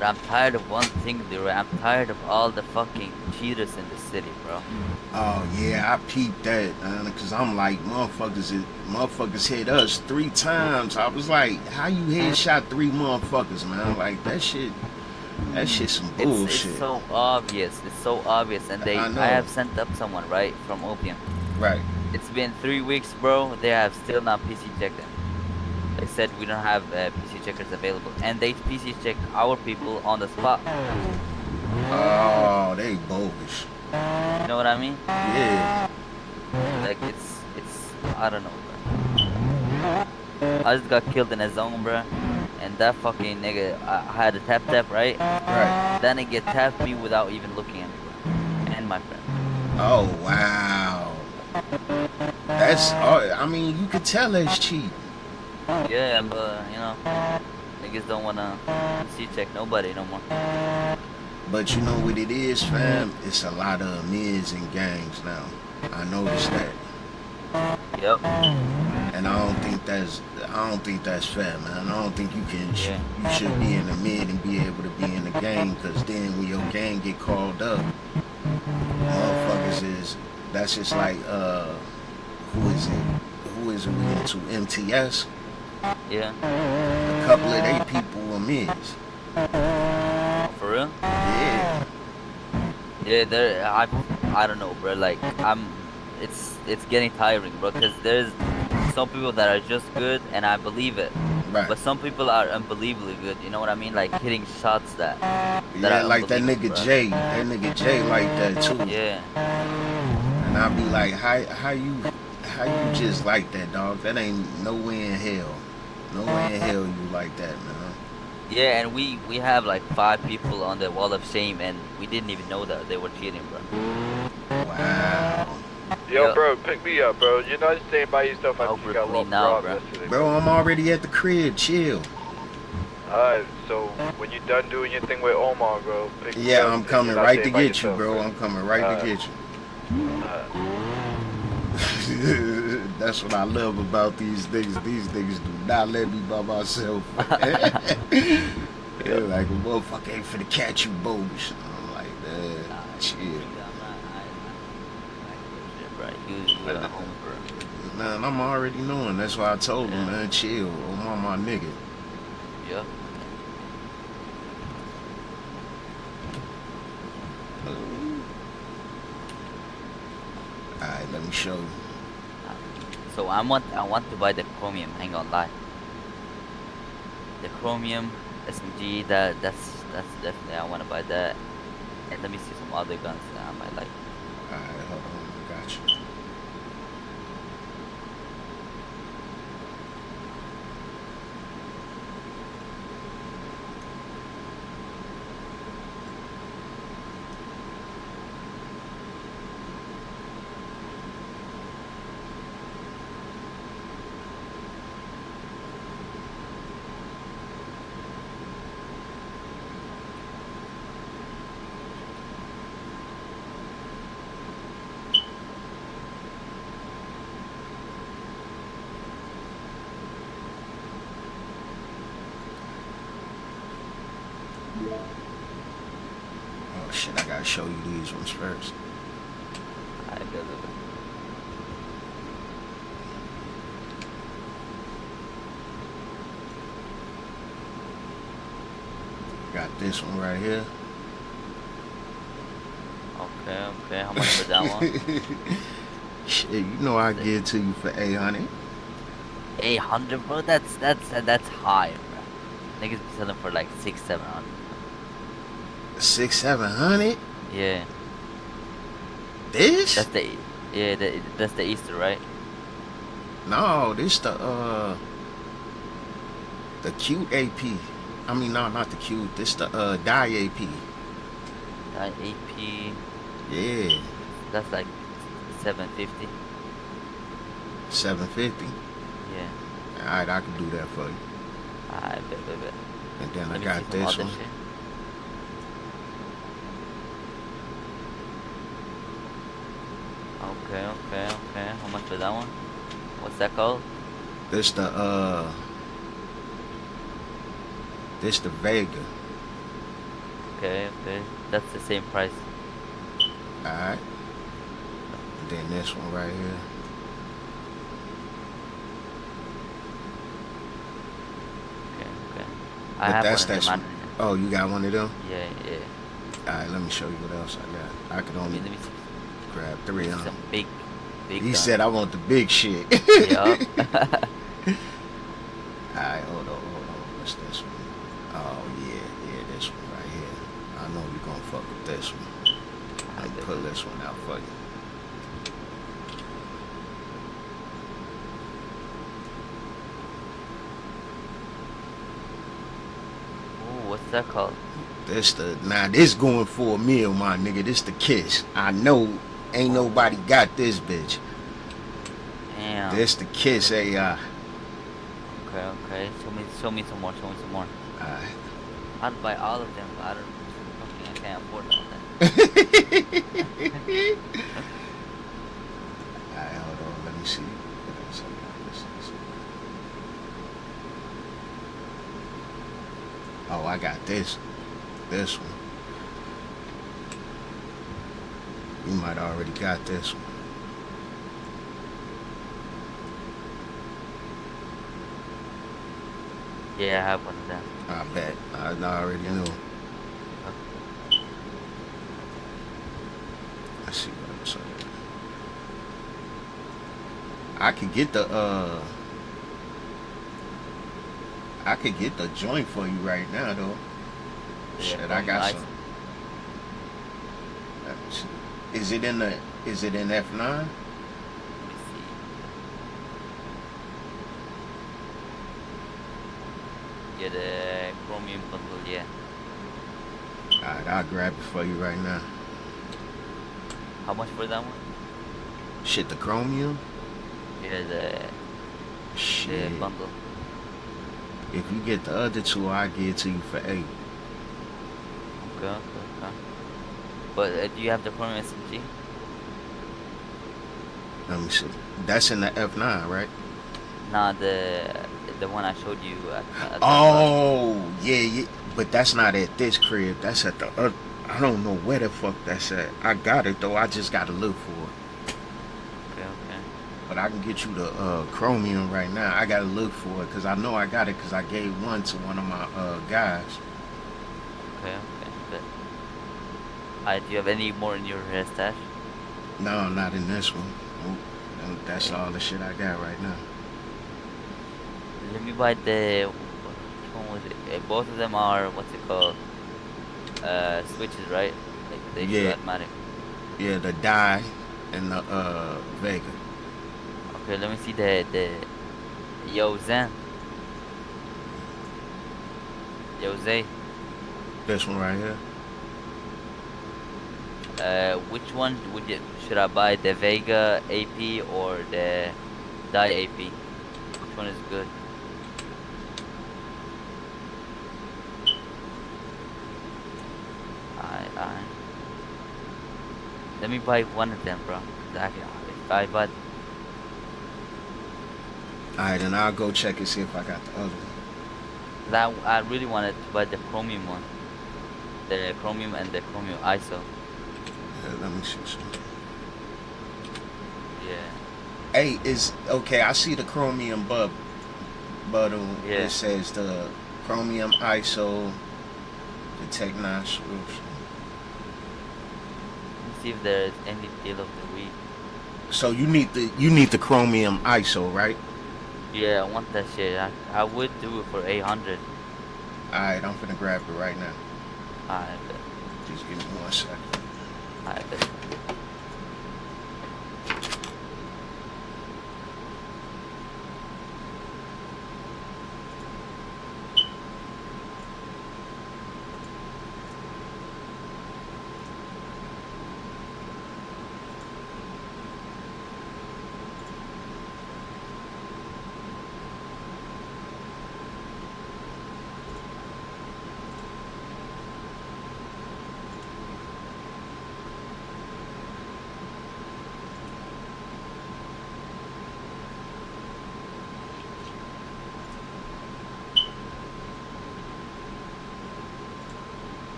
But I'm tired of one thing, Leroy. I'm tired of all the fucking cheaters in the city, bro. Oh yeah, I peeped that, cause I'm like, motherfuckers hit us 3 times. I was like, how you headshot 3 motherfuckers, man? Like that shit some bullshit. It's so obvious. It's so obvious. And I know. I have sent up someone, right, from Opium. Right. It's been 3 weeks, bro. They have still not PC checked them. They said we don't have PC checkers available, and they PC check our people on the spot. Oh, they bogus. You know what I mean? Yeah. Like it's I don't know, bro. I just got killed in a zone, bro, and that fucking nigga, I had a tap, right? Right. Then it get tapped me without even looking at me, bro, and my friend. Oh wow. That's I mean, you could tell that's cheap. Yeah, but you know, niggas don't wanna PC check nobody no more. But you know what it is, fam? It's a lot of mids and gangs now. I noticed that. Yep. And I don't think that's fair, man. I don't think you should be in the mid and be able to be in the gang, cause then when your gang get called up, motherfuckers that's just like who is it we into MTS? Yeah. A couple of they people were mids. For real? Yeah. Yeah, I don't know, bro. Like it's getting tiring, bro. Cause there's some people that are just good, and I believe it. Right. But some people are unbelievably good. You know what I mean? Like hitting shots that Yeah, are like that nigga bro. Jay. That nigga Jay like that too. Yeah. And I be like, how you just like that, dog? That ain't no way in hell. No way in hell you like that, man. Yeah, and we have like 5 people on the wall of shame, and we didn't even know that they were cheating, bro. Wow. Yo, bro, pick me up, bro. You're not staying by yourself. I just got lost now, bro. Bro, I'm already at the crib. Chill. Alright, so when you're done doing your thing with Omar, bro, pick me Yeah, up. I'm coming You're not right to staying by get you, yourself, bro. I'm coming right to get you. That's what I love about these niggas. These niggas do not let me by myself. They're like, a motherfucker ain't finna catch you, bogus. I'm like, chill. Man, I'm already knowing. That's why I told him, man, chill. I'm my nigga. Yeah. Alright, let me show you. So I want to buy the Chromium. Hang on, live. The Chromium SMG. That's definitely I want to buy that. And let me see some other guns that I might like. Alright, hold on. I got you. Oh shit, I gotta show you these ones first. Got this one right here. Okay. How much for that one? Shit, you know I give it to you for 800. 800, bro. That's high, bro. Niggas be selling for like 600-700. 600-700? Yeah. This? That's the Easter, right? No, this the cute AP. I mean, no, not the cute. This the die AP. Die AP. Yeah. That's like 750. 750. Yeah. Alright, I can do that for you. Alright, bet. And then Let I me got see some this other one. shit. Okay. How much for that one? What's that called? This the Vega. Okay, okay. That's the same price. Alright. Then this one right here. Okay, okay. I But have that's one of them. Oh, you got one of them? Yeah, yeah. Alright, let me show you what else I got. I could only Let me see. grab 3 of them. Some big He guns. said I want the big shit. Yup. Alright, hold on. What's this one? Oh yeah, this one right here. I know you're gonna fuck with this one. Let me pull this one out for you. Ooh, what's that called? This going for a meal, my nigga. This the Kiss. I know ain't nobody got this bitch. Damn. This the Kiss AI. Okay, okay. Show me some more. Alright. I'd buy all of them, but I can't afford all that. Alright, hold on. Let me see. What else I got? Oh, I got this. This one. You might already got this one. Yeah, I have one of them. I bet. I already knew. Let's see what else I could get the joint for you right now though. Yeah, Shit, I got nice. some. Is it in F9? Let me see. Yeah, the chromium bundle, yeah. Alright, I'll grab it for you right now. How much for that one? Shit, the chromium? Yeah, the Shit. bundle. If you get the other two, I'll give it to you for 8. Okay. But do you have the chromium SMG? Let me see. That's in the F9, right? Nah, the one I showed you at Oh, yeah. But that's not at this crib. That's at the other. I don't know where the fuck that's at. I got it though. I just gotta look for it. Okay. But I can get you the chromium right now. I gotta look for it because I know I got it because I gave one to one of my guys. Okay. But, do you have any more in your stash? No, not in this one. Nope. That's all the shit I got right now. Let me buy the. Which one was it? Both of them are what's it called? Switches, right? Like they shoot automatic. Yeah, the die and the Vega. Okay, let me see the Yozen. This one right here. Which one should I buy? The Vega AP or the Die AP? Which one is good? Let me buy one of them, bro. If I buy. Alright, then I'll go check and see if I got the other one. I really wanted to buy the chromium one. The chromium and the chromium ISO. Yeah, let me see something. Yeah. Hey, okay, I see the chromium button. Yeah. It says the chromium ISO, the Tech9 solution. Let's see if there's any deal of the week. So you need the chromium ISO, right? Yeah, I want that shit. I would do it for 800. Alright, I'm finna grab it right now. Alright, bet. Just give me 1 second. Alright, bet.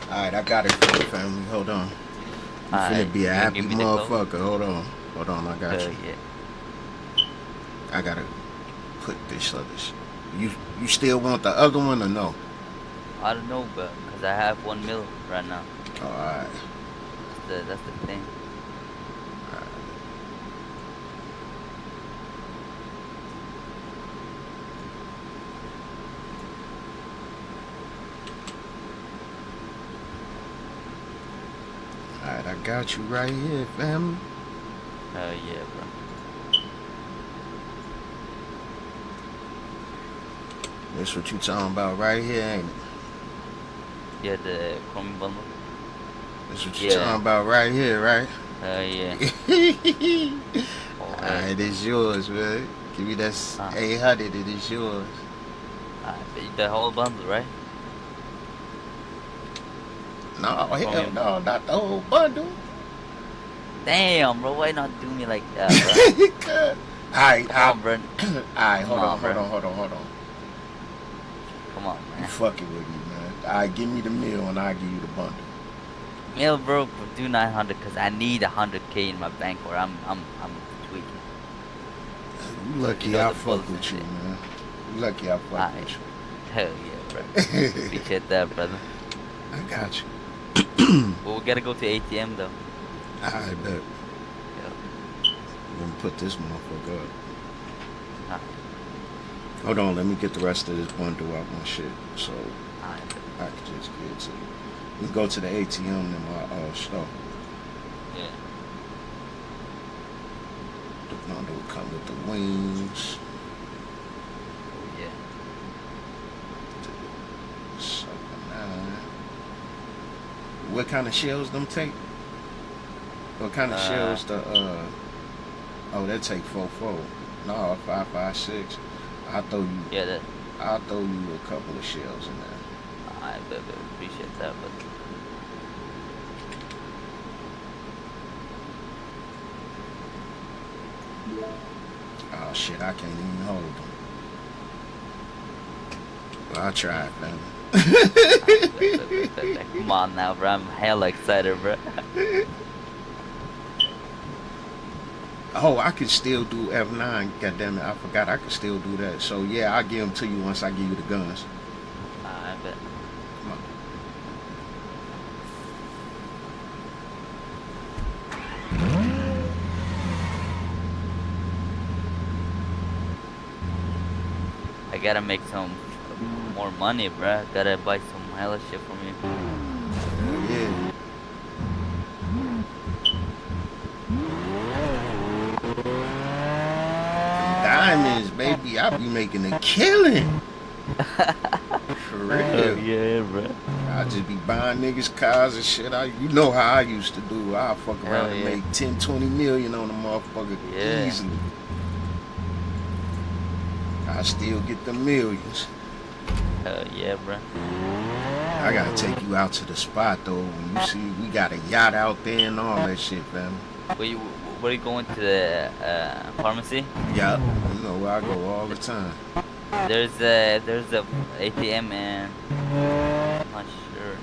Alright, I got it for you, family. Hold on. You finna be a happy motherfucker. Hold on. Hold on, I got you. Yeah. I gotta put this other shit. You still want the other one or no? I don't know, but because I have 1 mil right now. Oh, alright. That's the thing. Alright, I got you right here, family. Hell yeah, bro. That's what you talking about right here, ain't it? Yeah, the Chrome bundle. That's what you talking about right here, right? Yeah. Alright, it's yours, man. Give me that 800, it is yours. The whole bundle, right? No, hell no, not the whole bundle. Damn, bro, why not do me like that, bro? Alright, bro. Alright, hold on. Come on, man. You fucking with me, man. Alright, give me the meal and I'll give you the bundle. Meal, bro, do 900 because I need 100K in my bank or I'm tweaking. You lucky I fuck with you, man. You lucky I fuck with you. Hell yeah, bro. Appreciate that, brother. I got you. Well, we gotta go to ATM though. I bet. Yeah. I'm gonna put this motherfucker up. Alright. Hold on, let me get the rest of this bundle out my shit so Alright. I can just get it to you. We go to the ATM in my store. Yeah. The bundle come with the wings. Oh yeah. What kind of shells them take? What kind of shells the oh, that take 4.4. No, 5.56. I'll throw you I'll throw you a couple of shells in there. I appreciate that, but oh shit, I can't even hold them. Well, I'll try it, man. Come on now, bro. I'm hella excited, bro. Oh, I can still do F9. God damn it, I forgot I can still do that. So yeah, I'll give them to you once I give you the guns. I bet. Come on. I gotta make some more money, bruh. Gotta buy some hella shit from you. Yeah. Diamonds, baby. I be making a killing. For real. Oh, yeah, bro. I just be buying niggas cars and shit. You know how I used to do. I fuck around and make 10, 20 million on a motherfucker easily. I still get the millions. Hell yeah, bro. I gotta take you out to the spot though. When you see we got a yacht out there and all that shit, fam. Where you going to the pharmacy? Yeah, you know where I go all the time. There's a ATM and I'm not sure.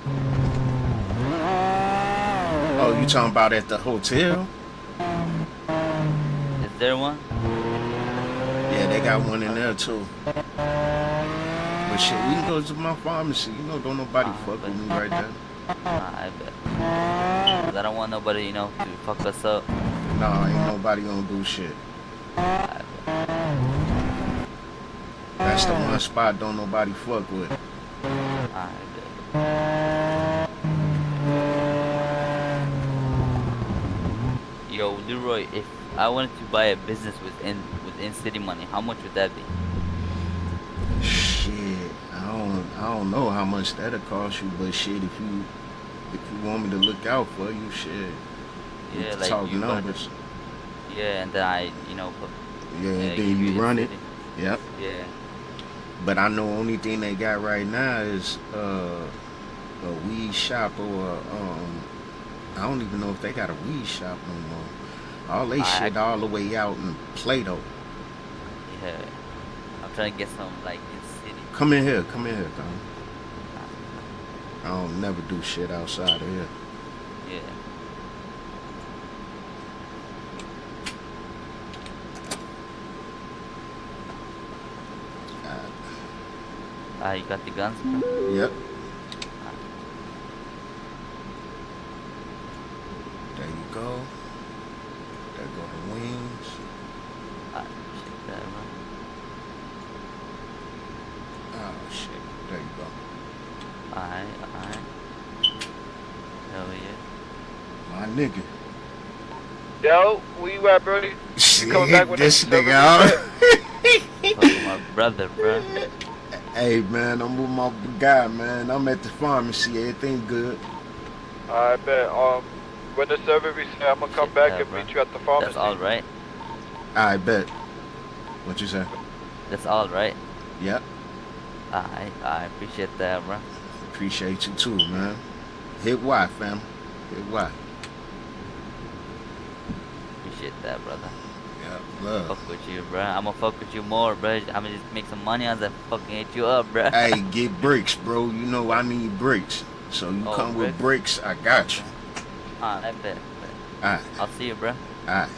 Oh, you talking about at the hotel? Is there one? Yeah, they got one in there too. But shit, we can go to my pharmacy. You know, don't nobody fuck with me right there. I bet. 'Cause I don't want nobody, to fuck us up. Nah, ain't nobody gonna do shit. That's the one spot don't nobody fuck with. I bet. Yo, Leroy, if I wanted to buy a business within city money, how much would that be? Shit, I don't know how much that'll cost you, but shit, if you want me to look out for you, shit, we can like talk you numbers. And then I, and then you run it. Yep. Yeah. But I know only thing they got right now is a weed shop or I don't even know if they got a weed shop no more. All they shit all the way out in Plato. Yeah. trying to get some like in city. Come in here, dog. I don't never do shit outside of here. Yeah. You got the guns, bro? Yep. There you go. There go the wings. Shit that, bro. Oh shit. There you go. Alright. Hell yeah. My nigga. Yo, where you at, Brody? Shit, You coming back with this us? nigga out. Fuck my brother, bro. Hey man, I'm with my guy, man. I'm at the pharmacy. Everything good. I bet. When the server reset, I'm gonna come back and meet you at the pharmacy. That's all right. I bet. What you say? That's all right. Yep. I appreciate that, bro. Appreciate you too, man. Hit Y, fam. Hit Y. Appreciate that, brother. Yeah, love. Fuck with you, bro. I'ma fuck with you more, bro. I'ma just make some money as I fucking hit you up, bro. Hey, get bricks, bro. You know I need bricks. So you come with bricks, I got you. I bet. Alright. I'll see you, bro. Alright.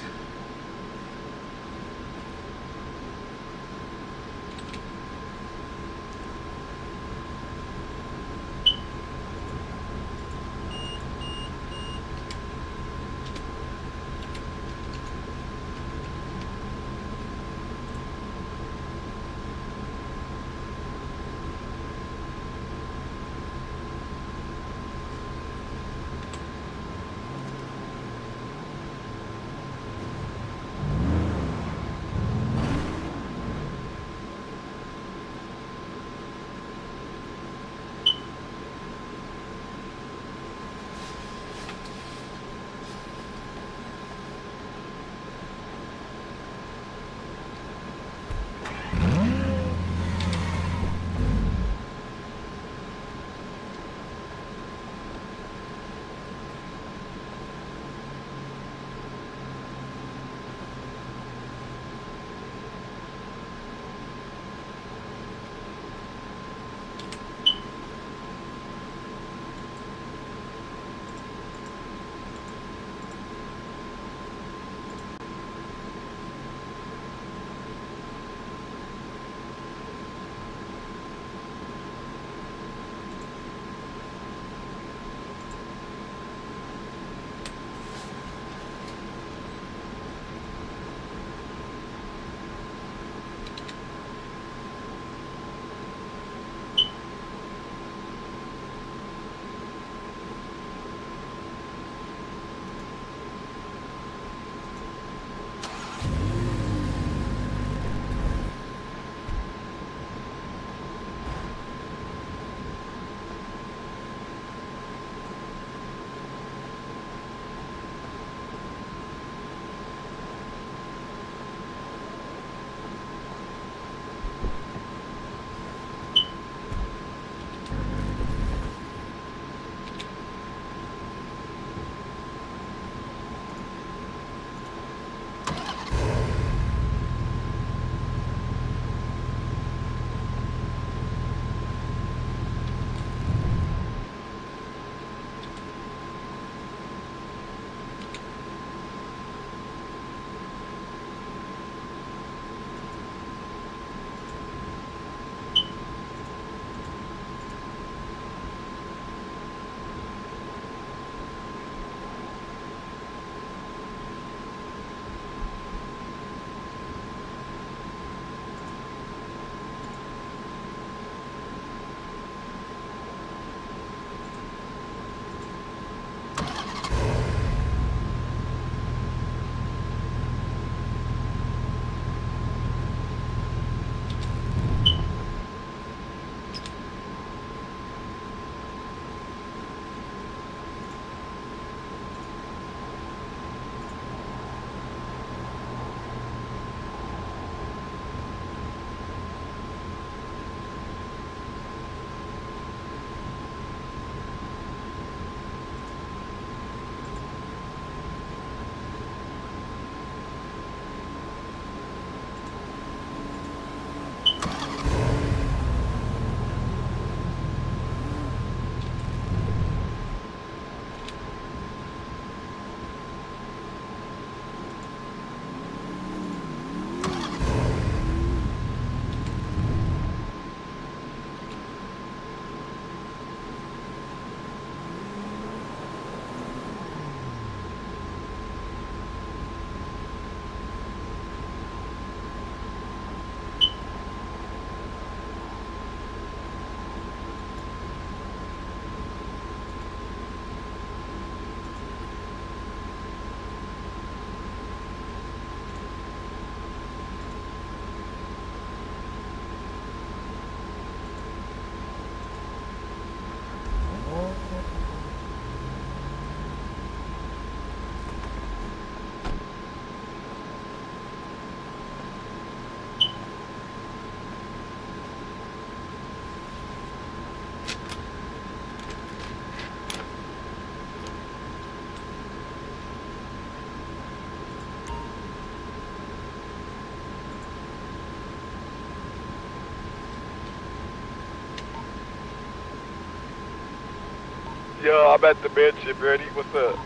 Yo, I'm at the mansion, ready? What's up?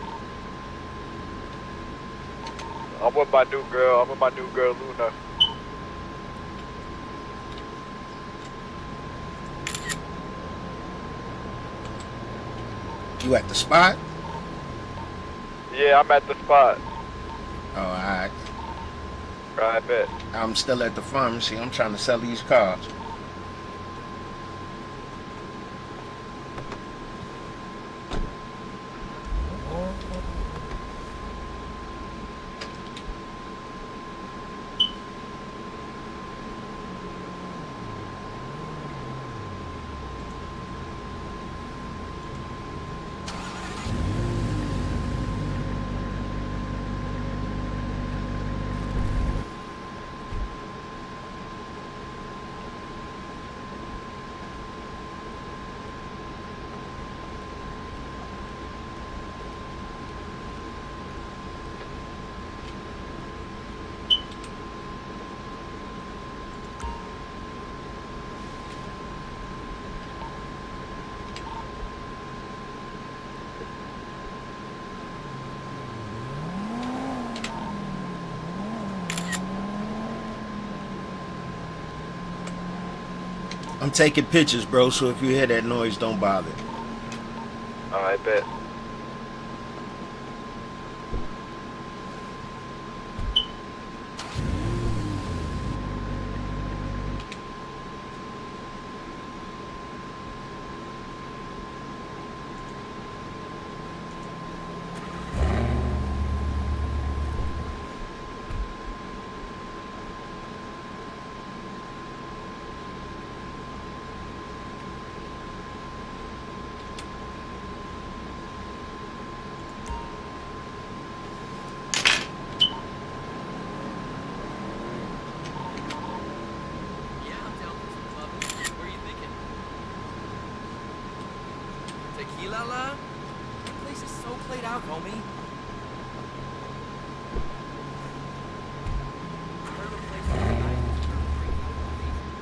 I'm with my new girl. I'm with my new girl, Luna. You at the spot? Yeah, I'm at the spot. Oh, alright. I bet. I'm still at the pharmacy. I'm trying to sell these cars. I'm taking pictures, bro, so if you hear that noise, don't bother. I bet. Tequila La? The place is so played out, homie. Heard of a place where the guys just serve drinks out of the basement?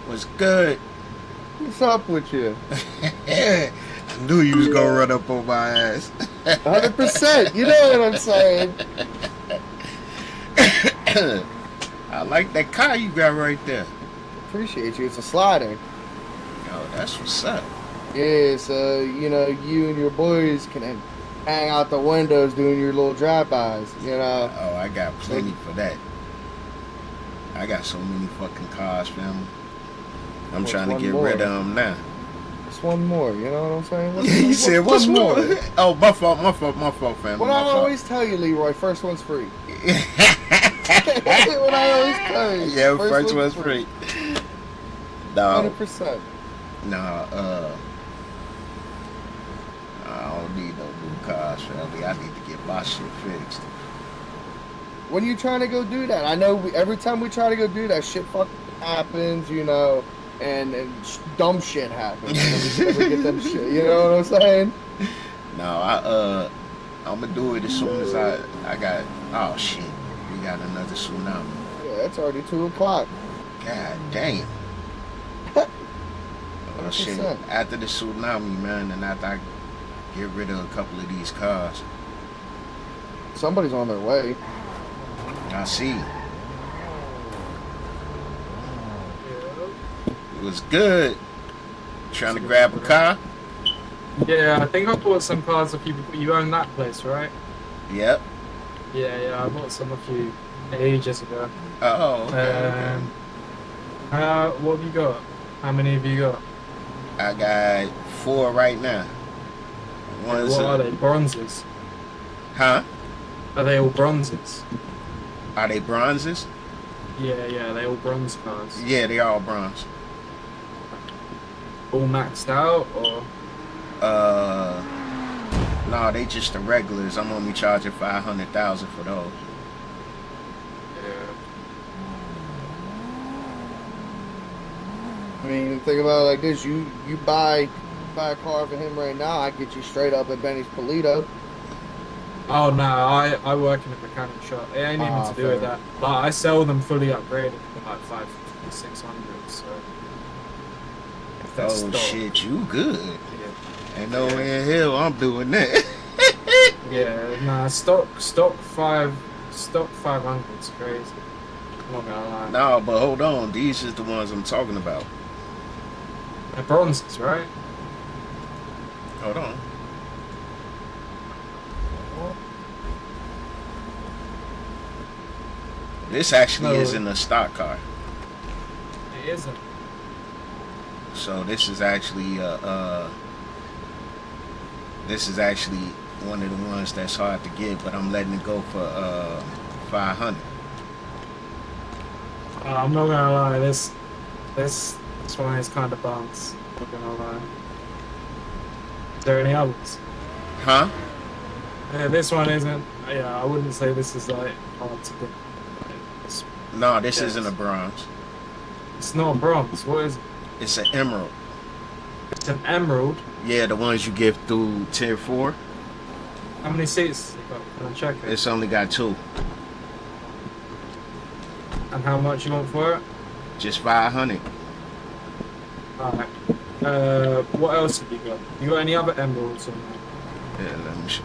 What's good? What's up with you? I knew you was gonna run up on my ass. 100%. You know what I'm saying? I like that car you got right there. Appreciate you. It's a slider. Oh, that's what's up. Yeah, so, you know, you and your boys can hang out the windows doing your little drive-bys, you know? Oh, I got plenty for that. I got so many fucking cars, family. I'm trying to get rid of them now. Just one more, you know what I'm saying? He said, what's more? Oh, my fault, family. What I always tell you, Leroy, first one's free. What I always tell you. Yeah, first one's free. No. 100%. Nah, I don't need no new cars, family. I need to get my shit fixed. When you trying to go do that? I know every time we try to go do that, shit fucking happens, you know, and dumb shit happens. We never get them shit, you know what I'm saying? No, I'm gonna do it as soon as I got. Oh shit, we got another tsunami. Yeah, it's already 2 o'clock. God damn. Oh shit! After the tsunami, man, and after I get rid of a couple of these cars, somebody's on their way. I see. It was good. Trying to grab a car. Yeah, I think I bought some cars off you. You own that place, right? Yep. Yeah, I bought some off you ages ago. Oh, okay. What have you got? How many have you got? I got 4 right now. What are they? Bronzes? Huh? Are they all bronzes? Are they bronzes? Yeah, they all bronze cars. Yeah, they all bronze. All maxed out, or? No, they just the regulars. I'm only charging $500,000 for those. Yeah. I mean, think about it like this: you buy a car for him right now, I get you straight up at Benny's Polito. Oh no, I work in a mechanic shop. It ain't even to do with that. But I sell them fully upgraded for like 550, 600. So. Oh shit, you good? Yeah. Ain't no way in hell I'm doing that. Yeah, nah, stock 500's crazy. I'm not gonna lie. No, but hold on, these is the ones I'm talking about. They're bronzes, right? Hold on. This actually isn't a stock car. It isn't. So this is actually one of the ones that's hard to get, but I'm letting it go for 500. I'm not gonna lie, this one is kind of bums. Not gonna lie. Is there any others? Huh? Yeah, this one isn't. Yeah, I wouldn't say this is like hard to get. No, this isn't a bronze. It's not a bronze. What is it? It's an emerald. It's an emerald. Yeah, the ones you get through tier 4. How many seats you got? Can I check it? It's only got 2. And how much you want for it? Just 500. Alright. What else have you got? You got any other emeralds on there? Yeah, let me show.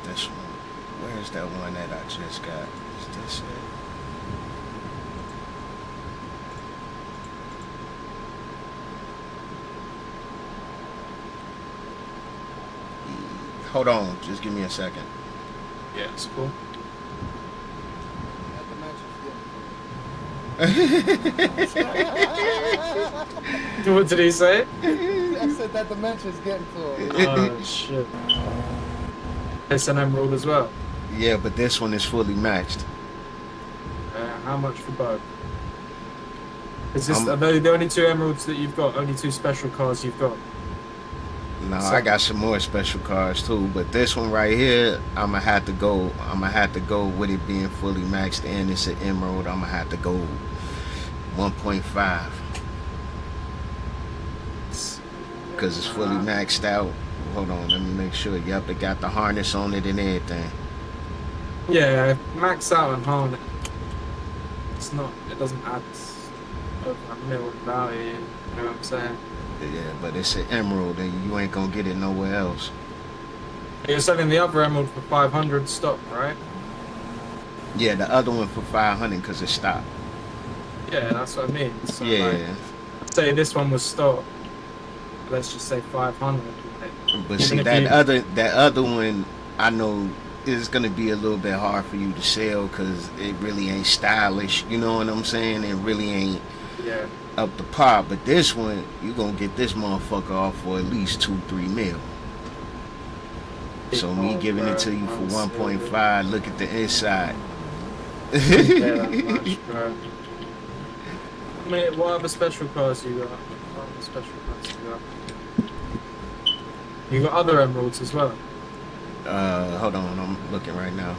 This one. Where's that one that I just got? Is this it? Hold on, just give me a second. Yeah, it's cool. What did he say? I said that dimension's getting to him. Oh shit. It's an emerald as well. Yeah, but this one is fully matched. How much for both? Is this are they the only 2 emeralds that you've got? Only 2 special cars you've got? No, I got some more special cars too, but this one right here, I'ma have to go with it being fully maxed, and it's an emerald. I'ma have to go 1.5 because it's fully maxed out. Hold on, let me make sure. Yep, it got the harness on it and everything. Yeah, max out and harness. It's not. It doesn't add over $1 million value. You know what I'm saying? Yeah, but it's an emerald, and you ain't gonna get it nowhere else. You're selling the other emerald for 500 stock, right? Yeah, the other one for 500 because it stopped. Yeah, that's what I mean. So Yeah. Like, say this one was stock. Let's just say 500. But see, that other one, I know is gonna be a little bit hard for you to sell because it really ain't stylish. You know what I'm saying? It really ain't up to par. But this one, you gonna get this motherfucker off for at least 2-3 mil. So me giving it to you for 1.5. Look at the inside. I mean, what other special cars you got? What other special cars you got? You got other emeralds as well. Hold on, I'm looking right now.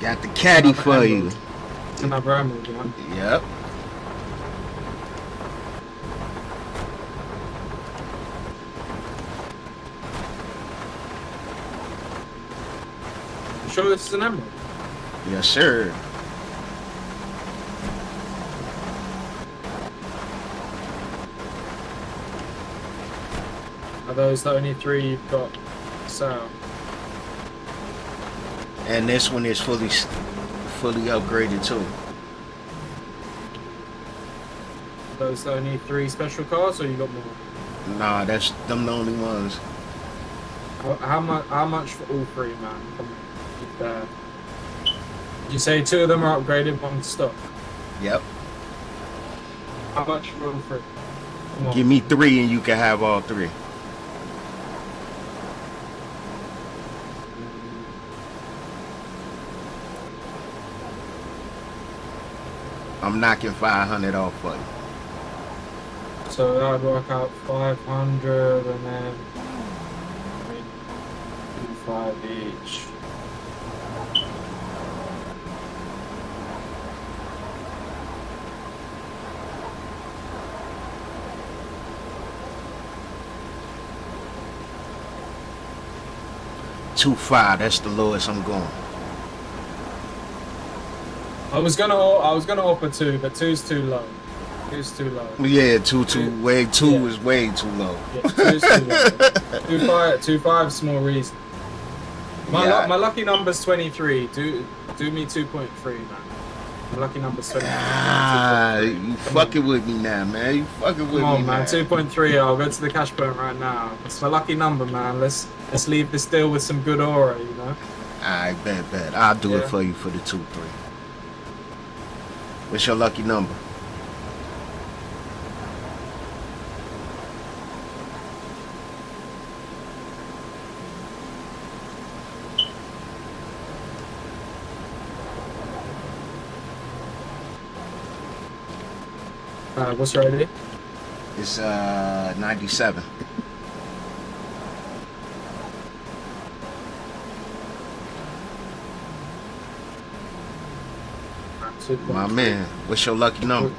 Got the caddy for you. It's another emerald, yeah? Yep. You sure this is an emerald? Yes, sir. Are those the only 3 you've got to sell? And this one is fully upgraded too. Are those the only 3 special cars, or you got more? Nah, that's them the only ones. How much for all 3, man? Come on. You say 2 of them are upgraded, 1's stock. Yep. How much for all 3? Come on. Give me 3 and you can have all 3. I'm knocking 500 off for you. So that would work out 500 and then 5 each. 2.5. That's the lowest I'm going. I was gonna offer 2, but 2's too low. 2's too low. Yeah, two is way too low. Yeah, 2's too low. 2.5's more reason. My lucky number's 23. Do me 2.3, man. My lucky number's 23. You fucking with me now, man. You fucking with me. Come on, man. now. 2.3. I'll go to the cash point right now. It's my lucky number, man. Let's leave this deal with some good aura, you know. I bet. I'll do it for you for the 2.3. What's your lucky number? What's your ID? It's 97. My man, what's your lucky number?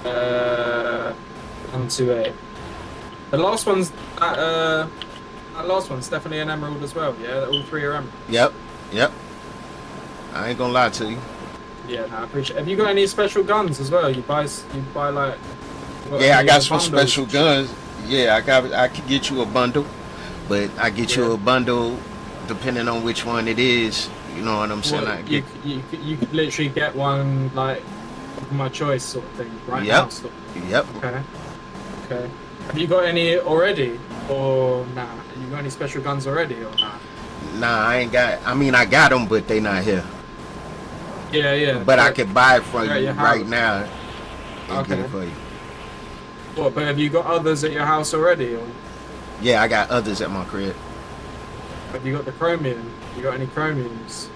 128. The last one's that last one's definitely an emerald as well. Yeah, all 3 are emerald. Yep. I ain't gonna lie to you. Yeah, no, I appreciate it. Have you got any special guns as well? You buy like... Yeah, I got some special guns. Yeah, I could get you a bundle, but I get you a bundle depending on which one it is. You know what I'm saying? Well, you could literally get one like of my choice sort of thing right now. Yep. Okay. Have you got any already, or nah? You got any special guns already, or nah? Nah, I ain't got. I mean, I got them, but they not here. Yeah. But I could buy it from you your right house. now and get it for you. What? But have you got others at your house already, or Yeah, I got others at my crib. have you got the chromium? You got any chromiums?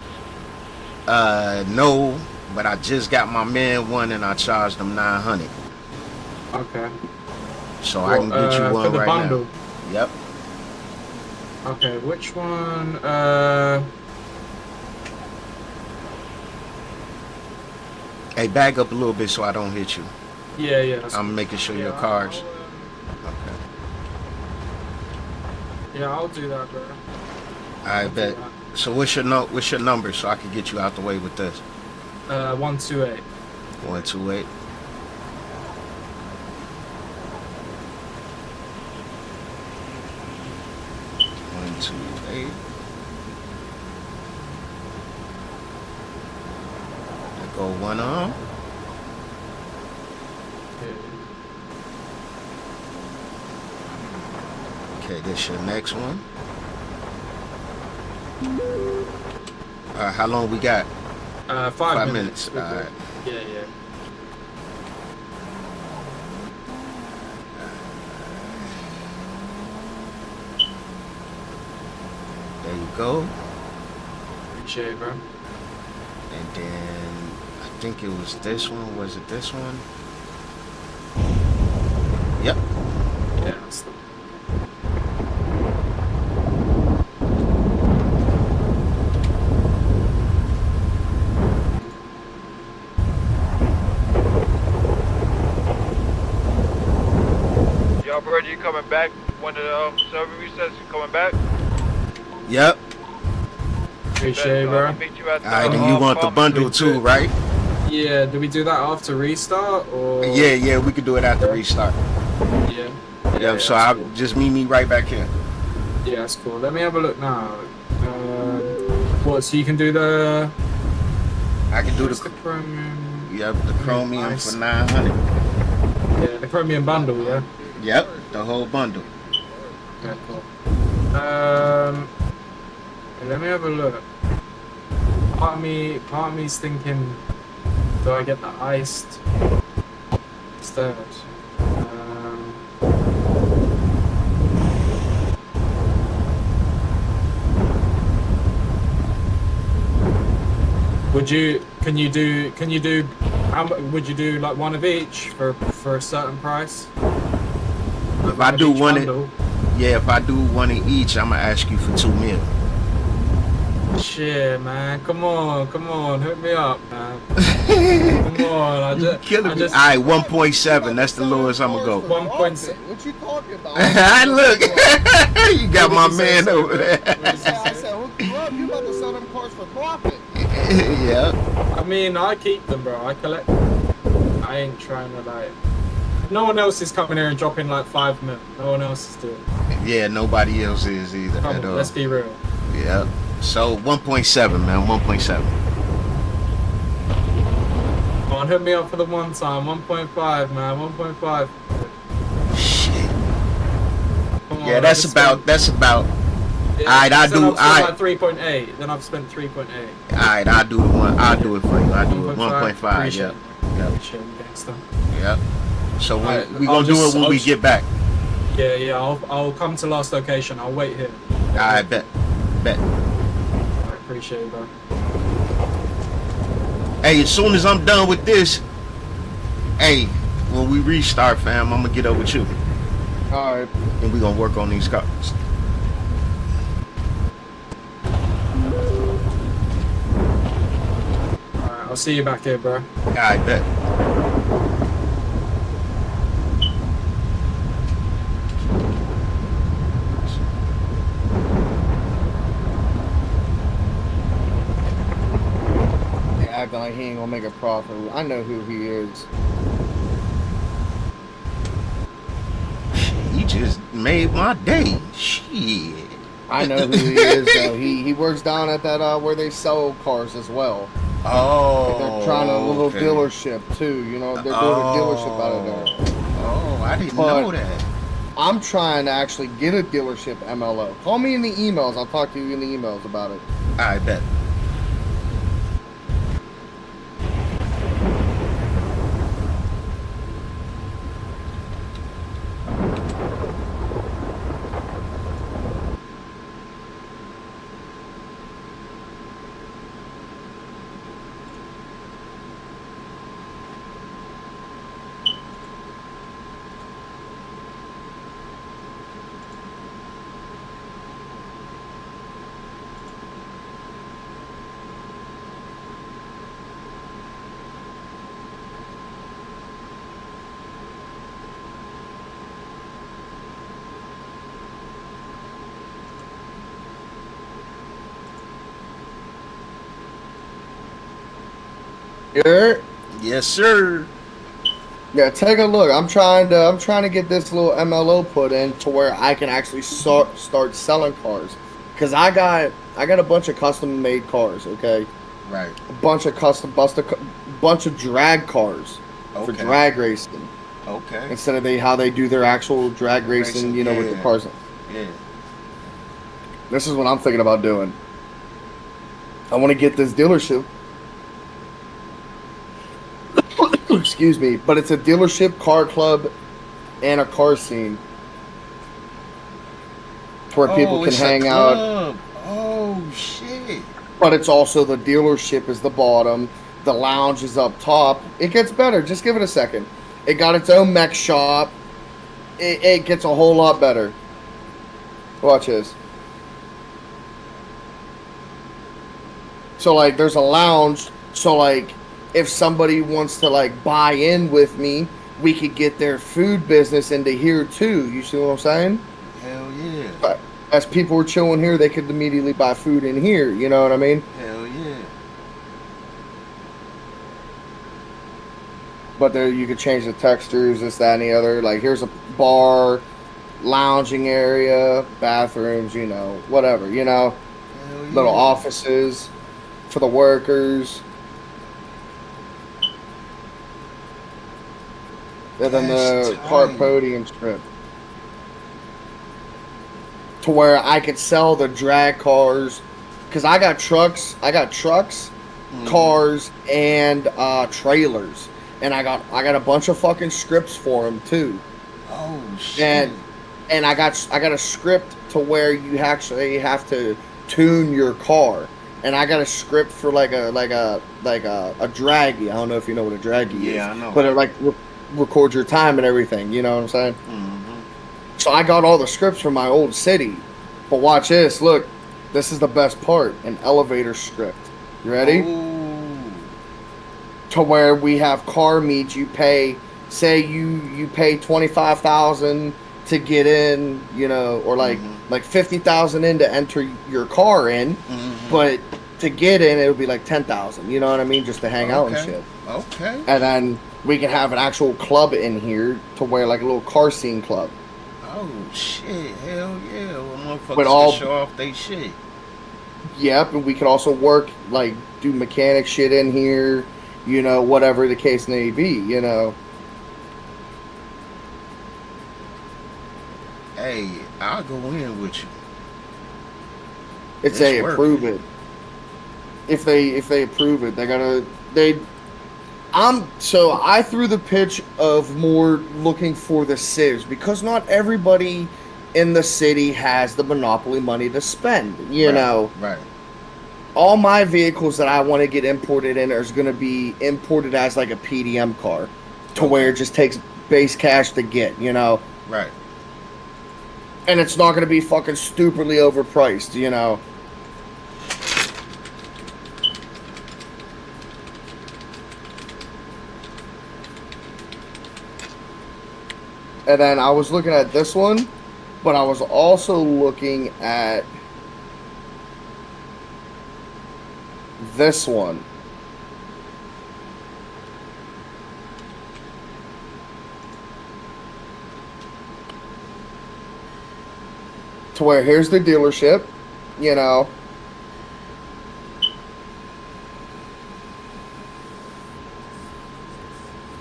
No, but I just got my man one and I charged him 900. Okay. So I can get you one for the right bundle. now. Yep. Okay, which one? Hey, back up a little bit so I don't hit you. Yeah. I'm making sure your car's. Okay. Yeah, I'll do that, bro. I bet. So what's your number so I can get you out the way with this? 128. 128. Go one on. Okay, this your next one. How long we got? 5 minutes. All right. Yeah. There you go. Appreciate it, bro. And then I think it was this one. Was it this one? Yep. Yeah, that's the Y'all heard you coming back when the server resets, you coming back? Yep. Appreciate it, bro. Alright, and you want the bundle too, right? Yeah, do we do that after restart or? Yeah, we could do it after restart. Yeah. So I'll just meet me right back here. Yeah, that's cool. Let me have a look now. What? So you can do the? I can do the chromium. Yep, the chromium Nice. for 900. Yeah, the chromium bundle. Yeah. Yep, the whole bundle. Okay, cool. Let me have a look. Part of me's thinking, do I get the iced instead? Can you do, how much, would you do like one of each for a certain price? If I do one, if I do one of each, I'm gonna ask you for 2 mil. Shit, man, come on, hook me up, man. Come on, I You just, killing I me. just, All right, 1.7. That's the lowest I'm gonna go. 1.7. What you talking about? Look, you got my What did he man say, over sir? there. I said, hook you up. You about to sell them cars for profit? Yeah. I mean, I keep them, bro. I collect them. I ain't trying to like. No one else is coming here and dropping like 5 mil. No one else is doing it. Yeah, nobody else is either Come at on, all. let's be real. Yeah. So 1.7, man. 1.7. Come on, hit me up for the one time. 1.5, man. 1.5. Shit. Come on, Yeah, I that's just about. Yeah, Alright, I then do. I've spent I. like 3.8. Then I've spent 3.8. Alright, I'll do the one. I'll do it for you. I'll do it. 1.5. Appreciate Yeah. it. Yep. Appreciate it, gangster. Yep. So Alright, we gonna do it when we get back. Yeah, I'll come to last location. I'll wait here. Alright, bet. I appreciate it, bro. Hey, as soon as I'm done with this, hey, when we restart, fam, I'm gonna get up with you. Alright. And we gonna work on these cars. Alright, I'll see you back here, bro. Alright, bet. Acting like he ain't gonna make a profit. I know who he is. He just made my day. Shit. I know who he is though. He works down at that where they sell cars as well. Oh. They're trying a little okay. dealership too. You know, they're doing a dealership out of there. Oh, I didn't But know that. I'm trying to actually get a dealership MLO. Call me in the emails. I'll talk to you in the emails about it. I bet. Yeah. Yes, sir. Yeah, take a look. I'm trying to get this little MLO put in to where I can actually start selling cars. Cause I got a bunch of custom made cars, okay? Right. A bunch of bunch of drag cars for Okay. drag racing. Okay. Instead of how they do their actual drag racing, you know, with the yeah. cars. Yeah. This is what I'm thinking about doing. I want to get this dealership. Excuse me, but it's a dealership, car club, and a car scene where people can it's a hang out. club. Oh shit. But it's also the dealership is the bottom, the lounge is up top. It gets better. Just give it a second. It got its own mech shop. It gets a whole lot better. Watch this. So like, there's a lounge. So like, if somebody wants to like buy in with me, we could get their food business into here too. You see what I'm saying? Hell yeah. But as people were chilling here, they could immediately buy food in here. You know what I mean? Hell yeah. But there, you could change the textures, this, that, and the other. Like, here's a bar, lounging area, bathrooms, you know, whatever, you know. Hell yeah. Little offices for the workers. And then the That's car tight. podium strip. To where I could sell the drag cars. Because I got trucks, cars, and trailers. And I got a bunch of fucking scripts for them too. Oh shit. And I got a script to where you actually have to tune your car. And I got a script for like a draggy. I don't know if you know what a draggy is. Yeah, I know. But it like records your time and everything. You know what I'm saying? Mm-hmm. So I got all the scripts from my old city. But watch this. Look, this is the best part. An elevator script. You ready? Ooh. to where we have car meets. You pay, say you pay 25,000 to get in, you know, or like 50,000 in to enter your car in, but to get in it'll be like 10,000. You know what I mean? Just to hang out and shit. Okay. And then we can have an actual club in here to where like a little car scene club. Oh shit! Hell yeah! Well, motherfuckers But all- can show off they shit. Yep, and we could also work, like, do mechanic shit in here, you know, whatever the case may be, you know. Hey, I'll go in with you. It's It's a worth approve it. If they approve it, so I threw the pitch of more looking for the civs because not everybody in the city has the monopoly money to spend, you know. Right. All my vehicles that I want to get imported in are going to be imported as like a PDM car to where it just takes base cash to get, you know. Right. And it's not going to be fucking stupidly overpriced, you know. And then I was looking at this one, but I was also looking at this one. To where here's the dealership, you know.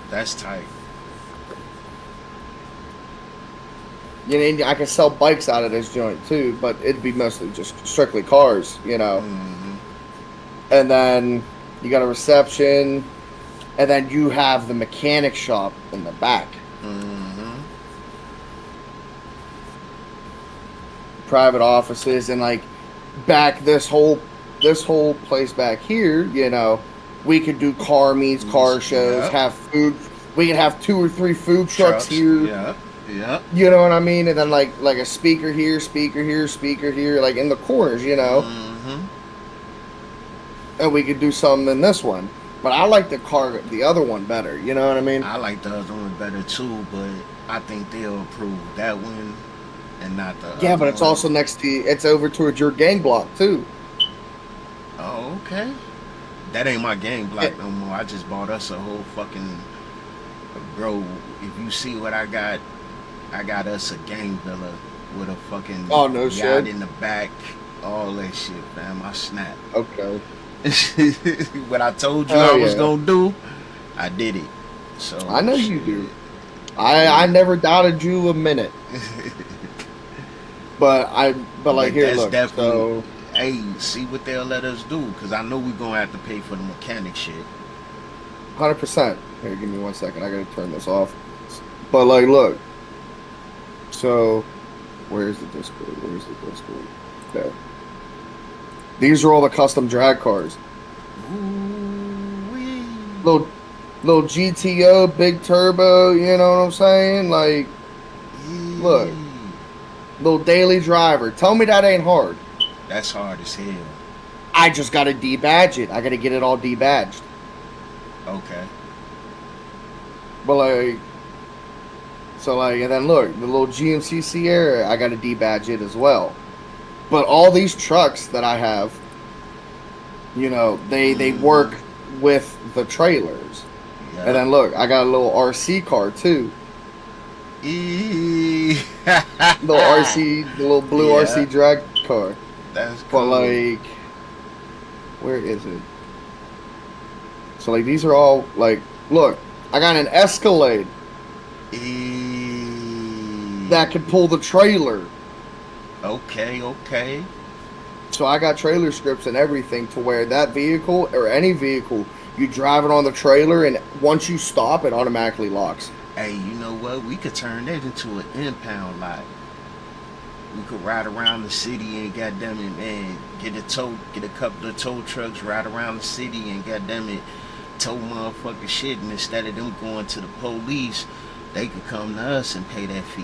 That's tight. You know, I can sell bikes out of this joint too, but it'd be mostly just strictly cars, you know. And then you got a reception, and then you have the mechanic shop in the back. Private offices, and like back this whole place back here, you know, we could do car meets, car shows, have food. We could have 2 or 3 food trucks here. Yeah. Yeah. You know what I mean? And then like a speaker here, speaker here, speaker here, like in the corners, you know. And we could do something in this one. But I like the other one better, you know what I mean? I like the other one better too, but I think they'll approve that one and not the Yeah, other but it's one. also it's over towards your gang block too. Oh, okay. That ain't my gang block no more. I just bought us a whole fucking bro. If you see what I got us a gang villa with a fucking no yacht shit. in the back, all that shit, fam. I snapped. Okay. What I told you Oh, I was yeah. gonna do, I did it. So I know you do. I never doubted you a minute. But like here, that's look. definitely, So hey, see what they'll let us do, because I know we're gonna have to pay for the mechanic shit. 100%. Here, give me 1 second. I gotta turn this off. But like, look. So, where's the Discord? There. These are all the custom drag cars. Little GTO, big turbo. You know what I'm saying? Like, look. Little daily driver. Tell me that ain't hard. That's hard as hell. I just gotta debadge it. I gotta get it all debadged. Okay. But like, so like, and then look, the little GMC Sierra, I gotta debadge it as well. But all these trucks that I have, you know, they work with the trailers. Yeah. And then look, I got a little RC car too. The little blue Yeah. RC drag car. That's But cool. like, where is it? So like, these are all like, look, I got an Escalade that can pull the trailer. Okay. So I got trailer scripts and everything to where that vehicle or any vehicle, you drive it on the trailer, and once you stop, it automatically locks. Hey, you know what? We could turn that into an impound lot. We could ride around the city and goddamn it, man, get a couple of tow trucks, ride around the city and goddamn it, tow motherfucking shit. And instead of them going to the police, they could come to us and pay that fee.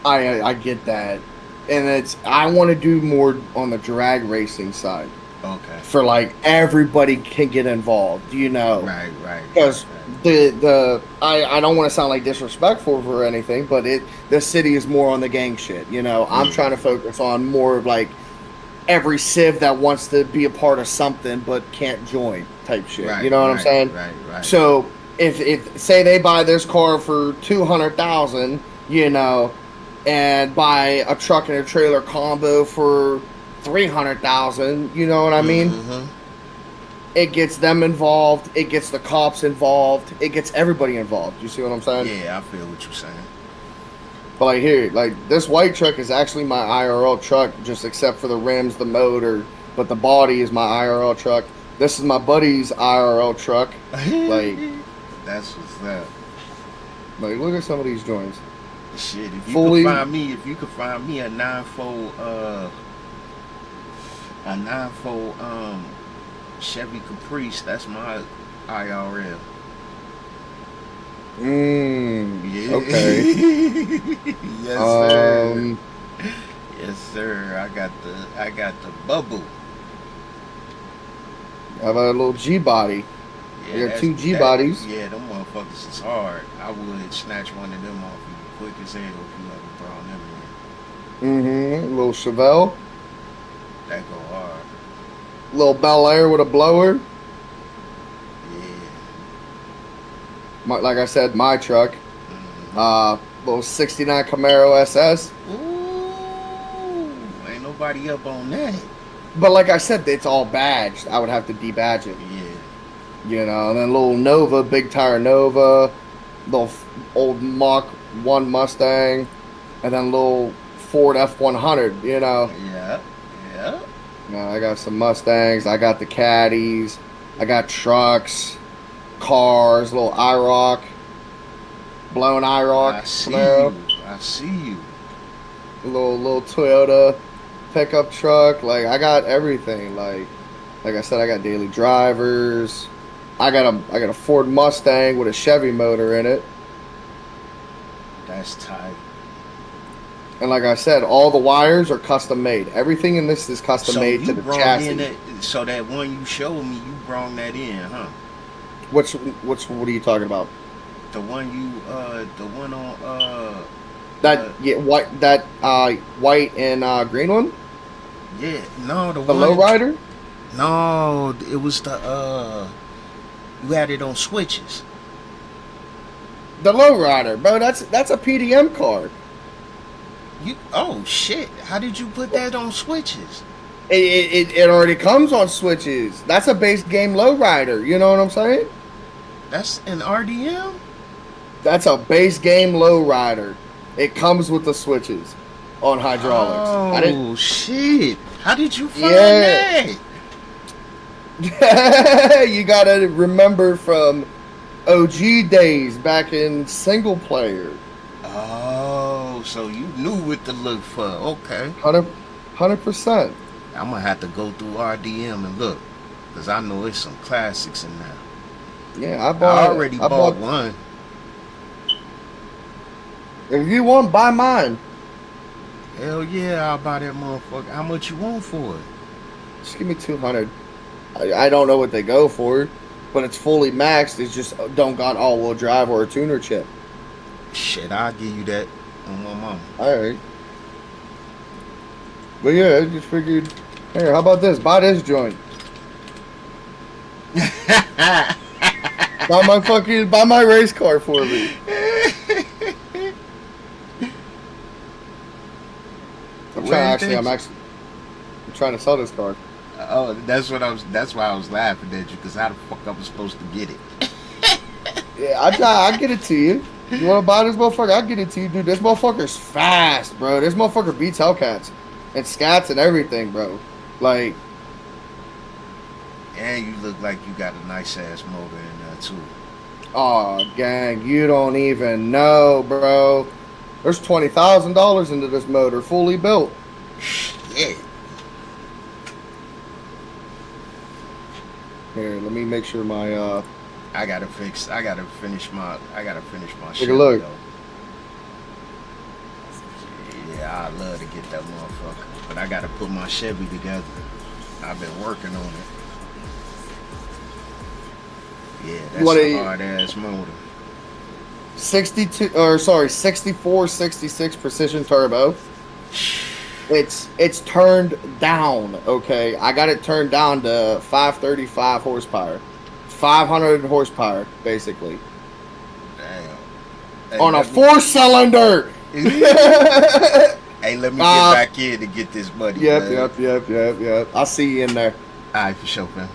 I get that, and I want to do more on the drag racing side. Okay. For like everybody can get involved, you know. Right. Because I don't want to sound like disrespectful or anything, but the city is more on the gang shit, you know. I'm trying to focus on more of like every civ that wants to be a part of something but can't join type shit. Right, you know what I'm saying? Right. So if say they buy this car for $200,000, you know, and buy a truck and a trailer combo for $300,000, you know what I mean? Mm-hmm. It gets them involved. It gets the cops involved. It gets everybody involved. You see what I'm saying? Yeah, I feel what you're saying. But like here, like this white truck is actually my IRL truck, just except for the rims, the motor, but the body is my IRL truck. This is my buddy's IRL truck. Like that's what's up. Like look at some of these joints. Shit, if you Fully, could find me a 9.4 Chevy Caprice, that's my IRL. Yeah. Okay. Yes, sir. Yes, sir. I got the bubble. How about a little G body? Yeah, There are two G bodies. Yeah, them motherfuckers is hard. I would snatch one of them off you quick as hell if you ever brought them in. A little Chevelle. That go hard. Little Bel Air with a blower. Yeah. Like I said, my truck. Little 69 Camaro SS. Ooh, ain't nobody up on that. But like I said, it's all badged. I would have to debadge it. Yeah. You know, and then little Nova, big tire Nova, little old Mach 1 Mustang, and then little Ford F100, you know. Yeah. I got some Mustangs, I got the Caddies, I got trucks, cars, little IROC, blown IROC. I see you. Little Toyota pickup truck. Like I got everything. Like I said, I got daily drivers. I got a Ford Mustang with a Chevy motor in it. That's tight. And like I said, all the wires are custom made. Everything in this is custom made to the chassis. So that one you showed me, you brought that in, huh? What are you talking about? The one on white and green one? Yeah, no, the lowrider? No, it was the you had it on switches. The lowrider, bro. That's a PDM card. Oh shit! How did you put that on switches? It already comes on switches. That's a base game lowrider. You know what I'm saying? That's an RDM. That's a base game lowrider. It comes with the switches on hydraulics. Oh shit! How did you find that? You gotta remember from OG days back in single player. Oh, so you knew what to look for. Okay. 100%. I'm gonna have to go through RDM and look, cause I know there's some classics in there. Yeah, I already bought one. If you want, buy mine. Hell yeah, I'll buy that motherfucker. How much you want for it? Just give me 200. I don't know what they go for, but it's fully maxed. It's just don't got all-wheel drive or a tuner chip. Shit, I'll give you that on my mama. Alright. But yeah, I just figured, here, how about this? Buy this joint. buy my race car for me. I'm trying to sell this car. Oh, that's why I was laughing at you, because how the fuck I was supposed to get it? Yeah, I'll get it to you. You want to buy this motherfucker? I'll get it to you, dude. This motherfucker's fast, bro. This motherfucker beats Hellcats and Scats and everything, bro. Like, and you look like you got a nice ass motor in there too. Oh, gang, you don't even know, bro. There's $20,000 into this motor, fully built. Shit. Here, let me make sure my I gotta finish my Take shit. a look. Though. Yeah, I'd love to get that motherfucker, but I gotta put my Chevy together. I've been working on it. Yeah, that's What a a- hard ass motor. 64, 66 precision turbo. It's turned down, okay? I got it turned down to 535 horsepower. 500 horsepower, basically. Damn. Hey, On a let me- 4-cylinder! Hey, let me get back in to get this money. man. Yep. I'll see you in there. All right, for sure, fam.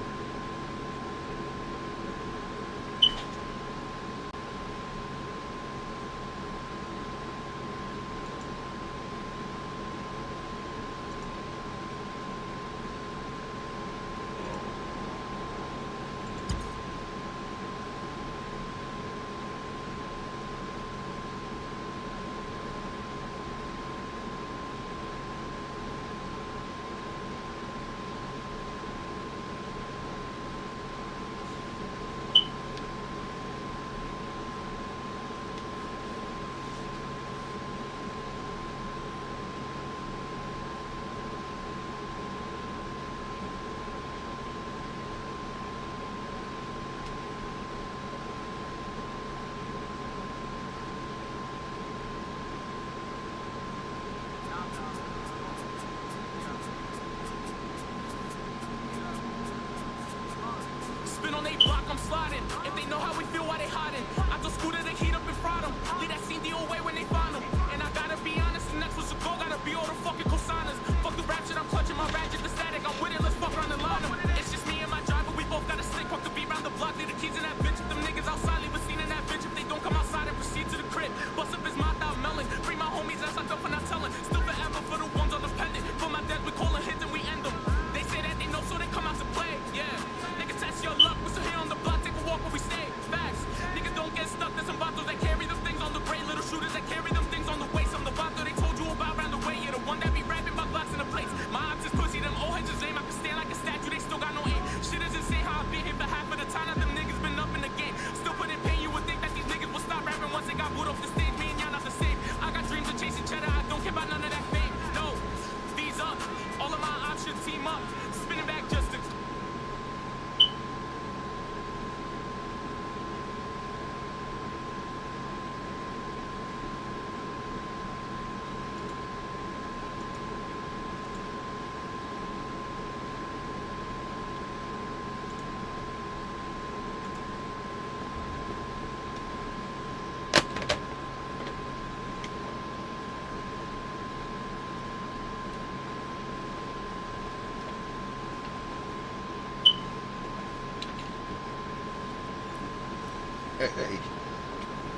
Spin on they block, I'm sliding. If they know how we feel, why they hiding? I just scooter the heat up and fried them. Leave that scene the old way when they find them. And I gotta be honest, the next was to go, gotta be all the fucking cosigners. Fuck the rap shit, I'm clutching my ratchet, the static, I'm with it, let's fuck around and line them. It's just me and my driver, we both got a stick, fuck the beat round the block, leave the keys in that bitch. If them niggas outside, leave a scene in that bitch. If they don't come outside and proceed to the crib, bust up his mouth out melon. Bring my homies, that's like up and not telling. Still forever for the ones on the pendant. For my dead, we call a hit and we end them. They say that they know, so they come out to play, yeah. Nigga, test your luck, we're still here on the block, take a walk where we stay. Facts, nigga, don't get stuck, there's some vatos that carry them things on the brain, little shooters that carry them things on the waist. I'm the vato they told you about round the way, yeah, the one that be rapping about blocks in the plates. My ops is pussy, them old heads is aim, I can stand like a statue, they still got no aim. Shit is insane how I've been here for half of the time that them niggas been up in the game. Still put in pain, you would think that these niggas would stop rapping once they got booed off the stage. Me and y'all not the same. I got dreams of chasing cheddar, I don't care about none of that fame. No, these up, all of my options team up, spinning back just to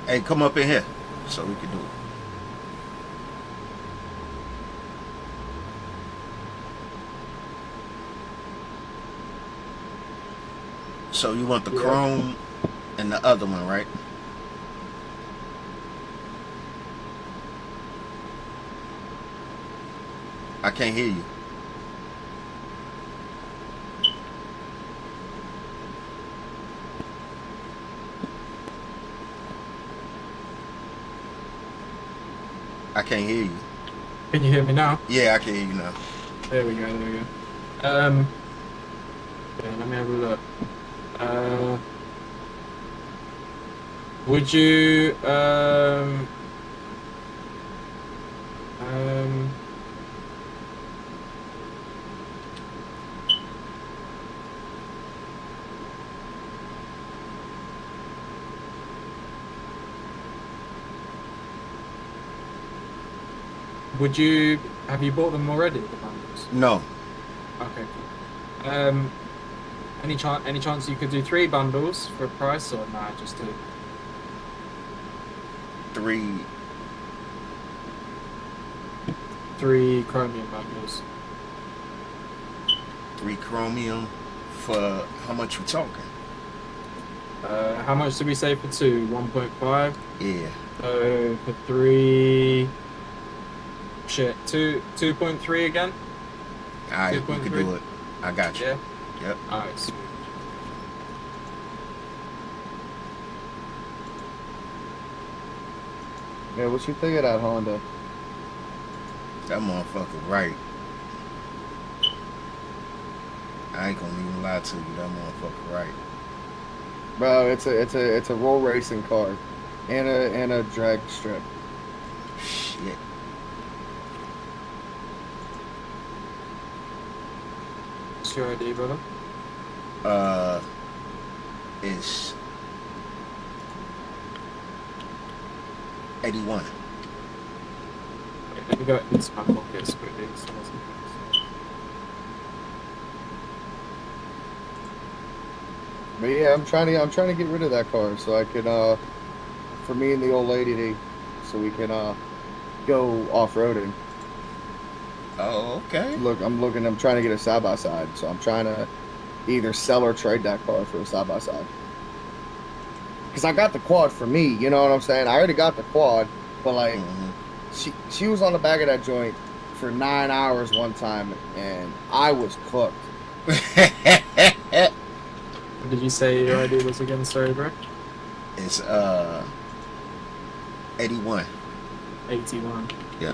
Hey, come up in here so we can do it. So you want the chrome and the other one, right? I can't hear you. I can't hear you. Can you hear me now? Yeah, I can hear you now. There we go. Yeah, let me have a look. Would you have you bought them already, the bundles? No. Okay. Cool. Any chance you could do 3 bundles for a price, or nah, just 2? 3. 3 chromium bundles. 3 chromium for how much we talking? How much did we say for 2? 1.5? Yeah. So for 3, shit, 2.3 again? Alright, we can do it. I got you. Yeah? Yep. Alright, sweet. Yeah, what you think of that Honda? That motherfucker right. I ain't gonna even lie to you, that motherfucker right. Bro, it's a roll racing car, and a drag strip. Shit. What's your ID, brother? It's 81. Let me go into my pockets quickly. But yeah, I'm trying to get rid of that car so I can for me and the old lady so we can go off-roading. Oh, okay. Look, I'm trying to get a side by side, so I'm trying to either sell or trade that car for a side by side. Cause I got the quad for me, you know what I'm saying? I already got the quad, but like she was on the back of that joint for 9 hours one time, and I was cooked. What did you say your ID was again? Sorry, bro. It's 81. 81. Yeah.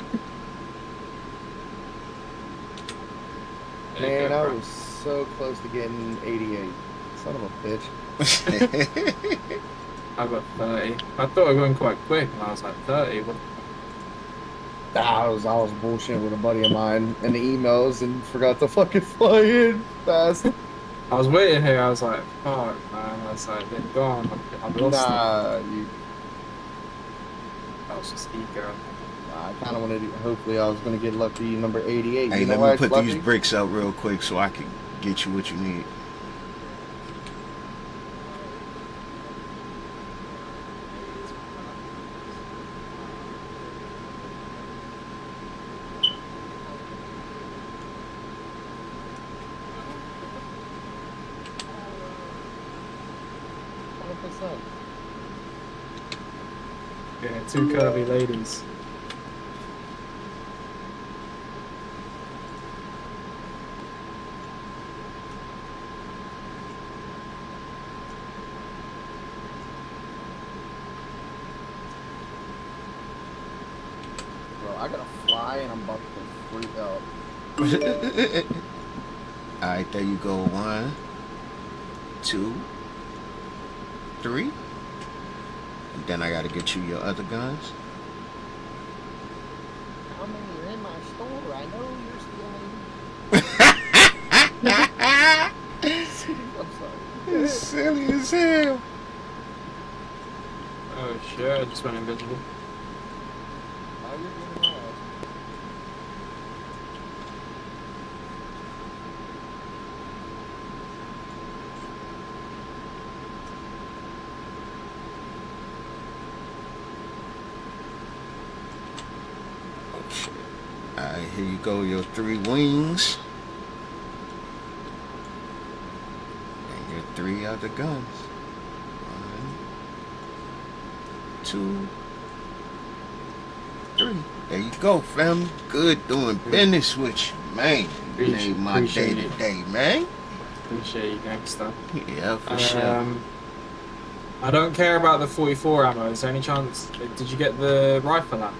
Man, I was so close to getting 88. Son of a bitch. I got 30. I thought I was going quite quick, and I was like 30. What? I was bullshitting with a buddy of mine in the emails and forgot to fucking fly in fast. I was waiting here. I was like, fuck, man. I was like, been gone. I've lost it. That was just ego. I kind of wanted to. Hopefully, I was going to get lucky number 88. Hey, you know let me put lucky? these bricks out real quick so I can get you what you need. Yeah, two curvy ladies. Bro, I gotta fly and I'm about to freak out. Alright, there you go. 1, 2, 3. And then I gotta get you your other guns. How many are in my store? I know you're stealing. I'm sorry. It's silly as hell. Oh shit, I just went invisible. Oh, you're getting my ass. Alright, here you go, your 3 wings. And your 3 other guns. 1, 2, 3. There you go, fam. Good doing business with you, man. You made my day today, man. Appreciate you, gangster. Yeah, for sure. I don't care about the 44 ammo. Is there any chance? Did you get the rifle ammo?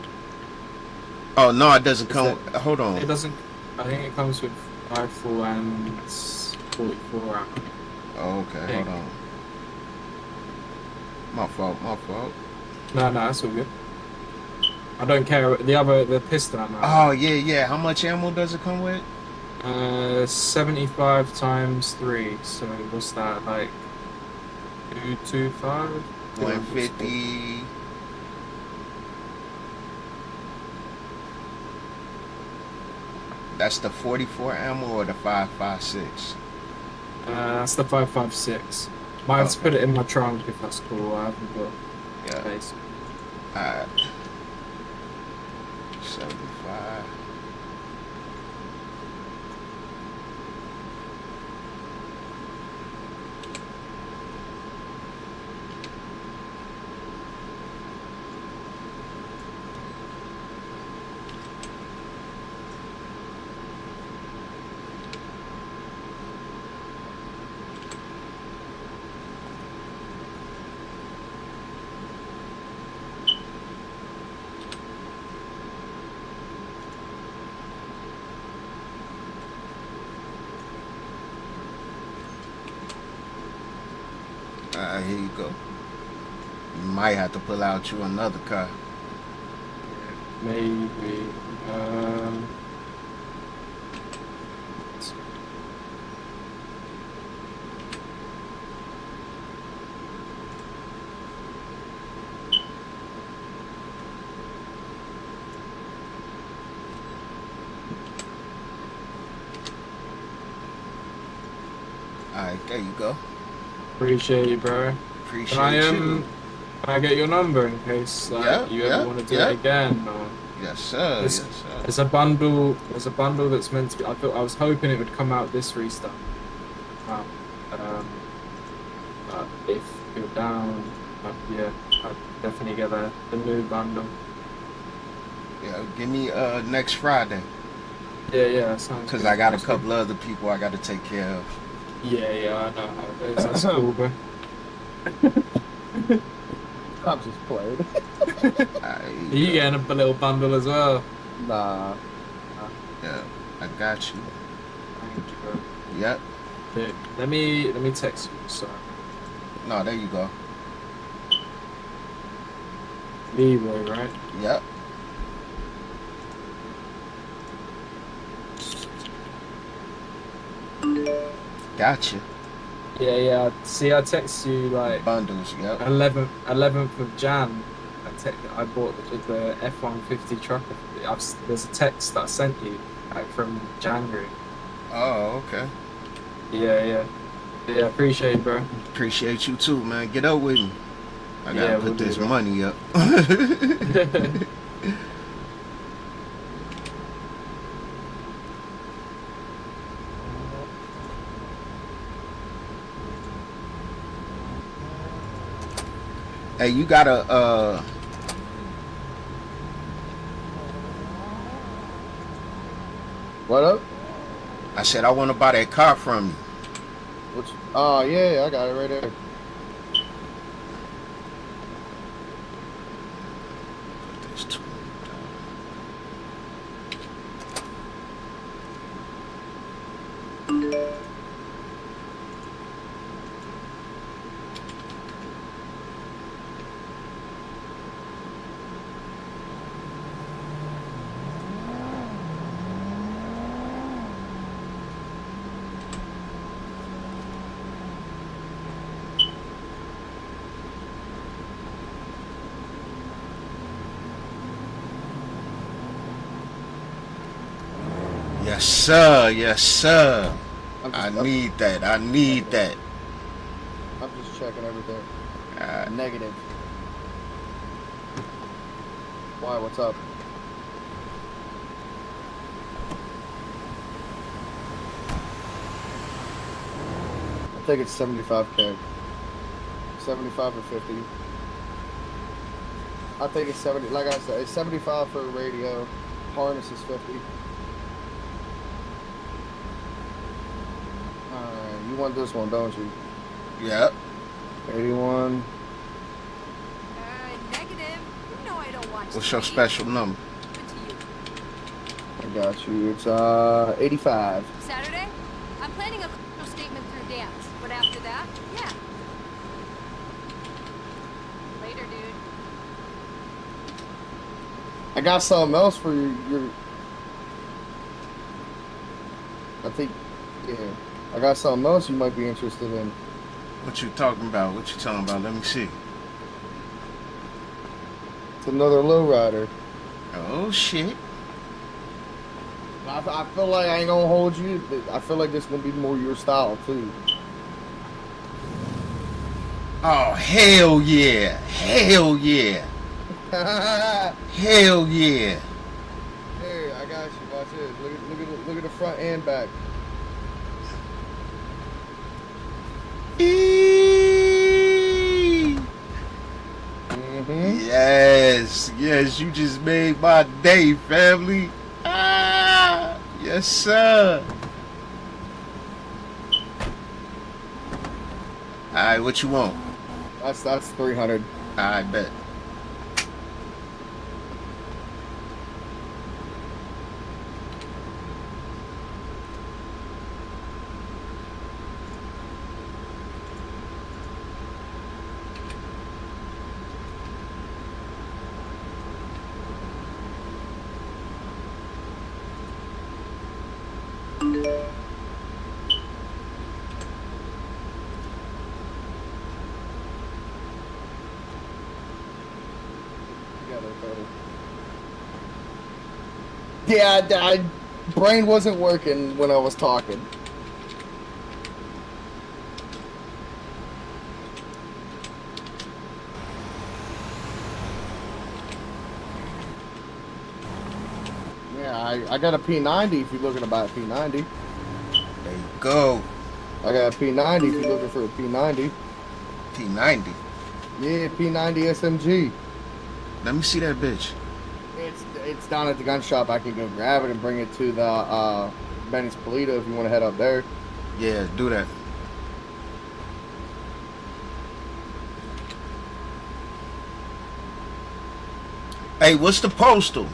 Oh no, it doesn't come. Hold on. It doesn't. I think it comes with rifle and 44 ammo. Oh, okay, hold on. My fault. No, that's all good. I don't care. The pistol ammo. Oh yeah. How much ammo does it come with? 75 times 3. So what's that, like 225? 150. That's the 44 ammo or the 5.56? That's the 5.56. Might have to put it in my trunk if that's cool. I haven't got space. Alright. 75. go. You might have to pull out you another car. Maybe. Alright, there you go. Appreciate you, bro. Appreciate Can I, you. Can I get your number in case you ever want to do it again? Or... Yes, sir. There's, yes, sir. there's a bundle. There's a bundle that's meant to be. I was hoping it would come out this restart. But if you're down, yeah, I'd definitely get the new bundle. Yeah, give me next Friday. Yeah, sounds. Cause I got a couple other people I got to take care of. Yeah, I know how it is. That's cool, bro. I'm just playing. You getting a little bundle as well? Nah. Yeah, I got you. Thank you, bro. Yep. Yeah, let me text you. So. No, there you go. Leeway, right? Yep. Gotcha. Yeah. See, I text you like bundles. Yep. 11th of Jan. I bought the F-150 truck. There's a text that I sent you like from January. Oh, okay. Yeah. Appreciate it, bro. Appreciate you too, man. Get up with me. I gotta put this money up. Hey, you gotta What up? I said I want to buy that car from you. Oh yeah, I got it right there. Yes, sir. Yes, sir. I need that. I need that. I'm just checking everything. Negative. Why? What's up? I think it's 75K. 75 or 50. I think it's 70. Like I said, it's 75 for a radio. Harness is 50. Alright, you want this one, don't you? Yep. 81. Negative. You know I don't watch What's your special number? I got you. It's 85. Saturday? I'm planning a little statement through dance, but after that, yeah. Later, dude. I got something else for your I think, yeah. I got something else you might be interested in. What you talking about? What you talking about? Let me see. It's another lowrider. Oh shit. I feel like I ain't gonna hold you. I feel like this is gonna be more your style too. Oh hell yeah! Hell yeah! Hell yeah! Hey, I got you. Watch this. Look at the front and back. Yes, you just made my day, family. Ah, yes, sir. All right, what you want? That's 300. I bet. total. Yeah, brain wasn't working when I was talking. Yeah, I got a P90 if you're looking to buy a P90. There you go. I got a P90 if you're looking for a P90. P90? Yeah, P90 SMG. Let me see that bitch. It's down at the gun shop. I can go grab it and bring it to the Benny's Polito if you want to head up there. Yeah, do that. Hey, what's the postal?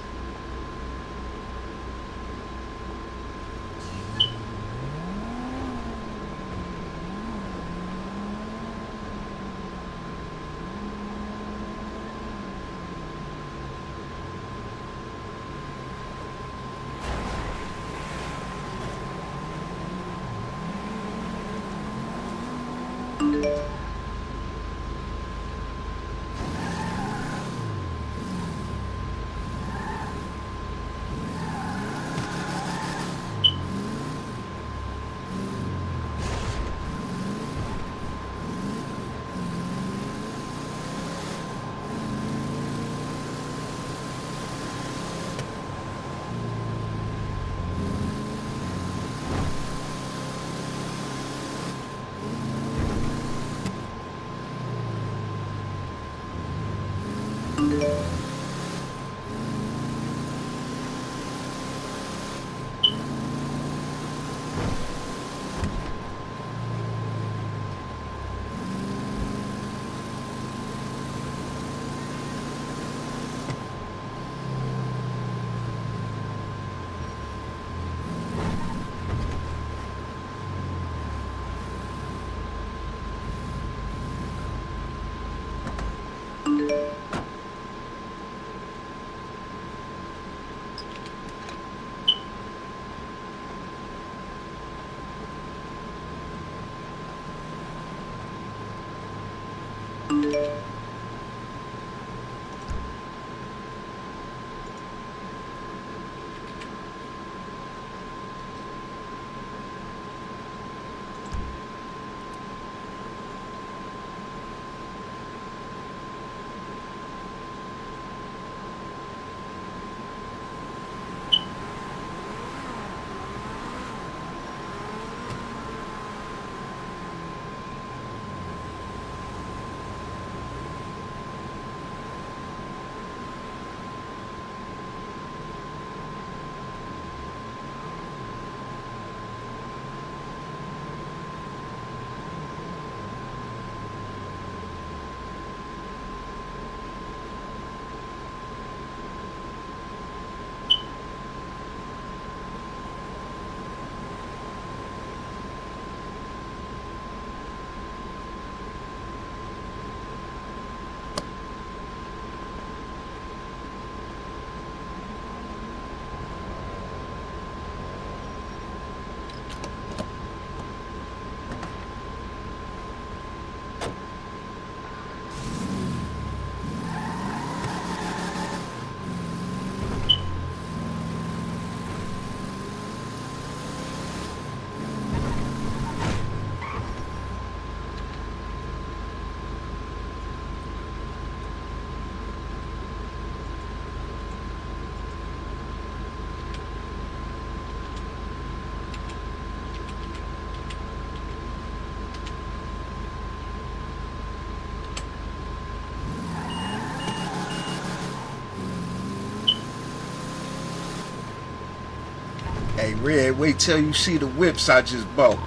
Hey, Red, wait till you see the whips I just bought.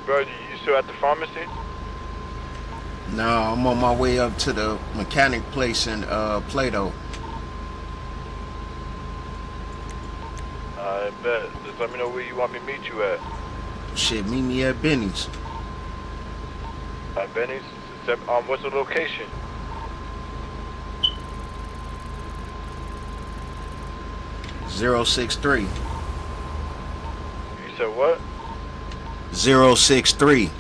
Bro, you still at the pharmacy? No, I'm on my way up to the mechanic place in Plato. I bet. Just let me know where you want me to meet you at. Shit, meet me at Benny's. At Benny's? What's the location? .063. You said what? 063.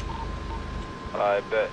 I bet.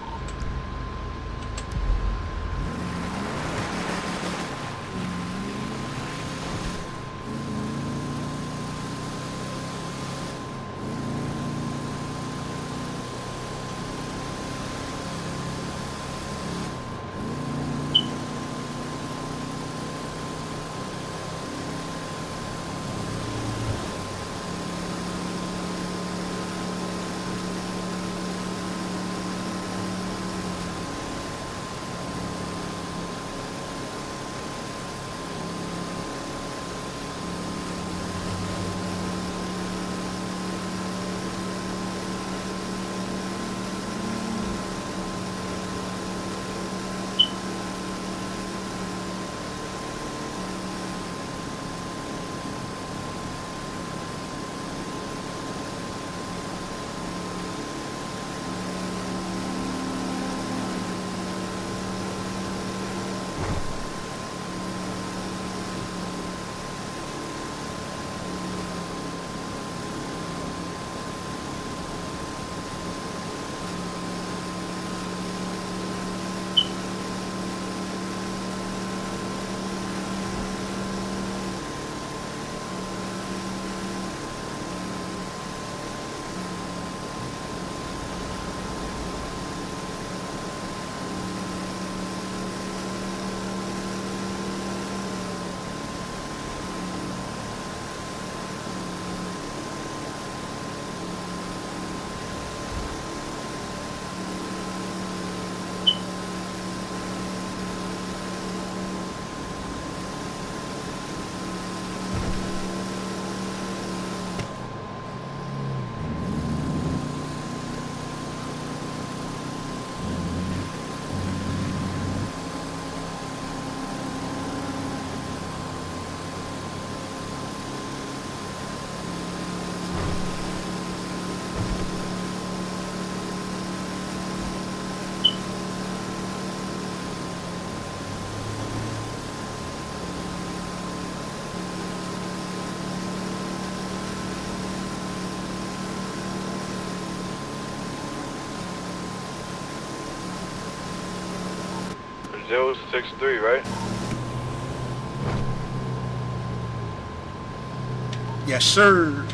Zero 63, right? Yes, sir.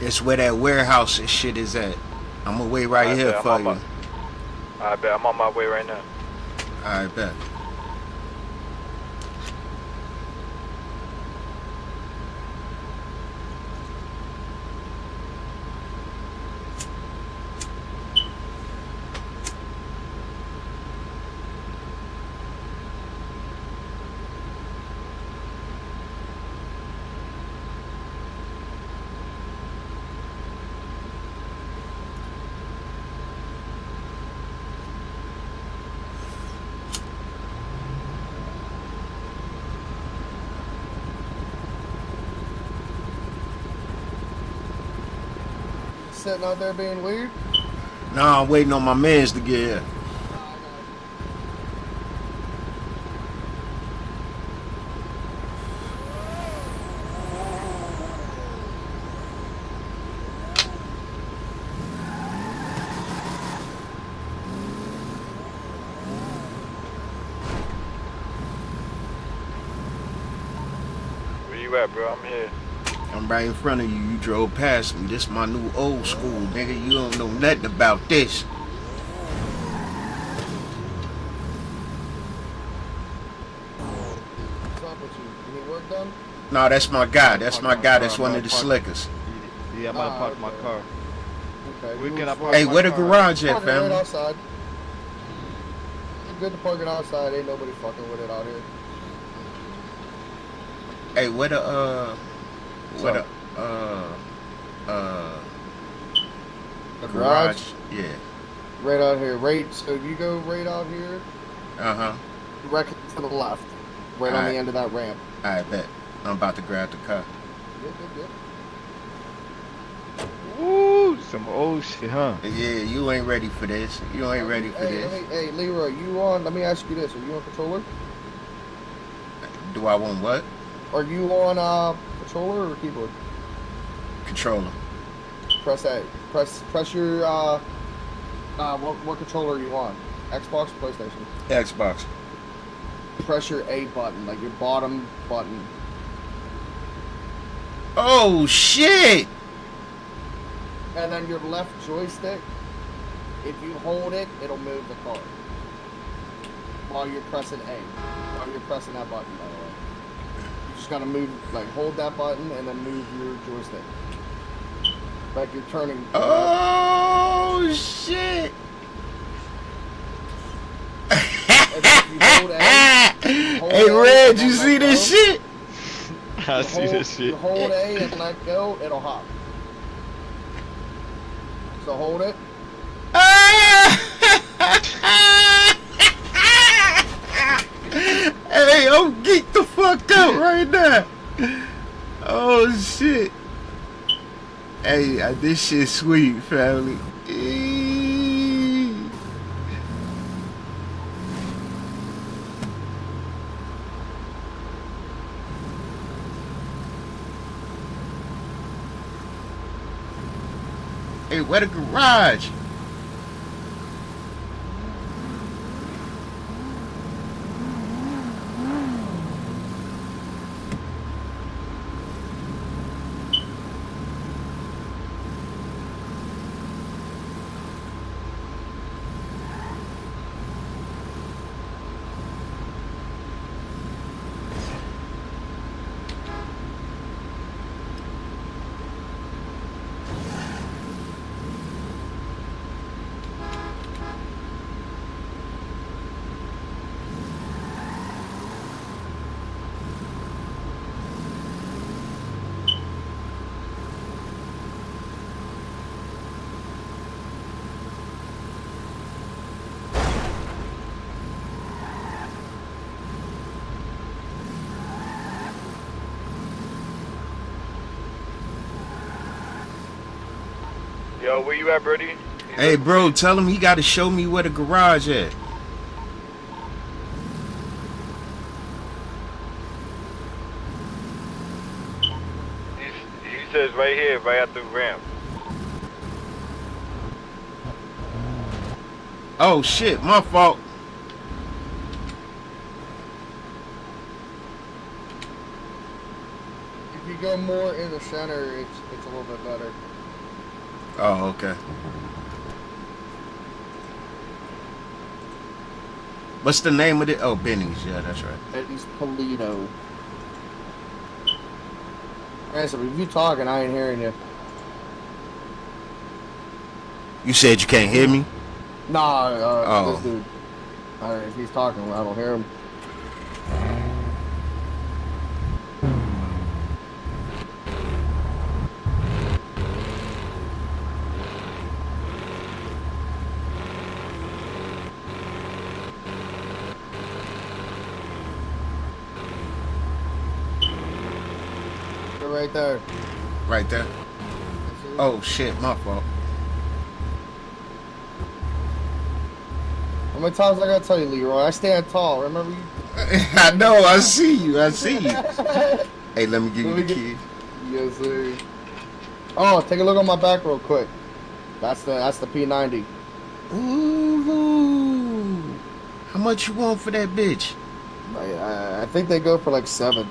It's where that warehouse and shit is at. I'm gonna wait right here for you. I bet. I'm on my way right now. I bet. Sitting out there being weird? Nah, I'm waiting on my mans to get here. Where you at, bro? I'm here. I'm right in front of you. You drove past me. This my new old school, nigga. You don't know nothing about this. What's up with you? You need work done? Nah, that's my guy. That's my guy. That's car, one man. of the Park- slickers. Yeah, I'm about to park my car. Okay. Where move can I forward. park Hey, my where the car? garage at, Park it right family? outside. It's good to park it outside. Ain't nobody fucking with it out here. Hey, where the The garage? Yeah. Right out here. Right. So you go right out here. Uh-huh. Right to the left. Right on Alright. the end of that ramp. I bet. I'm about to grab the car. Yep. Ooh, some old shit, huh? Yeah, you ain't ready for this. You ain't ready for Hey, this. hey, Leroy, you on? Let me ask you this: are you on controller? Do I want what? Are you on controller or keyboard? Controller. Press A. Press your what controller are you on? Xbox or PlayStation? Xbox. Press your A button, like your bottom button. Oh shit! And then your left joystick, if you hold it, it'll move the car. While you're pressing A. While you're pressing that button, by the way. You just gotta move, like, hold that button and then move your joystick. Like you're turning. Oh shit! And then if you hold A, hold Hey A Red, and you then see let this go. shit? I see this shit. You hold A and let go, it'll hop. So hold it. Hey, I'm geeked the fuck out right now. Oh shit. Hey, this shit sweet, family. Hey, where the garage? Yo, where you at, Brody? Hey, bro, tell him he got to show me where the garage at. He says right here, right at the ramp. Oh shit, my fault. If you go more in the center, it's a little bit better. Oh, okay. What's the name of it? Oh, Benny's. Yeah, that's right. Benny's Polito. Hey, so if you talking, I ain't hearing you. You said you can't hear me? Nah, Oh. this dude. If he's talking, I don't hear him. They're right there. Right there. Oh shit, my fault. How many times I gotta tell you, Leroy? I stand tall. Remember you? I know. I see you. I see you. Hey, let me give you the key. Yes, sir. Oh, take a look on my back real quick. That's the P90. Ooh. How much you want for that bitch? I think they go for like 7.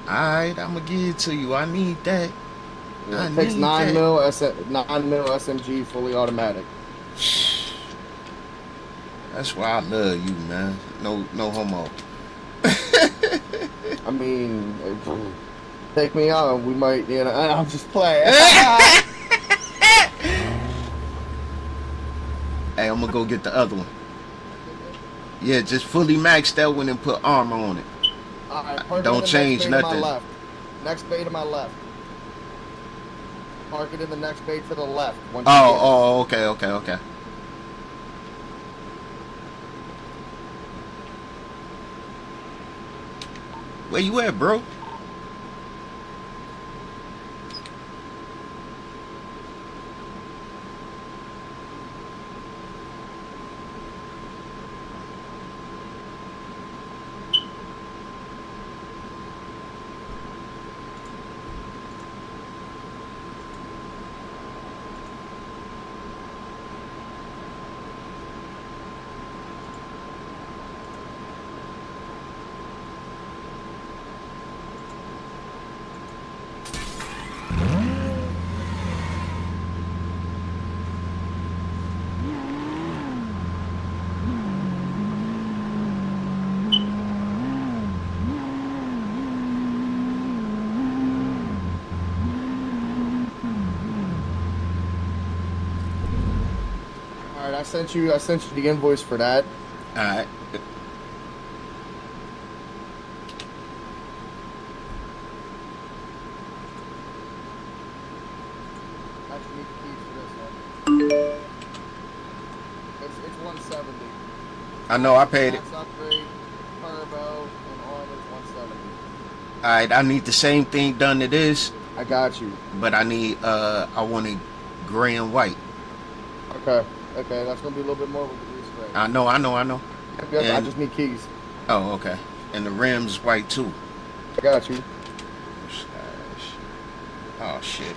Alright, I'm gonna give it to you. I need that. Yeah, I it takes need 9 that. mil SMG fully automatic. That's why I love you, man. No homo. I mean, take me out, we might, you know. I'm just playing. Hey, I'm gonna go get the other one. Yeah, just fully max that one and put armor on it. All right, park it in Don't the change next bay to nothing. my left. Next bay to my left. Park it in the next bay to the left. Once you get it. Oh, okay. Where you at, bro? All right, I sent you the invoice for that. All right. I just need the keys for this one. It's 170. I know I paid it. Max upgrade, turbo, and armor's 170. All right, I need the same thing done to this, I got you. but I need I want it gray and white. Okay, that's gonna be a little bit more with the grease spray. I know. Yep, I And- just need keys. Oh, okay. And the rims white too. I got you. Oh shit.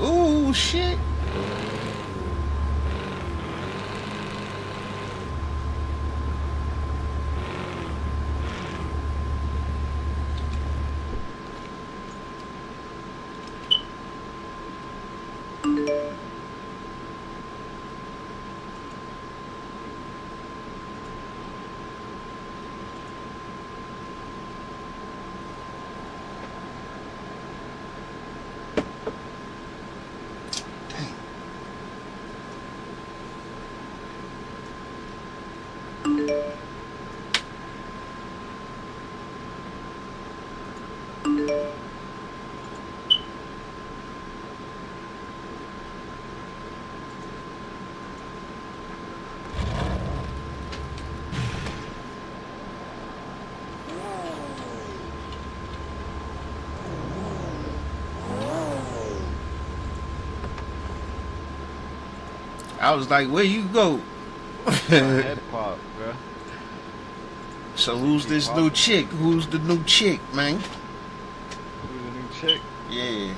Ooh, shit. I was like, where you go? My head pop, bro. So who's this new chick? Who's the new chick, man? Who's the new chick? Yeah.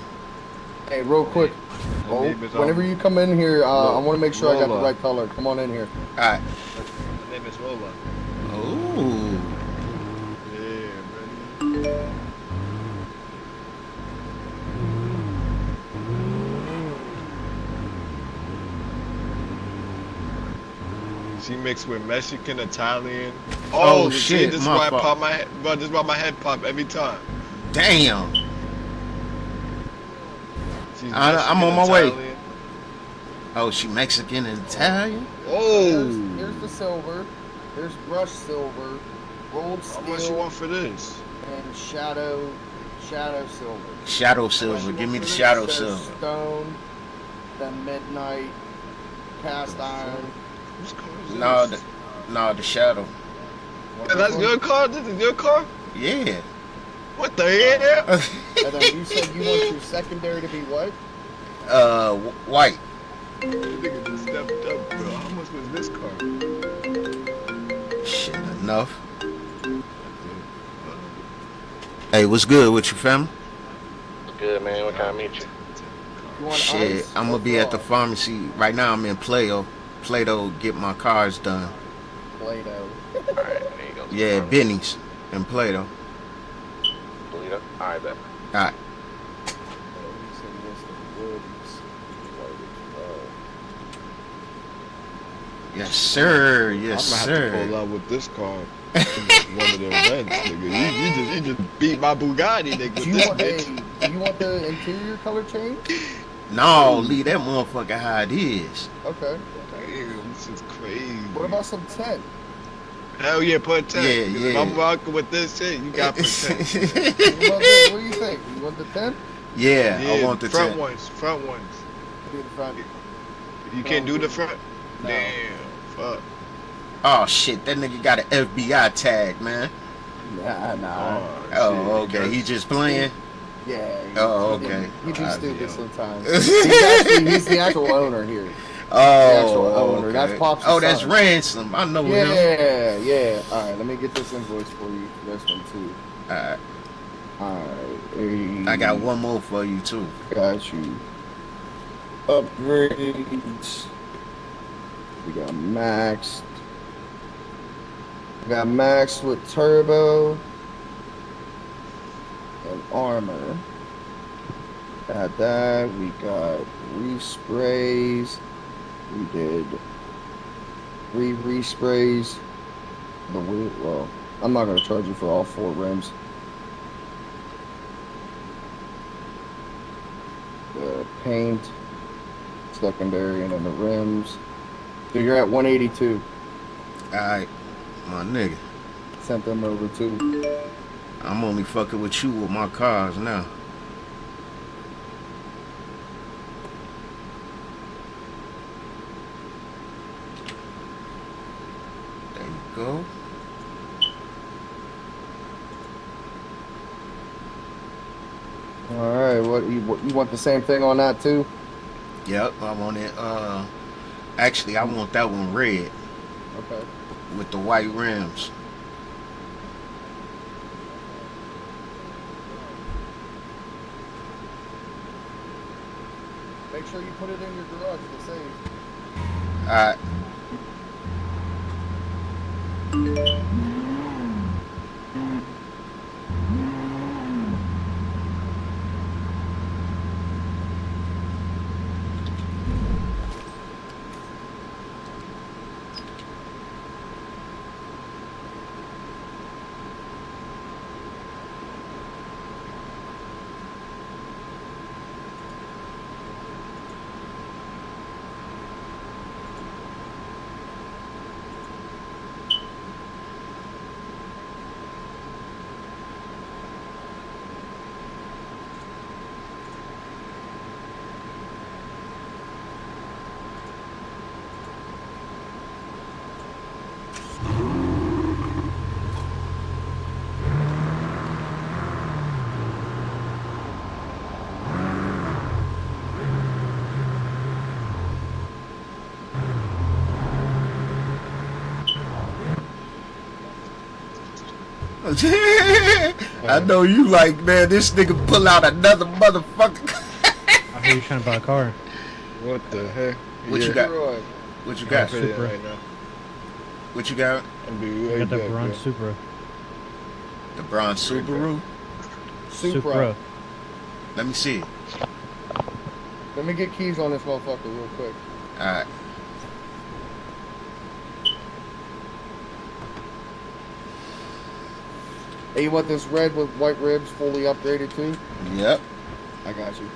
Hey, real quick. Her Oh, name is, whenever you come in here, I want to make sure I got the Lola. right color. Come on in here. All right. Her name is Lola. Oh. Yeah, ready? She mixed with Mexican, Italian. Oh, see, shit, This is my why I fault. pop my head, bro. This is why my head pop every time. Damn. She's I'm on Mexican, my way. Italian. Oh, she Mexican and Italian? Oh. Here's the silver. There's brushed silver, rolled How much you steel, want for this? and shadow silver. Shadow silver. Give me the shadow There's silver. stone, then midnight, cast iron. Whose car is this? No, the shadow. Yeah, that's your car? This is your car? Yeah. What the hell? And then you said you want your secondary to be what? White. Nigga just stepped up, bro. How much was enough. Hey, what's good with you, fam? Good, man. What can I meet you? You want Shit, ice I'm or gonna be at the frost? pharmacy right now. I'm in Play-Doh, get my cars done. Play-Doh. Alright, there you go. Yeah, Benny's and Play-Doh. Toledo? Alright, bet. All right. Yes, sir. Yes, I'm gonna have to sir. pull up with this car. One of them rents, nigga. You just beat my Bugatti, nigga. Do With you this want, bitch. hey, do you want the interior color change? No, leave that motherfucker how it is. Okay. Damn, this is crazy. What about some tint? Hell yeah, put 10. Yeah, 'Cause yeah. If I'm rocking with this shit, you got to put 10. What do you think? You want the tint? Yeah, I want the front 10. ones. Front ones. Do the front. You can't do the front? No. Damn, fuck. Oh shit, that nigga got an FBI tag, man. Nah. Oh, okay. He just playing. Yeah. Oh, okay. He be Ah, stupid yeah. sometimes. He's the actual owner here. Oh, The actual owner. okay. That's Pops' Oh, that's son. Ransom. I know him. Yeah, yeah. All right, let me get this invoice for you for this one too. Alright. All right. I got one more for you too. Got you. Upgrades. We got maxed. We got maxed with turbo and armor. Got that. We got resprays. We did 3 resprays. The wheel. Well, I'm not gonna charge you for all 4 rims. The paint, secondary, and then the rims. So you're at 182. Alright, my nigga. Sent them over too. I'm only fucking with you with my cars now. There you go. All right, what you want the same thing on that too? Yep, I want it. Actually, I want that one red Okay. with the white rims. Make sure you put it in your garage to save. Alright. I know you like, man, this nigga pull out another motherfucker. I hear you trying to buy a car. What the heck? What you got? What you got? Supra. Right now. What you got? I'll be I right got the back, Bronze man. Supra. The bronze Subaru? Supra. Let me see. Let me get keys on this motherfucker real quick. Alright. Hey, you want this red with white ribs fully upgraded too? Yep. I got you.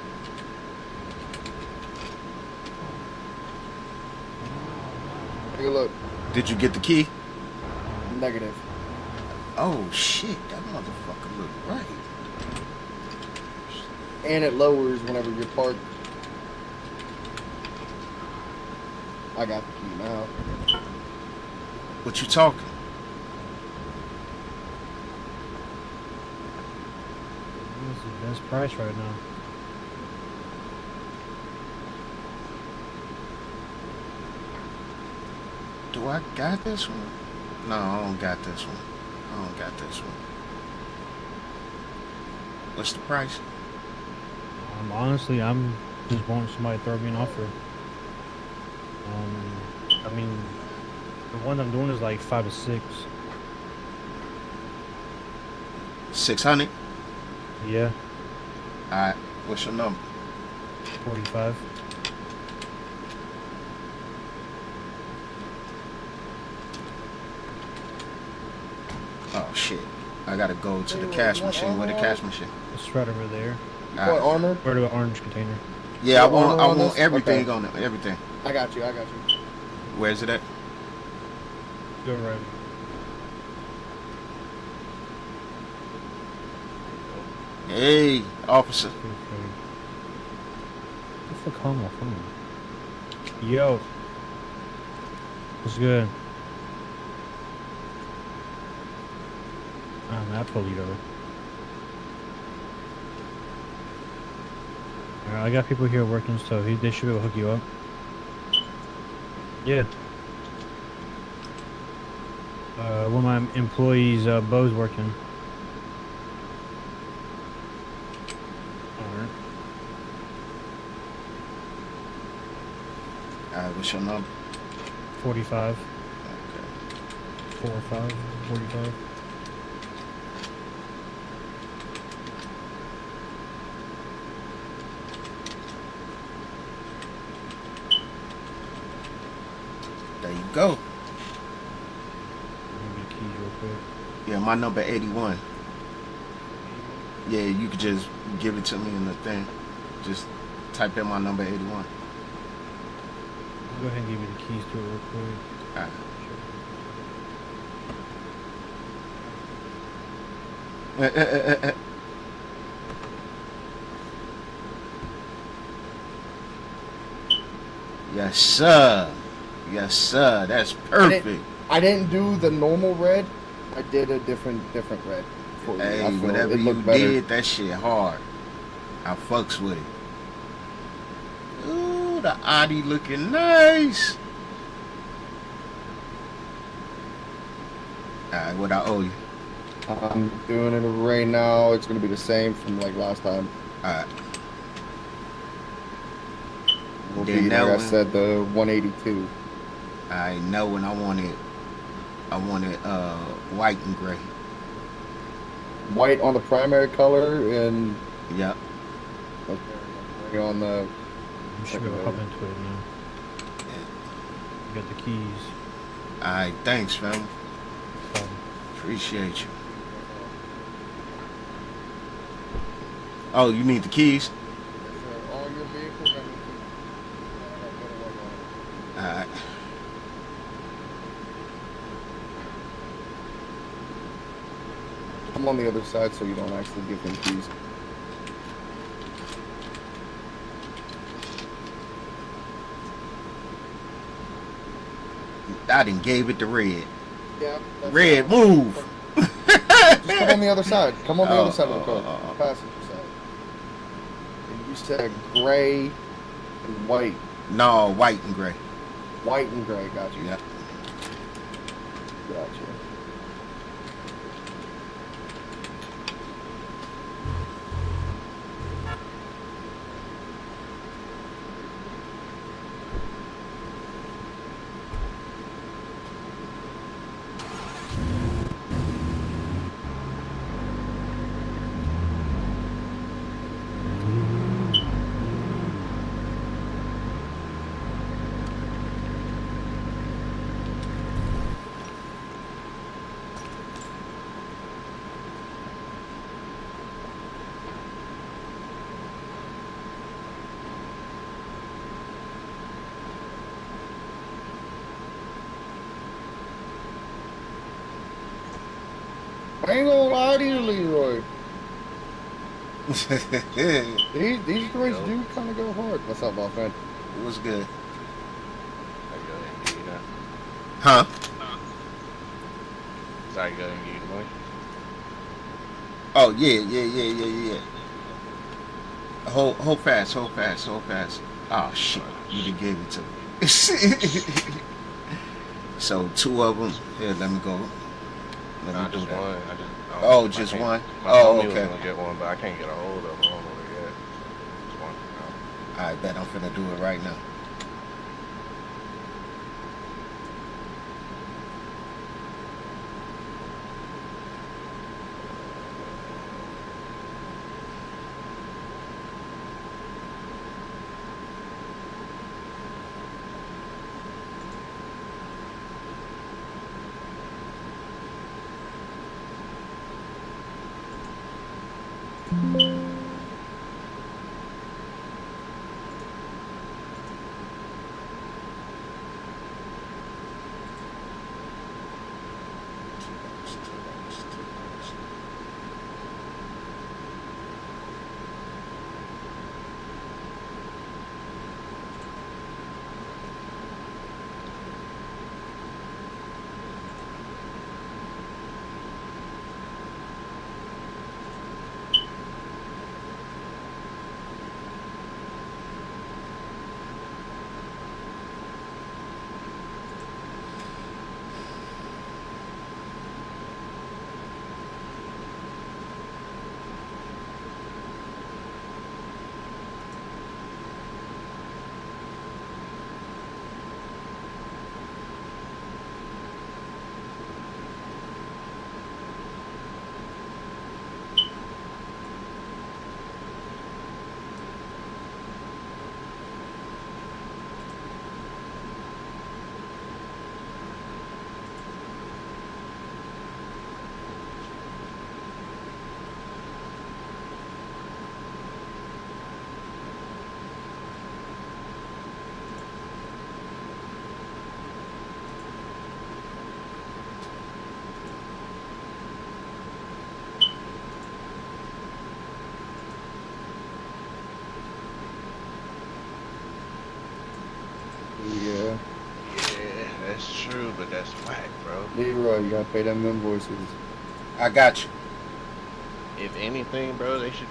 Take a look. Did you get the key? Negative. Oh shit, that motherfucker look right. And it lowers whenever you're parked. I got the key now. What you talking? This is the best price right now. Do I got this one? No, I don't got this one. What's the price? Honestly, I'm just wanting somebody to throw me an offer. I mean, the one I'm doing is like 5 to 6. 600. Yeah. All right. What's your number? 45. Oh shit! I gotta go to the cash machine. Where the cash machine? It's right over there. What armor? Where the orange container? Yeah, I What armor on want this? everything Okay. on it. Everything. I got you. Where's it at? Go right. Hey, officer. What the fuck on my phone? Yo. What's good? I'm at Polito. Alright, I got people here working, so they should be able to hook you up. Yeah. One of my employees, Bo's working. Alright. Alright, what's your number? 45. Okay. 45. 45. There you go. Give me the keys real quick. Yeah, my number 81. Yeah, you could just give it to me in the thing. Just type in my number 81. I'll go ahead and give you the keys to it real quick. Alright. Yes, sir. Yes, sir. That's perfect. I didn't do the normal red. I did a different red. For you. I Hey, feel whatever it you looked better. did, that shit hard. I fucks with it. Ooh, the Audi looking nice. Alright, what I owe you? I'm doing it right now. It's gonna be the same from like last time. Alright. Will Then be that like I one- said, the 182. I know when I wanted white and gray. White on the primary color and Yep. gray on the. You should be able to hop into it now. You got the keys. Alright, thanks, fam. Um, Appreciate you. Oh, you need the keys? All your vehicles. Alright. I'm on the other side, so you don't actually give them keys. I done gave it to Red. Yeah. Red, move! Just come on the other side. Come on the other side of the car. oh. Passenger side. And you said gray and white. No, white and gray. White and gray. Got you. Yep. Gotcha. I ain't gonna lie to you, Leroy. These drinks do kind of go hard. What's up, my friend? What's good? Huh? Sorry, go ahead and give you the money. Oh, yeah. Hold fast. Oh, shit. You done gave it to me. So 2 of them. Here, let me go. Let Nah, me do just that. one. Oh, just I can't- one? My Oh, homie okay. was gonna get one, but I can't get a hold of him. I don't know where he at. Just one. I bet I'm finna do it right now. Yeah. Yeah, that's true, but that's whack, bro. Leroy, you gotta pay them invoices. I got you. If anything, bro, they should.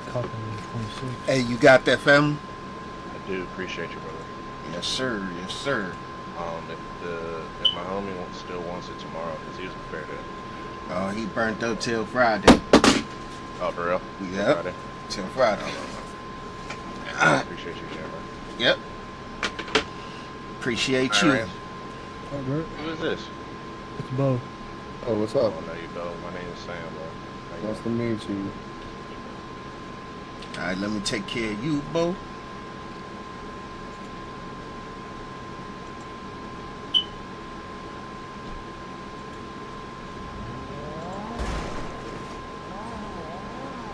clocking in 26. Hey, you got that, family? I do appreciate you, brother. Yes, sir. Yes, sir. If my homie still wants it tomorrow, because he was prepared to. Oh, he burnt up till Friday. Oh, for real? Yep. Friday? Till Friday. I appreciate you, Jammer. Yep. Appreciate you. Alright. Oh, bro. Who is this? It's Bo. Oh, what's Oh, up? no, you don't. My name is Sam, bro. How you Nice to meet you. All right, let me take care of you, Bo.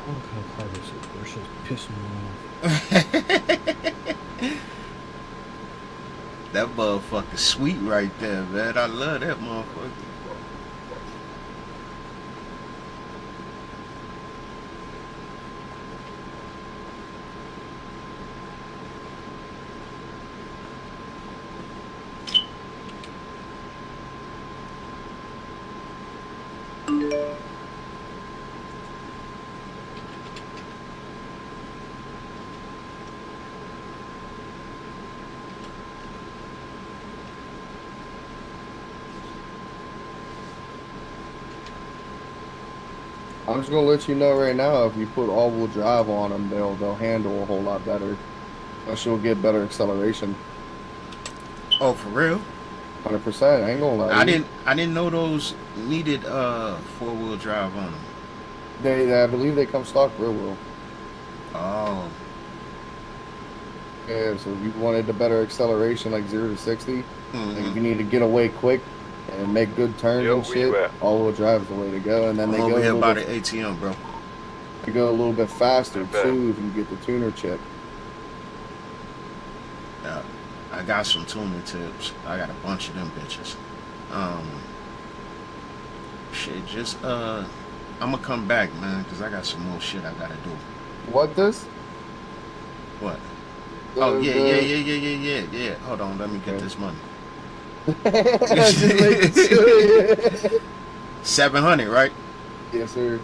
What kind of car is it? They're just pissing me off. That motherfucker sweet right there, man. I love that motherfucker. I'm just gonna let you know right now, if you put all-wheel drive on them, they'll handle a whole lot better. Plus, you'll get better acceleration. Oh, for real? 100%. I ain't gonna lie. I didn't know those needed 4-wheel drive on them. I believe they come stock rear wheel. Oh. Yeah, so if you wanted the better acceleration, like 0 to 60, like Mm-hmm. if you need to get away quick and make good turns Yo, and where you shit, at? all-wheel drive is the way to go. And then I'm they go over a here little by bit, the ATM, bro. they go a little bit faster Okay. too if you get the tuner chip. Yeah, I got some tuner tips. I got a bunch of them bitches. Shit, just I'm gonna come back, man, because I got some more shit I gotta do. What this? What? The- Oh yeah, the- yeah. Hold on, let me get this money. Just making sure. 700, right? Yes, sir.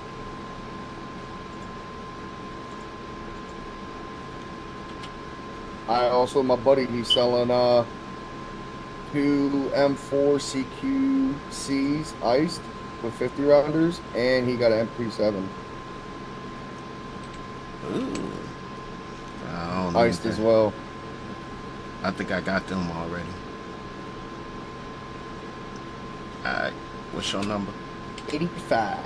I also, my buddy, he's selling 2 M4 CQCs iced with 50 rounders, and he got an MP7 Ooh. I don't know iced as well. I think I got them already. Alright, what's your number? 85.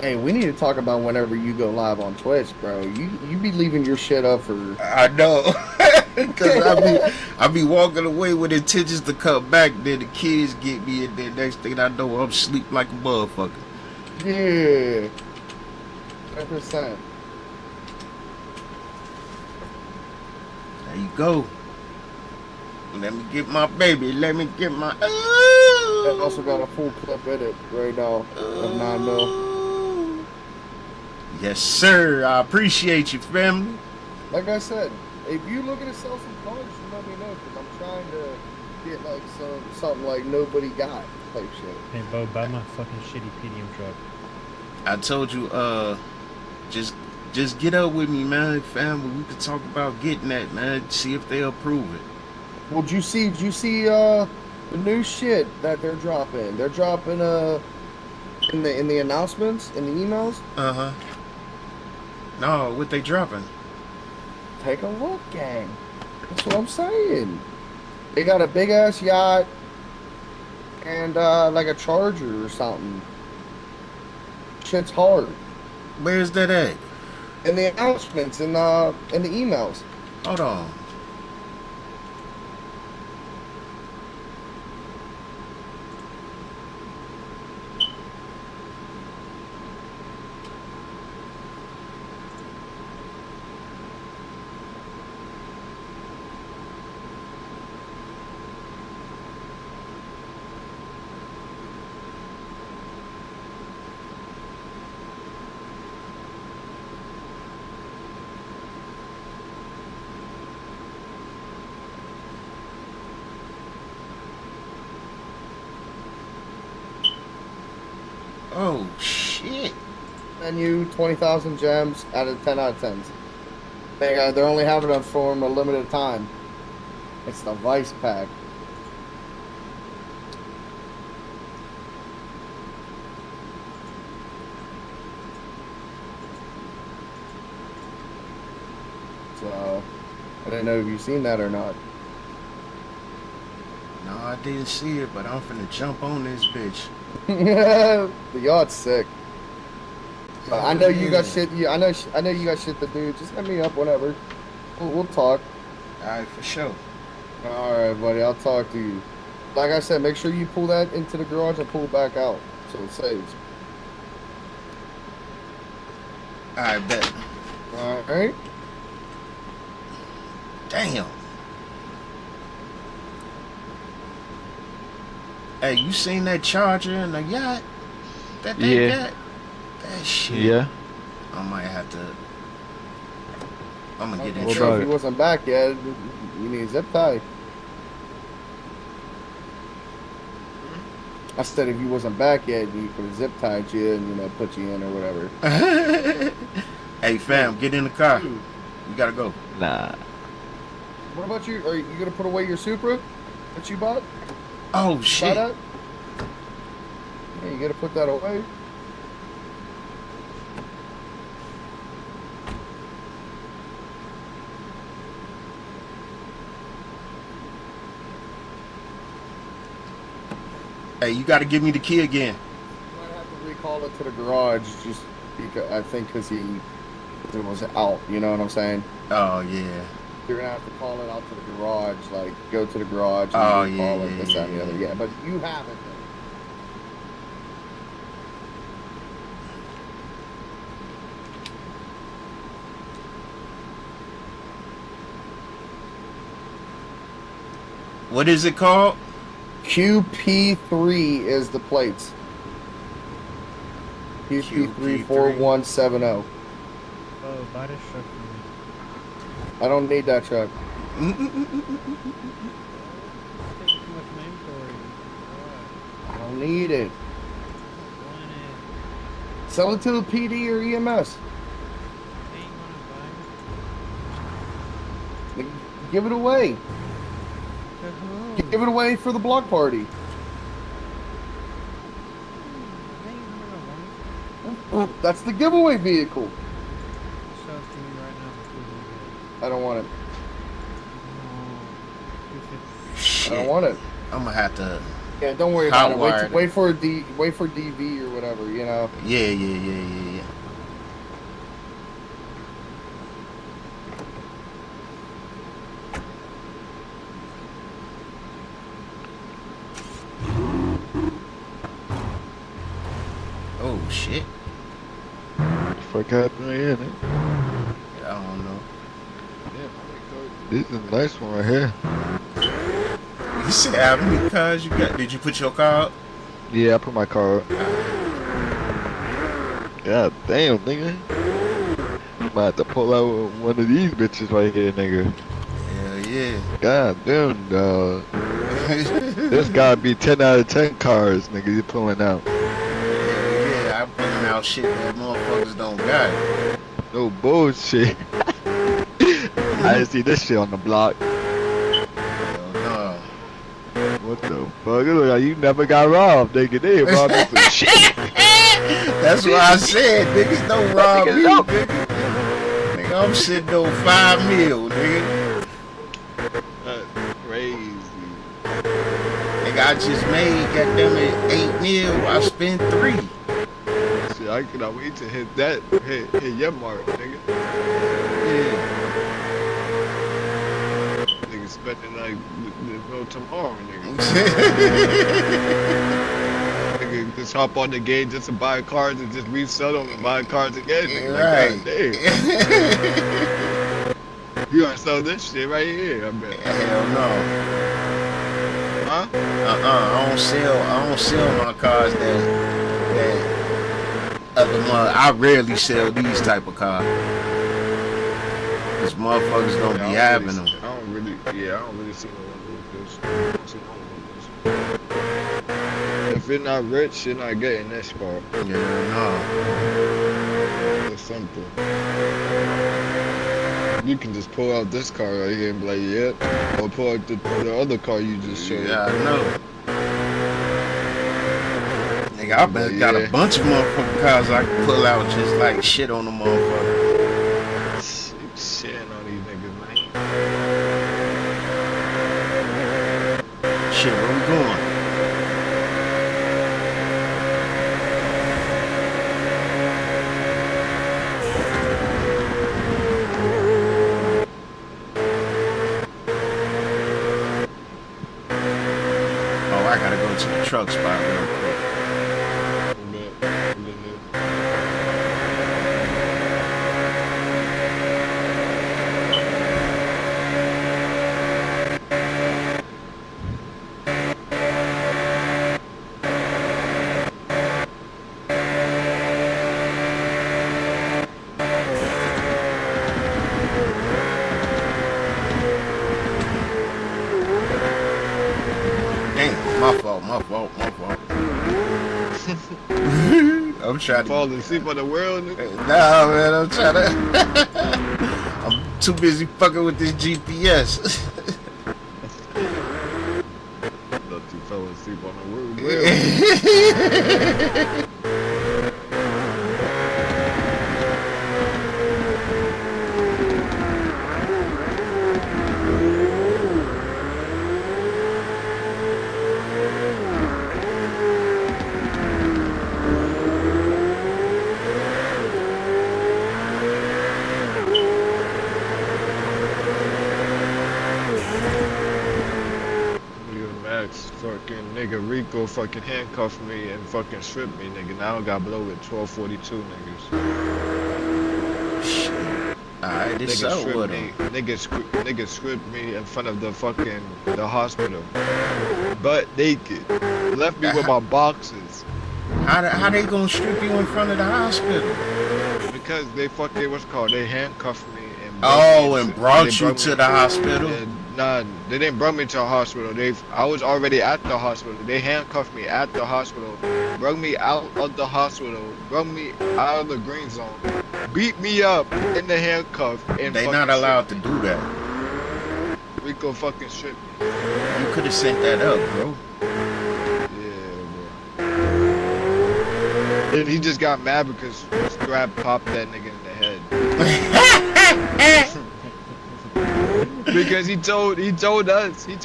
Hey, we need to talk about whenever you go live on Twitch, bro. You be leaving your shit up for. I know. Cause I be walking away with intentions to come back, then the kids get me, and then next thing I know, I'm asleep like a motherfucker. Yeah. 100%. There you go. Let me get my baby. Let me get my. I also got a full clip edit right now of 9mm. Yes, sir. I appreciate you, family. Like I said, if you looking to sell some cars, you let me know, because I'm trying to get like something like nobody got type shit. Hey, Bo, buy my fucking shitty PDM truck. I told you, just get up with me, man, family. We could talk about getting that, man. See if they approve it. Well, did you see the new shit that they're dropping? They're dropping in the announcements, in the emails. Uh-huh. No, what they dropping? Take a look, gang. That's what I'm saying. They got a big ass yacht and like a Charger or something. Shit's hard. Where's that at? In the announcements, in the emails. Hold on. Oh shit. Menu, 20,000 gems out of 10 out of 10s. They're only having it for a limited time. It's the Vice Pack. So, I didn't know if you've seen that or not. No, I didn't see it, but I'm finna jump on this bitch. The yacht's sick. But I know you got shit. I know you got shit to do. Just hit me up whenever. We'll talk. All right, for sure. All right, buddy. I'll talk to you. Like I said, make sure you pull that into the garage and pull it back out so it saves. All right, bet. All right. Damn. Hey, you seen that Charger in the yacht that they got? That shit. Yeah. I might have to. I'm gonna get in Well, trouble. if he wasn't back yet, you need a zip tie. I said if you wasn't back yet, you could have zip tied you and put you in or whatever. Hey fam, get in the car. We gotta go. Nah. What about you? Are you gonna put away your Supra that you bought? Oh shit. Buy that? Yeah, you gotta put that away. Hey, you gotta give me the key again. You might have to recall it to the garage just because I think because it was out. You know what I'm saying? Oh yeah. You're gonna have to call it out to the garage, like go to the garage and Oh, recall yeah, it, yeah, this, that, and the yeah, other. yeah. Yeah, but you have it. What is it called? QP3 is the plates. QP34170. Oh, buy this truck for me. I don't need that truck. Taking too much of my inventory. I don't need it. Sell it to the PD or EMS. Give it away. Give it away for the block party. Oh, that's the giveaway vehicle. Sell it to me right now. I don't want it. Shit. I don't want it. I'm gonna have to. Yeah, don't worry about it. Hotwired Wait for DV or whatever, you know. Yeah. Oh shit. What the fuck happened right here, nigga? I don't know. This is a nice one right here. You said how many cars you got? Did you put your car up? Yeah, I put my car up. God damn, nigga. I'm about to pull out one of these bitches right here, nigga. Hell yeah. God damn, dog. This gotta be 10 out of 10 cars, nigga, you pulling out. Yeah, I'm pulling out shit that motherfuckers don't got. No bullshit. I didn't see this shit on the block. Hell no. What the fuck? It look like you never got robbed, nigga. They robbed me for shit. That's what I said. Niggas don't rob me, nigga. Nigga, I'm sitting on 5 mil, nigga. That's crazy. Nigga, I just made goddamn it 8 mil. I spent 3. Shit, I cannot wait to hit that, hit your mark, nigga. Yeah. Nigga spending like no tomorrow, nigga. Nigga just hop on the game just to buy cars and just resell them and buy cars again. Nigga, like, damn. You gonna sell this shit right here, I bet. Hell no. Huh? I don't sell my cars that other mother. I rarely sell these type of cars. Cause motherfuckers don't be having them. I don't really see no one with this. If if you're not rich, you're not getting this car. Yeah, no. It's simple. You can just pull out this car right here and be like, yep. Or pull out the other car you just showed. Yeah, I know. Nigga, I bet got a bunch of motherfucking cars I can pull out just like shit on the motherfucker. Shitting on these niggas, man. Shit, where we going? Oh, I gotta go to the truck spot real quick. Damn, my fault. I'm trying to fall asleep on the world. Nah, man, I'm trying to. I'm too busy fucking with this GPS. Thought you fell asleep on the world. Fucking nigga Rico fucking handcuffed me and fucking stripped me, nigga. Now I got blow with 1242 niggas. Shit. Alright, this Nigga so stripped with me. him. Nigga stripped me in front of the hospital. Butt naked. Left me with my boxes. How they gonna strip you in front of the hospital? Because they they handcuffed me and brought you to the hospital? Nah, they didn't bring me to a hospital. I was already at the hospital. They handcuffed me at the hospital, brought me out of the hospital, brought me out of the green zone, beat me up in the handcuff, and They not allowed to do that. Rico fucking stripped me. You could have sent that up, bro. And he just got mad because Scrap popped that nigga in the head. Because he told us to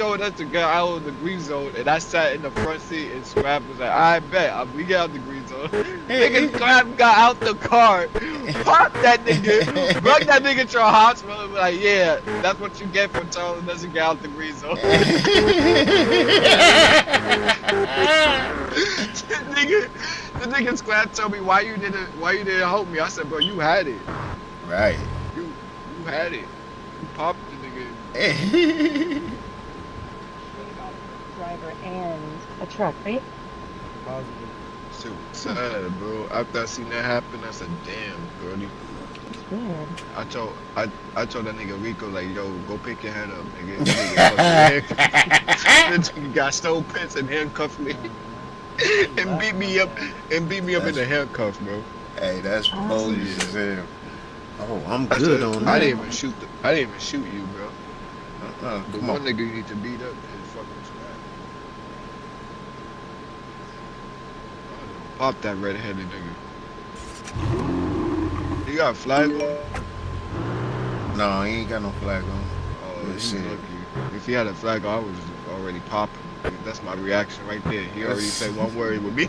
get out of the green zone, and I sat in the front seat, and Scrap was like, I bet we get out the green zone. Nigga Scrap got out the car, popped that nigga, brought that nigga to a hospital, and was like, yeah, that's what you get for telling us to get out the green zone. The nigga Scrap told me, why you didn't help me? I said, bro, you had it. Right. You had it. You popped the nigga. Driver and a truck, right? So sad, bro. After I seen that happen, I said, damn, Brody. Weird. I told that nigga Rico, like, yo, go pick your head up, nigga. Nigga got stole pits and handcuffed me. And beat me up in the handcuff, bro. Hey, that's bogus as hell. Oh, I'm good on that. I didn't even shoot you, bro. The Come one on. nigga you need to beat up is fucking Scrap. Pop that red-headed nigga. You got a flag on? No, he ain't got no flag on. Oh, Let's he's see. lucky. If he had a flag on, I was already popping. That's my reaction right there. He already said one word with me.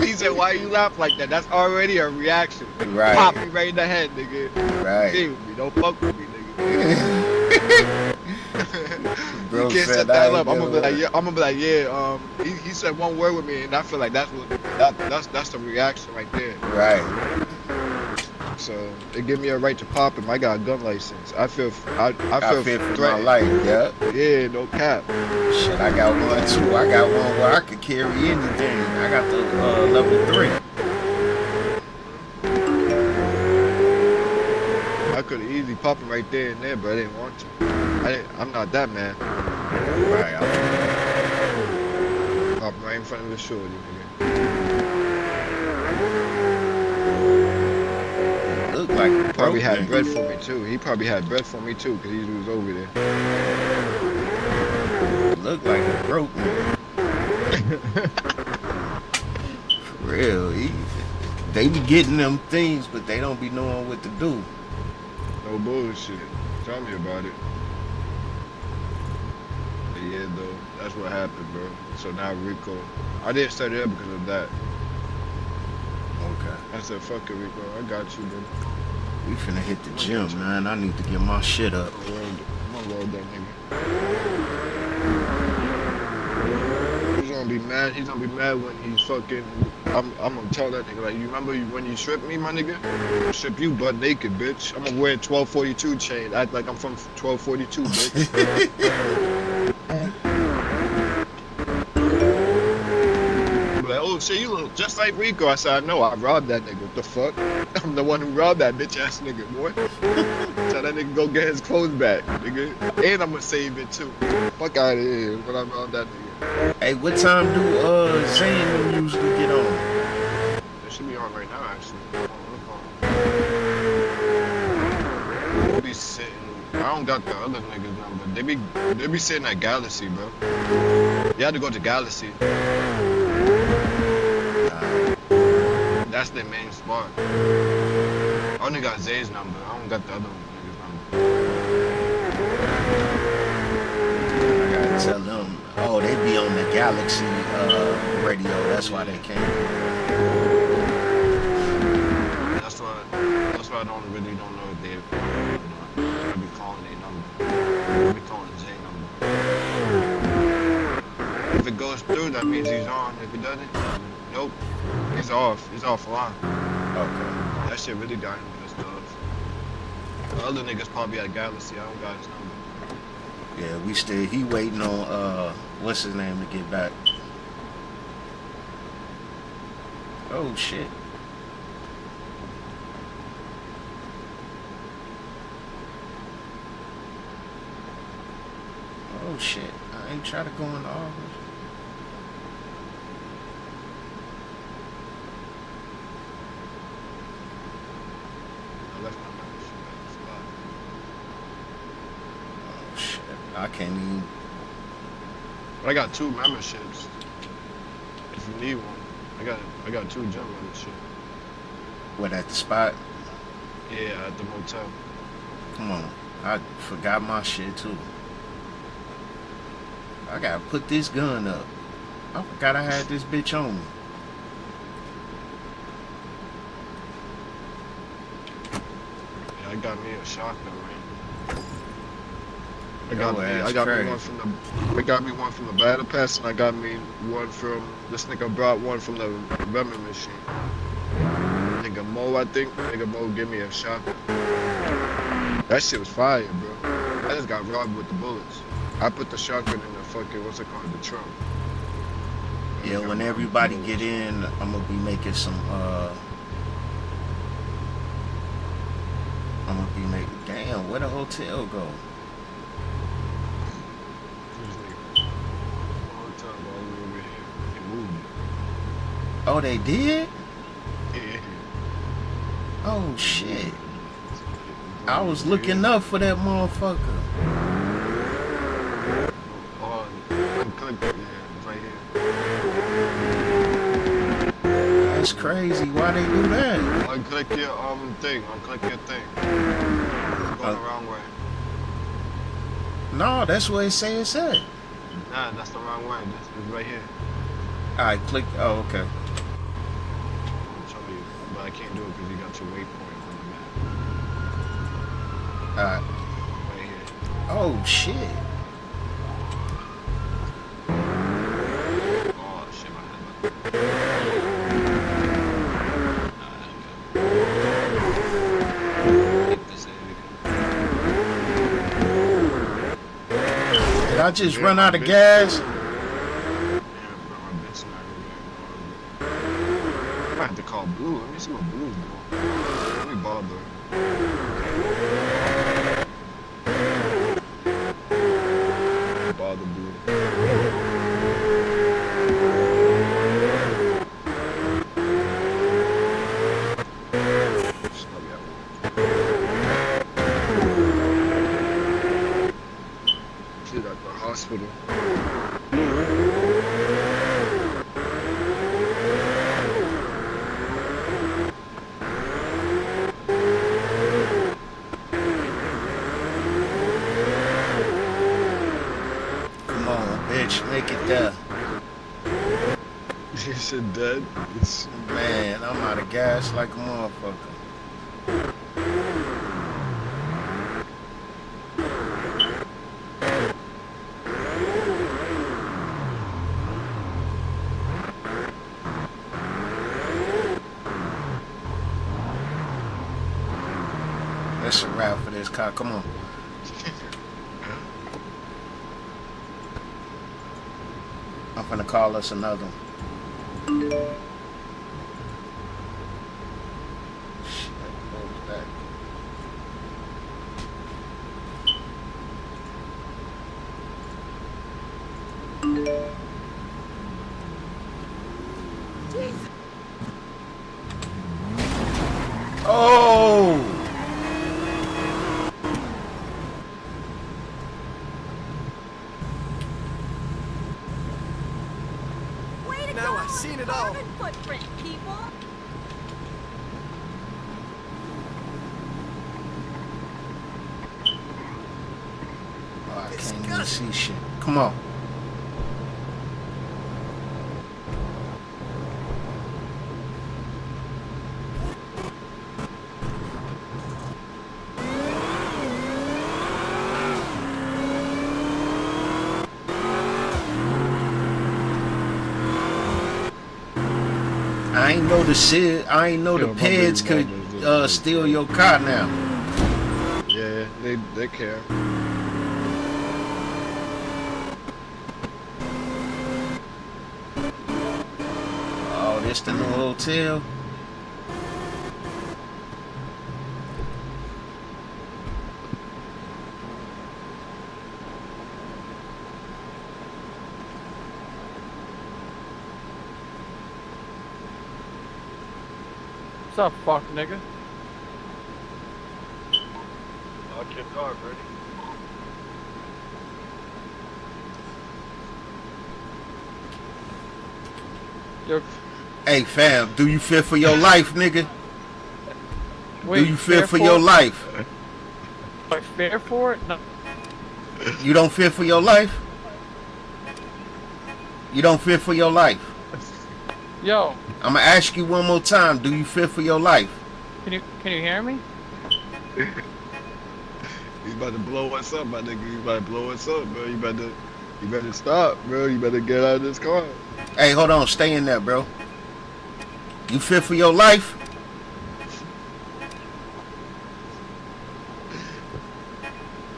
He said, why you laugh like that? That's already a reaction. Right. Pop me right in the head, nigga. Right. Stay with me. Don't fuck with me, nigga. Bro You can't said set that I up. ain't I'm gonna be like, yeah. He said one word with me, and I feel like that's the reaction right there. Right. So they give me a right to pop him. I got a gun license. I feel For my threatened. life, yeah. Yeah, no cap. Shit, I got one too. I got one where I could carry anything. I got the level 3. I could have easily popped him right there and there, but I didn't want to. I'm not that man. Right. Pop him right in front of the shorty, nigga. Look like a Probably broke had nigga. bread for me too. He probably had bread for me too, cause he was over there. Look like a broke nigga. For real. They be getting them things, but they don't be knowing what to do. No bullshit. Tell me about it. But yeah, though, that's what happened, bro. So now Rico, I didn't start it up because of that. Okay. I said, fuck it, Rico. I got you, bro. We finna hit the gym, man. I need to get my shit up. I'm gonna roll that nigga. He's gonna be mad. He's gonna be mad when he fucking. I'm gonna tell that nigga, like, you remember when you stripped me, my nigga? I'll strip you butt naked, bitch. I'm gonna wear 1242 chain. Act like I'm from 1242, bitch. Like, oh shit, you look just like Rico. I said, I know, I robbed that nigga. What the fuck? I'm the one who robbed that bitch ass nigga, boy. Tell that nigga go get his clothes back, nigga. And I'm gonna save it too. Fuck out of here when I robbed that nigga. Hey, what time do Zane them usually get on? They should be on right now, actually. They be sitting. I don't got the other niggas number. They be sitting at Galaxy, bro. You had to go to Galaxy. That's their main spot. I only got Zay's number. I don't got the other niggas number. I gotta tell them. Oh, they be on the Galaxy radio. That's why they came. That's why I don't really don't know if they. I be calling their number. I be calling Zay number. If it goes through, that means he's on. If it doesn't, nope. He's off. He's offline. Okay. That shit really got him pissed off. The other niggas probably at Galaxy. I don't got his number. Yeah, he waiting on what's his name to get back. Oh shit. Oh shit. I ain't try to go in the office. I left my membership at the spot. Oh shit. I can't even. I got 2 memberships. If you need one, I got 2 gym memberships. What, at the spot? Yeah, at the motel. Come on. I forgot my shit too. I gotta put this gun up. I forgot I had this bitch on me. Yeah, I got me a shotgun, man. I got me one from the battle pass, and I got me one from this nigga brought one from the vending machine. Nigga Mo, I think. Nigga Mo give me a shotgun. That shit was fire, bro. I just got robbed with the bullets. I put the shotgun in the fucking, what's it called, the trunk. Yeah, when everybody get in, I'm gonna be making some damn, where the hotel go? Oh, they did? Yeah. Oh shit. I was looking up for that motherfucker. Oh, unclick it, yeah, it's right here. That's crazy. Why they do that? Unclick your thing. Unclick your thing. It's going the wrong way. No, that's what it said. Nah, that's the wrong way. It's right here. Alright, click. Oh, okay. I'll show you, but I can't do it because you got your waypoint on the map. Alright. Right here. Oh shit. Oh shit, my head. Did I just run out of gas? I might have to call Blue. Let me see what Blue's doing. Let me bother. Bother Blue. hospital. Come on, bitch, make it there. You said dead? It's... Man, I'm out of gas like a motherfucker. That's a wrap for this car. Come on. I'm gonna call us another one. Shit, what was that? Oh! Now I've seen it all. Footprint, people. Oh, I can't even see shit. Come on. I ain't know the shit. I ain't know the peds could steal your car now. Yeah, they care. Oh, this the new hotel? What's up, fuck nigga? Lock your car, Brady. Yo, Hey fam, do you fear for your life, nigga? wait, Do you fear for your life? Do I fear for it? No. You don't fear for your life? You don't fear for your life? Yo, I'm gonna ask you one more time. Do you fear for your life? can you hear me? He's about to blow us up, my nigga. He's about to blow us up, bro. You better stop, bro. You better get out of this car. Hey, hold on. Stay in there, bro. You fear for your life?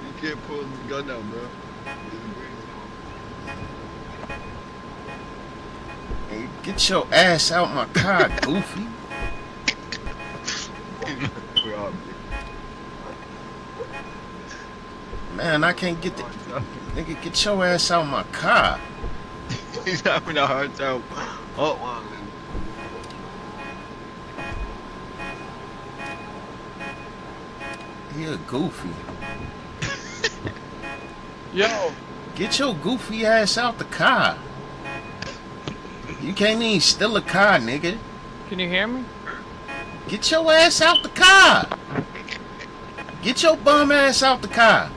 You can't pull the gun out, bro. Hey, get your ass out my car, goofy. Man, I can't get the... Nigga, get your ass out my car. He's having a hard time. Oh, wow. He a goofy. Yo, get your goofy ass out the car. You can't even steal a car, nigga. Can you hear me? Get your ass out the car. Get your bum ass out the car.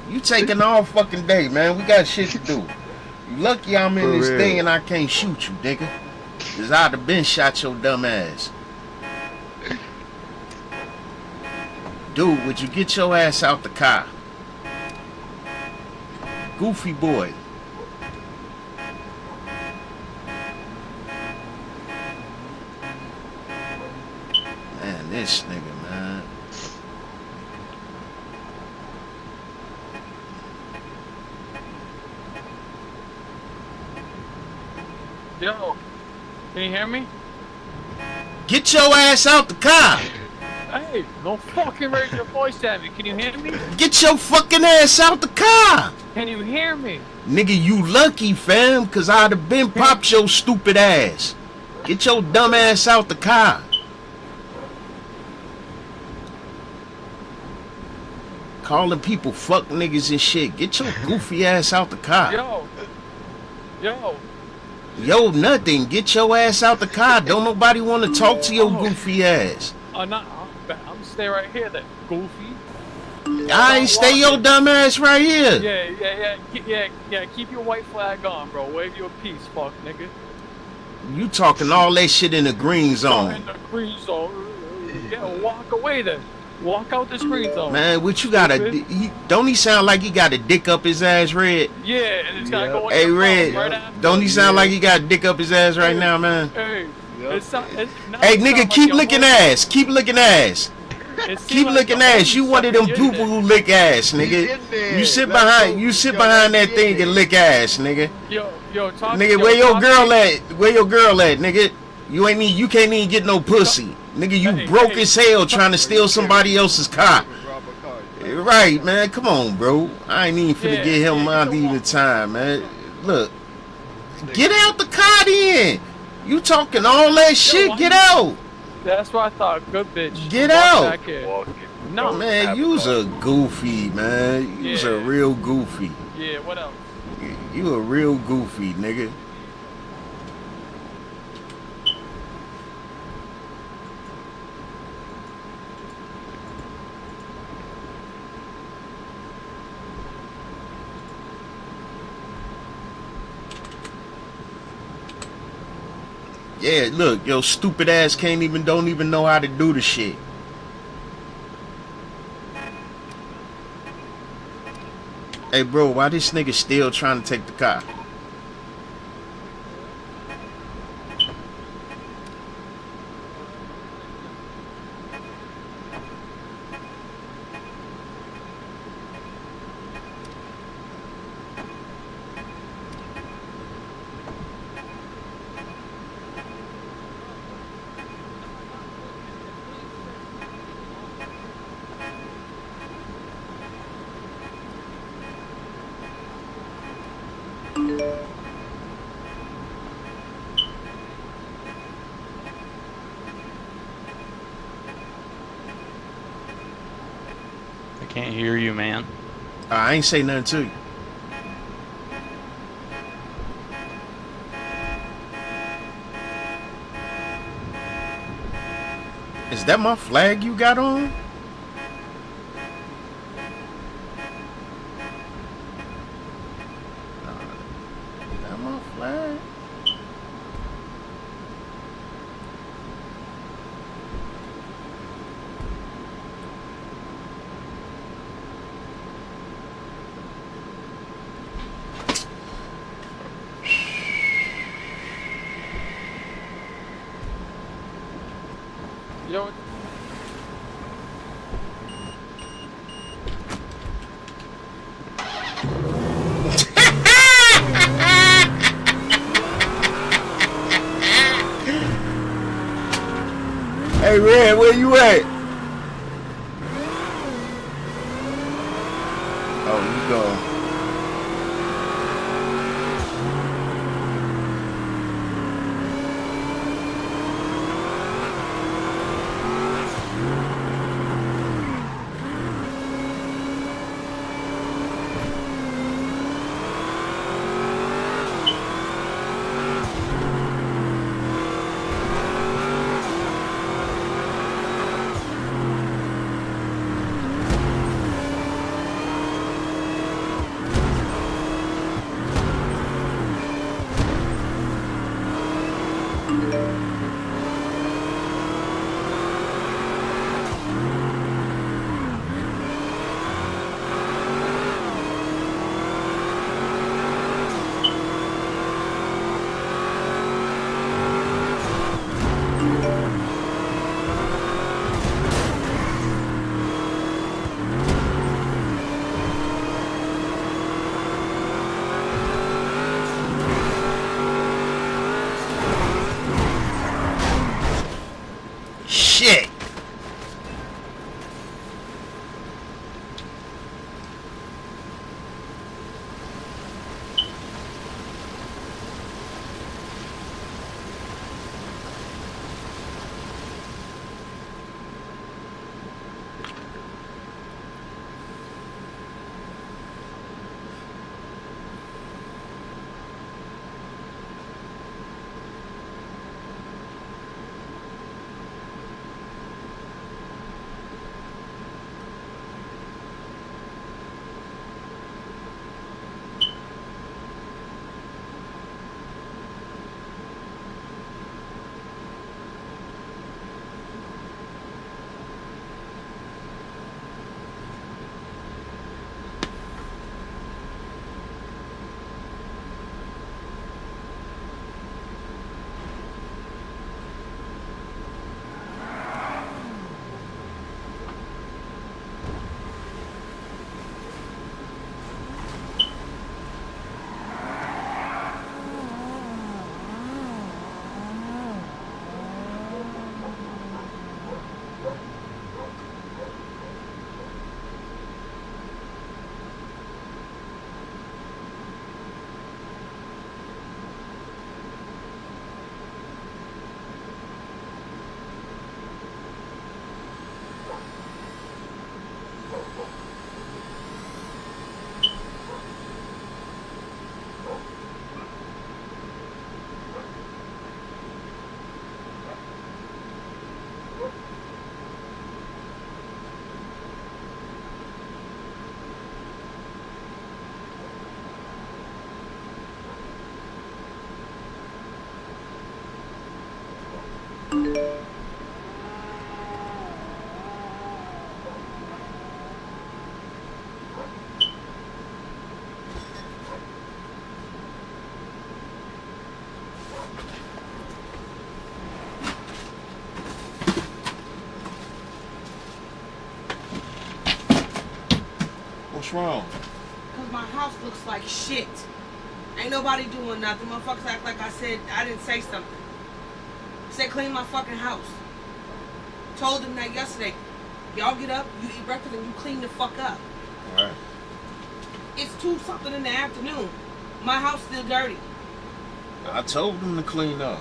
You taking all fucking day, man. We got shit to do. You lucky I'm in this thing and I can't shoot you, nigga. Cause I'd have been shot your dumb ass. Dude, would you get your ass out the car? Goofy boy. Man, this nigga, man. Yo, can you hear me? Get your ass out the car. Hey, don't fucking raise your voice at me. Can you hear me? Get your fucking ass out the car. Can you hear me? Nigga, you lucky, fam, cause I'd have been popped your stupid ass. Get your dumb ass out the car. calling people fuck niggas and shit. Get your goofy ass out the car. Yo, nothing. Get your ass out the car. Don't nobody want to talk to your goofy ass. I'm stay right here then, goofy. I stay your dumb ass right here. Yeah. Keep your white flag on, bro. Wave your peace, fuck, nigga. You talking all that shit in the green zone. In the green zone. Yeah, walk away then. Walk out this green zone. Man, what you got don't he sound like he got a dick up his ass, Red? Yeah, and it's gotta go in Hey, your Red, mouth right after. don't he sound like he got a dick up his ass right now, man? Hey, Hey, nigga, keep licking ass. Keep licking ass. Keep licking ass. You one of them people who lick ass, nigga. You sit behind that thing and lick ass, nigga. Nigga, where your girl at? Where your girl at, nigga? You can't even get no pussy. Nigga, you broke as hell trying to steal somebody else's car. Right, man. Come on, bro. I ain't even finna get him out even time, man. Look. Get out the car then. You talking all that shit, get out. That's what I thought. Good bitch. Get Walk out. back here. No, man, you's a goofy, man. You's a real goofy. Yeah, what else? You a real goofy, nigga. Yeah, look, your stupid ass don't even know how to do the shit. Hey, bro, why this nigga still trying to take the car? I can't hear you, man. I ain't say nothing to you. Is that my flag you got on? Is that my flag? Yo. Hey, Red, where you at? Oh, you go. What's wrong? Because my house looks like shit. Ain't nobody doing nothing. Motherfuckers act like I said I didn't say something. I said clean my fucking house. Told them that yesterday. Y'all get up, you eat breakfast, and you clean the fuck up. Alright. It's 2-something in the afternoon. My house still dirty. I told them to clean up.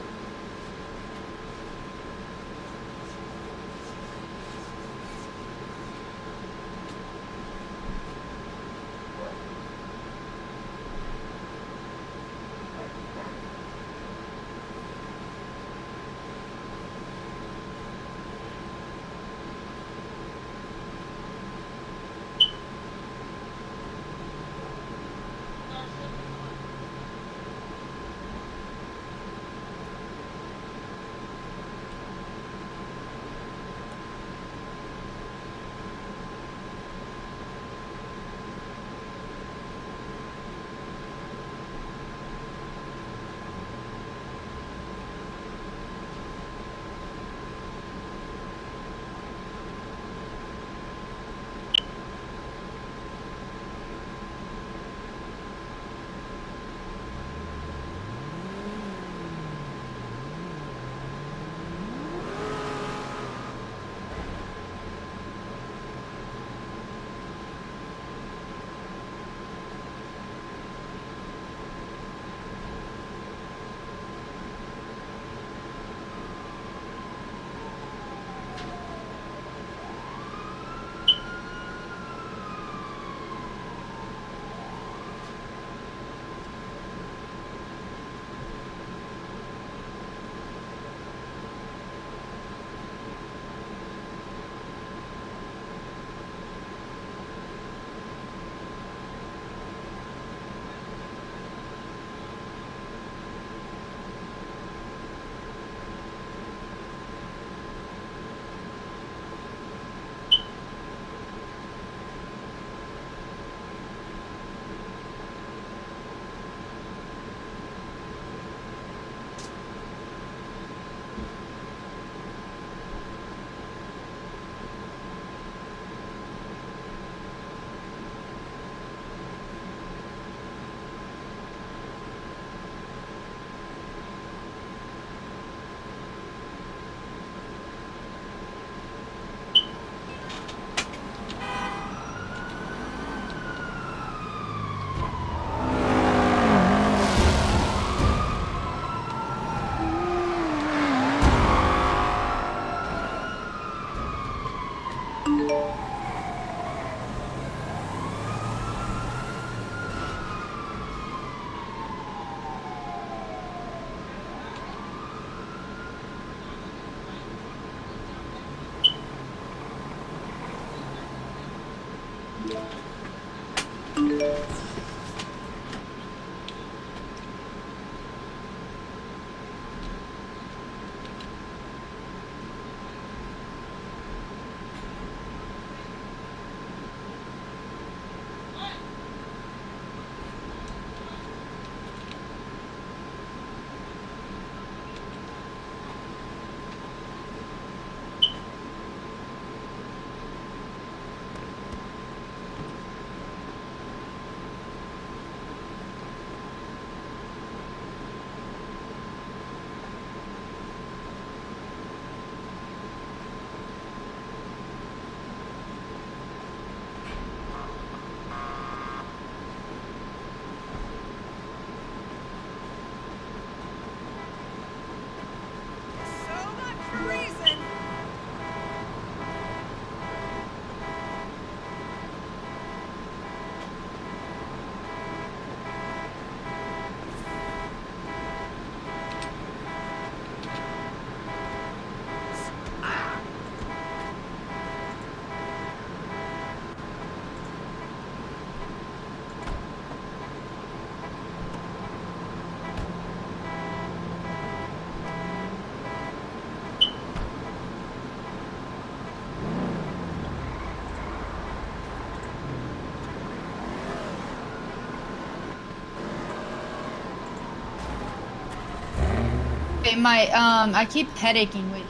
I keep headaching with.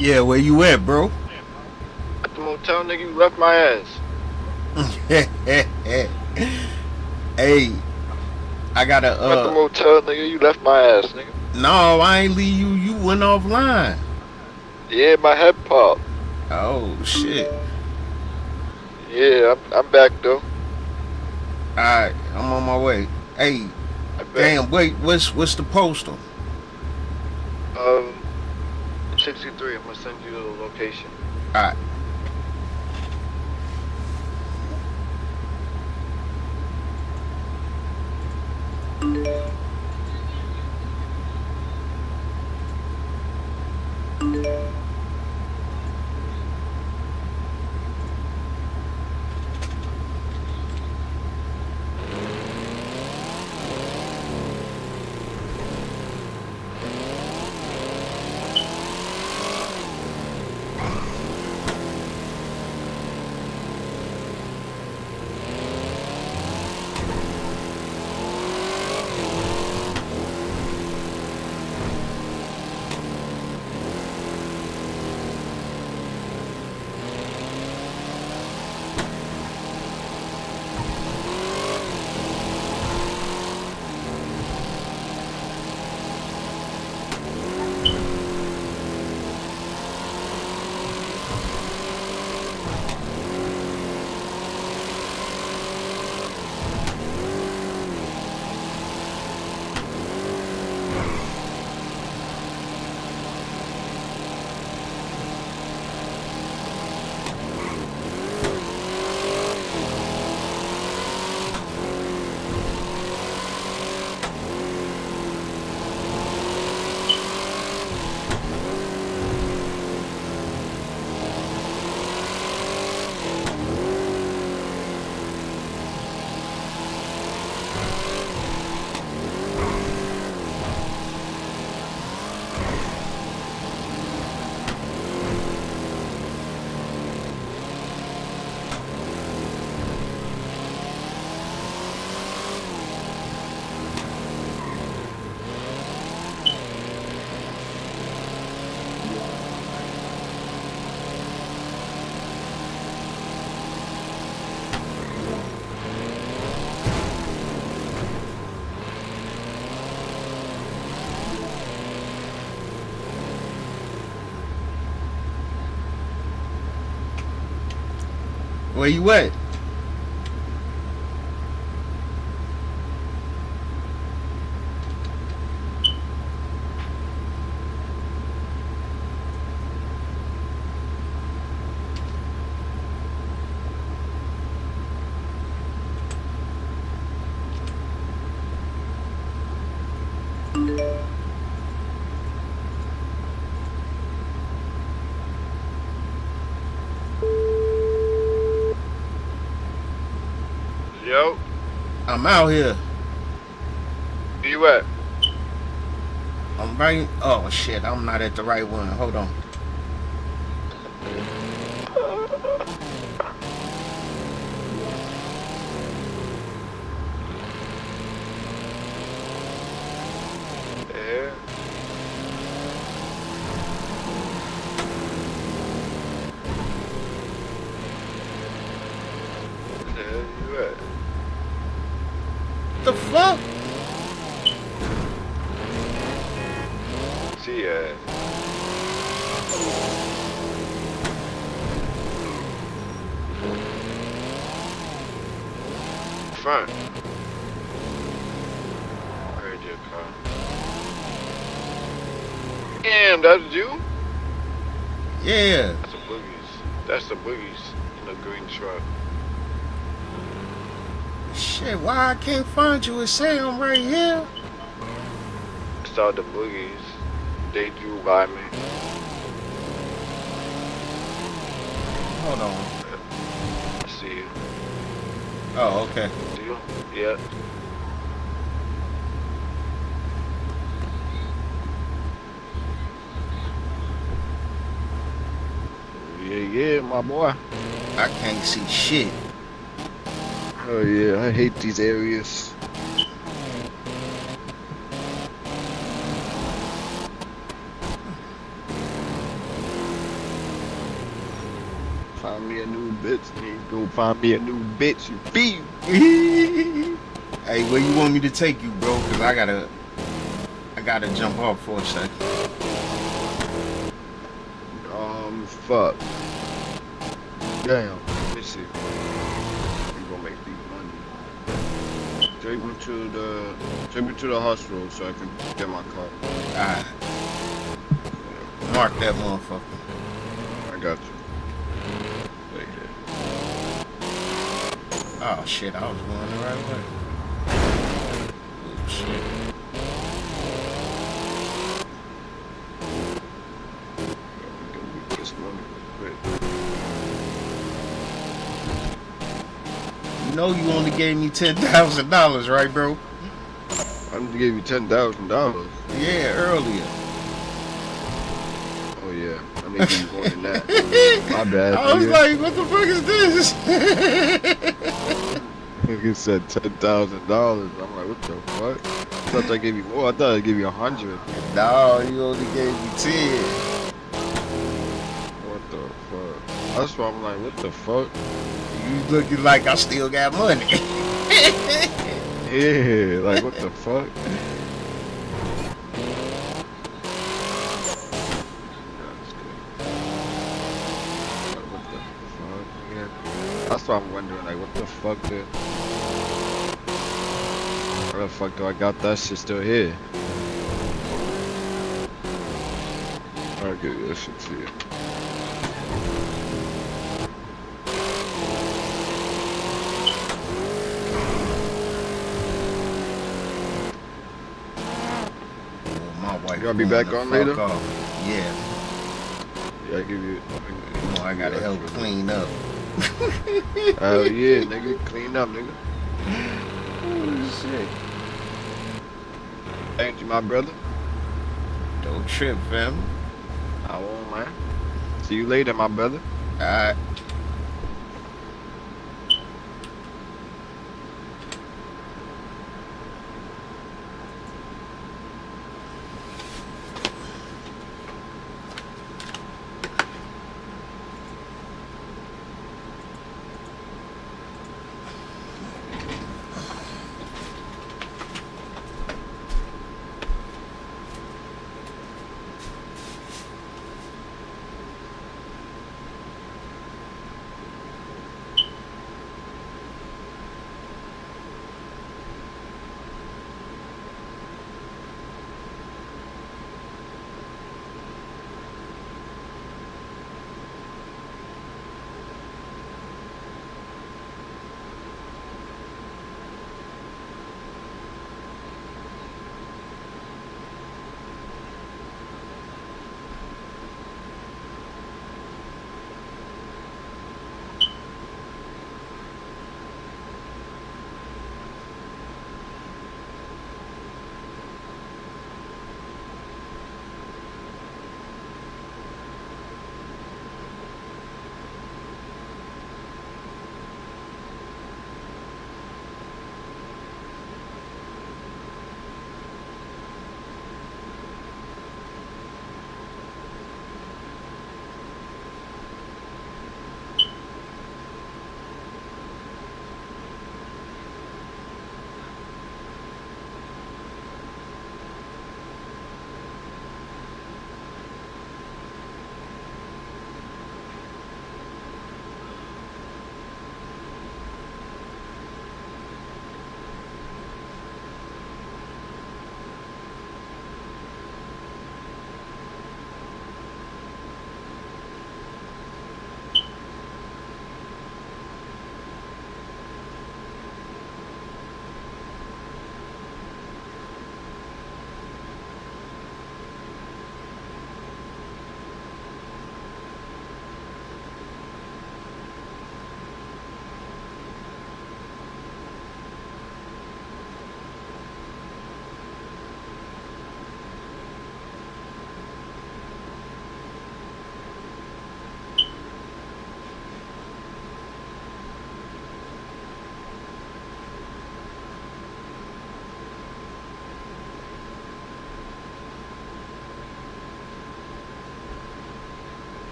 Yeah, where you at, bro? At the motel, nigga, you left my ass. Hey, I gotta At the motel, nigga, you left my ass, nigga. No, I ain't leave you. You went offline. Yeah, my head popped. Oh shit. Yeah, I'm back though. Alright, I'm on my way. Hey, damn, wait, what's the postal? 63. I'm gonna send you the location. Alright. Where you at? Yo. I'm out here. Where you at? I'm right. Oh shit, I'm not at the right one. Hold on. Yeah. Where you at? The fuck? See ya. Fine. I heard your car. Damn, that's you? Yeah. That's the boogies. That's the boogies in the green truck. Shit, why I can't find you? It say I'm right here. It's all the boogies. They drew by me. Hold on. I see you. Oh, okay. See you? Yeah. Yeah, my boy. I can't see shit. Oh yeah, I hate these areas. find me a new bitch. Nigga, go find me a new bitch. You feel? Hey, where you want me to take you, bro? Cause I gotta jump off for a second. Fuck. Damn. Let me see. We gonna make these money. Take me to the hospital so I can get my car. Alright. Mark that motherfucker. I got you. Right here. Oh shit, I was going the right way. Oh shit. You know you only gave me $10,000, right, bro? I only gave you $10,000. Yeah, earlier. Oh yeah, I need to give you more than that. My bad. I was like, what the fuck is this? Nigga said $10,000. I'm like, what the fuck? I thought I gave you more. I thought I gave you 100. No, you only gave me 10. What the fuck? That's why I'm like, what the fuck? You looking like I still got money. Yeah, like what the fuck? That's why I'm wondering, like, what the fuck, dude? Where the fuck do I got that shit still here? I'll give you this shit to you. You gonna be back on later? Yeah. Yeah, I give you. You know, I gotta help clean up. Hell yeah, nigga. Clean up, nigga. Oh shit. Thank you, my brother. Don't trip, fam. I won't, man. See you later, my brother. Alright.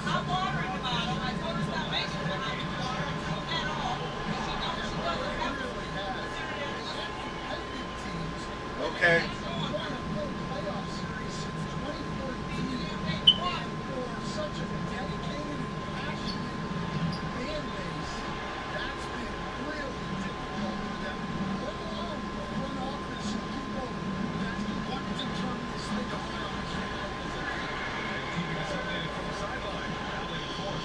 I'm watering the bottle. I told her stop making it. I'm not watering it at all. She doesn't have to consider it. Okay. Such a dedicated and passionate fan base, that's been really difficult for them. Let alone the front office and people that want to turn this thing around. Keeping us updated from the sideline. Allie Force.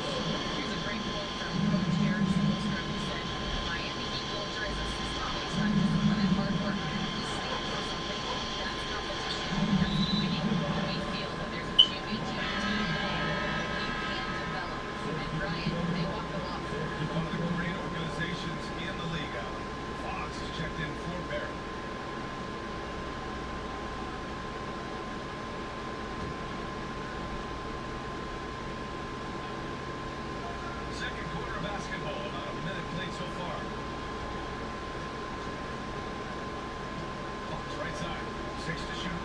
Here's a great quote from Coach Terrence Spoelstra. He said, Miami Heat culture is a system based on discipline and hard work. We stand for something. That's competition. That's winning. We feel that there's a championship team there. You can't develop. And Brian, they walk the walk. One of the great organizations in the league, Allie. Fox has checked in for Barrett. Second quarter of basketball, about a minute played so far. Fox right side, 6 to shoot.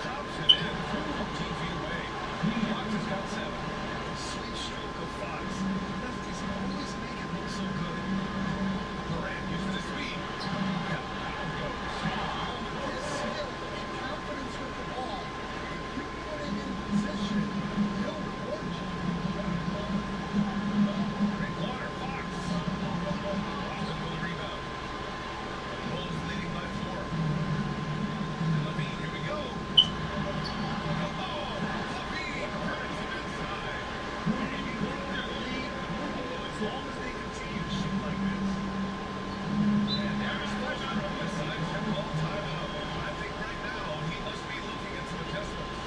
Thompson in from 14 feet away. Fox has got 7. Sweet stroke of Fox. Lefties always make it look so good. Durant using the speed. Out goes. His skill and confidence with the ball, if you put him in position, he'll reward you. Great corner, Fox. Boston with a rebound. Bulls leading by 4. And Levine, here we go. Oh, Levine burns it inside. Maybe one of their lead. As long as they continue to shoot like this. And there's Fletcher on this side. He's got all time out. I think right now he must be looking at some adjustments.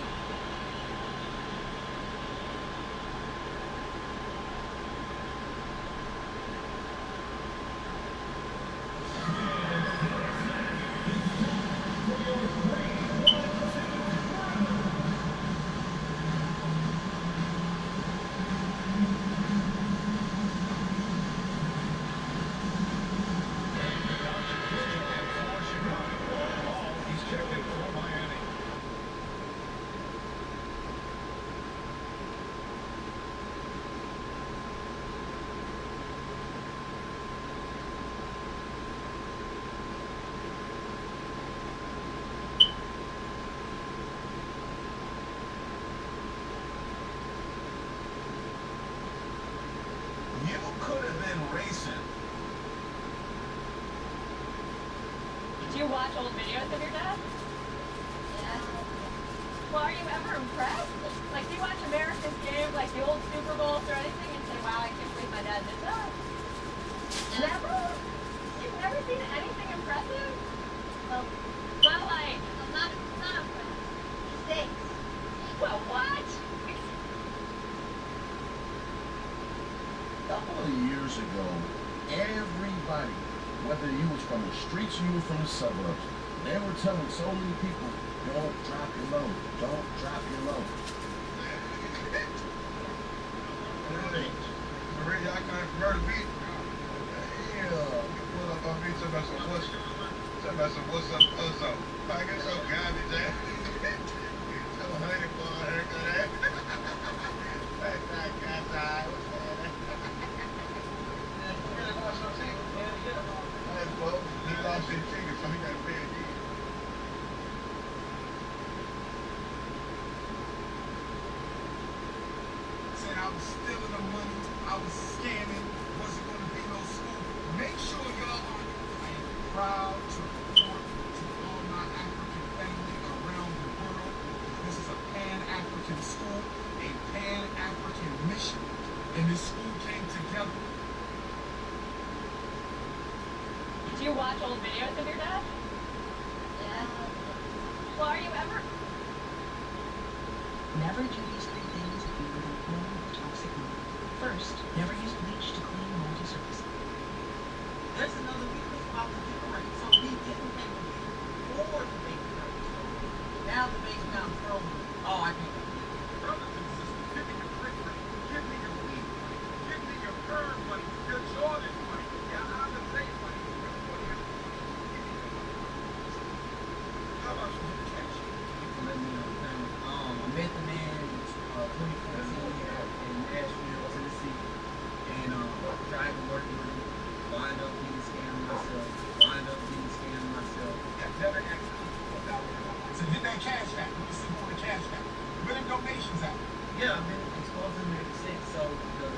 He's checked in for Miami. You could have been racing. Do you watch old videos of your dad? Yeah. Well, are you ever impressed? Like, do you watch America's games, like the old Super Bowls or anything, and say, wow, I can't believe my dad did that? Never? You've never seen anything impressive? Well, like, I'm not impressed. Thanks. Well, what? A couple of years ago, everybody, whether you was from the streets or you were from the suburbs, they were telling so many people, don't drop your load, don't drop your load. Already, I kind of murder beat. Yeah, we pull up on me, talking about some what's up, what's up. I get so garbage, eh? So honey, boy, haircut, eh? That's not got time. Well, he lost his chicken, so he got to pay again. Said I was stealing the money, I was scamming, wasn't going to be no school. Make sure y'all are. I am proud to report to all my African family around the world. This is a Pan-African school, a Pan-African mission, and this school came together. Do you watch old videos of your dad? Yeah. Well, are you ever... Never do these 3 things if you live in a home with toxic mold. First, never use bleach to clean moldy surfaces. There's another weakness about the decorator, so we didn't pay for the base now. Now the base now frozen. Oh, I can't. Brothers and sisters, give me your brick money, give me your weed money, give me your bird money, your Jordan money, your Alizé money, your 40. How about you cash? Let me know. I met the man 2014. questions at me. Yeah, I've been exposing them ever since. So the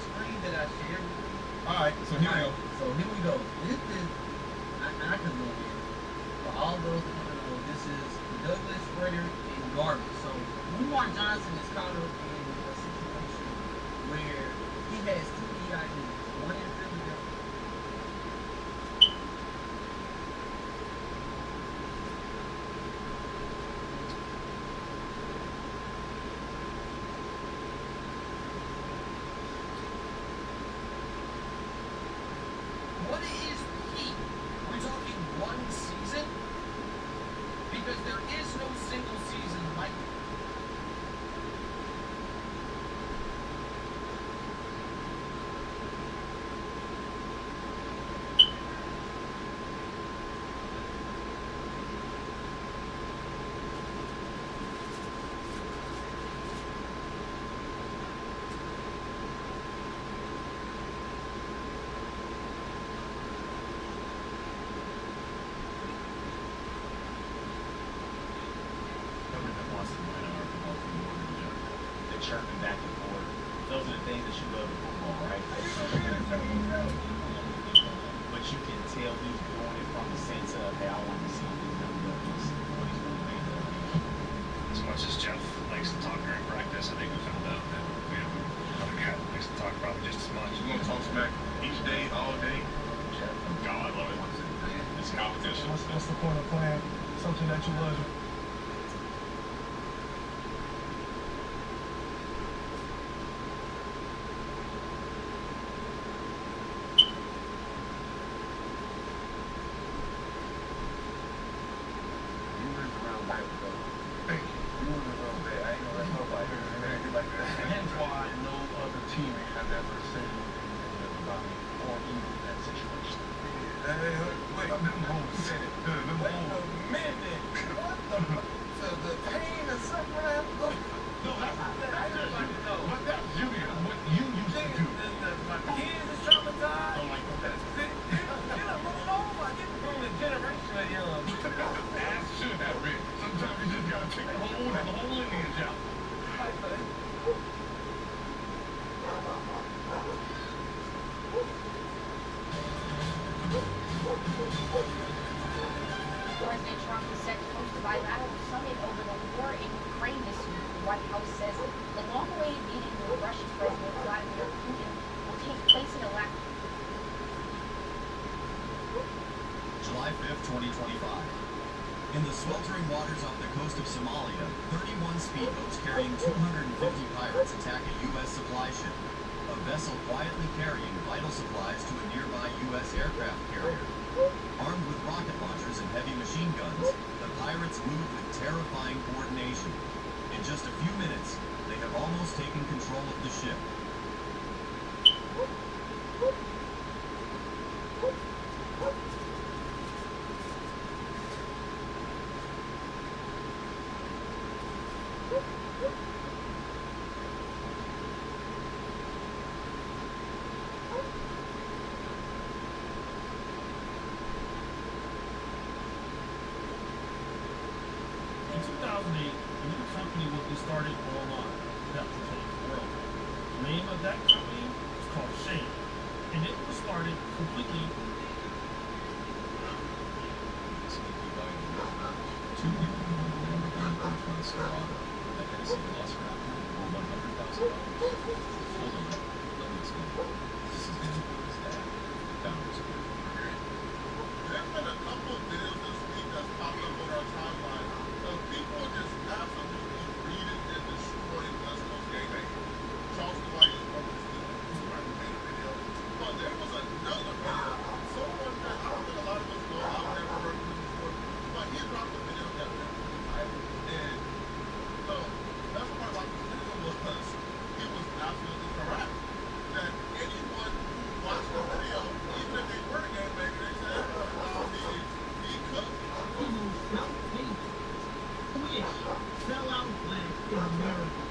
screen that I shared with you. All right, so here we go. So here we go. This is, I can go in. For all those that want to know, this is Douglas Sprayer and Garbage. So Umar Johnson is caught up in a situation where he has two EIDs, one in Philadelphia. What is peak? We're talking one season? Because there is no single season like it. The chirping back and forth. Those are the things that you love in football, right? But you can tell he's doing it from the sense of, hey, I want to see what he's really made of. As much as Jeff likes to talk during practice, I think we found out that we have another guy that likes to talk probably just as much. You want to talk smack each day, all day? God, I love it. It's competition. What's the point of playing something that you love? Hence why no other teammate has ever said anything about me or even in that situation. Wait, them hoes said it. Them Wait hoes. a minute. What the fuck? The pain and suffering I have to go through. No, that's just you. But that's you. What you used to do. My kids is traumatized. Don't like that. Get a little over. I get from the generation of young. Ass should have been. Sometimes you just gotta take the whole lineage out. President Trump is set to host a bilateral summit over the war in Ukraine this week. The White House says the long-awaited meeting with Russian President Vladimir Putin will take place in a July 5th, 2025. In the sweltering waters off the coast of Somalia, 31 speedboats carrying 250 pirates attack a U.S. supply ship. A vessel quietly carrying vital supplies to a nearby U.S. aircraft carrier. Armed with rocket launchers and heavy machine guns, the pirates move with terrifying coordination. In just a few minutes, they have almost taken control of the ship. In 2008, a new company will be started online that will change the world. The name of that company is called Shane, and it was started completely. Two people from Silverado that had a single loss for $100,000. Hold on, let me explain. This is the dad, founders of it. There's been a couple of videos this week that's popped up on our timeline of people just absolutely reading and destroying West Coast gang. Charleston White is one of the made a video. But there was another video. Someone that I don't think a lot of us know, I've never heard of him before, but he dropped a video that went really viral. And so that's part about this video was he was absolutely correct. That anyone who watched the video, even if they were a gang banger, they said, he could. Twitch sellout flags in America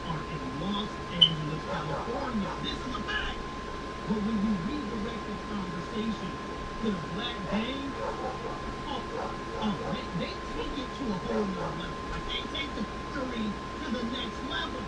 are in Los Angeles, California. This is a fact. But when you redirect the conversation to the black gang, they take it to a whole nother level. Like they take the theory to the next level.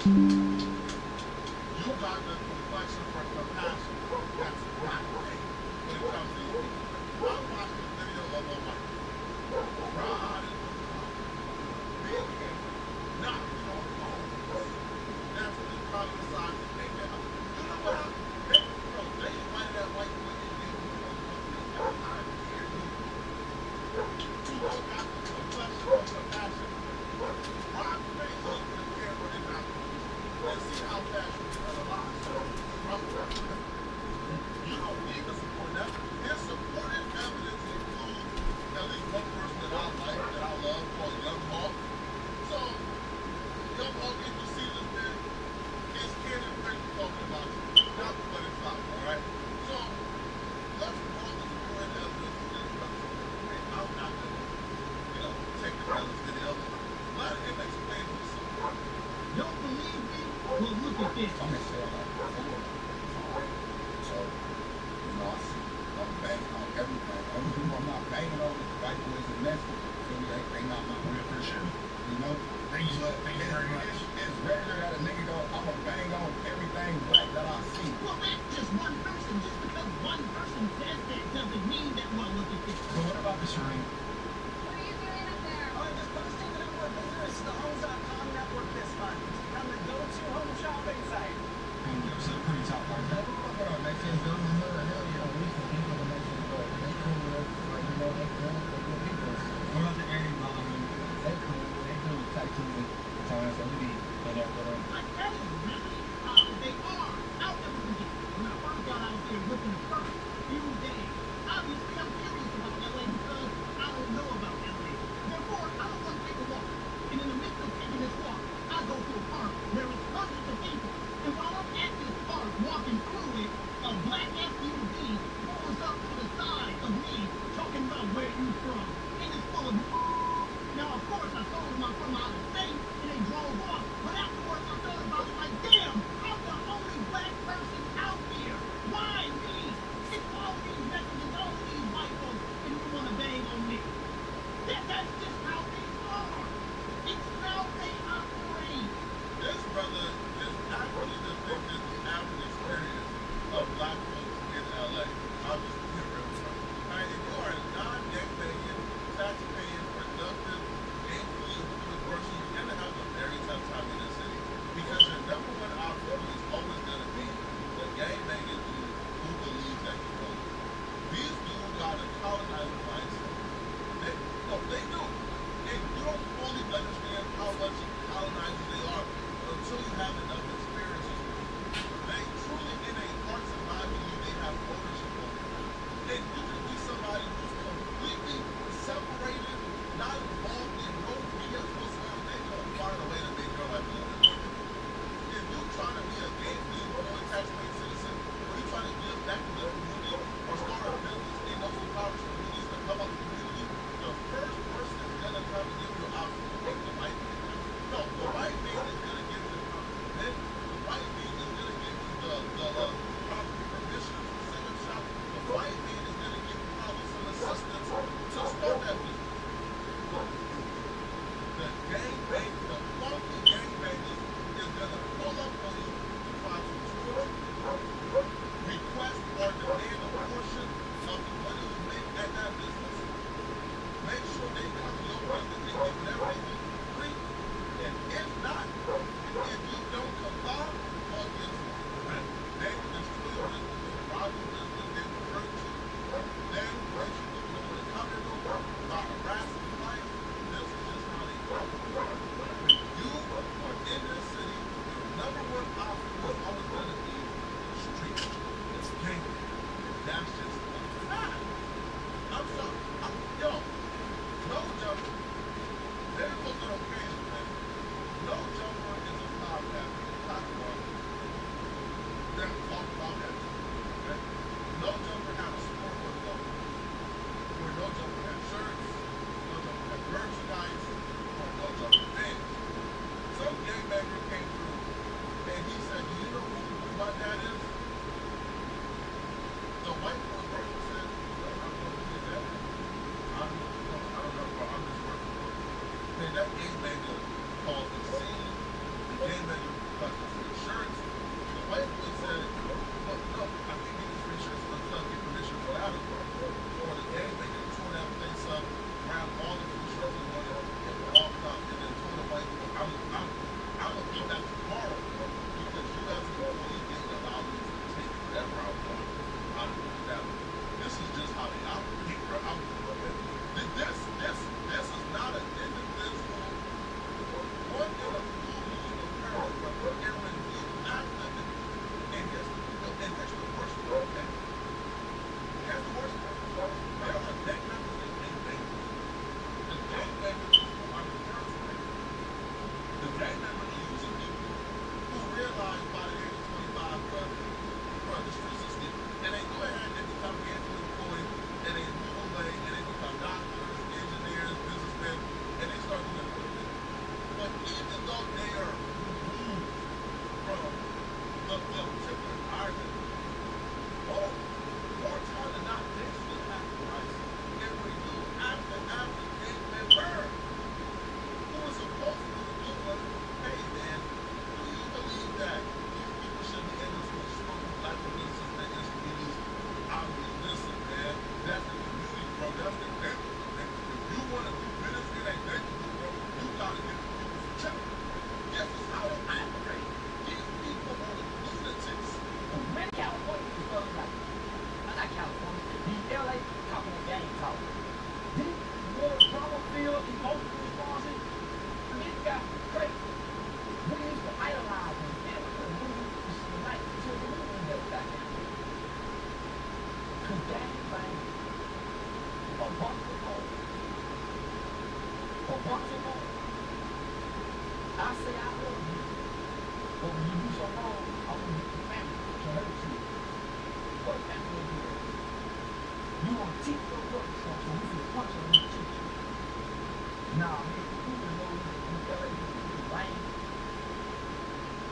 You got the complexion for compassion. That's not great when it comes to these people. I'm watching a video of a white rod and big head, not on bones. That's the kind of size that they get. You know what happened? Bro, they invited that white boy in there. You don't got the complexion for compassion. Rock face up in the camera and not. Let's see how fast you can analyze. You don't need to support that. His supportive evidence includes at least one person that I like, that I love, called Young Hawk. So, Young Hawk, if you see this man, his kid and friends talking about you. Not to let it stop, alright? So, let's roll the supportive evidence to this brother. I'm not going to, take the brothers to the others. Let him explain himself. Don't believe me? Well, look at this. I'm gonna say like so, I see I'm banging on everything. Only people I'm not banging on is the white boys and Mexicans. They not my real for sure. You know? Thank you very much. It's regular that a nigga go, I'm gonna bang on everything black that I see. Well, that's just one person. Just because one person says that doesn't mean that, well, look at this. So what about this ring? What are you doing up there? I'm just posting the network business, the Homes.com network this month. I'm the go-to home shopping site. So pretty top line. What up, Mexicans? Hell yeah, we can people the Mexicans, but they cool with, like, they good people. What about the Aaron Ballman? They cool, they do tattoos and times, so we be whatever. Like, that is really how they are. I'll never forget. When I first got out there within the first few days, obviously I'm curious about LA because I don't know about LA. Therefore, I don't want to take a walk. And in the midst of taking this walk, I go to a park where it's hundreds of people. And while I'm at this park walking through it, a black SUV pulls up to the side of me talking about where you from. And it's full of now, of course, I told them I'm from out of state, and they drove off. But afterwards, I thought about it like, damn, I'm the only black person out here. Why me? It's all these Mexicans, all these white folks, and you want to bang on me. That's just how they are. It's how they operate. This brother is actually depicted the average experience of black folks in LA. I'll just be real with you. Alright, if you are a non-gangbanging, tax-paying, productive, gainfully employed person, you're going to have a very tough time in this city. Because your number one obstacle is always going to be the gangbanging dude who believes that you know. These dudes got a colonizer mindset. They do. And you don't fully understand how much colonizers they are until you have enough experiences. They truly, in a hearts and minds, believe they have ownership over it. And you can be somebody who's completely separated, not involved in no BS whatsoever. They're going to find a way to make your life a little bit more difficult. If you're trying to be a gainfully employed, tax-paying citizen, or you're trying to give back to the community, or start a business in those impoverished communities to come up with the community, the first person is going to come and give you an option to take the white man. No, the white man is going to give you the permit. The white man is going to give you the property permission to set up shop. The white man is going to give you probably some assistance to start that business. The gangbang, the funky gangbangers is going to pull up on you to try to torture you, request or demand a portion of the money you make at that business. Make sure they come to your business and get whatever they need free. And if not, if you don't comply, well, guess what? They will destroy your business, rob your business, they will hurt you. They will hurt you with no one to come in over, by harassing clients. This is just how they go. When you are in this city, your number one obstacle is always going to be the street. It's gangster. That's just a fact. I'm sorry. Yo, no jumper. They're looking on Facebook, man. No jumper is a podcast platform that talk about that. Okay? No jumper had a sport or logo. Where no jumper had shirts, no jumper had merchandise, or no jumper fans. Some gangbanger came through and he said, do you know who my dad is? The white boy person said, no, I don't know who your dad is. I don't know, bro. I'm just working for it. Man, that gangbanger caused a scene. The gangbanger house. Then more drama filled emotional responses. And then you got crazy. We used to idolize him. Man, we could move tonight until the movie that back in. Cause gang bang, a bunch of hoes. A bunch of hoes. I say I love you. But when you do so wrong, I want to get your family to hurt you. What family will do that? You want to teach your work stuff so we can punch on you teach you. Nah, man, you can know you LA, you lame.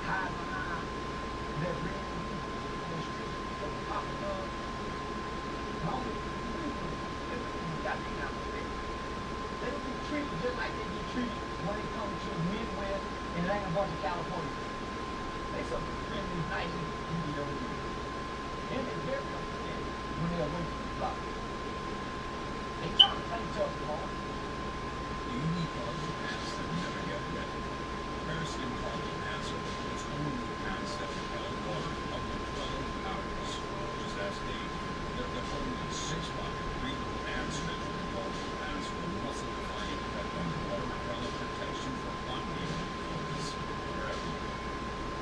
Hide behind that red on the street of the popping up. Homie, you got me out of there. They don't get treated just like they get treated when they come to the Midwest and it ain't a bunch of California. They some friendly, nice, easy over here. And they're very understanding when they're away from the block. They trying to play each other hard. The unique cargo pants that never get wet. Bearskin cargo pants are the world's only pants that repel water up to 12 hours. Just ask Dave. They're only 6-pocket breathable pants measured cargo pants with a muscle-defining effect on water repellent protection for unbeatable clothes. Forever.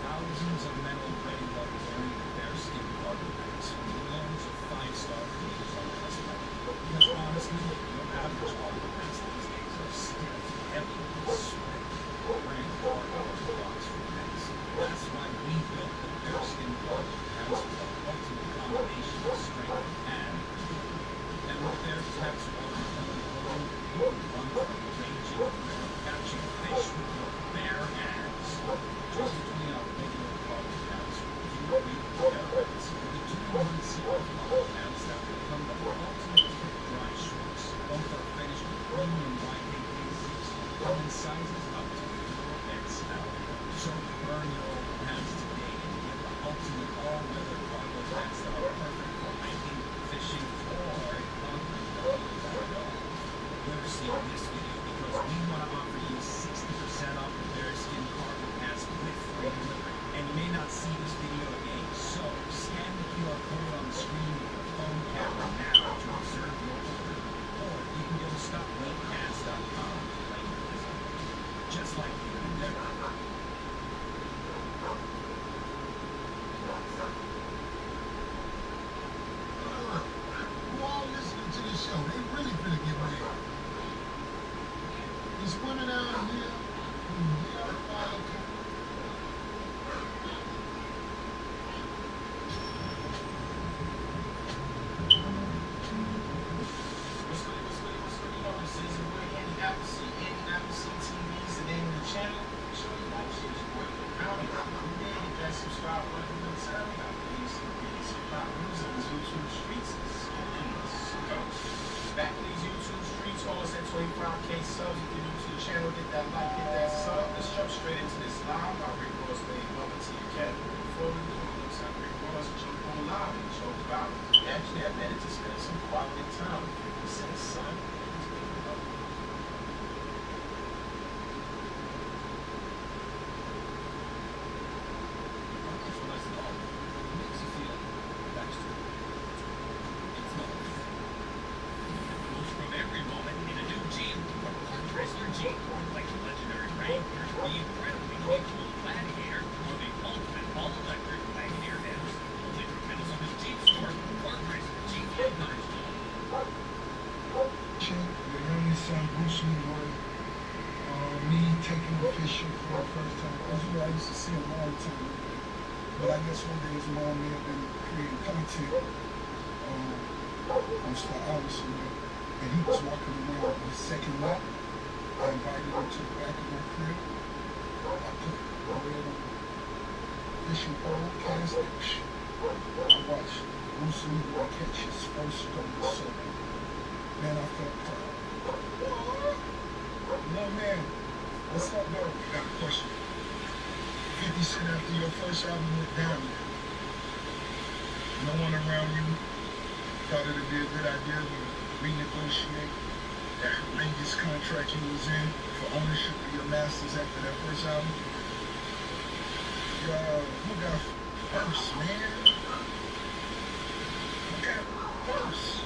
Thousands of men already love wearing the bearskin cargo pants. Millions of 5-star reviews on the website. Because honestly, your average cargo pants these days are stiff, heavy, and sweaty. Wearing cargo is a box for men. That's why we built the bearskin cargo pants with the ultimate combination of strength and comfort. And with their text water repellent clothing, you can run from a raging river, catching fish with your bare hands. Choose between our regular cargo pants or deep pants or the 2-in-1 zero cargo pants that become the ultimate quick dry shorts. Both are finished with premium YKK zips, come in sizes up to 4XL. So burn your old pants today and get the ultimate all-weather cargo pants that are perfect for hiking, fishing, or conquering the world. You're seeing this video because we want to offer you 60% off the bearskin cargo pants with free delivery. And you may not see this video again, so scan the QR code on the screen with your phone camera now to reserve your order. Or you can go to stopweightpants.com to claim your discount. Just like you never. Who all listening to this show? They really finna get mad. There's women out here who hear the podcast. What's good? You know this is your boy Andy Appleseed. Andy Appleseed TV is the name of the channel. Make sure you like, share, support your family. You did hit that subscribe button and tell me how please subscribe using these YouTube streets. Back in these YouTube streets, almost at 25K subs. You can YouTube channel, get that like, get that sub. Let's jump straight into this live. My Rick Ross playing welcome to your academy. Before we do, it looks like Rick Ross jump on live and show about actually that minute to spend some quality time with 50 Cent, son. From every moment in a new Jeep or Park Chrysler Jeep, like the legendary Wrangler, the incredibly capable Gladiator, or the ultimate all-electric Wagoneer X. Only from Minnesota's Jeep store, Park Chrysler Jeep in Huntersville. Your youngest son, Bruce Leroy, me taking the fishing for the first time. As you know, I used to see him all the time. But I guess one day his mom may have been creating content on Star Allison. And he was walking around on his second lap. I invited him to the back of my crib. I put a red fishing pole, cast it. I watched Bruce Leroy catch his first stolen soul. Man, I felt proud. No, man. What's up, though? I got a question. 50 Cent, after your first album went down, no one around you thought it would be a good idea to renegotiate that horrendous contract you was in for ownership of your masters after that first album? Who got first, man? Who got first?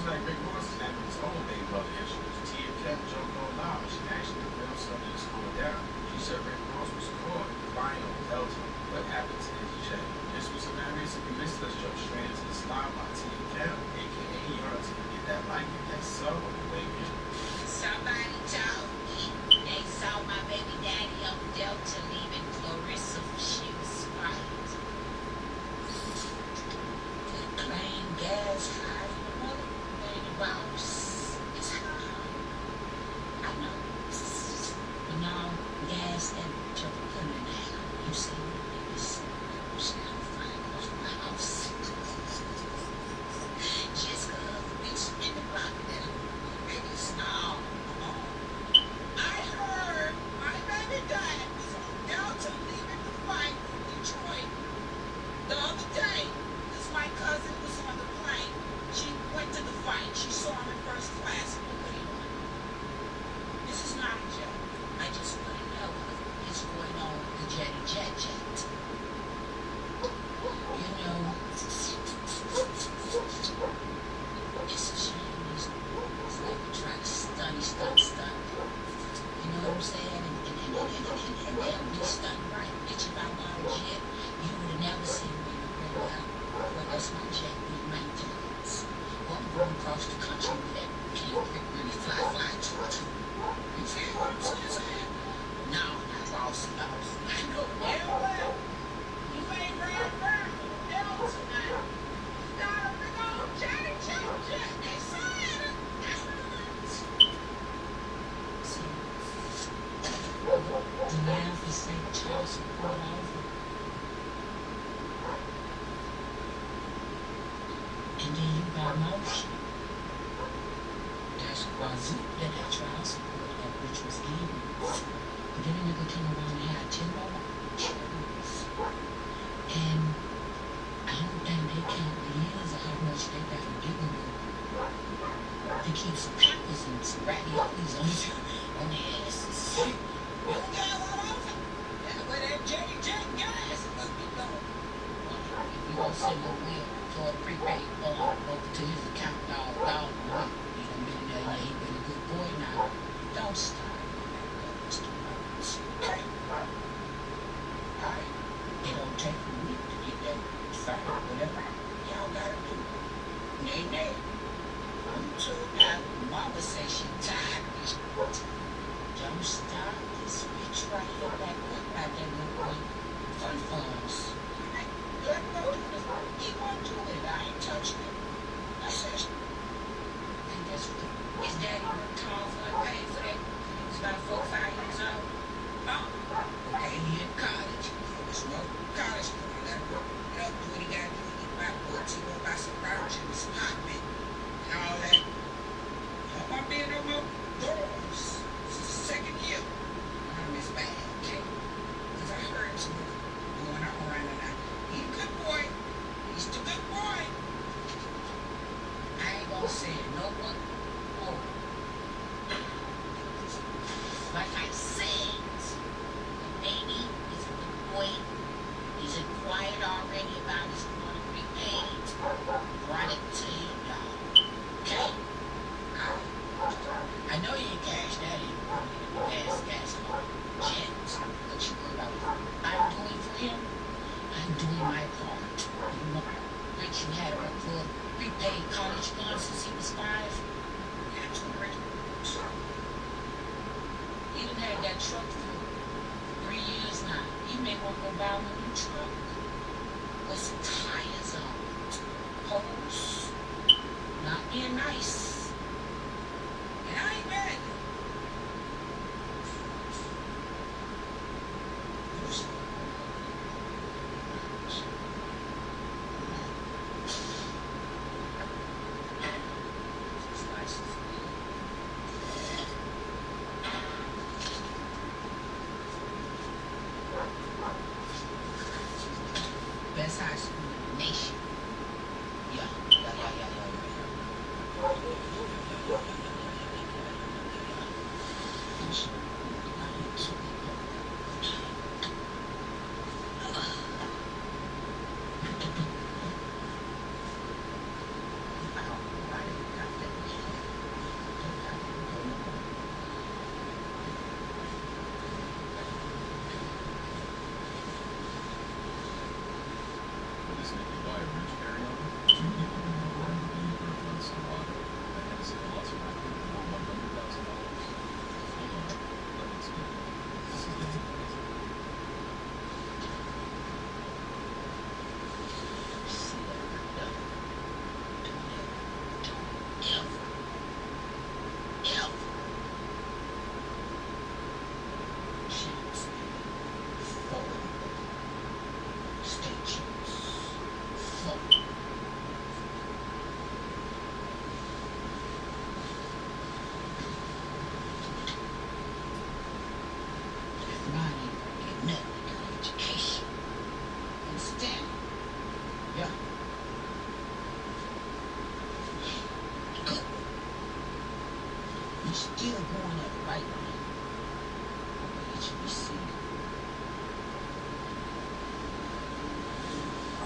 seems like Rick Ross is having his own big brother issues. Tia kept jumped on live. She actually filmed something to slow it down. She said Rick Ross was caught lying on Delta. What happened to his check? This was hilarious. If you missed us, jump straight into this live by Tia Kemp, aka Yards. Get that like, get that sub on the way in. Somebody told me they saw my baby daddy on Delta leaving Clarissa. She was spotted. Plain gas high in the mother. Baby boss. It's high. I know. But now, gas and trouble putting it down. You see, it's now fine off my house. Just cause the bitch in the block that baby small. I heard my baby daddy was on Delta leaving the fight from Detroit the other day. Because my cousin was on the plane. She went to the fight. She saw him in first class. This is not a joke. I just want to know what's going on with the Jetty Jet Jet. You know, it's a shame. It's like we try to stunt. You know what I'm saying? And they'll do stunt right. Bitch, if I bought a jet, you would have never seen me in a real out. Well, that's my jet with maintenance. Well, I'm going across the country with that really fly too. You feel what I'm saying? No, not boss. I know damn well. You ain't ran around else tonight. You got a big old Johnny Jet. They saying it. See, the man for St. Charles pulled over. And then you got motion. That's Wazoo that had trial support at, which was given. But then the nigga came around and had 10 more charges. And I don't think they count the years of how much they got to give them. They keep some peppers and some raviolis on their asses. You got one over? Yeah, but that Jetty Jet gas must be going. If you gonna send a wheel for a prepaid bond over to his account, dog, he's gonna be there. Yeah, he been a good boy now. Don't stop. Mr. Rhodes. Okay? Alright? It don't take a week to get that fight, whatever y'all gotta do. Nay. I'm too out. Mama say she tired of this. Don't stop this bitch right here back up by that little boy. Funds. Let him go do it. He won't do it. I ain't touching it. I said, and guess what? His daddy worked hard for it, paid for that. He was about 4 or 5 years old. Oh, okay, he in college. There's no college for him. Let him go. You know, do what he got to do to get my books. He won't buy some furniture and some hot men and all that. Hope I'm being no more doors. This is the second year. It's bad, okay? Because I heard some going on around tonight. He's a good boy. He's the good boy. I ain't gonna say it no one more. Like I said, the baby is a good boy. He's inquired already about his money repaid. Brought it to him, y'all. Okay? I know you ain't cash that in. Gas, jet. What you worry about what I'm doing for him? I'm doing my part. You know, Rich, you had worked for prepaid college funds since he was 5. Yeah, that's what Rich. He done had that truck for 3 years now. You may want to go buy him a new truck. With some tires on it. Holes. Not being nice. And I ain't mad. Best high school in the nation. Yeah.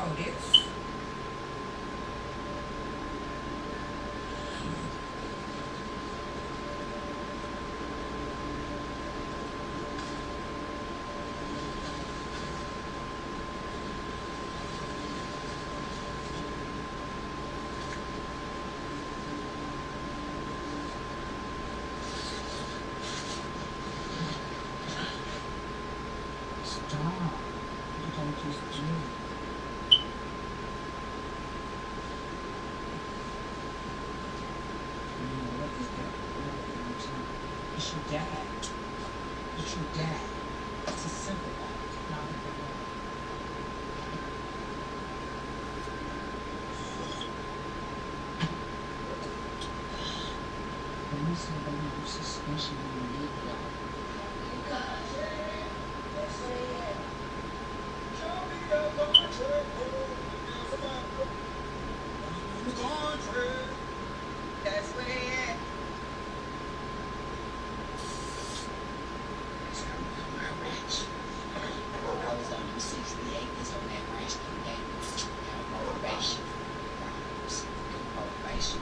borrow this? Stop. You don't just do it. What is that? It's your dad. It's your dad. It's a simple one, not a big one. When you say the suspension, you need that. That's where they at. I was on them 60 acres on that ranch today. Motivation. Motivation.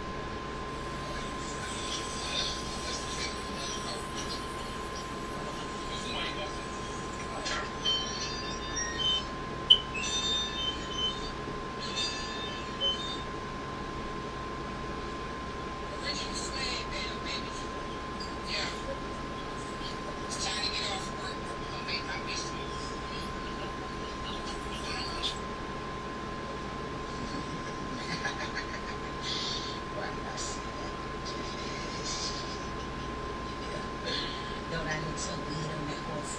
Don't I look so good on that horse?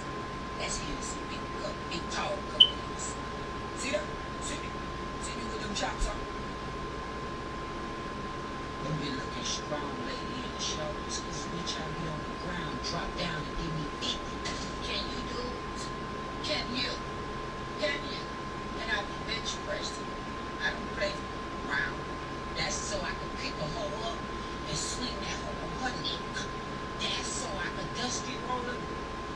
That's handsome, big tall couple. See that? See me with them chops on? Them been looking strong lately in the shoulders, cause bitch I be on the ground, drop down and give me 50. Can you do it? Can you? Can you? And I be bench pressing. I don't play around. That's so I can pick a hole up and swing that hole 100. That's so I could dusty roll it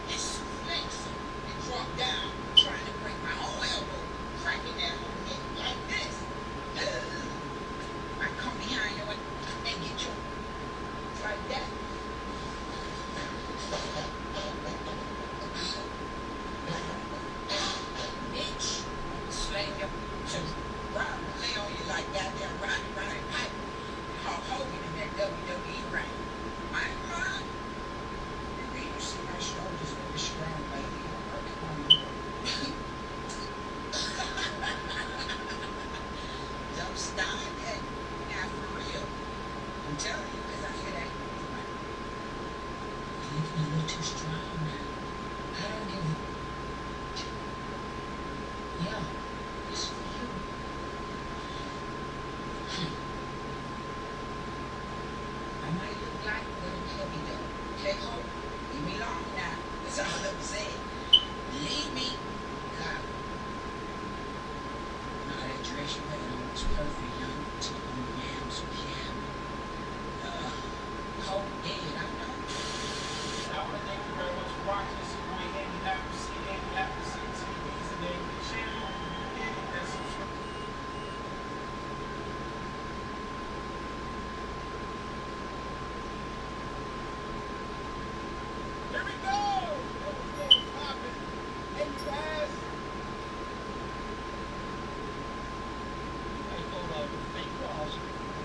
and flex it and drop down, trying to break my own elbow, cracking that whole neck like this. I come behind you and get you like that. Bitch, slay you to run, lay on you like goddamn Roddy Piper. Hulk Hogan in that WWE ring. I ain't lying. You see my shoulders very strong, baby. I'm working on you. Don't stop that. Now for real. I'm telling you, because I hear that. You're looking a little too strong now. I don't give a... Yeah, it's for you. I might look like a little heavy though. Okay, hold. Leave me alone now. That's all I'm saying. Leave me. God. No, that dress you had on was perfect, young. To the yams piano. Hold dead, I know. I want to thank you very much for watching. This is your boy Andy Appleseed, TV. He's the name of the channel. And subscribe. Here we go! Everything's popping. Hey, you guys. I told fake calls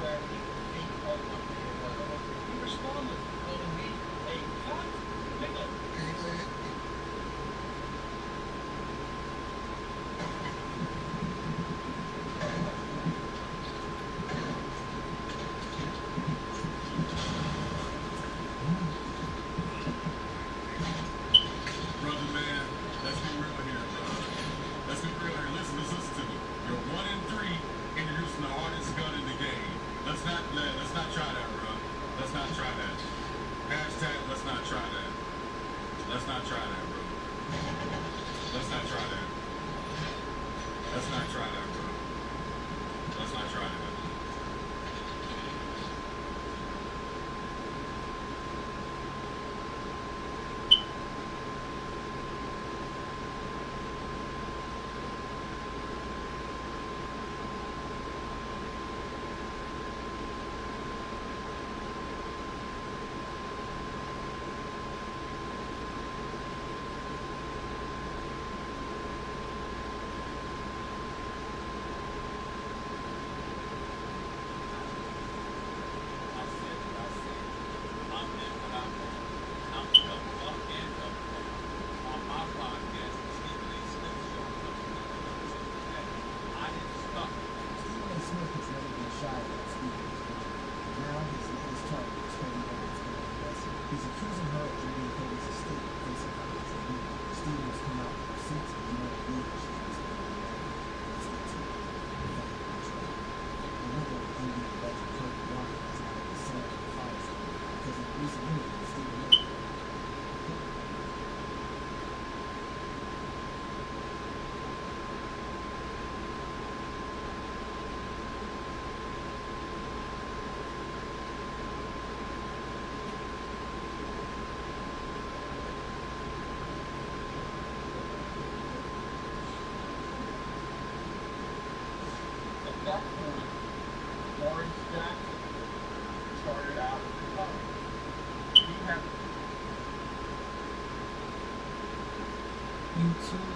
where people think all company or whatever. He responded, calling me a cunt. Nigga. Brother, man, let's be real here, bro. Let's be real here. Listen to me. You're 1-3 introducing the hardest gun in the game. Let's not try that, bro. Let's not try that. Hashtag, let's not try that. Let's not try that, bro. Let's not try that. Let's not try that, bro. Let's not try that. Jack Point, Lawrence Jackson, started out as a cop. He had YouTube,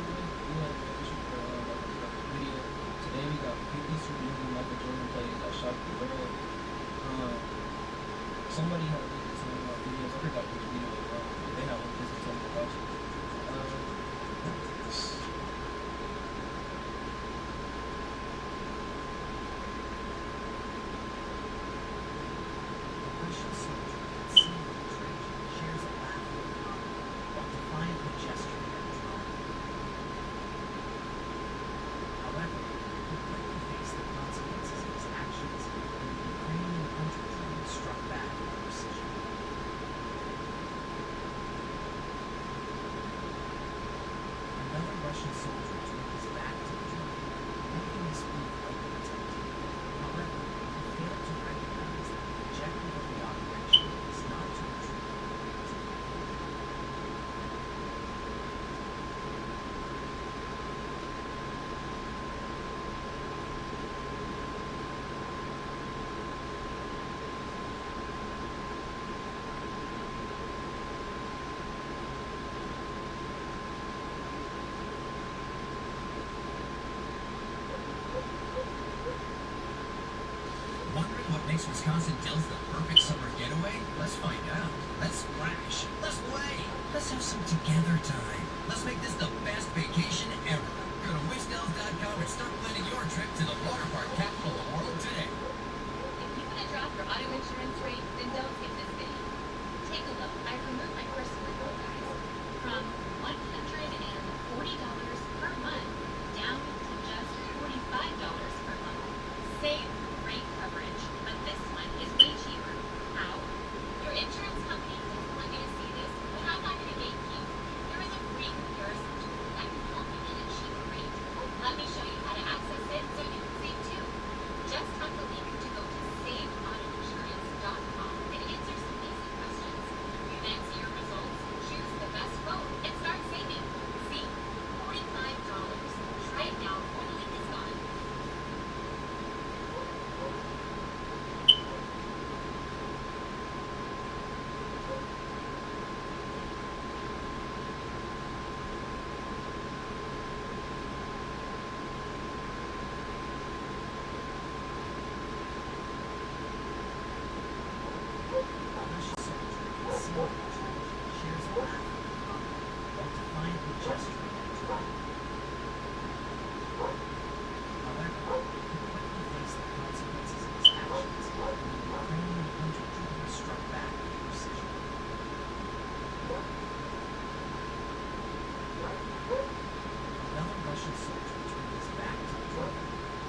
yeah, we should put like a video. Today we got 50 Super Bowl Michael Jordan plays that shocked the world. Somebody had linked to some of our videos. I forgot which video it was. They had linked to some of the questions. Russian soldier at sea shares a laugh with common, while defiantly gesturing at a drone. However, he quickly faced the consequences of his actions when the Ukrainian hunter drone struck back with precision. Another Russian soldier turned his back to the drone, leaving his fleet unprotected. However, he failed to recognize that the objective of the operation is not to retreat. Wondering what makes Wisconsin Dells the perfect summer getaway? Let's find out. Let's splash. Let's play. Let's have some together time. Let's make this the best vacation ever. Go to wishdells.com and start planning your trip to the water park capital of the world today. If you want to drop your auto insurance rate, then don't skip this video. Take a look. I removed my personal quote, guys, from $140 per month down to just $45 per month. Same great coverage, but this one is way cheaper. How? Your insurance company doesn't want you to see this, but I'm not going to gatekeep. There is a free comparison tool that can help you get a cheaper rate. Let me show you how to access it so you can save too. Just tap the link to go to saveautoinsurance.com and answer some basic questions. You then see your results, choose the best quote, and start saving. See? $45. Try it now before the link is gone. Russian soldier at sea shares a laugh with common, while defiantly gesturing at a drone. However, he quickly faced the consequences of his actions when the Ukrainian hunter drone struck back with precision. Another Russian soldier turned his back to the drone,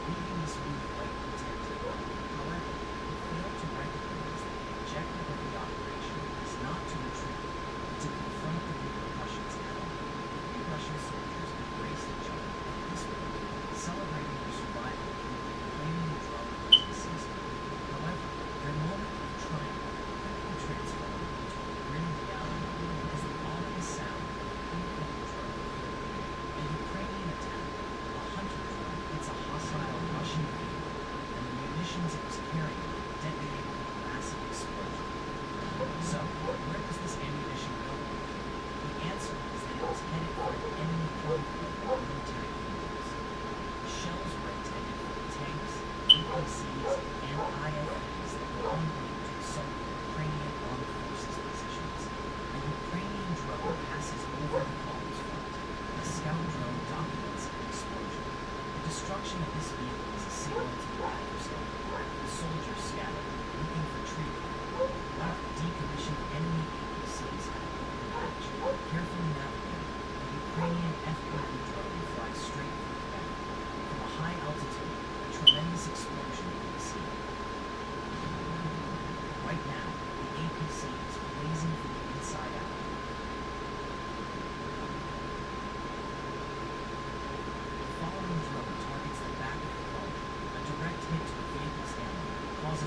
leaving his fleet unprotected. However, he failed to recognize that the objective of the operation is not to retreat, but to confront the repercussions head-on. The three Russian soldiers embraced each other peacefully, celebrating their survival through the Ukrainian drone hunting season. However, their moment of triumph quickly transformed into a grim reality as the ominous sound of an incoming drone filled the air. A Ukrainian attack, a hunter drone hits a hostile Russian vehicle, and the munitions it was carrying detonated with a massive explosion. So, where was this ammunition going? The answer is that it was headed for an enemy convoy of military vehicles. The shells were intended for the tanks, APCs, and IFVs that were on route to assault the Ukrainian armed forces positions. A Ukrainian drone passes over the column's front. A scout drone documents the explosion. The destruction of this vehicle is a signal to the adversary. The soldiers scatter, looking for treatment. One of the decommissioned enemy APCs had a golden patch. Carefully navigated, the Ukrainian FPV drone flies straight for the back. From a high altitude, a tremendous explosion can be seen. Right now, the APC is blazing from the inside out. The following drone targets the back of the column. A direct hit to the vehicle's ammo causes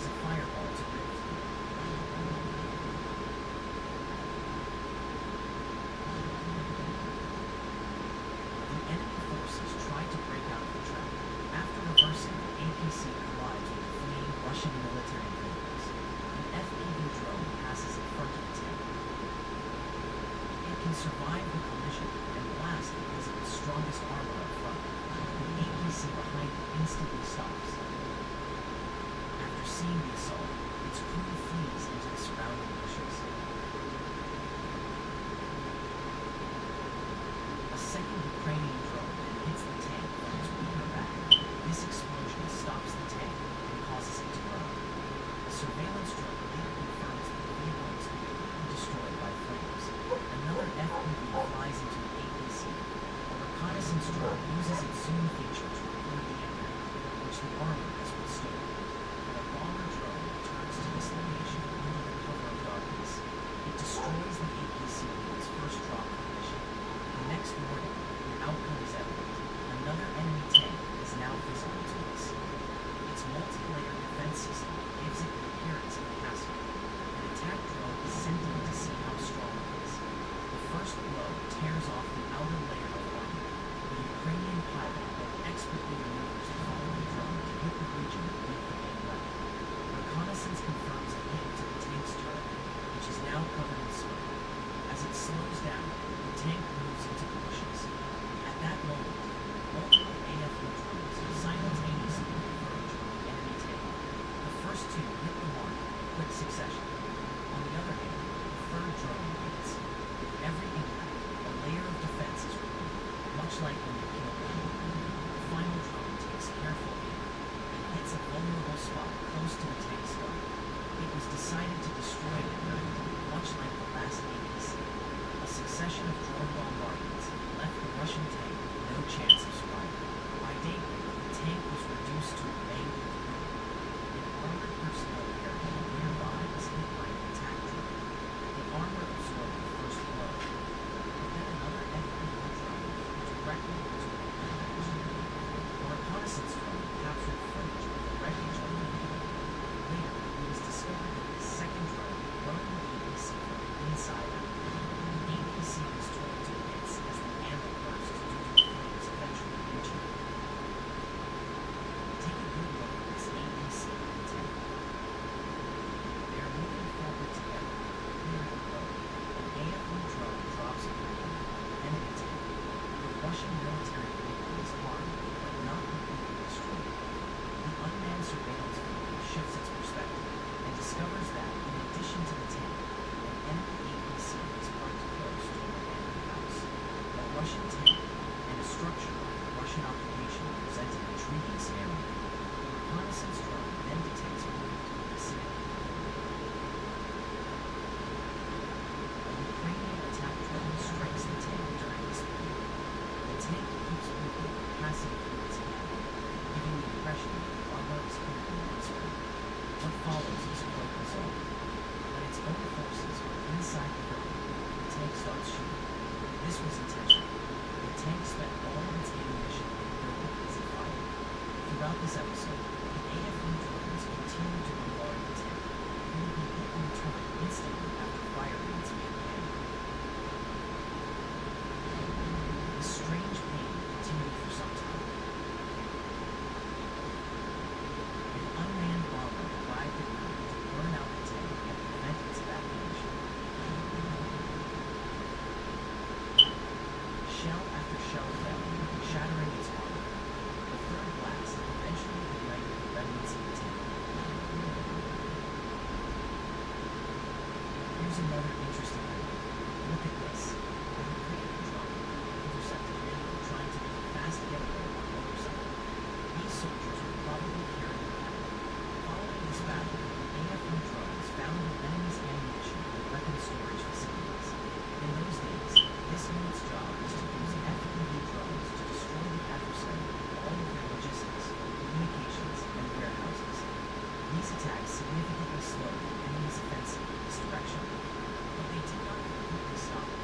Throughout this episode, the AFU drones continue to bombard the town. They will be hit in return instantly after fire rates begin. The strange pain continued for some time. An unmanned bomber arrived at night to burn out the tank and prevent its evacuation. Shell after shell fell, shattering its armor. The third blast eventually ignited the remnants of the tank. Here's another interesting idea. Look at this. A Ukrainian drone intercepted a vehicle trying to make a fast getaway on a motorcycle. These soldiers were probably carrying a weapon. Following this battle, AFU drones found the enemy's ammunition and weapon storage facilities. In those days, this unit's job was to use FPV drones to destroy the adversary and all of their logistics, communications, and warehouses. These attacks significantly slowed the enemy's offensive in this direction, but they did not completely stop it.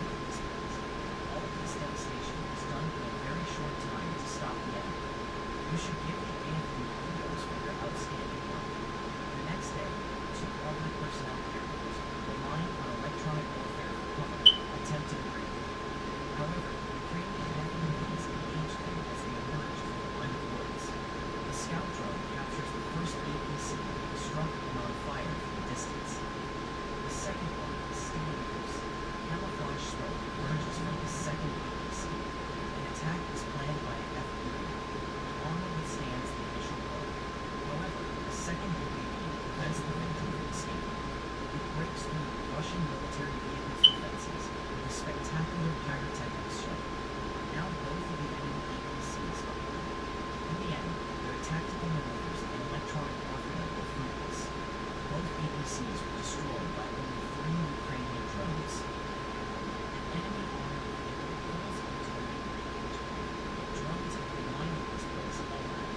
Look at this place. All of this devastation was done in a very short time to stop the enemy. You should give the AFU kudos for their outstanding work. The next day, 2 armored personnel carriers, relying on electronic warfare for cover, attempted to break through. However, Ukrainian heavy missiles engaged them as they emerged from the line of woods. The scout drone captures the first APC, struck and on fire from a distance. The second one is still in use. Camouflage smoke emerges from the second APC. An attack is planned by an FPV. The armor withstands the initial blow. However, the second UAV prevents the victim from escaping. It breaks through the Russian military vehicle's defenses with a spectacular pyrotechnics show. Now both of the enemy APCs are gone. In the end, their tactical maneuvers and electronic warfare were fruitless. Both APCs were destroyed by only 3 Ukrainian drones. An enemy armored vehicle pulls into a neighboring range. Drones have been mining this place all night.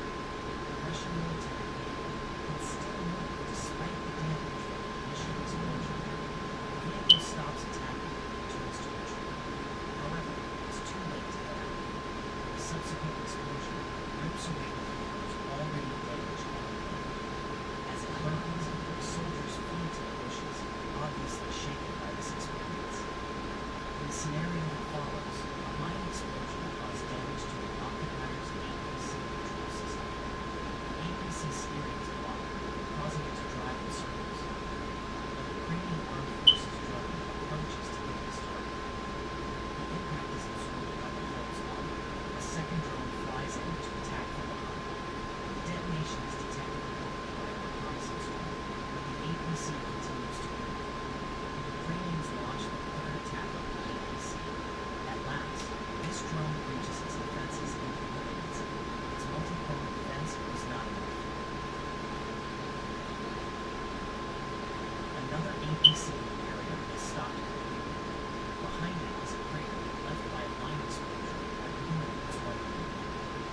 The Russian military vehicle can still move despite the damage from the initial explosion. The vehicle stops attacking and returns to retreat. However, it's too late to get out. The subsequent explosion rips away the vehicle's already damaged armor. As it burns, the soldiers flee to the bushes, obviously shaken by this experience. In the scenario that follows, a mine explosion caused damage to the occupier's APC control system. The APC steering is blocked, causing it to drive in circles. A Ukrainian armed forces drone approaches to hit this target. The impact is absorbed by the hull's armor. A second drone flies in to attack from behind. The detonation is detected locally by a reconnaissance drone, but the APC continues to move. The Ukrainians launch the third attack on the APC. At last, this drone breaches its defenses and eliminates it. Its multi-pronged defense was not enough. Another APC in the area is stopped completely. Behind it is a crater left by a mine explosion that ruined its weaponry.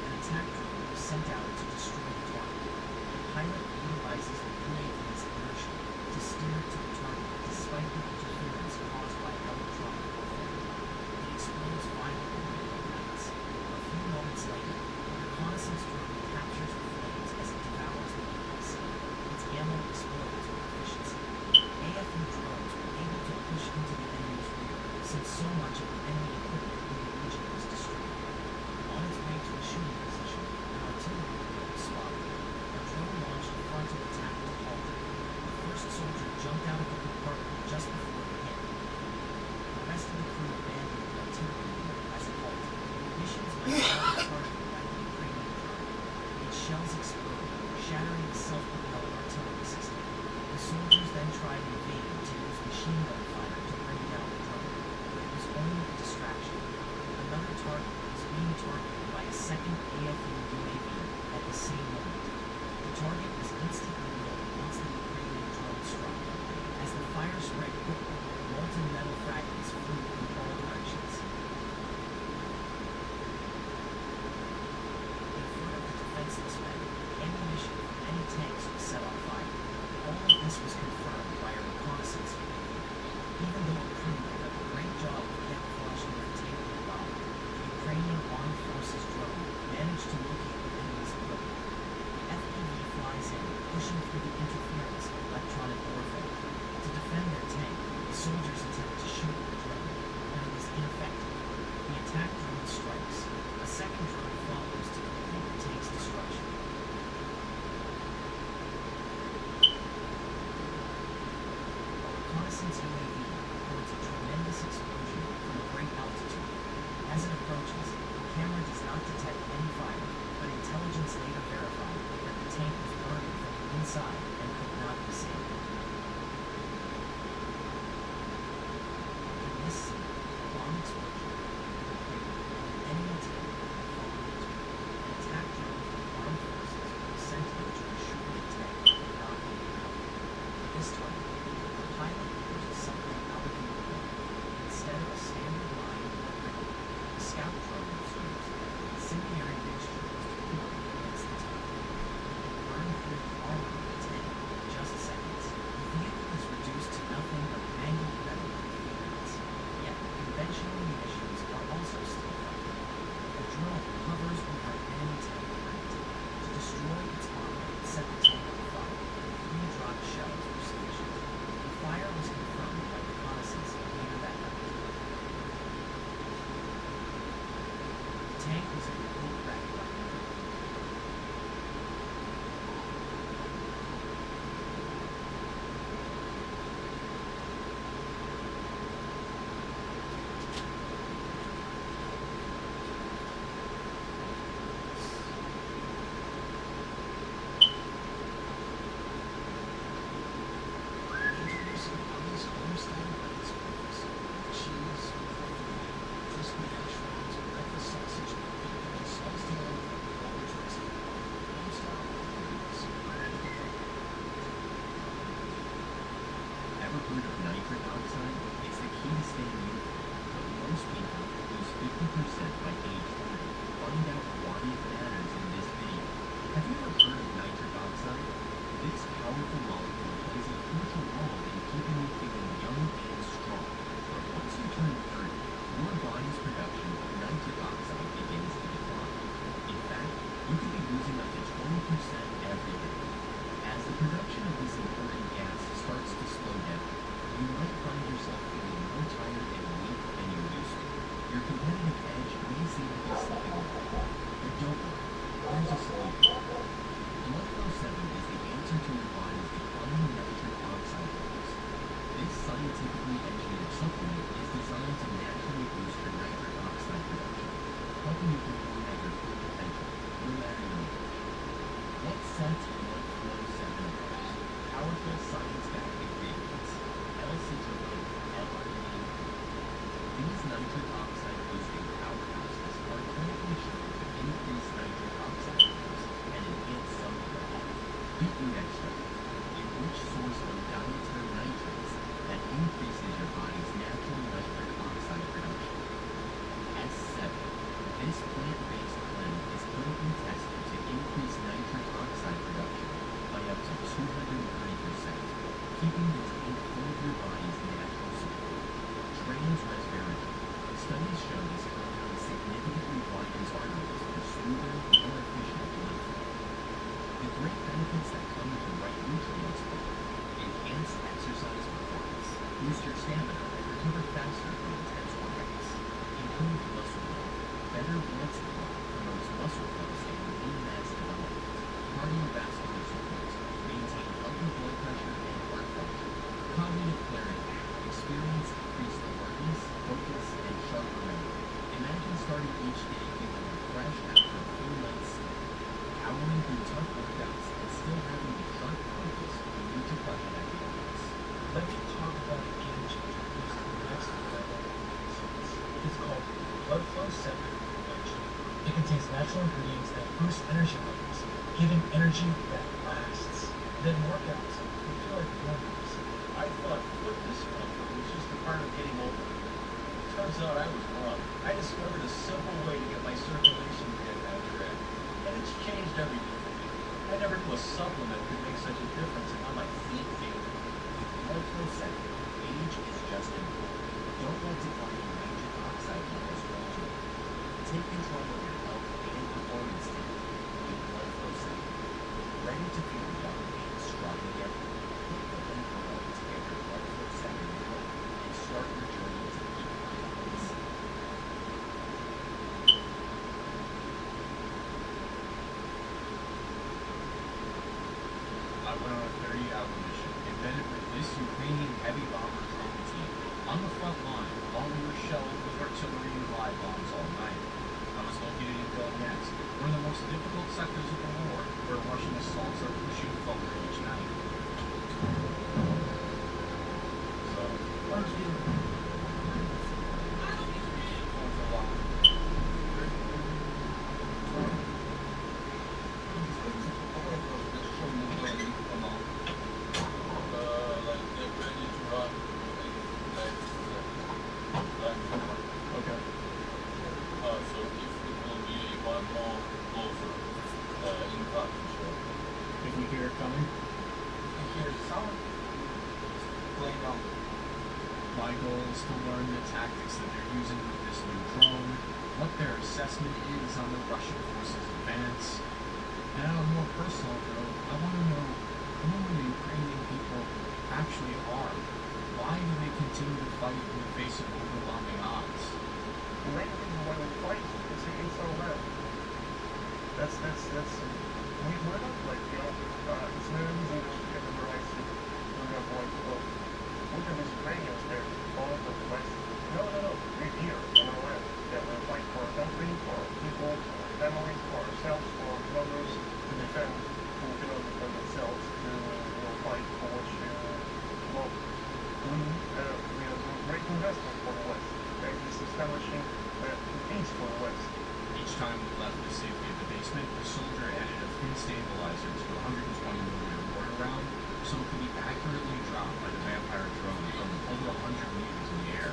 An attack drone was sent out to destroy the target. The pilot utilizes the UAV's inertia to steer it to the target despite the interference caused by electronic warfare. It explodes violently in the nights. A few moments later, the reconnaissance drone captures the flames as it devours the APC. Its ammo explodes with efficiency. AFU drones were able to push into the enemy's rear since so much of the enemy equipment in the region was destroyed. On its way to a shooting position, an artillery unit was spotted. A drone launched a frontal attack to halt it. The first soldier jumped out of the compartment just before it hit. The rest of the crew abandoned the artillery unit as it halted. Missions went targeted by the Ukrainian drone. Its shells exploded, shattering the self-propelled artillery system. The soldiers then tried in vain to use machine gun fire to bring down the drone, but it was only a distraction. Another target was being targeted by a second AFU UAV at the same moment. The target was instantly killed once the Ukrainian drone struck. As the fire spread quickly, molten metal fragments flew in all directions. In front of the defenseless men, ammunition from many tanks was set on fire. All of this was confirmed by a reconnaissance unit. Here's a solution. Blood Flow 7 is the answer to your body's declining nitric oxide levels. This scientifically engineered supplement is designed to naturally boost your nitric oxide production, helping you perform at your full potential, no matter your age. What sets Blood Flow 7 apart? Powerful science-backed ingredients, L-citrulline, L-arginine. These nitric oxide boosting powerhouses are clinically shown to increase nitric oxide levels and enhance cellular health. Beetroot extract, a rich source of dietary nitrates that increases your body's natural nitric oxide production. S7, this plant-based blend is clinically tested to increase nitric oxide production by up to 230%, keeping the tank full of your body's natural support. Trans resveratrol. Studies show this compound significantly widens arteries for smoother, more efficient blood flow. The great benefits that come with the right nutrients are enhance exercise performance, boost your stamina and recover faster from intense workouts, improve muscle growth, better blood supply promotes muscle growth and lean mass development, cardiovascular support, maintain healthy blood pressure and heart function, cognitive clarity, experience increased alertness, focus, and sharper memory. Imagine starting each day feeling refreshed after a full night's sleep, powering through tough workouts and still having the sharp focus you need to crush it at the office. Let me talk about a game changer used to the next level of results. It is called Blood Flow 7 Energy. It contains natural ingredients that boost energy levels, giving energy that lasts. Then workouts, you feel like warriors. I thought foot discomfort was just a part of getting older. Turns out I was wrong. I discovered a simple way to get my circulation back on track, and it's changed everything for me. I never knew a supplement could make such a difference in how my feet feel. Blood Flow 7, age is just important. Don't let declining nitric oxide levels hold you. Take control of your health and performance today with Blood Flow 7. Ready to feel young and strong again? Click the link below to get your Blood Flow 7 now and start your journey to peak performance. I went on a 30-hour mission, embedded with this Ukrainian heavy bomber drone team. On the front line, while we were shelled with artillery and glide bombs all night. I was located in Donetsk, one of the most difficult sectors of the war, where Russian assaults are pushing forward each night. So, where's the to learn the tactics that they're using with this new drone, what their assessment is on the Russian forces' advance. And on a more personal note, I want to know who the Ukrainian people actually are. Why do they continue to fight in the face of overwhelming odds? The main reason why we fight is against our land. We're not like, it's very easy to get the rights to have one to vote. Look at these Ukrainians, they're all over the place. No, we're here in our land. Yeah, we're fighting for our country, for our people, for our families, for ourselves, for our brothers, to defend who cannot defend themselves, to fight for what we are doing great investment for the West. Okay, this is establishing peace for the West. Each time we left the safety of the basement, the soldier added a thin stabilizer to the 120mm mortar round so it could be accurately dropped by the Vampire drone from over 100 meters in the air.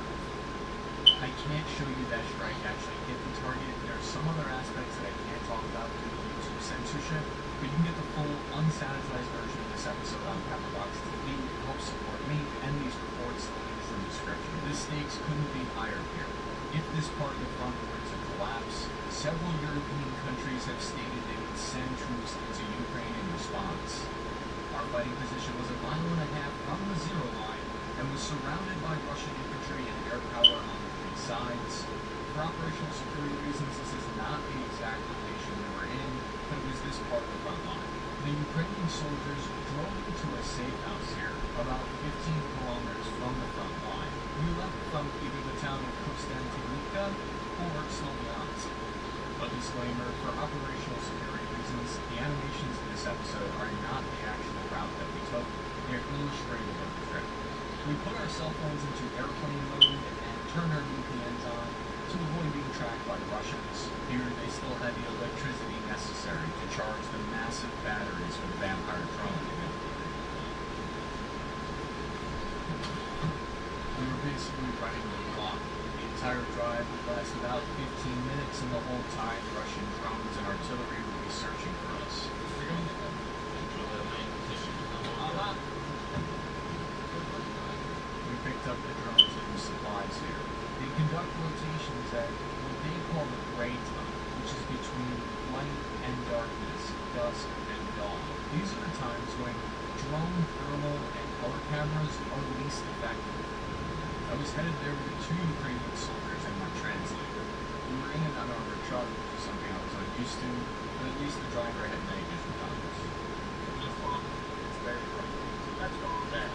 I can't show you that strike actually hit the target. There are some other aspects that I can't talk about due to YouTube censorship, but you can get the full unsanitized version of this episode on Pepperbox TV. Help support me and these reports. The link is in the description. The stakes couldn't be higher here. If this part of the front were to collapse, several European countries have stated they would send troops into Ukraine in response. Our fighting position was 1.5 miles from the zero line and was surrounded by Russian infantry and air power on the three sides. For operational security reasons, this is not the exact location we were in, but The Ukrainian soldiers drove into a safe house here, about 15 kilometers from the front line. We left from either the town of Konstantinivka or Sloviansk. A disclaimer, for operational security reasons, the animations in this episode are not the actual route that we took. They are illustrative of the trip. We put our cell phones into airplane mode and turned our VPNs on to avoid being tracked by the Russians. Here, they still had the electricity necessary to charge the massive batteries for the Vampire drone. We were basically running the clock. The entire drive would last about 15 minutes, and the whole time Russian drones and artillery would be searching for us. We picked up the drones and supplies here. They conduct rotations at what they call the gray time, which is between light and darkness, dusk and dawn. These are the times when drone, thermal, and color cameras are least effective. I was headed there with 2 Ukrainian soldiers and my translator. We were in an unarmored truck, which is something I was unused to, but at least the driver had night vision goggles. It's very bright. That's not bad.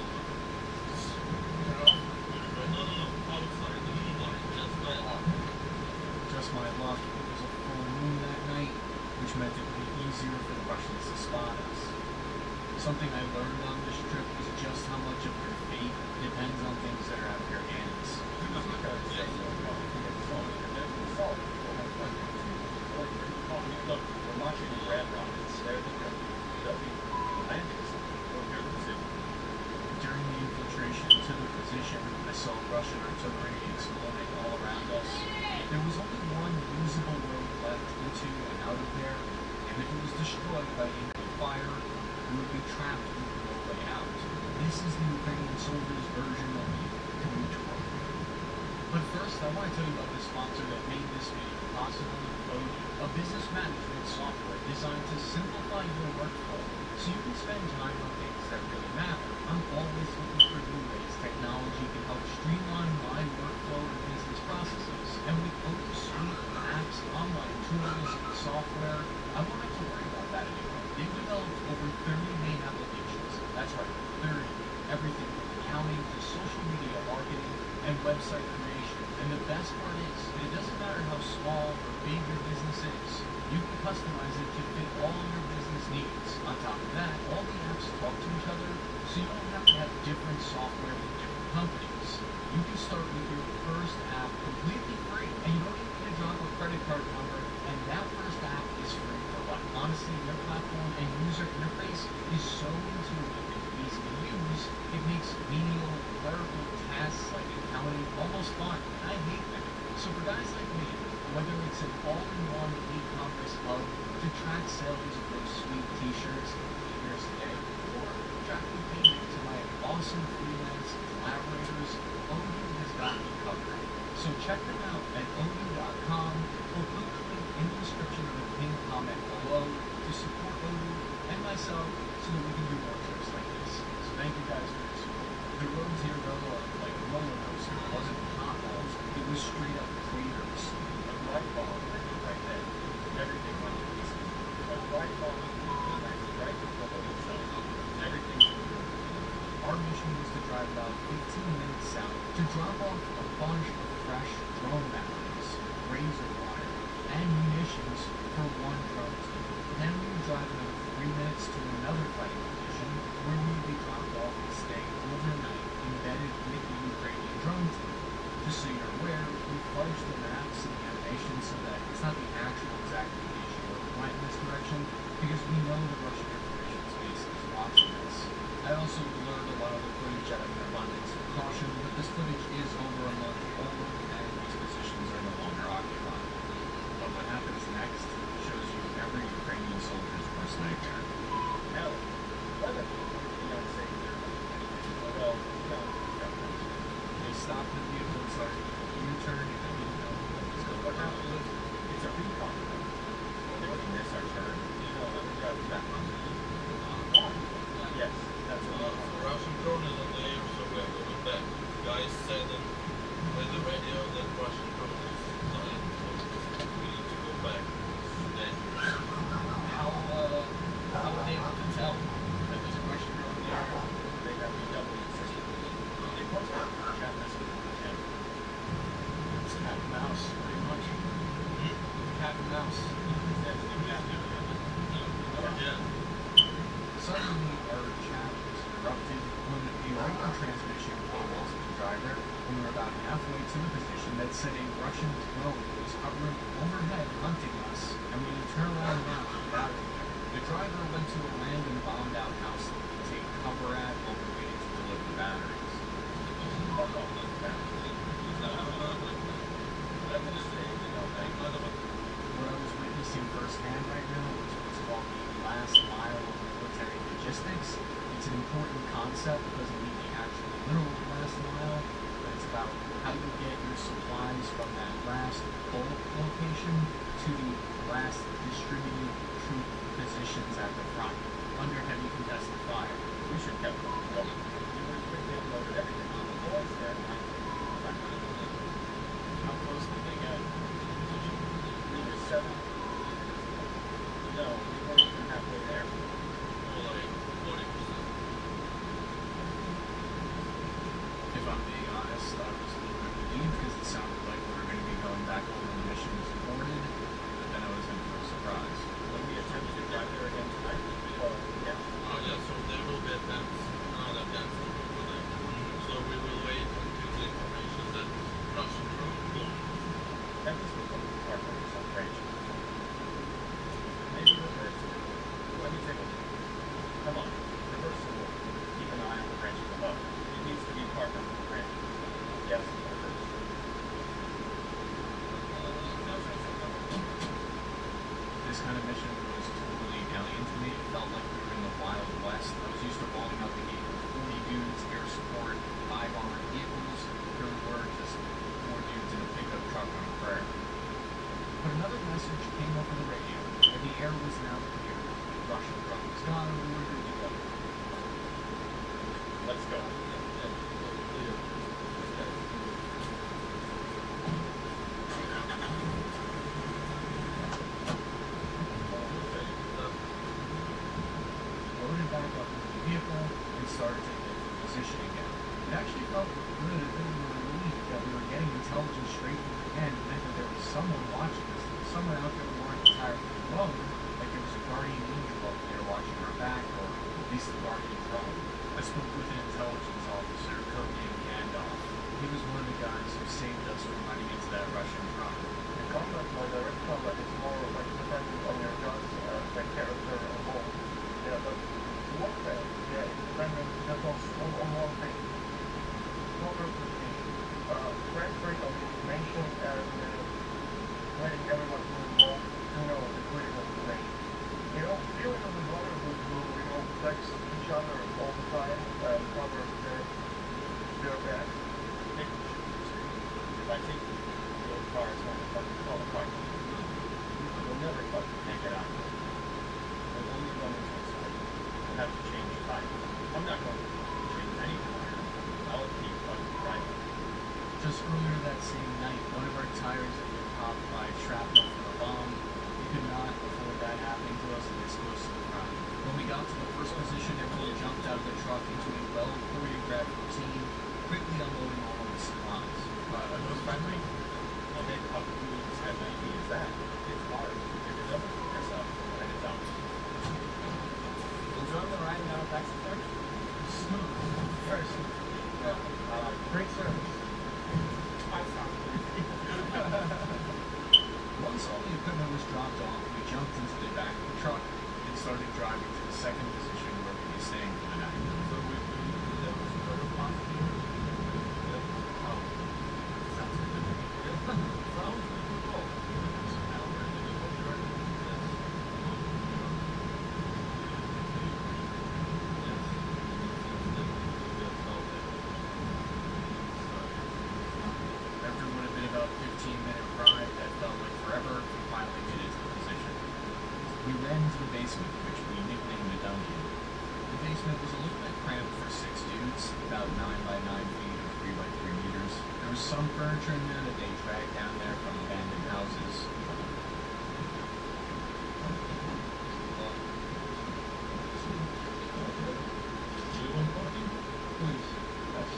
Just my luck, it was a full moon that night, which meant it would be easier for the Russians to spot us. Something I learned on this trip is just how much of your fate depends on things that are out of your hands. Look, we're launching red rockets. They're the landings. We'll hear the signal. During the infiltration to the position, I saw Russian artillery exploding all around us. There was only one usable road left into and out of there, and if it was destroyed by enemy fire, we would be trapped with no way out. This is the Ukrainian soldiers' version of the commute tour. But first, I want to tell you about the sponsor that made this video possible, Odoo, a business management software designed to simplify your workflow so you can spend time on things that really matter. I'm always looking for new ways technology can help streamline my workflow and business processes. And with Odoo suite of apps, online tools, and software, I won't have to worry about that anymore. They've developed over 30 main applications. That's right, 30. Everything from accounting to social media marketing and website creation. And the best part is, it doesn't matter how small or big your business is, you can customize it to fit all your business needs. On top of that, all the apps talk to each other, so you don't have to have different software from different companies. You can start with your first app completely free, and you don't even need to drop a credit card number, and that first app is free for life. Honestly, their platform and user interface is so intuitive and easy to use, it makes menial, clerical tasks like accounting almost fun. I hate them. So for guys like me, whether it's an all-in-one e-commerce hub to track sales of those sweet t-shirts and figures today, or tracking payment to my awesome freelance collaborators, Odoo has got you covered. So check them out at odoo.com or click the link in the description of the pinned comment below to support Odoo and myself so that we can do more trips like this. So thank you guys for your support. The roads here though are like a roller coaster. It wasn't potholes, it was straight up craters. A light bulb right there. Everything runs easy. A light bulb right before the sun. Everything's Our mission was to drive about 15 minutes south to drop off a bunch of fresh drone batteries, razor wire, and munitions for one drone team. Then we would drive another 3 minutes to another fighting position where we would be dropped off and stay overnight embedded with the Ukrainian drone team. Just so you're aware, we fudged the maps and the animations so that it's not the actual exact location where we went in this direction, because we know the Russian information space is watching this. I also learned a lot of the footage out of an abundance of caution, but this footage is over a month old and these positions are no longer occupied. But what happens next shows you every Ukrainian soldier's worst nightmare. hell. Whether say they're well, They stopped the vehicle and started U-turn and So what happened was, it's a recon. They wouldn't miss our turn. Let me grab that one. Yes, that's what Russian drone is on the air, so we are going back. Guys, 7 When we were about halfway to the position, that said a Russian drone was hovering overhead hunting us, and we turned around now and got out of there. The driver went to a random bombed-out house that we could take cover at while we waited to deliver the batteries. What I was witnessing firsthand right now was what's called the last mile of military logistics. It's an important concept. It doesn't mean the actual literal last mile, but it's about how you get your supplies from that last bulk location to the last distributed troop positions at the front under heavy contested fire. We should have kept going. We loaded everything on the boys there. How close did they get? We were 7. No, we weren't even halfway there. If I'm being honest, I was a little bit relieved because it sounded like we were going to be going back over the missions boarded, but then I was in for a surprise. When we attempted to drive there again tonight, yeah. Oh yeah, so there will be attempts, another attempts to go for them. So we will wait until the information that Russian drone will. At least we'll put the car for some range. Maybe reverse it. Let me take a look. Come on, reverse it. Keep an eye on the branches above. It needs to be parked on the branch. Yes, reverse. This kind of mission was totally alien to me. It felt like we were in the Wild West. I was used to rolling out the gate with 40 dudes, air support, 5 armored vehicles. Here we were, just 4 dudes in a pickup truck on a prayer. But another message came over the radio, and the air was now clear. The Russian drone was gone, and we were good to go. Let's go. Loaded back up into the vehicle and started to hit the position again. It actually felt good, a bit of a relief that we were getting intelligence straight from the end. It meant that there was someone watching us, someone out there we weren't entirely alone, like there was a guardian angel up there watching our back, or at least the guardian drone. I spoke with an intelligence officer, codenamed Gandalf. He was one of the guys who saved us from running into that Russian drone. In combat, my direct combat is more like depending on your guns and character and all. Yeah, but warfare, yeah, it's dependent just on one thing. Proper transferring of information and letting everyone who is involved to know the critical information. You know, feeling of the brotherhood who, you know, protects each other all the time and covers their back. If I take the old car, it's going to fucking fall apart. We'll never fucking make it out. We'll only run into a side. We'll have to change tires. I'm not going to change any tire. I'll keep fucking driving. Just earlier that same night, one of our tires had been popped by shrapnel from a bomb. We could not afford that happening to us this close to the front. When we got to the first position, everyone jumped out of the truck into a well-choreographed routine, quickly unloading all of the supplies. Are those friendly? Well, they probably whose head idea is that? It's hard. If it doesn't work yourself, then it's out. Enjoying the ride now, taxi first? Smooth. Very smooth. Great service. 5 stars. Once all the equipment was dropped off, we jumped into the back of the truck and started driving to the second position where we'd be staying for the night. So we that was sort of positive. Oh, Sounds good. Sounds good. So now we're in the middle of the after what had been about a 15-minute ride that felt like forever, we finally made it to the position. We ran into the basement, which we nicknamed the dungeon. The basement was a little bit cramped for 6 dudes, about 9 by 9 feet or 3 by 3 meters. There was some furniture in there that they dragged down there from abandoned houses. Please. Yes.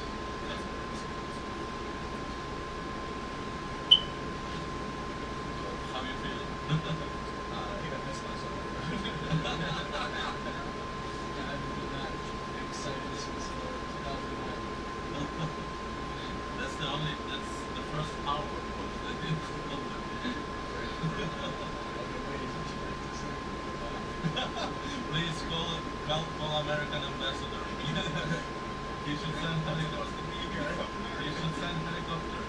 How you feeling? I think I missed myself. I'm not excited since 2009. That's the Council American Ambassador. He should send helicopter. He should send helicopter.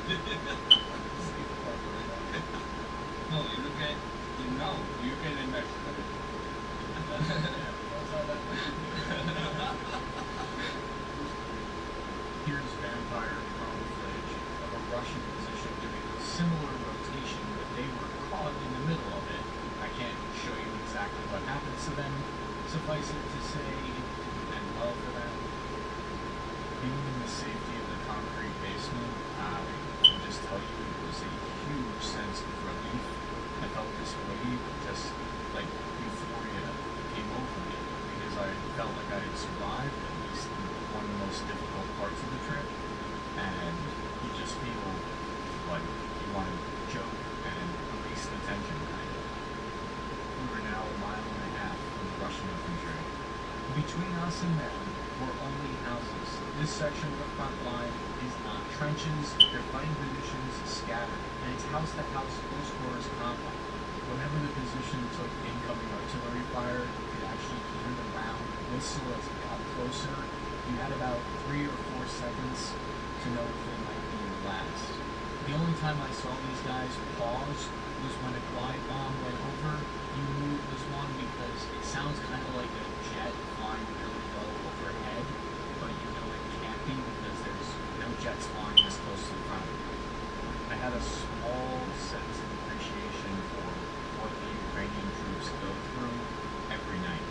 No, you can in Mexico. Here's vampire drone footage of a Russian position doing a similar rotation, but they were caught in the middle of it. I can't show you exactly what happens to them. Suffice it to say, it didn't end well for them. Being in the safety of the concrete basement, I can just tell you it was a huge sense of relief. I felt this wave, just like euphoria came over me, because I felt like I had survived at least one of the most difficult parts of the trip, and you just feel like you want to joke and release the tension kind of. We were now a mile and a half from the Russian infantry. Between us and them were only houses. This section of the front line is not trenches, their fighting positions scattered, and it's house-to-house close quarters combat. Whenever the position took incoming artillery fire, you could actually hear the round whistle as it got closer. You had about 3 or 4 seconds to know if they might be your last. The only time I saw these guys pause was when a glide bomb went over. You knew it was one because it sounds kind of like a jet flying really low overhead, but you know it can't be because there's no jets flying this close to the front of it. I had a small sense of appreciation for what the Ukrainian troops go through every night.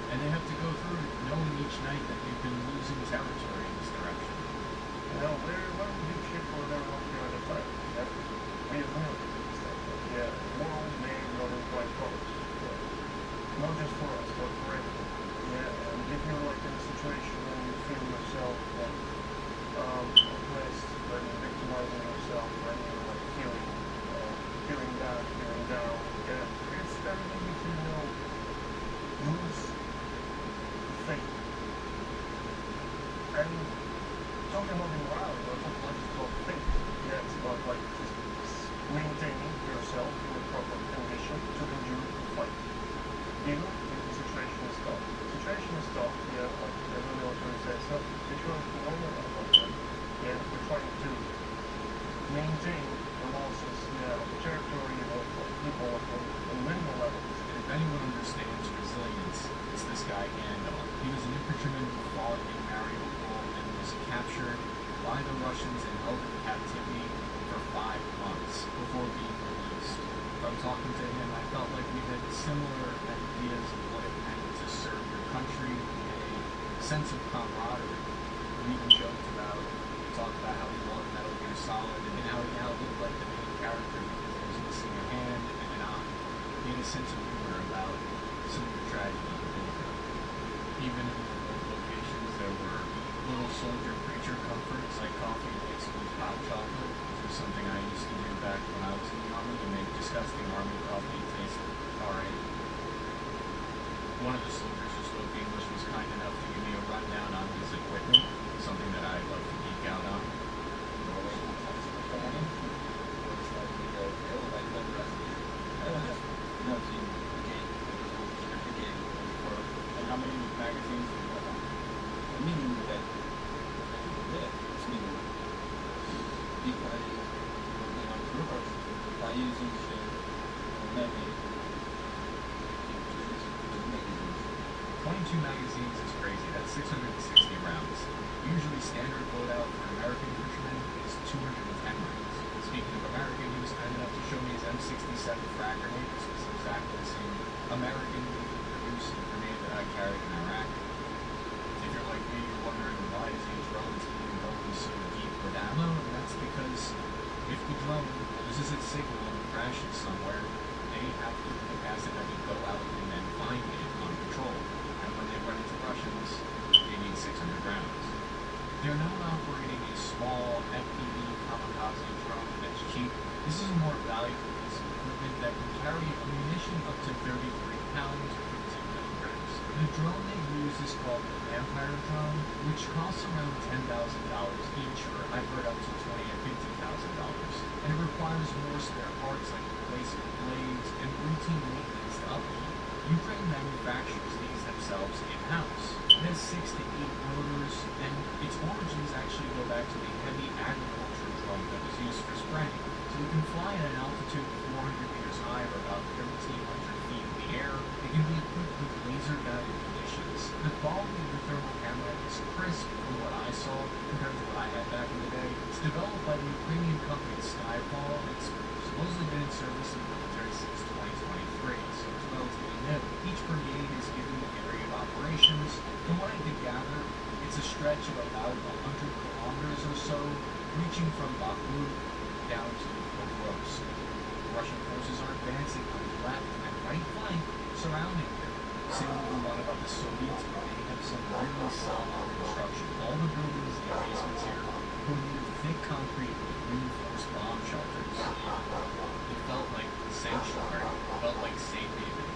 And they have to go through it knowing each night that they've been losing territory in this direction. You know, we're in big shit for very long period of time. Yeah. We have military stuff. Yeah, the world may not quite colors. Yeah. Not just for us, but for everyone. Yeah, and if you're like in a situation when you feel yourself like oppressed, when you're victimizing yourself, when you're like feeling bad, feeling down, yeah, it's very easy to, you know, lose faith. And talking about the morale, it's not like it's about faith. Yeah, it's about like just maintaining yourself in a proper condition to endure the fight. Even if the situation is tough. The situation is tough, yeah, like every military says, so situation is normal about that. Yeah, we're trying to maintain the losses, yeah, of the territory, you know, of people on minimal levels. If anyone understands resilience, it's this guy Gandalf. He was an infantryman who fought in Mariupol and was captured by the Russians and held in captivity for 5 months before being released. From talking to him, I felt like we had similar ideas of what it meant to serve your country, a sense of camaraderie. We even talked about how he loved Metal Gear Solid and how he now looked like the main character because he was missing a hand and an eye. He had a sense of humor about some of the tragedy he been through. Even in the remote locations, there were little soldier creature comforts like coffee mixed with hot chocolate, which was something I used to do back when I was in the Army to make disgusting Army coffee taste alright. One of the soldiers who spoke English was kind enough to give me a rundown on his equipment, something that I love to geek out on. And how many magazines do you have on? Meaning that it's meaning if I working on troopers by using maybe 22 magazines is crazy. That's 660 rounds. Usually standard loadout for American infantrymen is 210 rounds. Speaking of American, he was kind enough to show me his M67 frag grenade. This was exactly the same American-produced grenade that I carried in Iraq. If you're like me, you're wondering why does each drone team go so deep with ammo, and that's because if the drone loses its signal and crashes somewhere, they have the capacity to go out and then find it on patrol. And when they run into Russians, they need 600 rounds. They're now operating a small FPV kamikaze drone that's cheap. This is a more valuable piece of equipment that can carry ammunition up to 33 pounds or 15 kilograms. The drone they use is called the Vampire drone, which costs around $10,000 each, or I've heard up to $20,000 and $50,000. And it requires more spare parts like replacement blades and routine maintenance to upkeep. Ukraine manufactures these themselves in-house. has 6 to 8 rotors, and its origins actually go back to a heavy agriculture drone that was used for spraying. So it can fly at an altitude of 400 meters high or about 1,300 feet in the air. It can be equipped with laser-guided munitions. The quality of the thermal camera is crisp from what I saw compared to what I had back in the day. It's developed by the Ukrainian company Skyfall, and it's supposedly been in service in the military since 2023, so it's relatively new. Each brigade is given an area of operations. From what I could gather, it's a stretch of about 100 kilometers or so, reaching from Bakhmut down to Pokrovsk. The Russian forces are advancing on the left and right flank, surrounding them. Same with the one about the Soviets, but they have some really solid construction. All the buildings and basements here were made of thick concrete with reinforced bomb shelters. It felt like sanctuary. It felt like safe haven.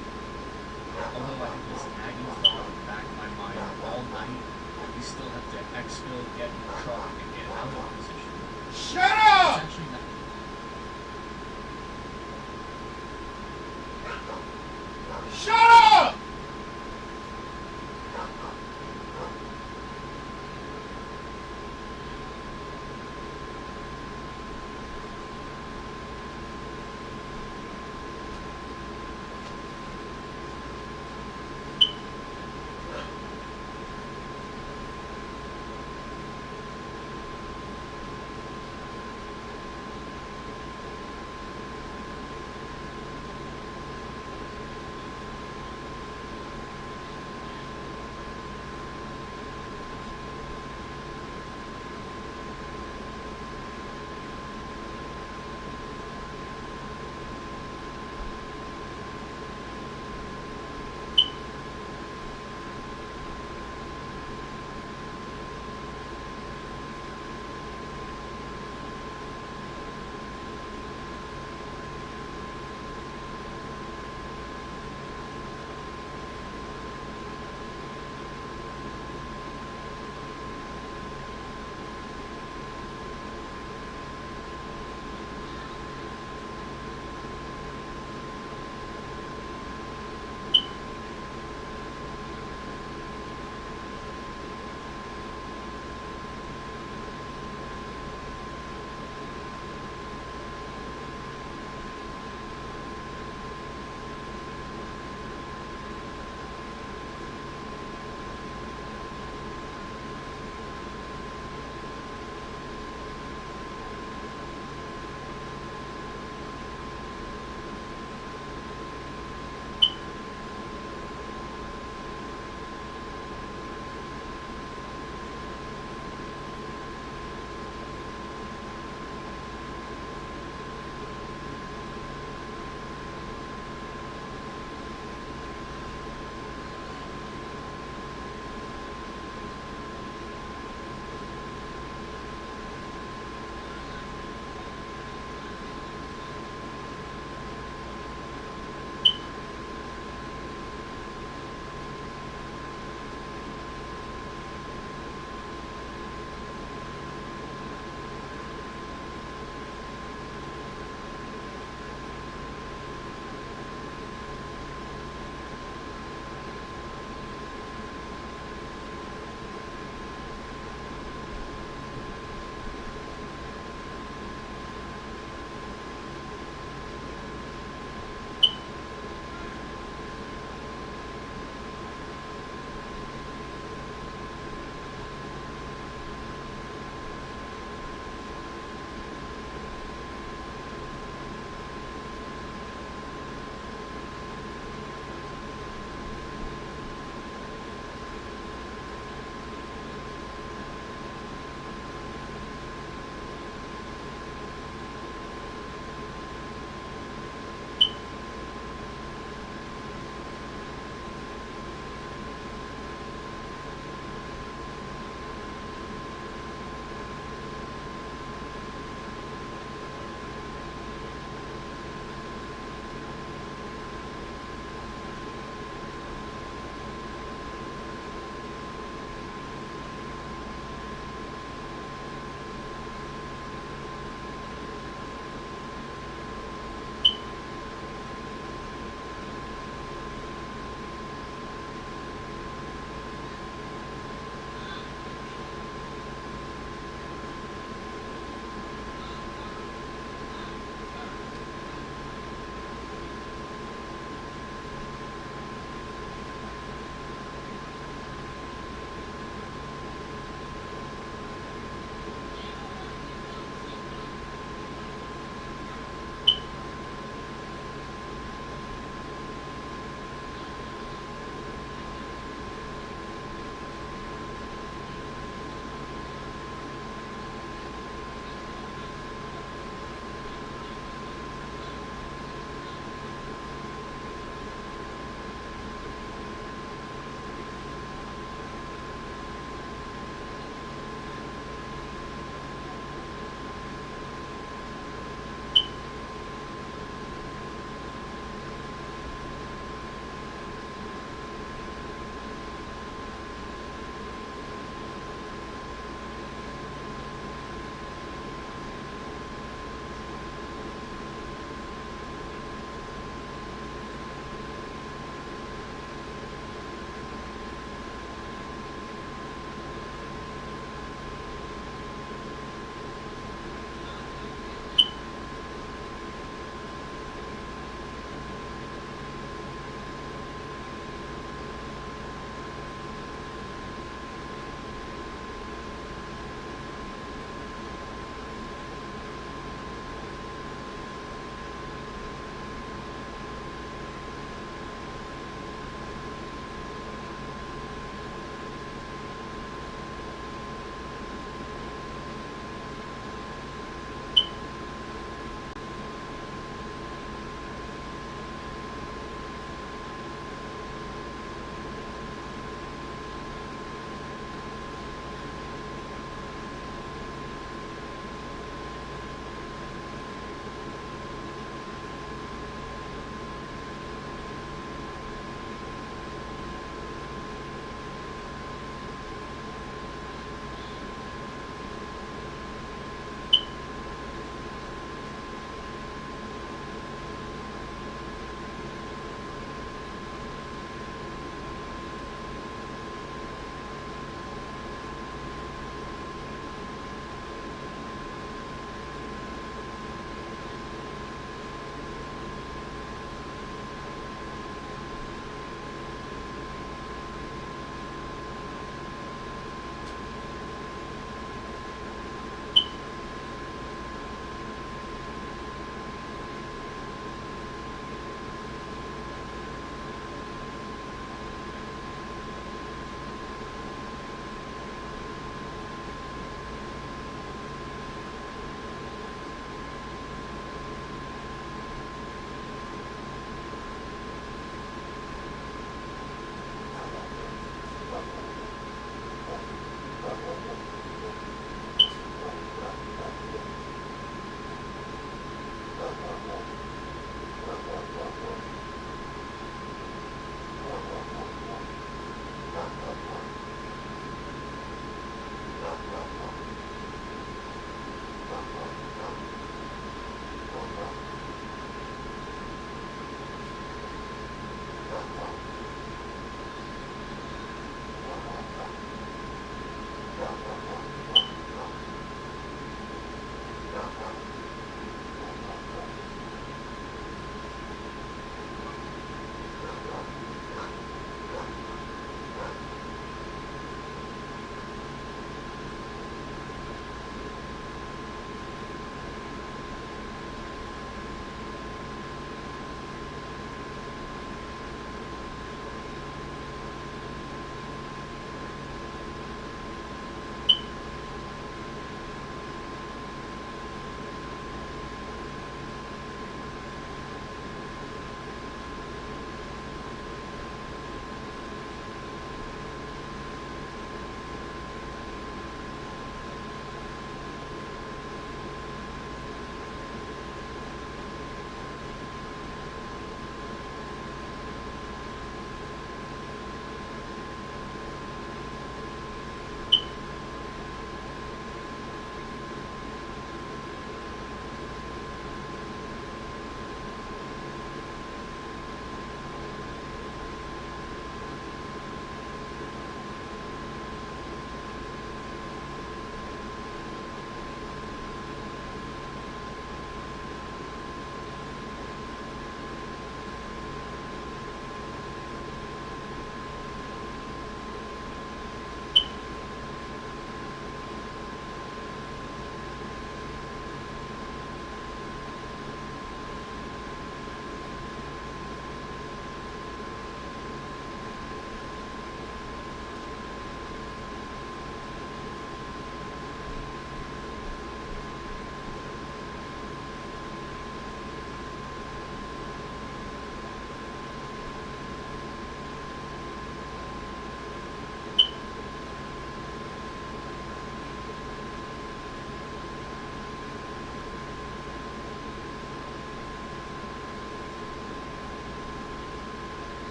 Although I had this nagging thought in the back of my mind all night that we still have to exfil, get in the truck, and get out of position. Shut up! It's actually not. Shut up!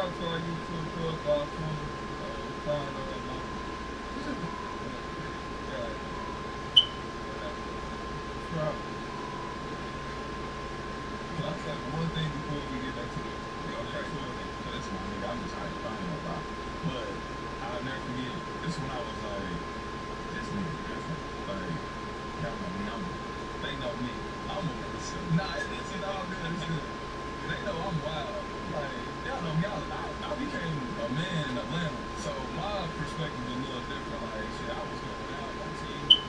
out to our YouTube club, our phone, found that number. Yeah. Right. Can I say one thing before we get back to the okay. That's my nigga. I'm just hyped. I ain't gonna lie. But I'll never forget. This when I was like, this nigga different. Like, count on me. They know me. I'm a nah, it's all good. It's good. They know I'm wild. Like, y'all know me. I became a man in Atlanta. So my perspective is a little different. Like, shit, I was going out on TV.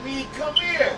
mean, come here.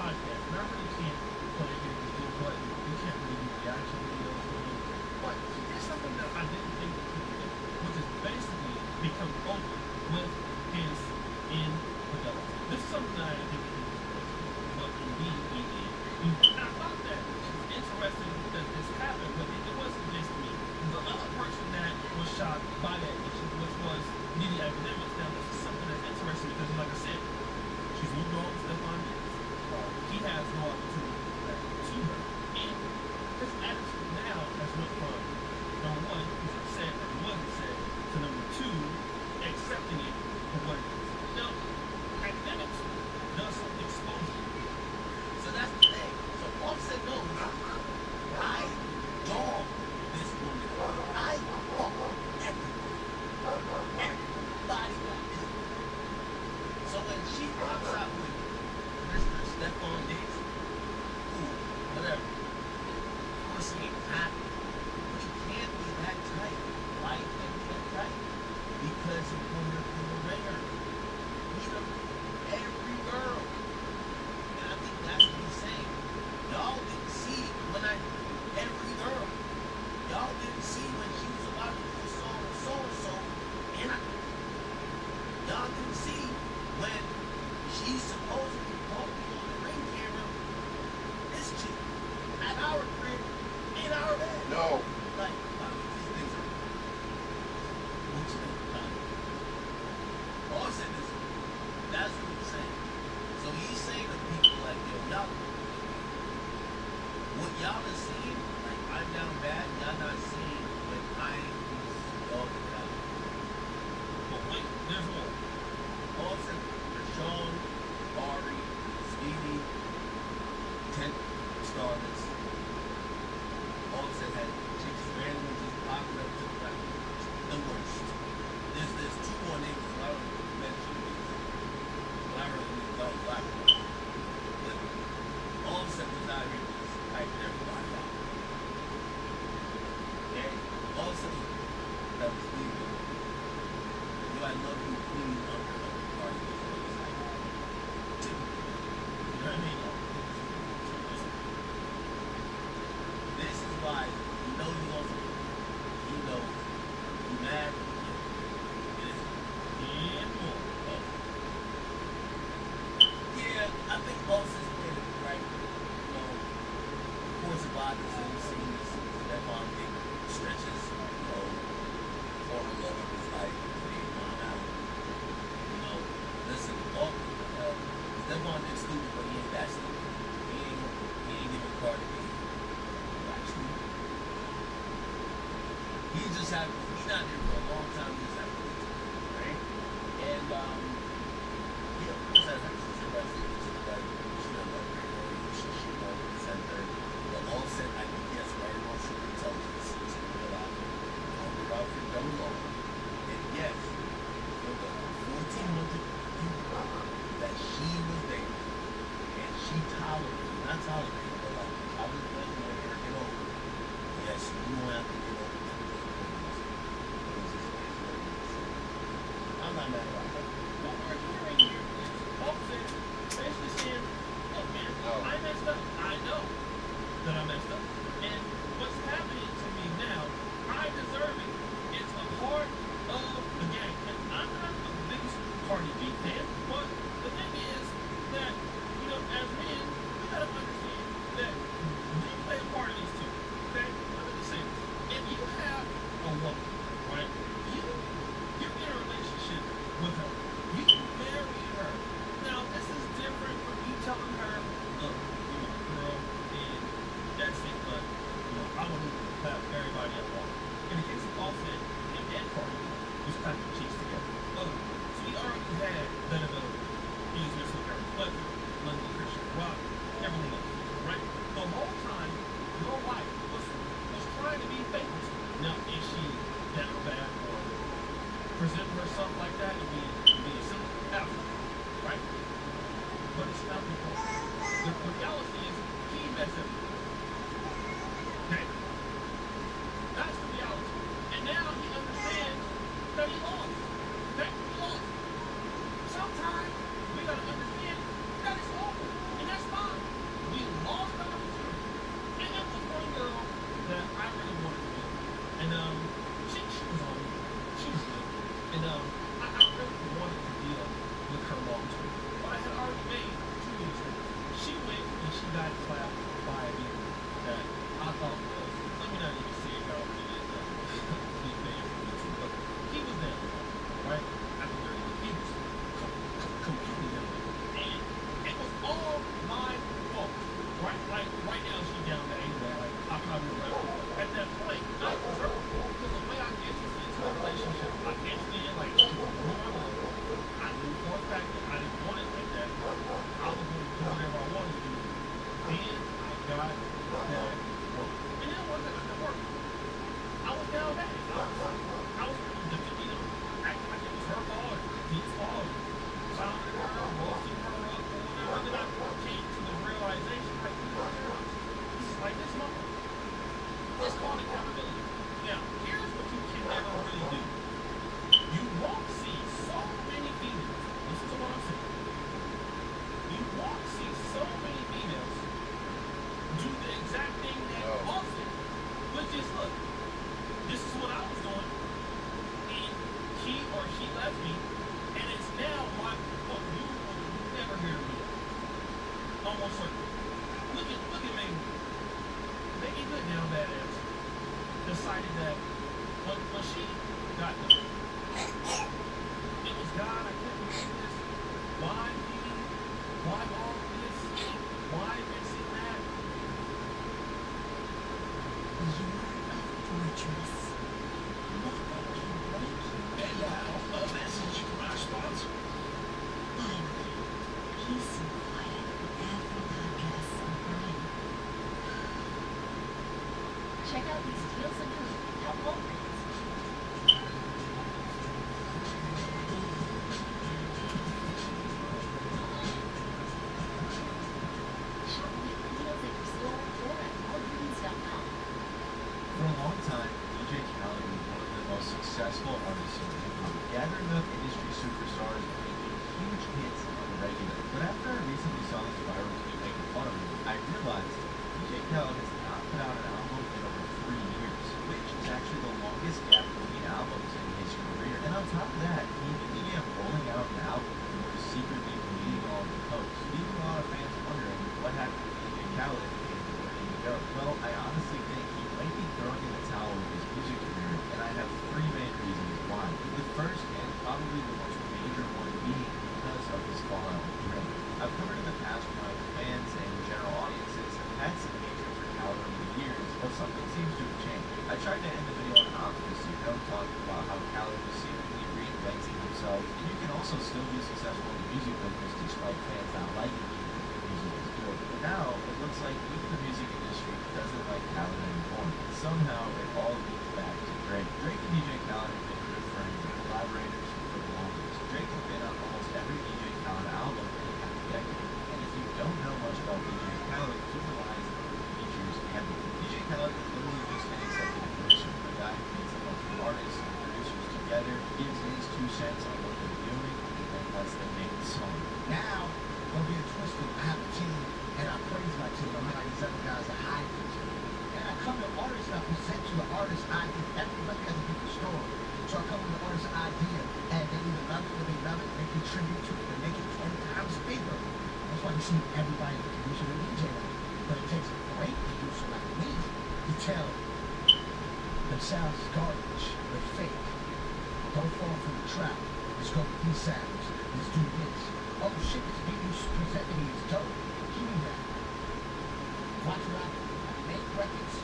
Podcast, and I really can't play it. This little button. You can't really do reaction videos. lot the same scene as Stephon Diggs stretches, you know, for the love of his life, being gone out. You know, listen, Stephon is stupid, but he ain't that stupid. He ain't even Cardi B. Like stupid. He's just happy. He's not here for a long time. He's just happy. Right? And yeah, just as I said, right? She doesn't upgrade her. She won't send her. The offset, I think, yes, right? Emotional intelligence to realize the route for very long. And yes, for the 1,400 people that she was there, and she tolerated, not tolerated, but like, I was letting her get over. Yes, you don't have to get over it. I'm not mad about that. What we're hearing here is Offset basically saying, look, man, I messed up. I know that I messed up. And what's happening to me now, I deserve it. It's a part of the game. And I'm not the biggest Cardi B fan, but the thing is that, you know, as men, we gotta understand that we play a part of this too. Okay? Let me just say this. If you have a woman, right, you're in a relationship with her. You marry her. Now, this is different from you telling her, look, you know, girl, and that's it, but, you know, I want to have everybody I want. In the case of Offset and Cardi, who's kind of cheats together. So we already had benefit of easiest with her, but London Christian, well, everything else, right? The whole time, your wife was trying to be famous. Now, is she down bad or presenting herself like that and being silly? Absolutely, right? But it's not the point. The reality is, he messed up. Okay? That's the reality. And now he understands that he lost. Okay? He lost. Sometimes we gotta understand that it's over. And that's fine. We lost the opportunity. And it was one girl that I really wanted to win. And she was on me. She was good. And I really wanted to deal with her long term. But I had already made 2 mistakes. She went and she got clapped by a dude that I thought was, let me not even say how it is, big fan from YouTube, but he was down, right? After 30 he was completely down. And it was all my fault, right? Like, right now she's down to anyway, like, I probably would have. At that point, I deserved it, because the way I entered into a relationship, I entered in, like, I knew for a fact that I didn't want it like that. I was going to do whatever I wanted to do. Then I got that work. And it wasn't the work. I was down bad. I was, you know, acting like it was her fault, his fault, clowning her, roasting her up, or whatever. And then I came to the realization, like, this is like this moment. It's called accountability. Now, here's what you can never really do. You won't see so many females. Listen to what I'm saying. You won't see so many females do the exact thing that Offset, which is, look, this is what I was doing, and he or she left me, and it's now my fault. You will never hear me. Almost certain. Look at Megan. Megan Good now, badass, decided that when she got done, it was God, I couldn't do this. Why me? Why all this? Why mixing that? You're a fortress. Nothing can break you. And now, a message from our sponsor. Finally, peace and quiet with every podcast on Prime. Check out these deals and news at Walgreens. Shop weekly deals at your store or at Walgreens.com. For a long time, DJ Khaled was one of the most successful artists in hip hop, gathering up industry superstars and making huge hits on the regular. But after I recently saw this viral tweet making fun of him, I realized DJ Khaled has not put out an album in over 3 years, which is actually the longest gap between albums in his career. And on top of that, he even began rolling out an album and was secretly deleting all of the posts, leaving a lot of fans wondering what happened to DJ Khaled and where did he go. Well, I yourself, and you can also still be successful in the music business despite fans not liking you if your music is good. But now, it looks like even the music industry doesn't like Khaled anymore. And somehow, it all leads back to Drake. Drake and DJ Khaled have been good friends and collaborators for the longest. Drake has been on almost every DJ Khaled album in the past decade. And if you don't know much about DJ Khaled, he relies on features heavily. DJ Khaled is literally just an executive producer, a guy who gets a bunch of artists and producers together, gives his 2 cents on what they're doing, and then lets them make the song. Now, there'll be a twist of I have a team, and I praise my team. I'm not these other guys that hide their team. And I come to artists, and I present you the artist idea. Everybody has a different story. So I come with the artist idea, and they either love it or they love it, they contribute to it, and make it 20 times bigger. That's why you see everybody in the producer and DJ like it. But it takes a great producer like me to tell them sounds is garbage, they're fake. Don't fall for the trap. Let's go with these sounds. Let's do this. Oh shit, this beat you presented me is dope. Give me that. Watch what I do. I make records.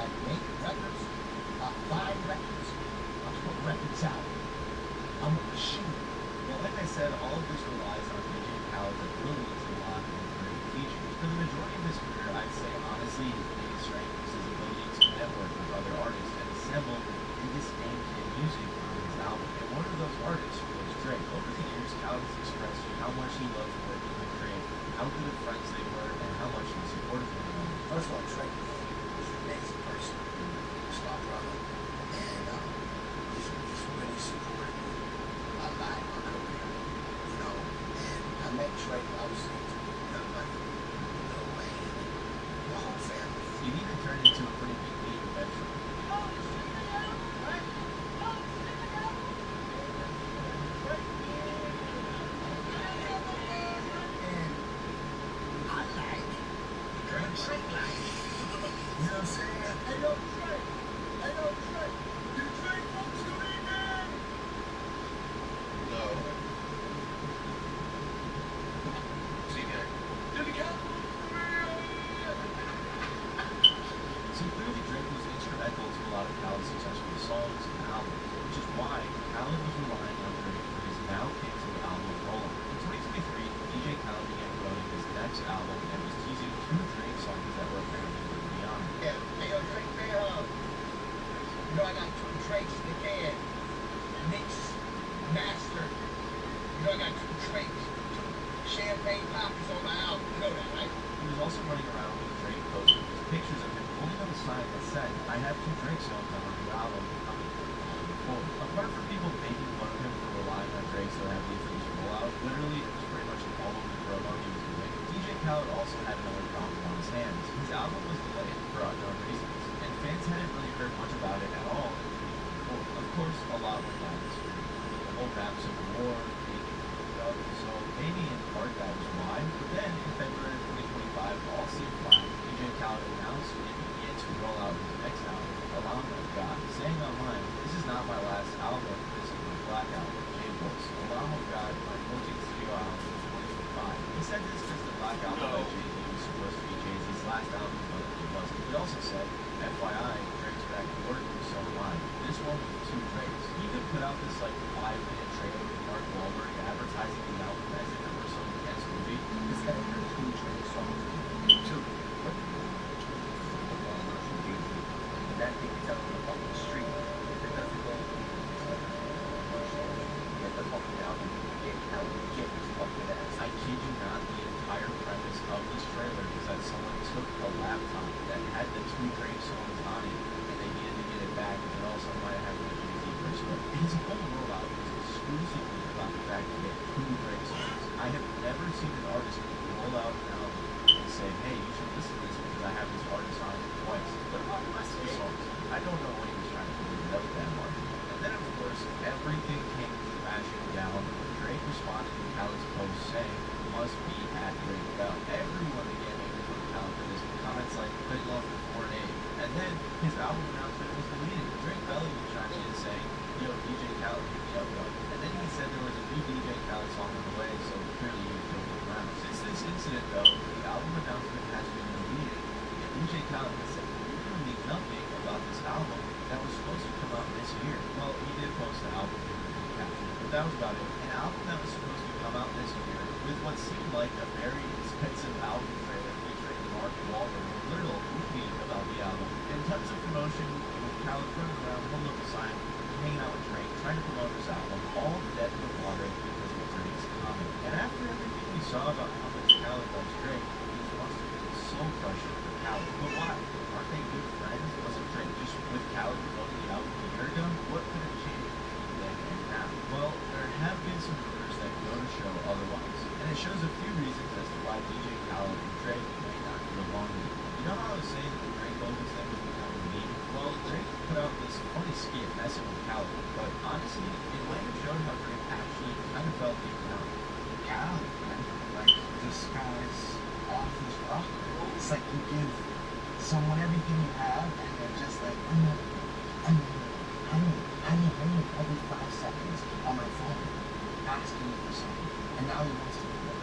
I buy records. I put records out. I'm a machine. Yeah, like I said, all of this relies on DJ Khaled's ability to lock in great features. For the majority of his career, I'd say honestly his biggest strength was his ability to network with other artists and assemble the biggest names in music on his album. And one of those artists was Drake. Over the years, Khaled has expressed how much he loves working with Drake, how good of friends they were, and how much he supported one another. First of all, Drake is an amazing person. He's my brother. And he's really supported me a lot in my career. You know, and I met Drake, I was Young Money, Lil Wayne, the whole family. It even turned into a pretty big league eventually. Drake life. You know what I'm saying? Hey yo, Drake. Hey yo, Drake. Did Drake wants to be man? No. So clearly Drake was instrumental to a lot of Khaled's successful songs and albums, which is why Khaled was relying on Drake for his now canceled album rollout. In 2023, DJ Khaled began promoting his next album and was teasing 2 Drake songs that were apparently going to be on it. Yeah, hey yo, Drake, say you know I got 2 Drakes in the can. Mixed, mastered. You know I got 2 Drakes, 2 champagne copies on my album. You know that, right? He was also running around with Drake posting his pictures of him holding up a sign that said, "I have 2 Drake songs on my new album coming." Apart from people making fun of him for relying on Drake so heavily for this rollout, literally it was pretty much all over the promo he was doing. DJ Khaled also had another problem on his hands. His album was delayed for unknown reasons, and fans hadn't really heard much about it at all in 2024. Of course, a lot went down this year. The whole rap civil war, making it up, so maybe in part that was why. But then, in February of 2025, all seemed fine. DJ Khaled announced and began to roll out his next album, Alarm of God, saying online, "This is not my last album, this is my Black album, J-Books. Alarm of God, my 14th studio album in 2025. He said this because the Black album by Jay-Z was supposed to be Jay-Z's last album, but it wasn't. He also said, FYI, Drake's back to work, so am I. This one with 2 Drakes. He even put out this 5-minute trailer with Mark Wahlberg advertising the album as if it were some intense movie. This guy heard 2 Drake songs. 2. And that thing is out on the fucking street. If it doesn't go, get the fucking album. Get his fucking ass. I kid you not, the entire premise of this trailer is that someone took a laptop that had the 2 Drake songs on it, and they needed to get it back, and it also might have had the Jay-Z verse. But his whole rollout was exclusively about the fact that he had 2 Drake songs. I have never seen an artist roll out an album and say, hey, you should listen to this because I have this artist on it twice. But about the rest of the songs, I don't know what he was trying to do with that market. And then, of course, everything came crashing down when Drake responded to Khaled's post saying, must be at Drake Bell. Everyone began making fun of Khaled for this, with comments like, couldn't love before an A. And then his album announcement was deleted. Drake Bell even chimed in saying, yo, DJ Khaled, hit me up, bro. And then he said there was a new DJ Khaled song on the way, so clearly he was joking around. Since this incident, though, the album announcement has been deleted, and DJ Khaled has said literally nothing about this album that was supposed to come out this year. Well, he did post the album in the caption. that was about it. An album that was supposed to come out this year with what seemed like a very expensive album trailer featuring Mark Wahlberg, a literal movie about the album. In terms of promotion, with Khaled running around holding up a sign, hanging out with Drake, trying to promote this album, all dead in the water because of Drake's comment. And after everything we saw about how much Khaled loves Drake, he wants to be soul crusher for Khaled. But why? Aren't they good friends? Wasn't Drake just with Khaled promoting the album a year ago? What could have changed between then and now? Well, there have been some rumors that go to show otherwise. And it shows a few reasons as to why DJ Khaled and Drake might not get along with it. You know how I was saying that the Drake Oldies thing was becoming a meme? Well, Drake put out this funny skit messing with Khaled, but honestly, it might have shown how Drake actually kind of felt deep down. Khaled, man, like, this guy's off his rocker. It's like you give someone everything you have, and they're just like, I need every 5 seconds on my phone, asking me for something, and now he wants to do it.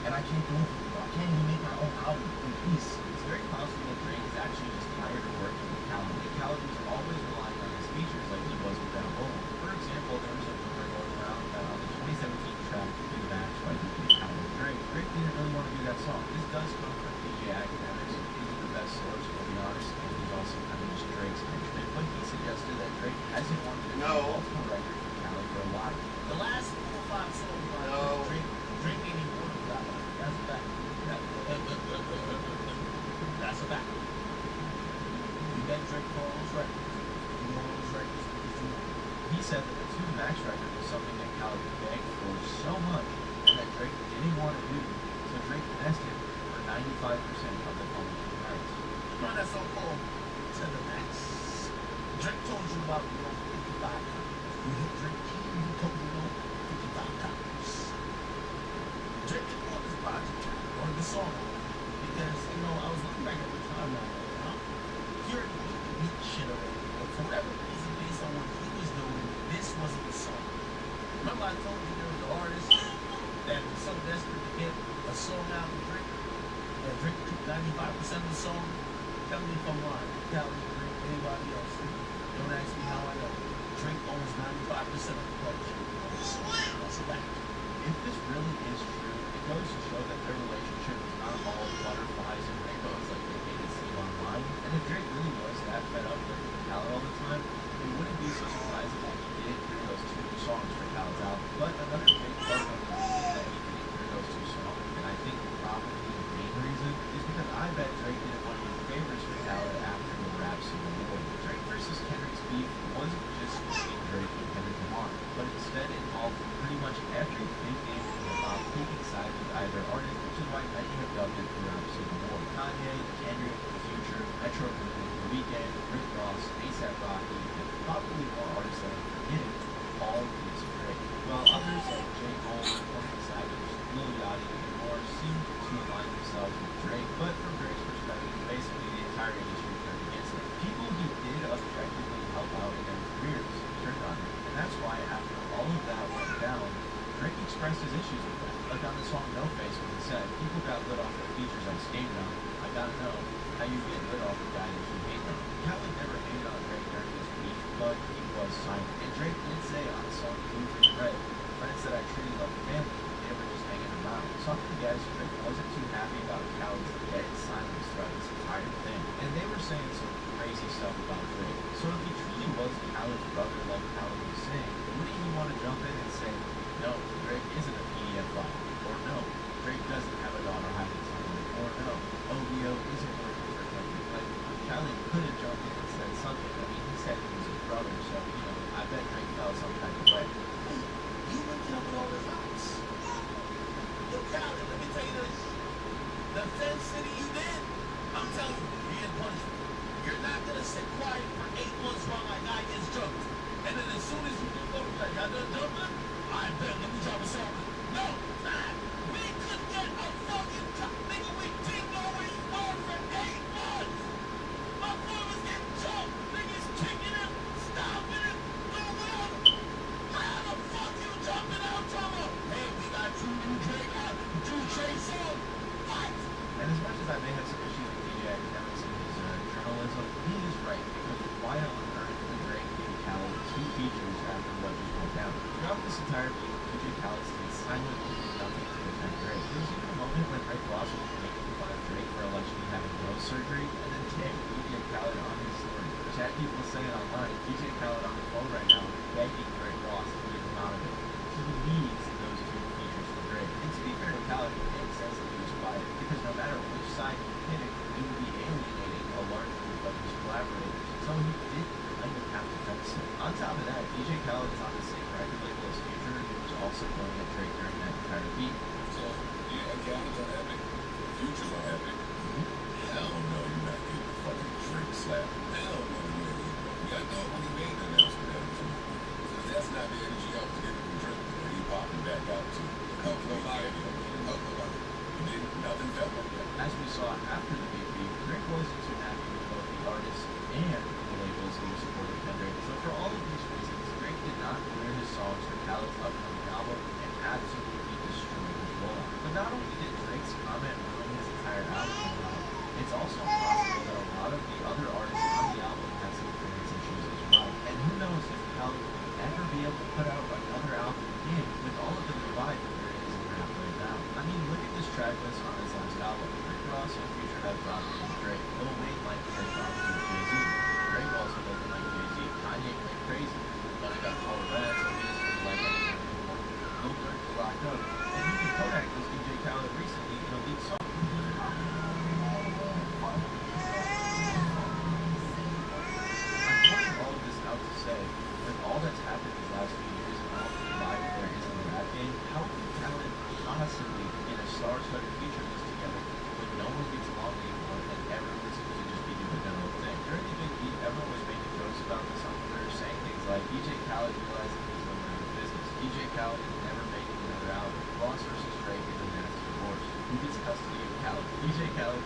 And I can't do it anymore. I can't even make my own album in peace. It's very possible that Drake is actually just tired of working with Khaled. And Khaled was always relying on his features like he was with Down Home. For example, there was a rumor going around that on the 2017 track, Do the Match by DJ Khaled and Drake, Drake didn't really want to do that song. This does come from DJ Academics. He's the best source, to be honest, and he's also kind of just Drake's henchman. But he suggested that Drake hasn't wanted to do multiple records with Khaled for a while. The last 4 or 5 songs by Drake ain't even one of that one. That's a fact. That's a fact. You bet Drake for all those records. You know all those records because you know. He said that the To The Max record was something that Khaled begged for so much and that Drake didn't want to do, so Drake asked him for 95% of the publishing rights. You know that song called To The Max? Drake told you about, 55 copies. You hit Drake King, he told you, 55 copies. Drake didn't want this project or this song because, I was looking back at the timeline, you're beat shit already. But for whatever reason, based on what he was doing, this wasn't the song. Remember I told you there was an artist that was so desperate to get a song out of Drake that Drake took 95% of the song? Tell me if I'm lying. Tell me, Drake, anybody else. Don't ask me how I know. Drake owns 95% of the publishing. That's a fact. If this really is true, it goes to show that their relationship is not all butterflies and rainbows like they made it seem online. And if Drake really was that fed up with Khaled all the time, it wouldn't be so surprising that he didn't hear those 2 songs for Khaled's album. But another big part of the reason that he didn't hear those 2 songs, and I think probably the main reason, is because I bet Drake didn't want to do favors for Khaled after the rap Civil War. Drake versus Kendrick's beef wasn't just between Drake and Kendrick Lamar, but instead involved pretty much every big name in hip-hop taking sides with either artist, which is why many have dubbed it the rap Civil War. Kanye, Kendrick, Future, Metro Boomin, The Weeknd, Rick Ross, A$AP Rocky, and probably more artists that I'm forgetting, all against Drake. While others like J. Cole, 21 Savage, Lil Yachty, and more seem to align themselves with Drake, but from Drake's perspective, basically the entire industry turned against him. People he did objectively help out in their careers turned on him, and that's why after all of that went down, Drake expressed his issues with that. Like on the song No Face when he said, people got lit off their features I skated on. I gotta know how you get lit off the guy that you hate on. Khaled never hated on Drake during his beef, but he was silent. And Drake did say on the song Blue Green Red, friends that I treated like family, they were just hanging around. So I'm gonna guess Drake wasn't too happy about Khaled's dead silence throughout this entire thing. And they were saying some crazy stuff about Drake. So if he truly was Khaled's brother like Khaled was saying, wouldn't he want to jump in and say, no, Drake isn't a PDF file, or no, Drake doesn't have a daughter hiding somewhere, or no, OVO isn't working for Kendrick. Like, Khaled could have jumped in and said something. I mean, he said he was his brother, so, I bet Drake felt some type of way. You went there with all the house. Yo, Khaled, let me tell you this. The Fed City you did, I'm telling you, you're in punishment. You're not gonna sit quiet for 8 months while my guy gets jumped. And then as soon as you do go, like, y'all done jumping? I bet, let me drop a song. No, man, we could get a fucking nigga, we didn't know where you were for 8 months. My boy was getting jumped, nigga. people saying online, DJ Khaled on the phone right now begging Rick Ross to get him out of it. He needs those two features for Drake. And to be fair to Khaled, it makes sense that he was quiet, because no matter which side he picked, he would be alienating a large group of his collaborators. So he did kind of have to fence it. On top of that, DJ Khaled is on the same record label as Future, who was also going at Drake during that entire beat. So, yeah, Khaled's on Epic. Future's on Epic. Hell no, you're not getting the fucking Drake slap. Hell no, you ain't getting it. I thought when he made the announcement that was because that's not the energy I was getting from Drake. When he popping back out to help nobody. Help nobody. He didn't, nothing felt like that. As we saw after the big beat, Drake wasn't too happy with both the artists and the labels who supported Kendrick. So for all of these reasons, Drake did not clear his songs for Khaled's upcoming album and absolutely destroyed his rollout. But not only did Drake's comment ruin his entire album rollout, it's also possible that a lot of the other artists on the album had some clearance issues as well. And who knows if Khaled will ever be able to put out another album again with all of the divide that there is in rap right now. I mean, look at this track list on his last album. Rick Ross and Future have problems with Drake. Lil Wayne might have problems with Jay-Z. Drake also doesn't like Jay-Z. Kanye went crazy. But I got Paul Red, so he doesn't really like anything anymore. Lil Durk is locked up. And even Kodak was DJ Khaled recently in a lead song. All of this out to say, with all that's happened these last few years and all the divide that there is in the rap game, how can Khaled possibly get a star-studded feature list together when no one gets along anymore and everyone seems to just be doing their own thing? During the big beat, everyone was making jokes about this on Twitter, saying things like, DJ Khaled realizing he's no man of business. DJ Khaled is never making another album. Ross versus Drake is a nasty divorce. Who gets custody of Khaled? DJ Khaled